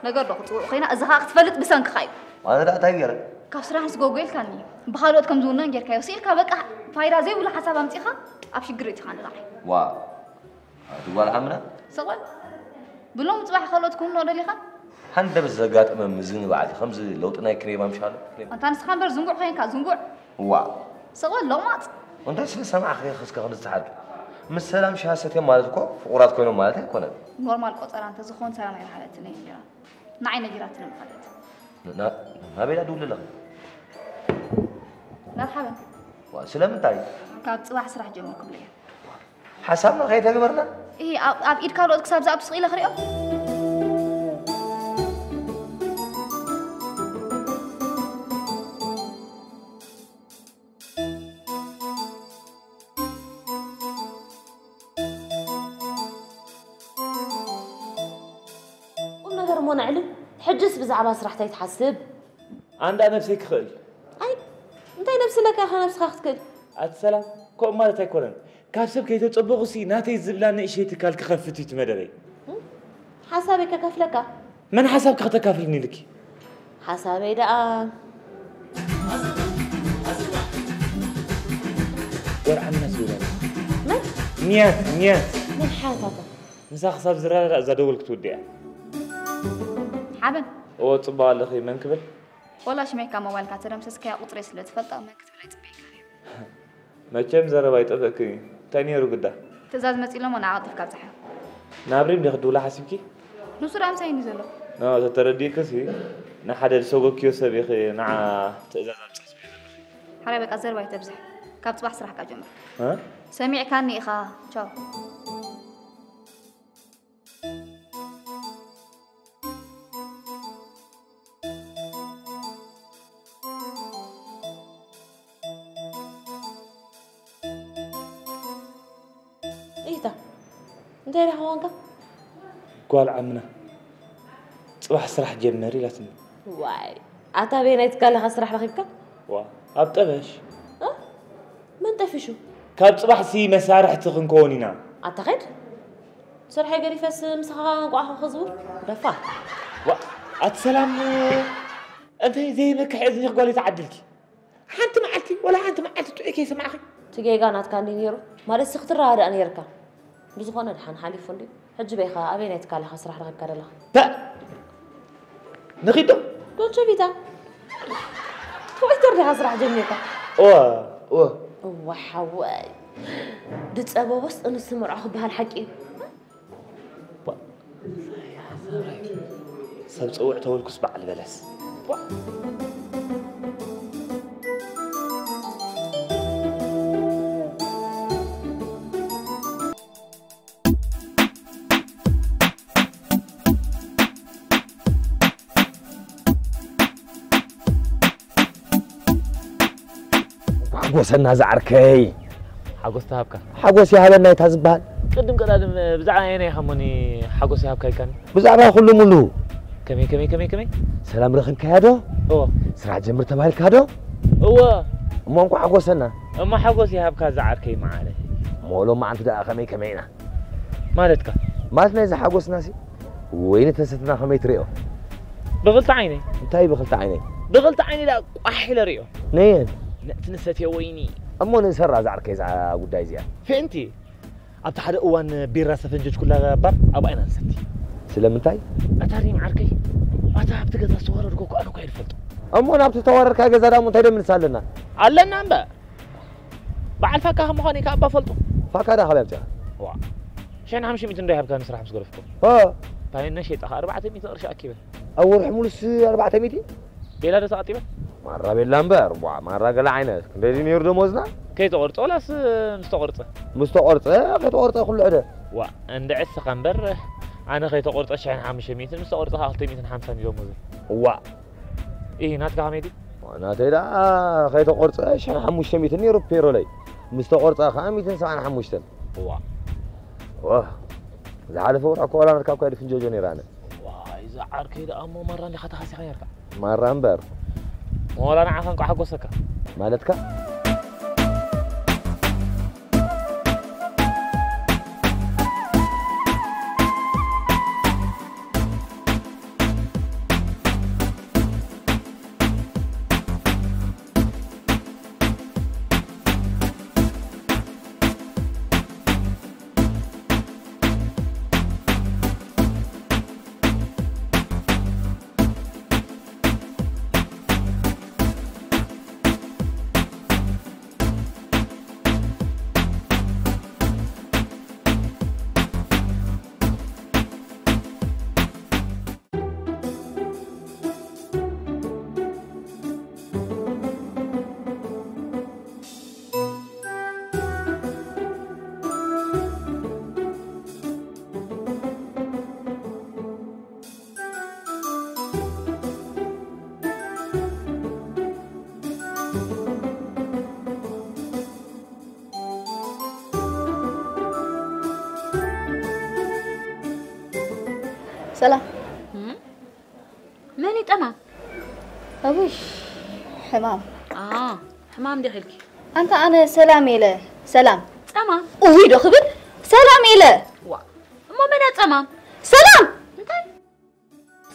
نقر له خينا أزهاق تفلت بسنك خايب أنا لا تغير كسرح سجوجل كاني بخالوت كم زونا نجر كيو سيل كابك فايرة زي ولا حساب أمتيخا أبشي قريت خان راح واو تقول عمنا سوال بلوم تصبح خالوت كون ولا لي خان هند بالزقات أمام مزين بعد خمس لو تنا كريم أمشال أنت نسخان بر زنقع خين كزنقع واو سوال لو مات وأنت شو سمع خير خس كهرز تعال مسلام شهاستي مالتكو فقرات كونوا مالتها كونت نورمال قطر أنت زخون سلام على حالتنا يجرا نعين جراتنا مخالت لا ما بيلا دول لا مرحبا وسلام تاي كاب صباح سرح جمعكم ليه حسابنا غير تجبرنا إيه أب إيد كارود كسب زاب صغيرة خريقة ونقدر ما نعلم حجس بزعبها سرحتي تحسب عند نفسك خل أي أنت نفس لك أخا نفسك أختكل السلام كم مرة تكونن كاسب كي تطبقوا سي ناتي زبلان إشي تكالك خفتي تمدري حسابك كفلك من حسابك تكافلني لك حسابي ده ورع من سورة من نيات من حياتك مساخ صاب زرار زادولك تودي حابن او طبال لخي من كبل والله شمي كان موبايل كاترم سسكا قطري سلت فلطه ما كتب لي طبيك ما كم زرا بايطبك تاني رغدا تزاز مصيلهم انا عاطف كابصح نابريم دخدو لا حسبكي نصر ام ساين زلو نا تترديك سي نحد سوق كيوسب يخي نع تزاز امصح حرا بك ازر باي تبزح كاب صباح سرح كجمر ها سميع كاني اخا تشاو أنت يا هوانك قال عمنا صباح سرح جمري لاتن واي عتا بينات قال لها سرح رخيبك وا ابطبش من طفشو كاب صباح سي مسارح تخن كونينا اعتقد سرح يقري فس مسخا قاح خزور دفا وا السلام انت زي ما كحزني قولي تعدلتي حنت معلتي ولا حنت معلتي تعيكي سمعخي تجي قانات كان نيرو ما لسه اختر هذا ان يركا بزغونه دحان حالف لي حج بيخا ابينيت قال لها سرح رخيب كرلا لا نغيدو دون شفيتا تويتر لها سرح جميكا وحواي دتصبو بس ان سمر اخو بهالحكي سب صوع تولكس بعل بلس حقوسنا زعركي حقوس تهابك حقوس يا هبنا يتهزبال قدم قدام بزعنا عيني حموني حقوس يهابك كان بزعبها كله ملو كمي سلام رخن كادو هو سرع جمر تبال كادو هو مونكو حقوسنا اما حقوس يهابك زعركي معاله مولو ما انت دا خمي كمينا مالتك مالتنا اذا حقوس ناسي وين تنستنا خمي تريو بغلط عيني انتي بغلط عيني بغلط عيني لا احلى ريو نين تنست يا ويني امو نسرع زعركي زع قداي زياد فهمتي ابت حدا اوان بيرا سفنجج كلها بار ابا انا نستي سلمنتاي اتاري معركي اتا بتغزا صور ركوكو انا كاين فلط امو نابت تورر كاغزا دامو انتي دم نسالنا علنا امبا بعد فكا مخاني كابا فلطو فكا دا خبيبتي وا شان همشي 200 درهم كان نسرح بس غرفكم باين نشيط 400 قرش اكيبه اول حمولس 400 بلا ده تعطيبه مرة باللامبر مرة قال عينك لازم يردو موزنا كي تقرص ولا مستقرصه كتقرصه كل عده وا عند عس قنبر انا خي تقرص شحن 500 مستقرصه 250 يوم موزه وا ايه ناتك حميدي انا تيدا خي تقرص شحن 500 يورو بيرو لي مستقرصه 575 واه زعل فوق اكولا نركب كايد في جوجو نيرانا واي زعر كده امو مره اللي خدها خاسي خيرك مرة امبر ولا انا عفنك حقوسك مالتك سلام ماني تمام أبوي حمام حمام دخلكي أنا سلام إله سلام تمام ويدو خبر سلام إله وا ما بنا تمام سلام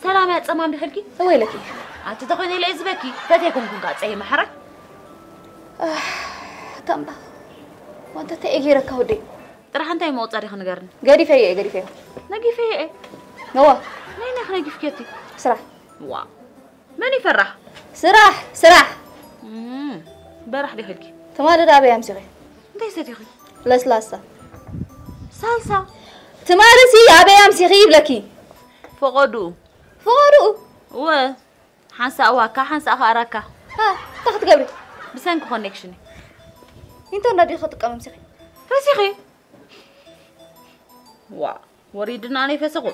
سلام يا تمام دخلكي ويلكي تدخلي إلى إزبكي فتيكم كن قاعد أي محرك تمام وأنت تأجيرك هودي راح أنت يموت صاري خن قرن قري فيا نجي فيا إيه هو مين أخنا نجي فيكتي سرح وا ماني فرح سرح برح دخلكي تمارد أبي أمسكي أنت يستيقظ لسلاسة سالسة تمارسي أبي أمسكي بلكي فقدو و حنسا أواكا حنسا أخاراكا تاخد قبلي بسانكو كونكشني انت نادي خطك أمسكي فسيخي وا وريدنا أنا فسخون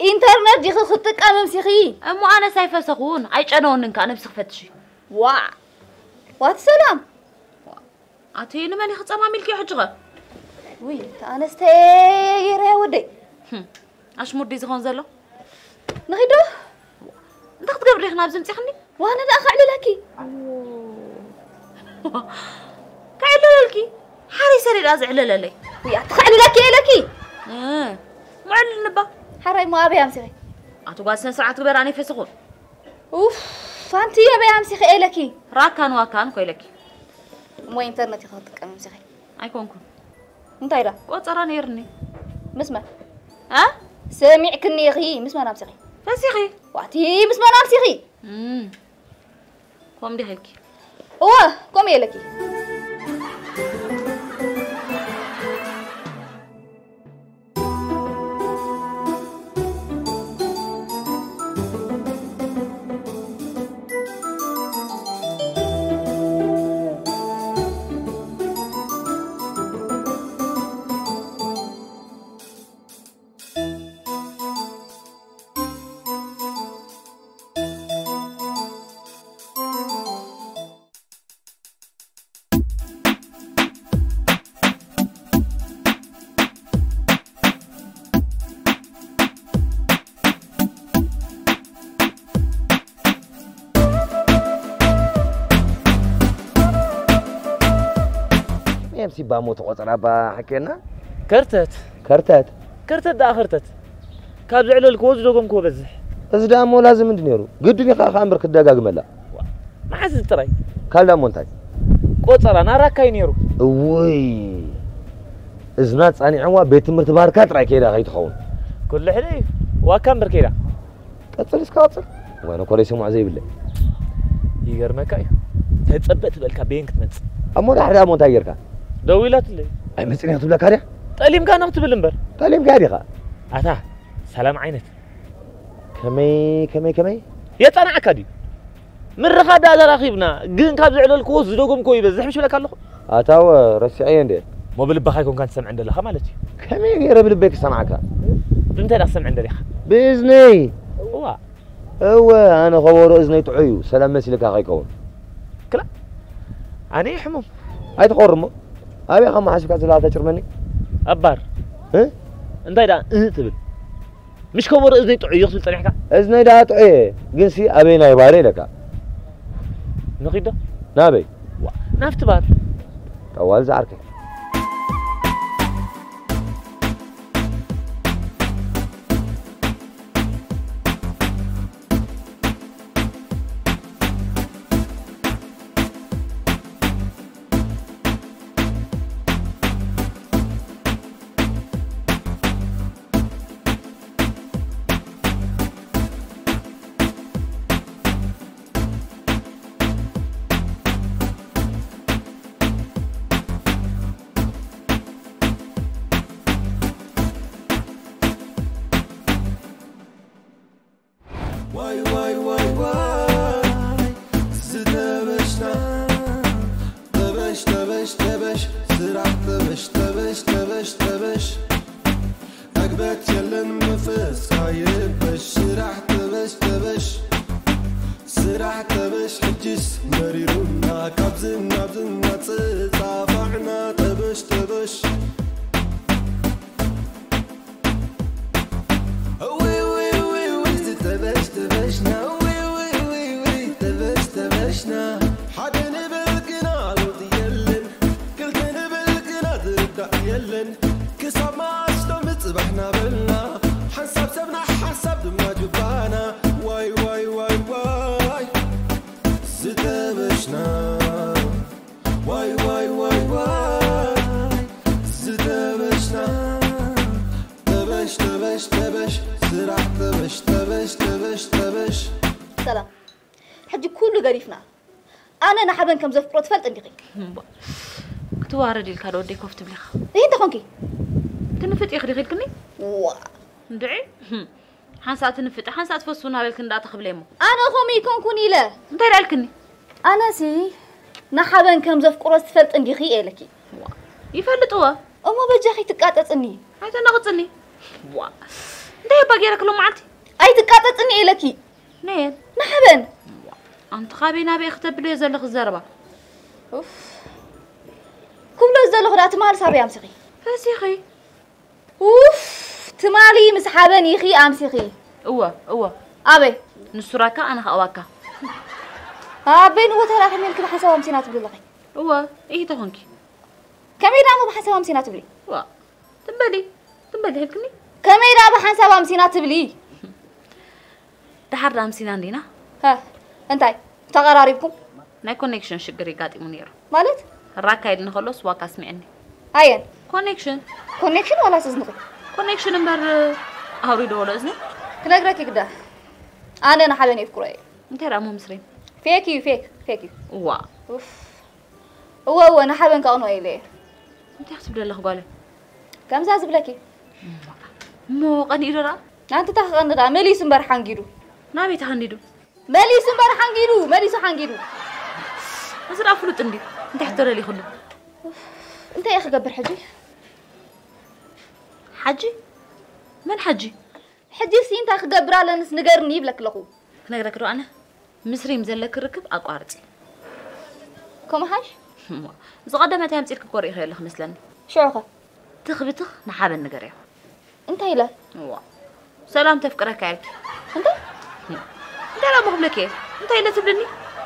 إنترنت دي خطك أمسكي أمو أنا سايفسخون عايش أنا ونك أنا بسخ فتشي وات سلام أتينا ماني خط أمامي لكي حجغة وي أنا استير يا ودي أش مردي زخون زلو نغيدو أنت تقبري خنا بزم تخني وأنا لا أخعل لكي كعل لكي حاري سري لازع للي ويا تخعل لكي معل نبا حراي ما أبي أمسكي أتوقع ساعة كبراني فسخون فانتي يا بي أمسكي إيه لكي راكان واكان كوي لكي مو إنترنت يخطك أمسكي أيكونكم انت إيرا وطراني يرني مسمع سامعك إني غي مسمع نامسكي فسيخي واتي مسمع نامسكي قوم دي هيك قوم يلكي أنا بسيب باموت قطر أبا حكينا كرتت دا آخرتت كاب زعلو الكوز دوغم كو بزح إذا مو لازم نديرو قدني خا أمرك الدقاق ملا ما حس تراي كلا مونتاج قطر أنا راكاي نيرو وي إزنات أنا عوا بيت مرتبار كاترا كيدا غيت خون كل حلي وكم بركيدا تفلس كاتر وانا كوريس مع زي بالله يغرمك اي تتصبت بالك بينك تمص امو دحر امو تايركا دويلات لي اي مسني تبلا كاريا طليم كان نقتبل انبر طليم كاريا اتا سلام عينت كمي يطنع كدي من رفادا زراخيبنا جن كاب زعلو الكوز دوغم كو يبزح مش بلاك الله اتاو رسعي اندي مو بالبخ يكون كان سمع عندها مالتي كمي غير بالبيك سمعك انت لا سمع عندها باذني هو انا غور اذني تعيو سلام مسلك اخي كون كلا اني حمم هاي تقرمو ابي خما حسبك زلا تشرمني ابار انت دا تبل مش كور اذني تعيو يغسل طريحك اذني دا تعي جنسي ابينا يباري لك نقيده نابي نافت بار طوال زعرك سلام حجي كله قريفنا أنا نحبن كم زف بروت فلت عندي كتوارد الكارو دي كفت بلخ إيه أنت خونكي تنفت يا أخي خيركني وا ندعي حنسات تنفت حنسات فسونا بالكن دا تخبليمو أنا خو كوني لا أنت رالكني أنا سي نحبن كم زف بروت فلت عندي خي لكي يفلطوا أما بجاخي تقاطعني هاي تنغطني وا أنت يبقى غيرك لو معتي أي تقاطعني لكي نين نحبن أنت خابينا بيختب لي زلخ الزربة أوف كله زلخ رات مال صابي أمسخي فسيخي أوف تمالي مسحابني خي أمسخي أوه أبي نسراكا أنا خواكا أبين وترى خمين كل حسوا أمسينات بلي أوه إيه تهونكي كميرا ما بحسوا أمسينات بلي تنبلي هبكني كميرا بحسوا أمسينات بلي تحرر أمسين عندنا ها أنتي تقراريبكم ناي كونيكشن شجري قاعد منير مالت الراكا يدنا خلص واقع سمعني هاين كونيكشن ولا سزنقي كونيكشن مر هوري دول إذن كنقرأك كده أنا نحبني في كوريا أنت رامو مصري فيكي وا أوف هو نحبن كأنه إليه أنت حسب الله قاله كم زاز بلاكي مو قني رأ أنت تخان ده ملي سمبر حنجيرو نامي تهنديدو ملي سمبر حنجيرو أزر أفلوت عندي أنت احتر لي خلنا أنت يا أخي قبر حجي من حجي سين تاخ قبر على نس نقرني بلك لخو نقرأك رو أنا مصري مزلك الركب أقارتي كم حاج زغدا ما تهم تلك كوري خير لخ مثلا شعخة تخبطخ نحاب النقرية أنت يلا سلام تفكرك عيب أنت لا مهم لك إيه أنت يلا تبلني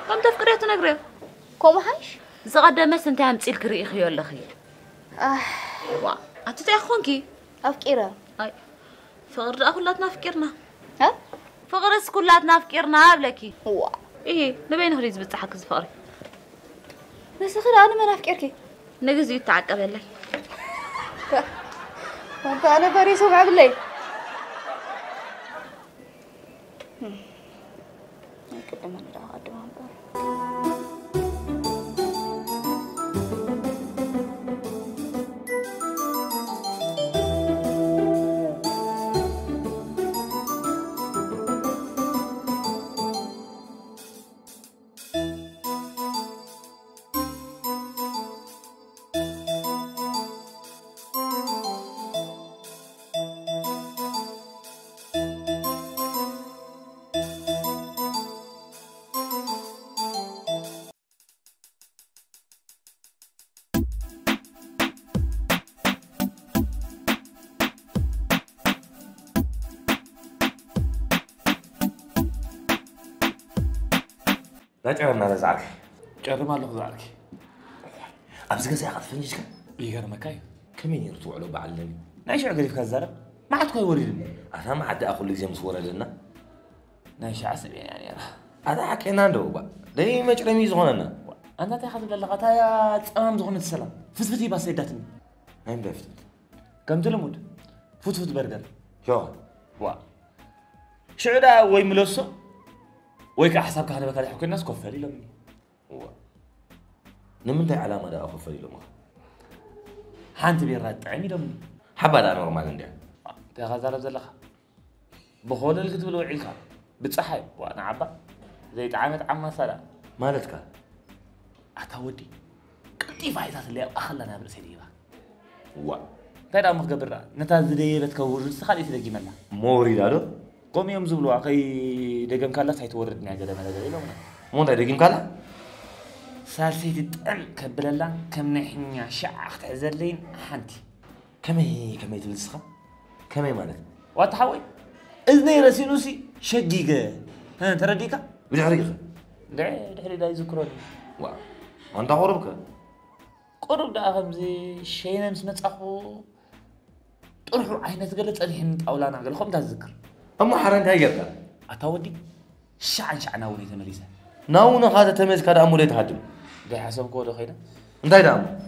كم تفكريه تنقريه كم حاج زغدا ما سنتهم تلك ريخ يلا خير وا أنت أخونكي أفكيرها هاي فقر كلاتنا فكرنا ها فقرس كلاتنا فكرنا بلكي وا إيه نبين هريز بتحكز فقري بس خير أنا ما نفكركي نجز يتعقب لي وأنت أنا باريس ومع بالليل قدام أنا قدام لا تعرفنا نزعلك جرب على خزعلك أبز جزء أخذ فنجك يقر مكاي كمين يرتوع له بعلم نايش عقري في كذا ما عاد كوي وريني أنا ما عاد أخذ لك زي مصورة لنا نايش عصبي يعني هذا حكينا عنده دايما جرمي زغننا أنا تاخذ باللغة يا تمام زغن السلام فزفتي بس يداتني هاي بفتت كم تلمود فوت برجر شو وا شعدا وي ملوسو ويك حسابك هذا بكره حكي الناس كفالي لمني نمنتي علامة دا أخفالي لما حانت بيرات عيني لمني حبا دا نورمال عندي تغازل زلخ بخول اللي كتبلو عيلك بتصحي وانا عبا زي تعامت عما سلا مالتك أتودي كنتي فايدات اللي أخلنا برسيدي با وا تايدا مخبرة نتازدي بتكور سخالي تدقي ملا موري دادو قوم يوم زبلو أخي دقم كلا سايتوردني أجدا ملا دقي لو مون دا دقم كلا سالسيتي تقل كبللا كم نحنيا شعخ تعزلين حنتي كمي تلسخة كمي مالت واتحوي إذني رسينوسي شقيقة ها ترديكا بدحريقة دحري دا يذكروني وا أنت قربك قرب دا خمزي شينا مسمت أخو تروحوا عينة تقلت أليهن أولانا قال خم تذكر أما حرنت هايرتا أتودي شعن ناوني تمريسة ناونا هذا تميز كذا أمور يتهدم ده حسب كوده خينا انتي دام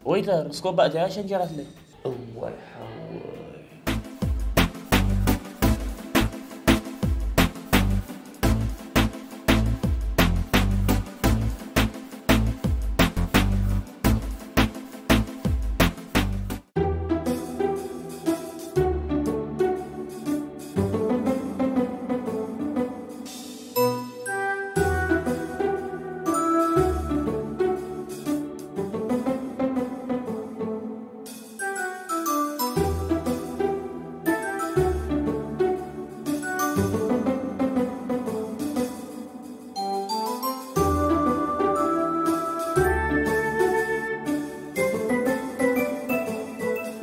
ويتر سكوب بقى تيا شنجرات لي أول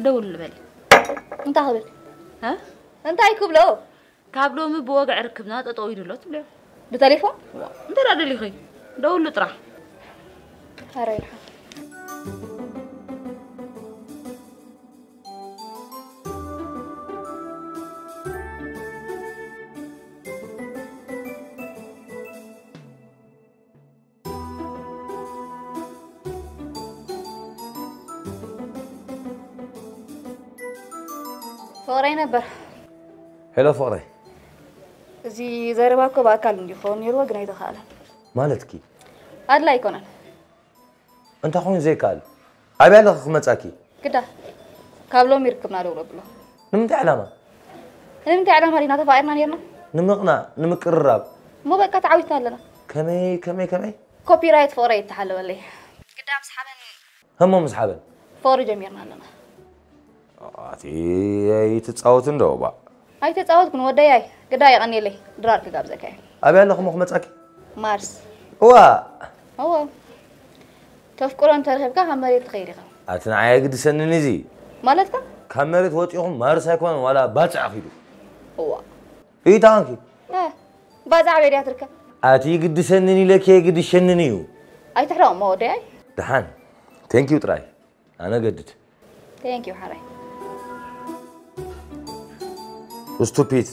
دول بالي انت خبر ها انت هيكبلو كابلو مبوغ ركبنا تطويل له تبلو بتليفون انت راد لي خي دول له طرح هريحه فوري نبر هلا فوري زي زرباكو باكل ندي خون يرو غناي دخاله مالتكي ادلا يكونن انت خون زي قال ابي على خمصاكي كده كابلو ميركبنا دولو بلو نمت علامه رينا تفايرنا نيرنا نمقنا نمقرب مو بقى تعاويتنا لنا كمي كوبي رايت فوري تحلو لي قدام صحابن هم مصحابن فوري جميرنا لنا أتي تتصاوت ندوبا أي تتصاوت كن وداي قدا يغني لي درار كجابزك أبي لكم خمساكي مارس هو تفكر أنت رخبك همريت خيرك أتنا عايق دسنني زي مالتك كاميرت وطيهم مارس هيكون ولا باتع فيدو هو إيه تانكي بازع بيدي أترك أتي قد سنني لك قد شننيو أي تحرم ما وداي دحان ثانك يو تراي أنا قدت. Thank you حراي. Stupid.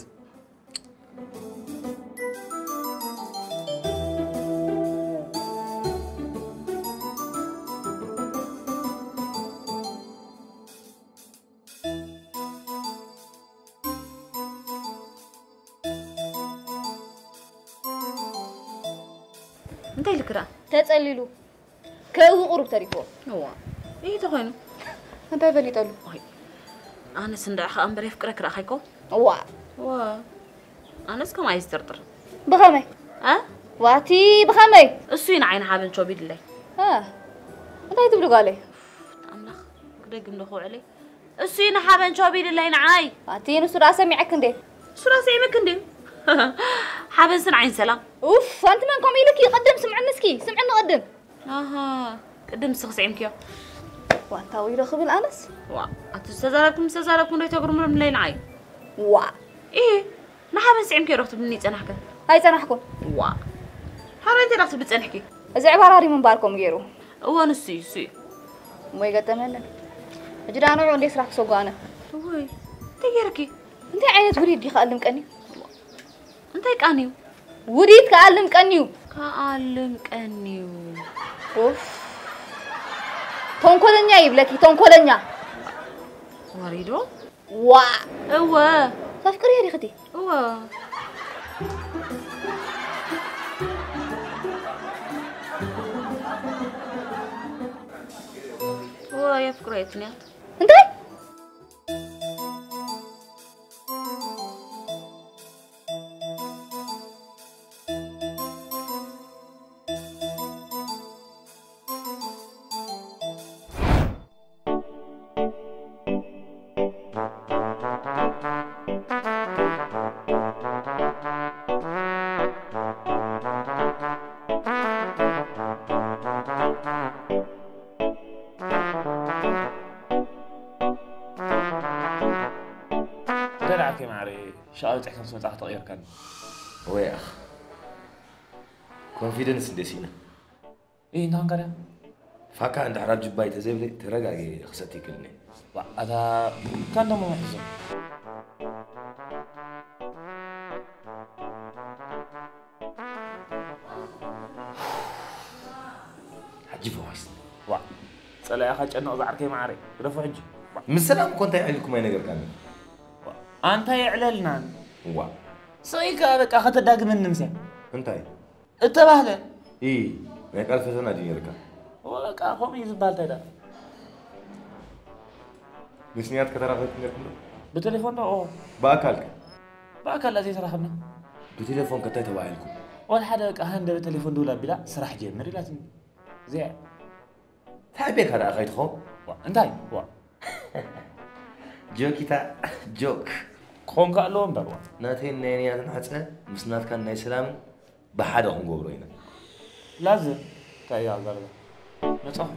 انت اللي كرا تتصللو كأو قرب تريكو هو ايه تخوينو انت يفليتلو انا سندع خا امبري فكرك راه خيكو وا انا اسكو ما يسترطر بخمي واتي بخمي السوين عين حابن شو بيدلي انت تبلغ عليه املاخ دقم دخو علي السوين حابن شو بيدلي نعاي واتي نسرا سمعك اندي سرا سمعك اندي حابن سن عين سلام اوف انت من كوميلك يقدم سمعنا مسكي سمعنا قدم قدم سخسعين كيو وانت ويلو خبل انس استزاركم لي تقرم من لين عاي ايه نحابن سعيم كي رحت بني صنحك هاي صنحكم حرا انت رحت بتصنحكي ازي عبارة من باركم غيرو هو نسي مو يقدمنا اجي انا عندي سراح سوق انا وي تغيركي انت عينت وريد دي خالم قني انت يقانيو وريد كعلم قنيو اوف تونكولنيا يبلكي تونكولنيا وريدو هو تفكري يا اختي هو يا فكرتني انت شاوت احكم سمعت تحت غير كان هو يا اخ كونفيدنس دسينا ايه نان كده فاكا عند حراب جباي تزبلي ترجع خصتي كلني هذا كان دمه محزن حجي فويس صلا يا اخي جنو زعركي معري رفع حجي مسلام كنت يعلكم اي نجر كان انت يعللنا صيكا بقى اخذت داق من نمسي انتي اتبهله ما قال فتنا دينيركا ولا قوم يزبال تدا مسنيات كترافت نركم بتليفون ده باكل لازم صراحه بتليفون كتاي تبعلكم ولا حدا بقى هند بتليفون دولا بلا صراحه جمري لازم زي تعبك هذا اخي تخو انتي جوكيتا جوك كون قالهم بروا ناتين نينيا تنحصه مسنات كان ناي سلام بحدا غنغبرو هنا لازم تايا غلبه نصح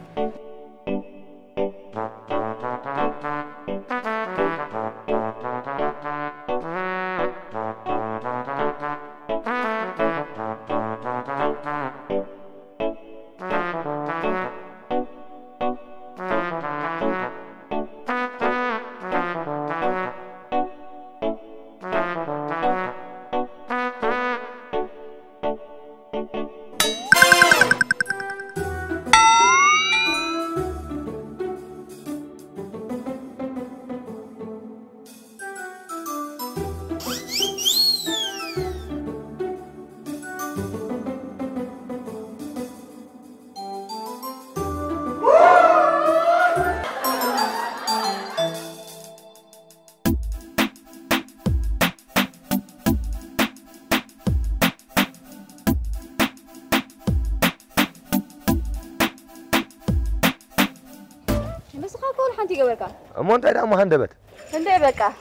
مونت ادا ما هندبت هندي بقى لازم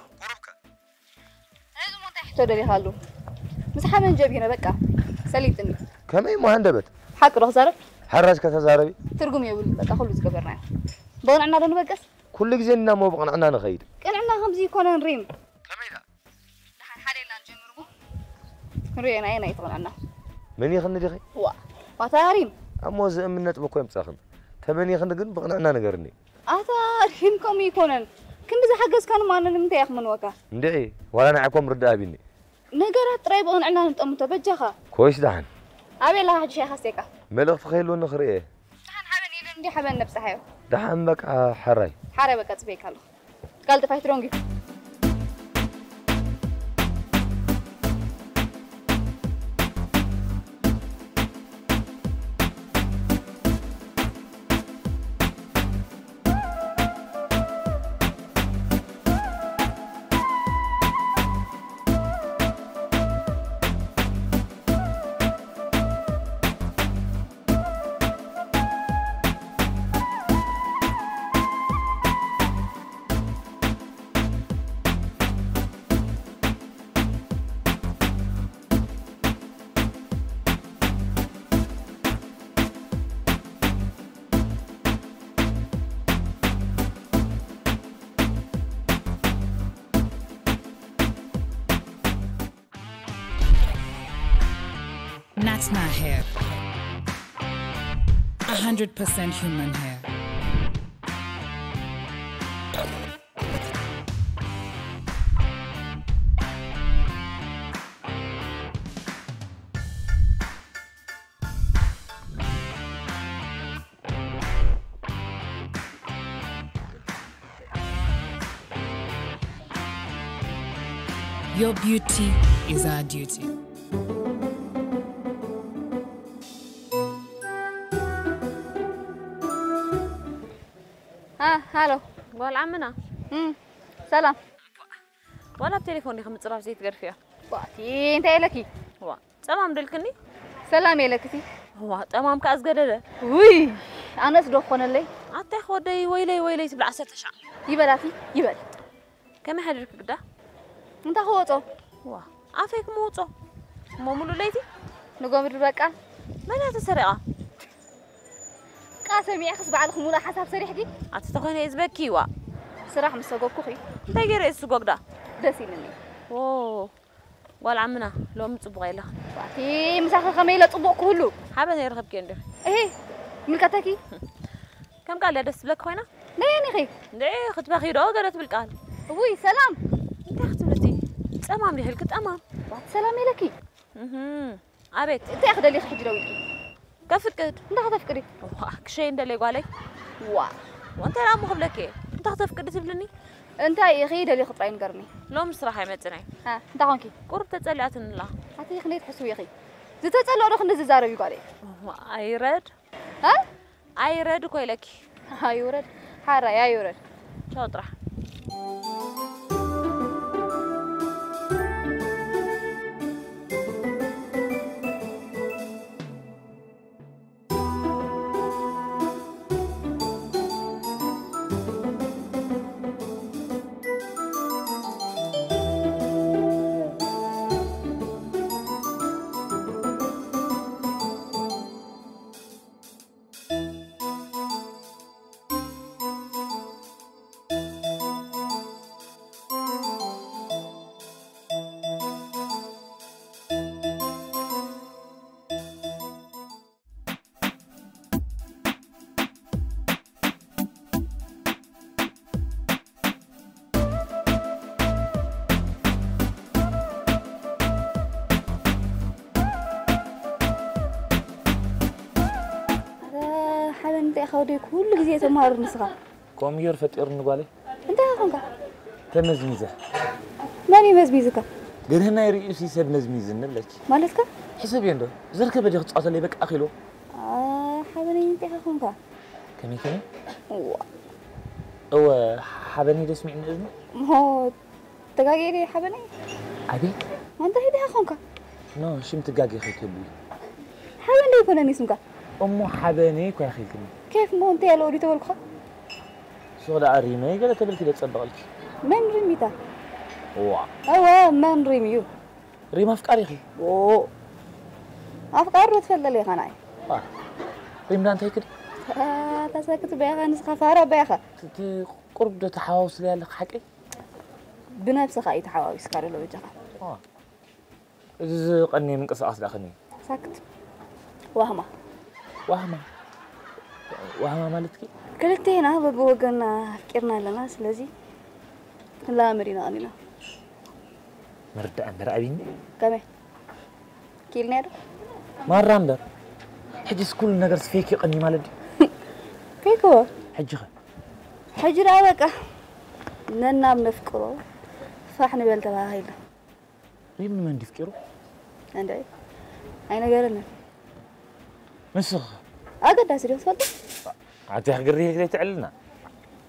مونت يحتدري خالو مسحه من جبينا بقى سليتني كمي ما هندبت حق روح زرب حراج كتزاربي ترجم يقول بقى خلص قبرنا بقنا دنا بقى كل جزينا مو بقنا نخيد قلعنا خمسي يكون نريم كمي لا دحن حالينا نجمرو رينا اين يطلعنا من يخن دي خي واتاريم امو زي من نطبكو يمصاخن تمني يخن ግን بقنا نغرني أرحمكم يكونن كم بزح حجز كانوا معنا نمتى من وكا ندعي ولا نعكم رد أبيني نجارة طيب أون عنا نتأم تبجخا كويس دهن أبي الله حد شيء خسيكا ملغ فخيل ونخريه دهن حبني لندي حبن نفسه حيو دهن بك حراي حراي بك تسبيك الله قال تفايت رونجي Natna hair. 100% human hair. Your beauty is our duty. هالو قول عمنا سلام ولا بتليفوني خمس راب زيت قرفيا باتي انت يلكي وا تمام دلكني سلام يلكتي وا تمام كاس قدده وي انا صدقون لي عطي خدي ويلي تبع 10 شهر يبلاتي يبل كم حدرك قدا انت خوطو وا عافيك موطو مو مولو ليتي نقوم بقى ما تسرقه قاسم يخص بعلكم ولا حساب صريح دي أتستخدمي إزبكي وا صراحة مسوقكوا خي تجري السوق ده دسينني أوه ولا عمنا لو متصبغي له باتي مساخ خميلة طبق كله حابة يرغب كندر إيه ملكتكي كم قال يدرس لك خوينا لا يعني خي لا خد بخير أو قالت بالقال وي سلام أنت اختبرتي تمام لي هلك تمام سلامي لكي أبيت أنت أخذ لي خجرويكي كفكر أنت هتفكري كشيء ده اللي قالك وأنت لا مخبلك إيه أنت هتفكر تبلني أنت يغيد اللي خطرين قرني لو مش صراحة ما تنعي ها أنت هونكي قرب تتسلعت الله هاتي خليت حسوي يخي زتسأل أروح نززارو يقالي أيرد ها أيرد كويلك أيرد حارة يا يرد شاطرة خودي كل جزية تمهر نسخة كم يور فتير نقولي أنت هونك تمزميزة ماني مزميزك قال هنا يريسي سب مزميزن لك مالتك حسب يندو زرك بدي أخذ لي بك أخيلو حبني أنت هونك كمي هو حبني تسمع من إذنه هو تجاجي حبني عبي ما أنت هيدا هونك نو شو متجاجي خيك يبلي حبني يكون اسمك أمو حبني كوي خيك كيف مو أنت يا لوري تقولك شو ده أريمي قال تبل كده تصدق لك من ريميتا واو من ريميو ريم أفكار يخي أفكار بتفضل لي خناي ريم ده أنت هيك تسكت بيها نسخة فارة بيها قرب ده تحاوس لي لك حكي بنفسك أي تحاوس كارلو وجهها إذا قني من قصة أصل أخني سكت وهمة وهما مالتك كلتينا بوجنا فكرنا لنا سلازي لا مرينا أنينا مرد أمبر أبيني كمي كيلنا مرة أمبر حجز كل نجار فيكي قني مالدي فيكو حجر رأيك ننا بنفكره فاحنا بيلتبع هيدا ليه من نفكره عندي أين جرنا مسخ أقدر أسير فضل عتي حقريه كده تعلنا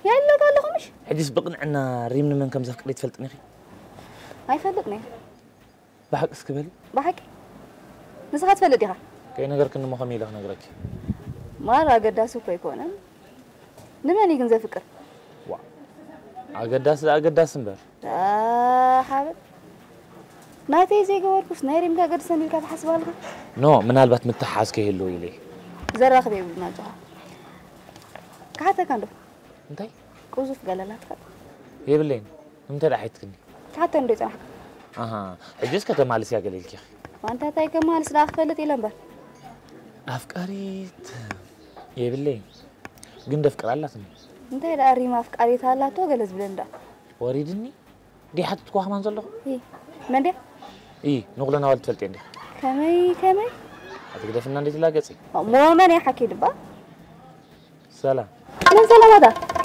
يا إلا قال لهم مش حجز بقنعنا ريمنا من كم زفق ليت فلتني خي هاي فلتني بحق اسكبلي بحكي نسخات فلتيها كي نجار كنا مخميلة نجارك ما را قداسو كيكونا نماني كنزا فكر أقداس مبر حابب ناتي زي قواركوس نايري مكا قد سنبيل كات حسبالها نو من البات متحاز كي هلو إليه زرا خبيب بناجوها كحتا كاندو انتي كوزوف قلالات كات هي باللين انتي راحتكني كحتا ندو تنحك أها حجز كتا مالس يا قليل كيخي وانت تاي كمال سلاخ فلت إلا مبر أفكاريت هي باللين قند أفكار الله تني انتي دا أريما أفكاريت الله تو قلز بلندا وريدني دي حتى تكوها ما نزل إيه من دي إيه نقولنا والد فلتين دي كمي هتقدر فنان دي تلاقي مو من يحكي دبا سلام من سلام هذا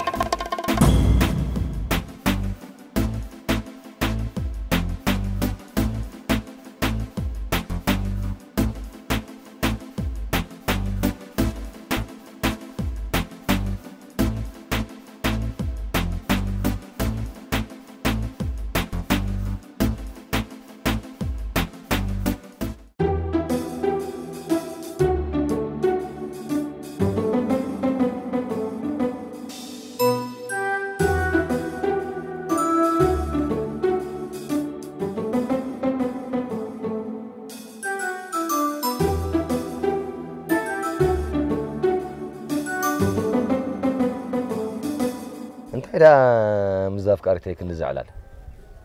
إذا مس أفكاري كن زعلان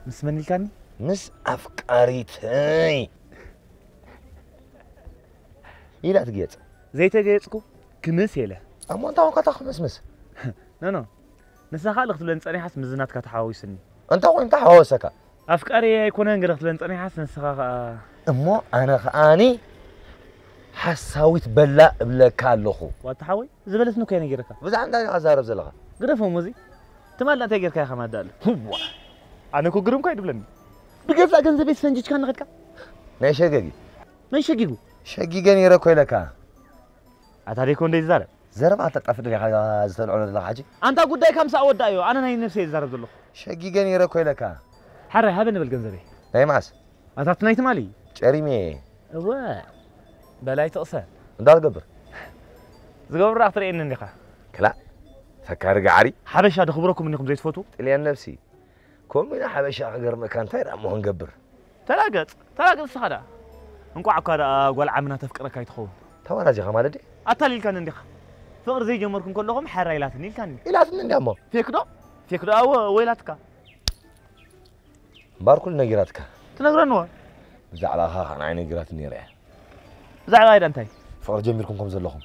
مس مني كاني مس أفكاري تاي إلا تجيت زي تجيتكو كمس يله أما أنت وقت أخذ مس نو نسنا خالق تبلن تصني حس مزنات كتحاويسني أنت حوسك أفكاري يكون انقرض تبلن تصني حس نسخا أما أنا حساويت بلا بلا كالخو وتحاوي زبلت نو كان يجرك بس عندك أزارب زلها قرفهم مزي تمال لا تجرك يا خماد دال أنا كو قرم كايد بلني بقفل جنزبي سنجج كان نغدك ما شقيقي ما يشقيقو شقيقني يركو لك أتاري كون دي زرب أتطفد لي حاجة زتلعون لك حاجة أنت قد داي كم ساعة ودايو أنا ناي نفسي زرب دلو شقيقني يركو لك حرة هبن بالجنزبي ناي معس أتاتناي تمالي شريمي وا بلاي تقصى دار قبر زقبر راح ترين النقا كلا فكر قعري حبش هذا خبركم انكم زي تفوتوا اللي انا نفسي كون من حبش اغير مكان تاير امو نقبر تلاقط صخدا انكو عكا قول عمنا تفكرك يتخون تواراجي خمالدي اتالي كان ندخ فقر زي جمركم كلهم حرايلاتني كان إلاتني ندي امو فيك دو او ويلاتك باركل نغيراتك تنغرنوا زعلاها انا عيني غيراتني ريح زعل غير انتي فقر جميلكم زلهم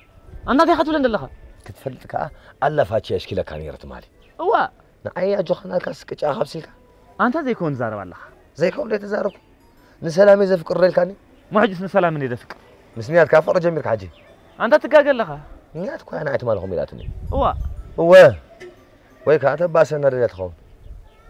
انا دي خاتو لندلخ كتفلتك ألفاتشي أشكيلة كان يرت مالي هو نعيا جوخنا كاسك جا خبسيلك أنت زي كون زارب الله زي كون ليه تزارب نسلامي زي فكر ريل كاني محجس نسلام من يدفك نسنيات كافر جميلك حاجي أنت تقاقل لها نيات كوي أنا عيت مالهم يلاتني هو ويك أنت باسنا ريلات خون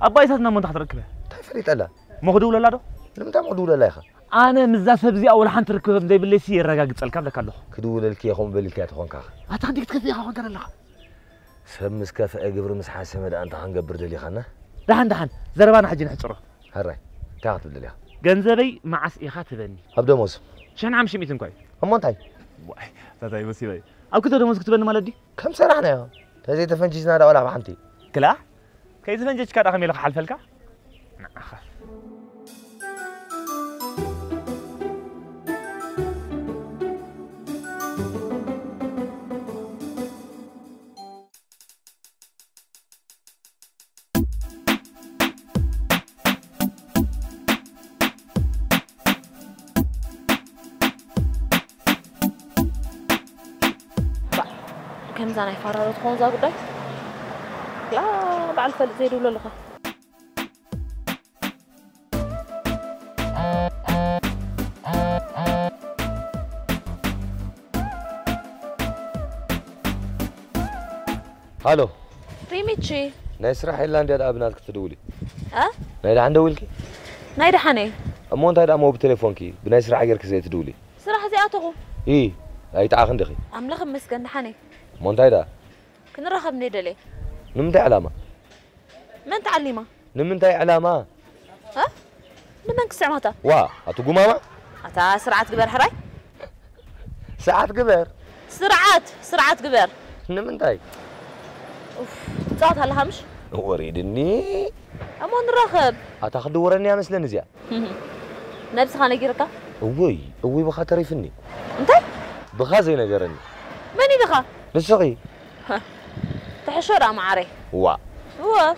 أبا يساتنا من تحت ركبه تفريت ألا مغدولة لا دو لم تمغدولة لا يا أخي أنا مزاسب زي أول حنت ركب دي باللي سير رجاج تسأل كم لك الله كدول الكي يخون بالكي تخون كاخ أتخديك تكفي يا خوان كان لها سمس كافة قبر مس حاسمة ده أنت هنقبر دلي خنا دحن زربان حجي نحصره هراي تاخذ دلي جنزبي مع سيخات بني أبدا موس شن عم شميتن كوي أما أنتي تاي بس يبي أو كده دموس كتبنا مالدي كم سرحنا يا تزي تفنجينا ده ولا بحنتي كلا كيف تفنجيش كده خميل حلفلك نعم كمزانا يفرروا تكون ذا قداي لا بعرف زيدوا ولا لغة هالو ريميتشي ناي سرح إلا عندي أبناتك تدولي ها ناي عنده ولكي نايد حني أمو أنت هيدا مو بتليفونكي بناي سرح غيرك زي تدولي صراحة زي أتغو إيه أي تعاقن دخي عم لغم مسكن حني مو أنت هيدا كنا رخب ندلي نمتى علامة من تعلمه نمتى علامة ها نمن كسعمته وا أتوقو ماما أتا سرعة قبر حراي ساعات قبر سرعة قبر نمتى اوف تصات هلا همش وريدني أمون رخب أتاخد ورني يا مثل نزيا نفس خانة جيركا وي بخاطر يفني أنت بخازي نجرني ماني بخا نسقي تحشر معاري وا هو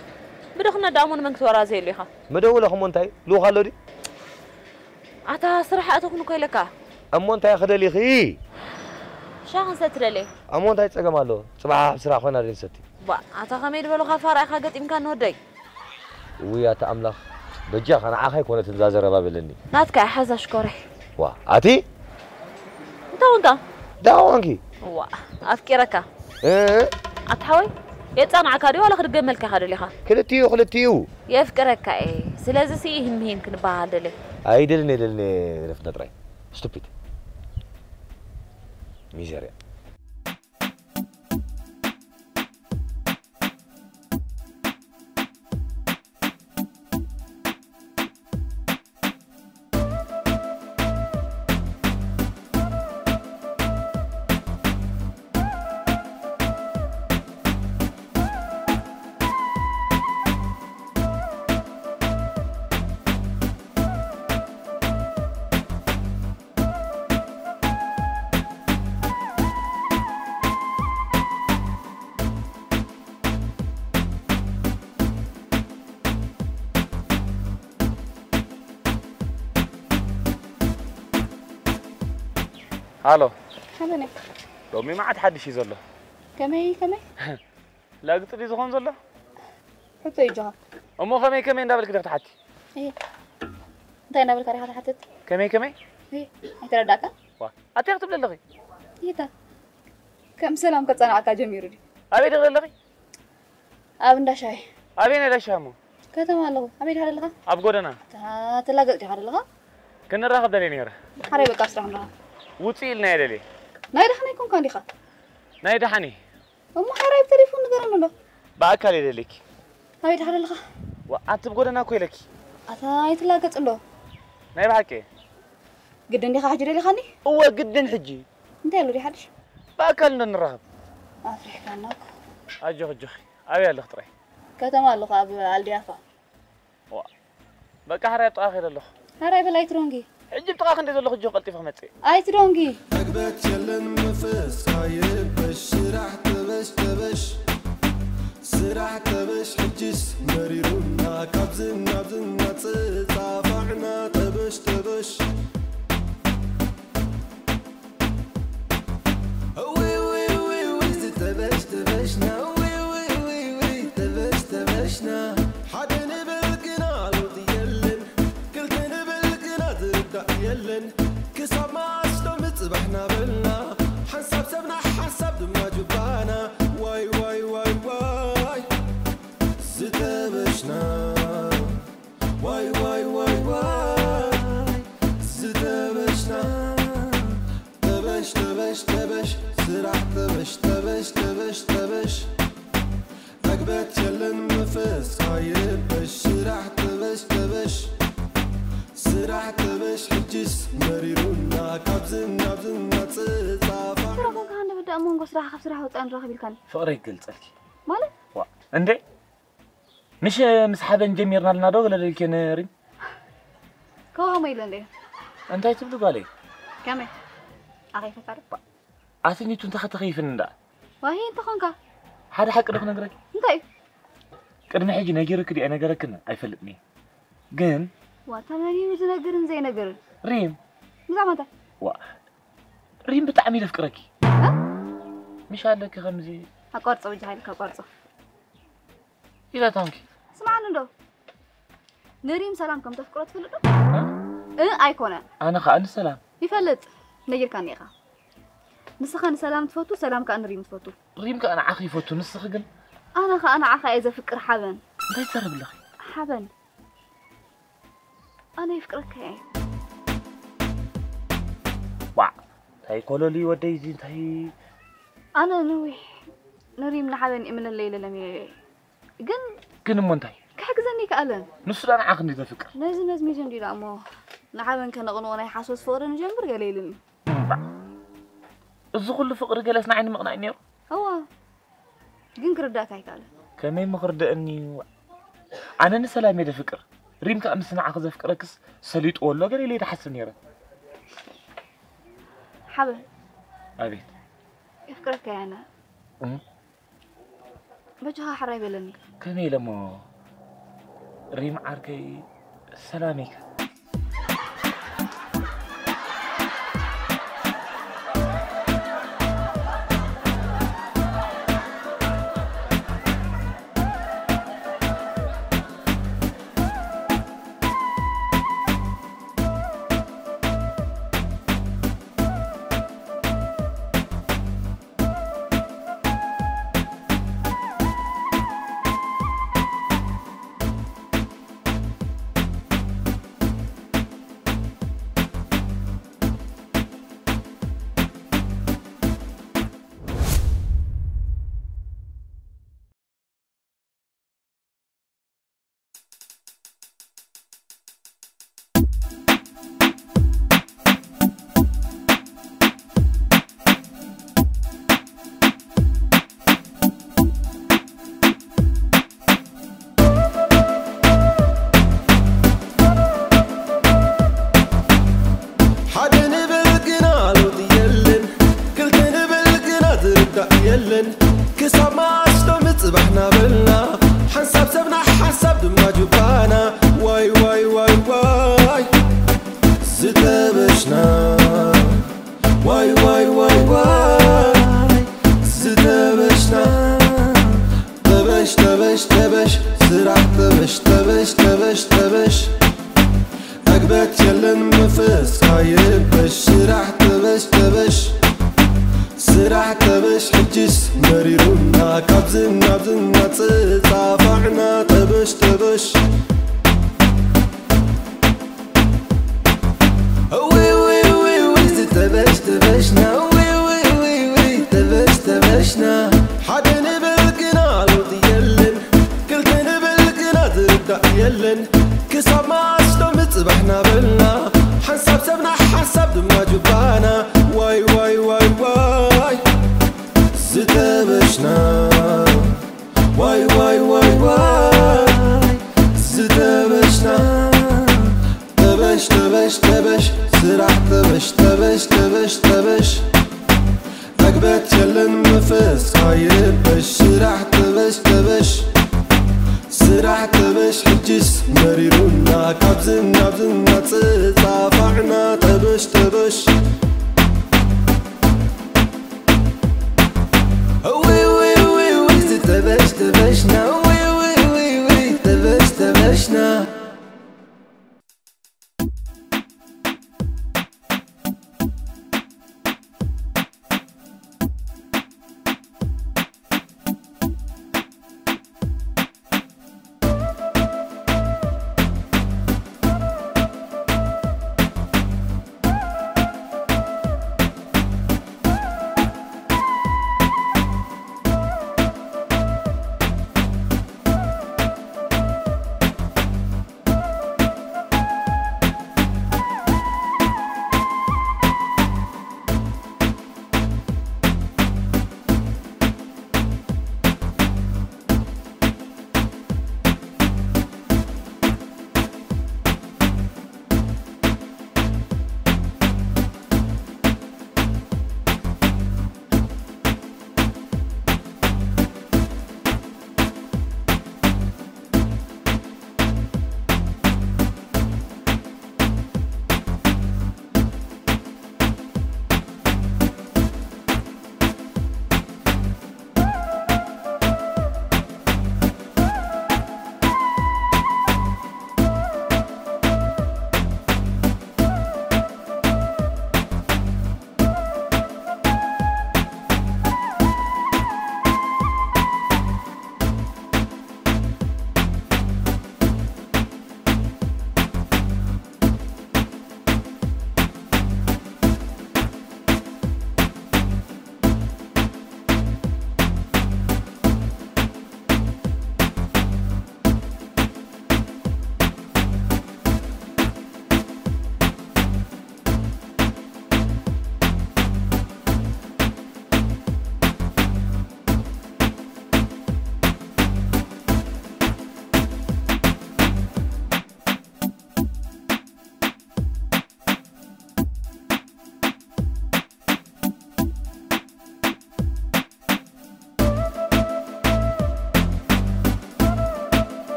بدخنا دامون من كتورا زي اللي خا مدولة خمون تاي لو خالو دي أتا صراحة أتوقن كويلكا أمون تاي خد لي خي شاخن ستر لي أمون تاي تسقى مالو صباح بسرعة خونا رينستي با أتا خميد بلو خفار أخا قد إمكان ودي ويا تأملخ بجاخ أنا عاخي كونة تزازر بابلني ناتك حزة شكوري وا أتي وانت داوانكي وا أفكرك إيه أتحوي يتصنع كاري ولا خد جمل كهذا اللي خا خلتيو يفكرك إيه سلازة سيهم هين كن بعدله هاي دلني رفنا تراي stupid ميزيريا الو حبني لومي ما عاد حد شي زله كمي لا قلت لي زخون زله حتى يجها امو كمي ندابلك تحتي ايه انت ندابلك ريحه تحتت كمي ايه ايترداك وا اتي كتب لي ايتا كم سلام كصنعك جميرو دي ابي دغلغي اب انداشاي ابي نه دشامو كتما الله ابي دحللها اب غودنا تلاقط دحللها كنا راخب دلي نيره حري بقى سرحنا وصيل نايدلي نايدخني يكون كان ديخا نايدحني أم حري بتليفون نقرن له باكل يدلك ابي دحللها واتب غودنا كويلك اتا يتلاقط له ناي بحكي قدن ديخا حجري لي خاني هو قدن حجي انت يلو دي حدش باكلنا نرهب افرح كانك اجخ ابي الله خطري كتما الله اب الديافا وا بقى حري طاخر له حري بلاي ترونغي عجب طاخ انت له جو قلتي فهمتي اي ترونغي اقبت يلن مفس عيبش سرح تبش حجس مريرونا كابزنا تصافعنا تبش وي زي تبشنا وي تبشنا حدني بالقناع وطيلن كلتني بالقناع تربدا يلن كسب ما عشتو مصبحنا بلنا حسب سبنا حسب دمنا جبانا واي زتبشنا واي زتبشنا تبش سرح تبش أقبت يلن مفس عيبش سرح تبش حجس مريرونا كابزنا تصافع ترى كان بدا مونغو سرح وطان راخ بيلكاني فقري قلصلك مالك وا اندي مش مسحبن جميرنا لنا دو ولا الكنري كو ما يلندي انت تبدو قالي كمي اخي فكرت عاثني انت خطخيفن دا وهي انت خونكا هذا حق رخ نغرك انت قدم حجي نغيرك دي انا غركنا ايفلطني جن واتماني وزنغرن زي نغرن ريم مزعمتا وا ريم بتعمي لفكرك مش عندك خمزي أقرصه وجهك أقرصه إلى تانكي سمعنا له نريم سلام كم تفكرت في له أيكونا أنا خان سلام يفلت نجير كان يخا نسخن سلام تفوتو سلام كان ريم تفوتو ريم كان عاقي فوتو نسخ جن أنا عاقي إذا فكر حبن ده يسرب لك حبن أنا يفكرك يعني وا تاي كولولي ودي زين تاي أنا نوي نريم نحبن إمن الليلة لمي جن منتهي كحجزني كألن نص أنا عاقني ذا فكر لازم ميجن دي أمو نحبن كنا غنونا يحسوس فورا نجمر قليلن الزغل فقر جلسنا عيني مقنعني هو جن كرداك هيك ألن كمين مغرد أني أنا نسلام يد فكر ريم كأمسنا عاقز فكركس سليت أول لا قال لي تحسن يرى حبل أبيت يفكرك أنا بجها حراي بلني كمي لما ريم عاركي سلامك مريرونا كابزنا بزنا تصافعنا تبش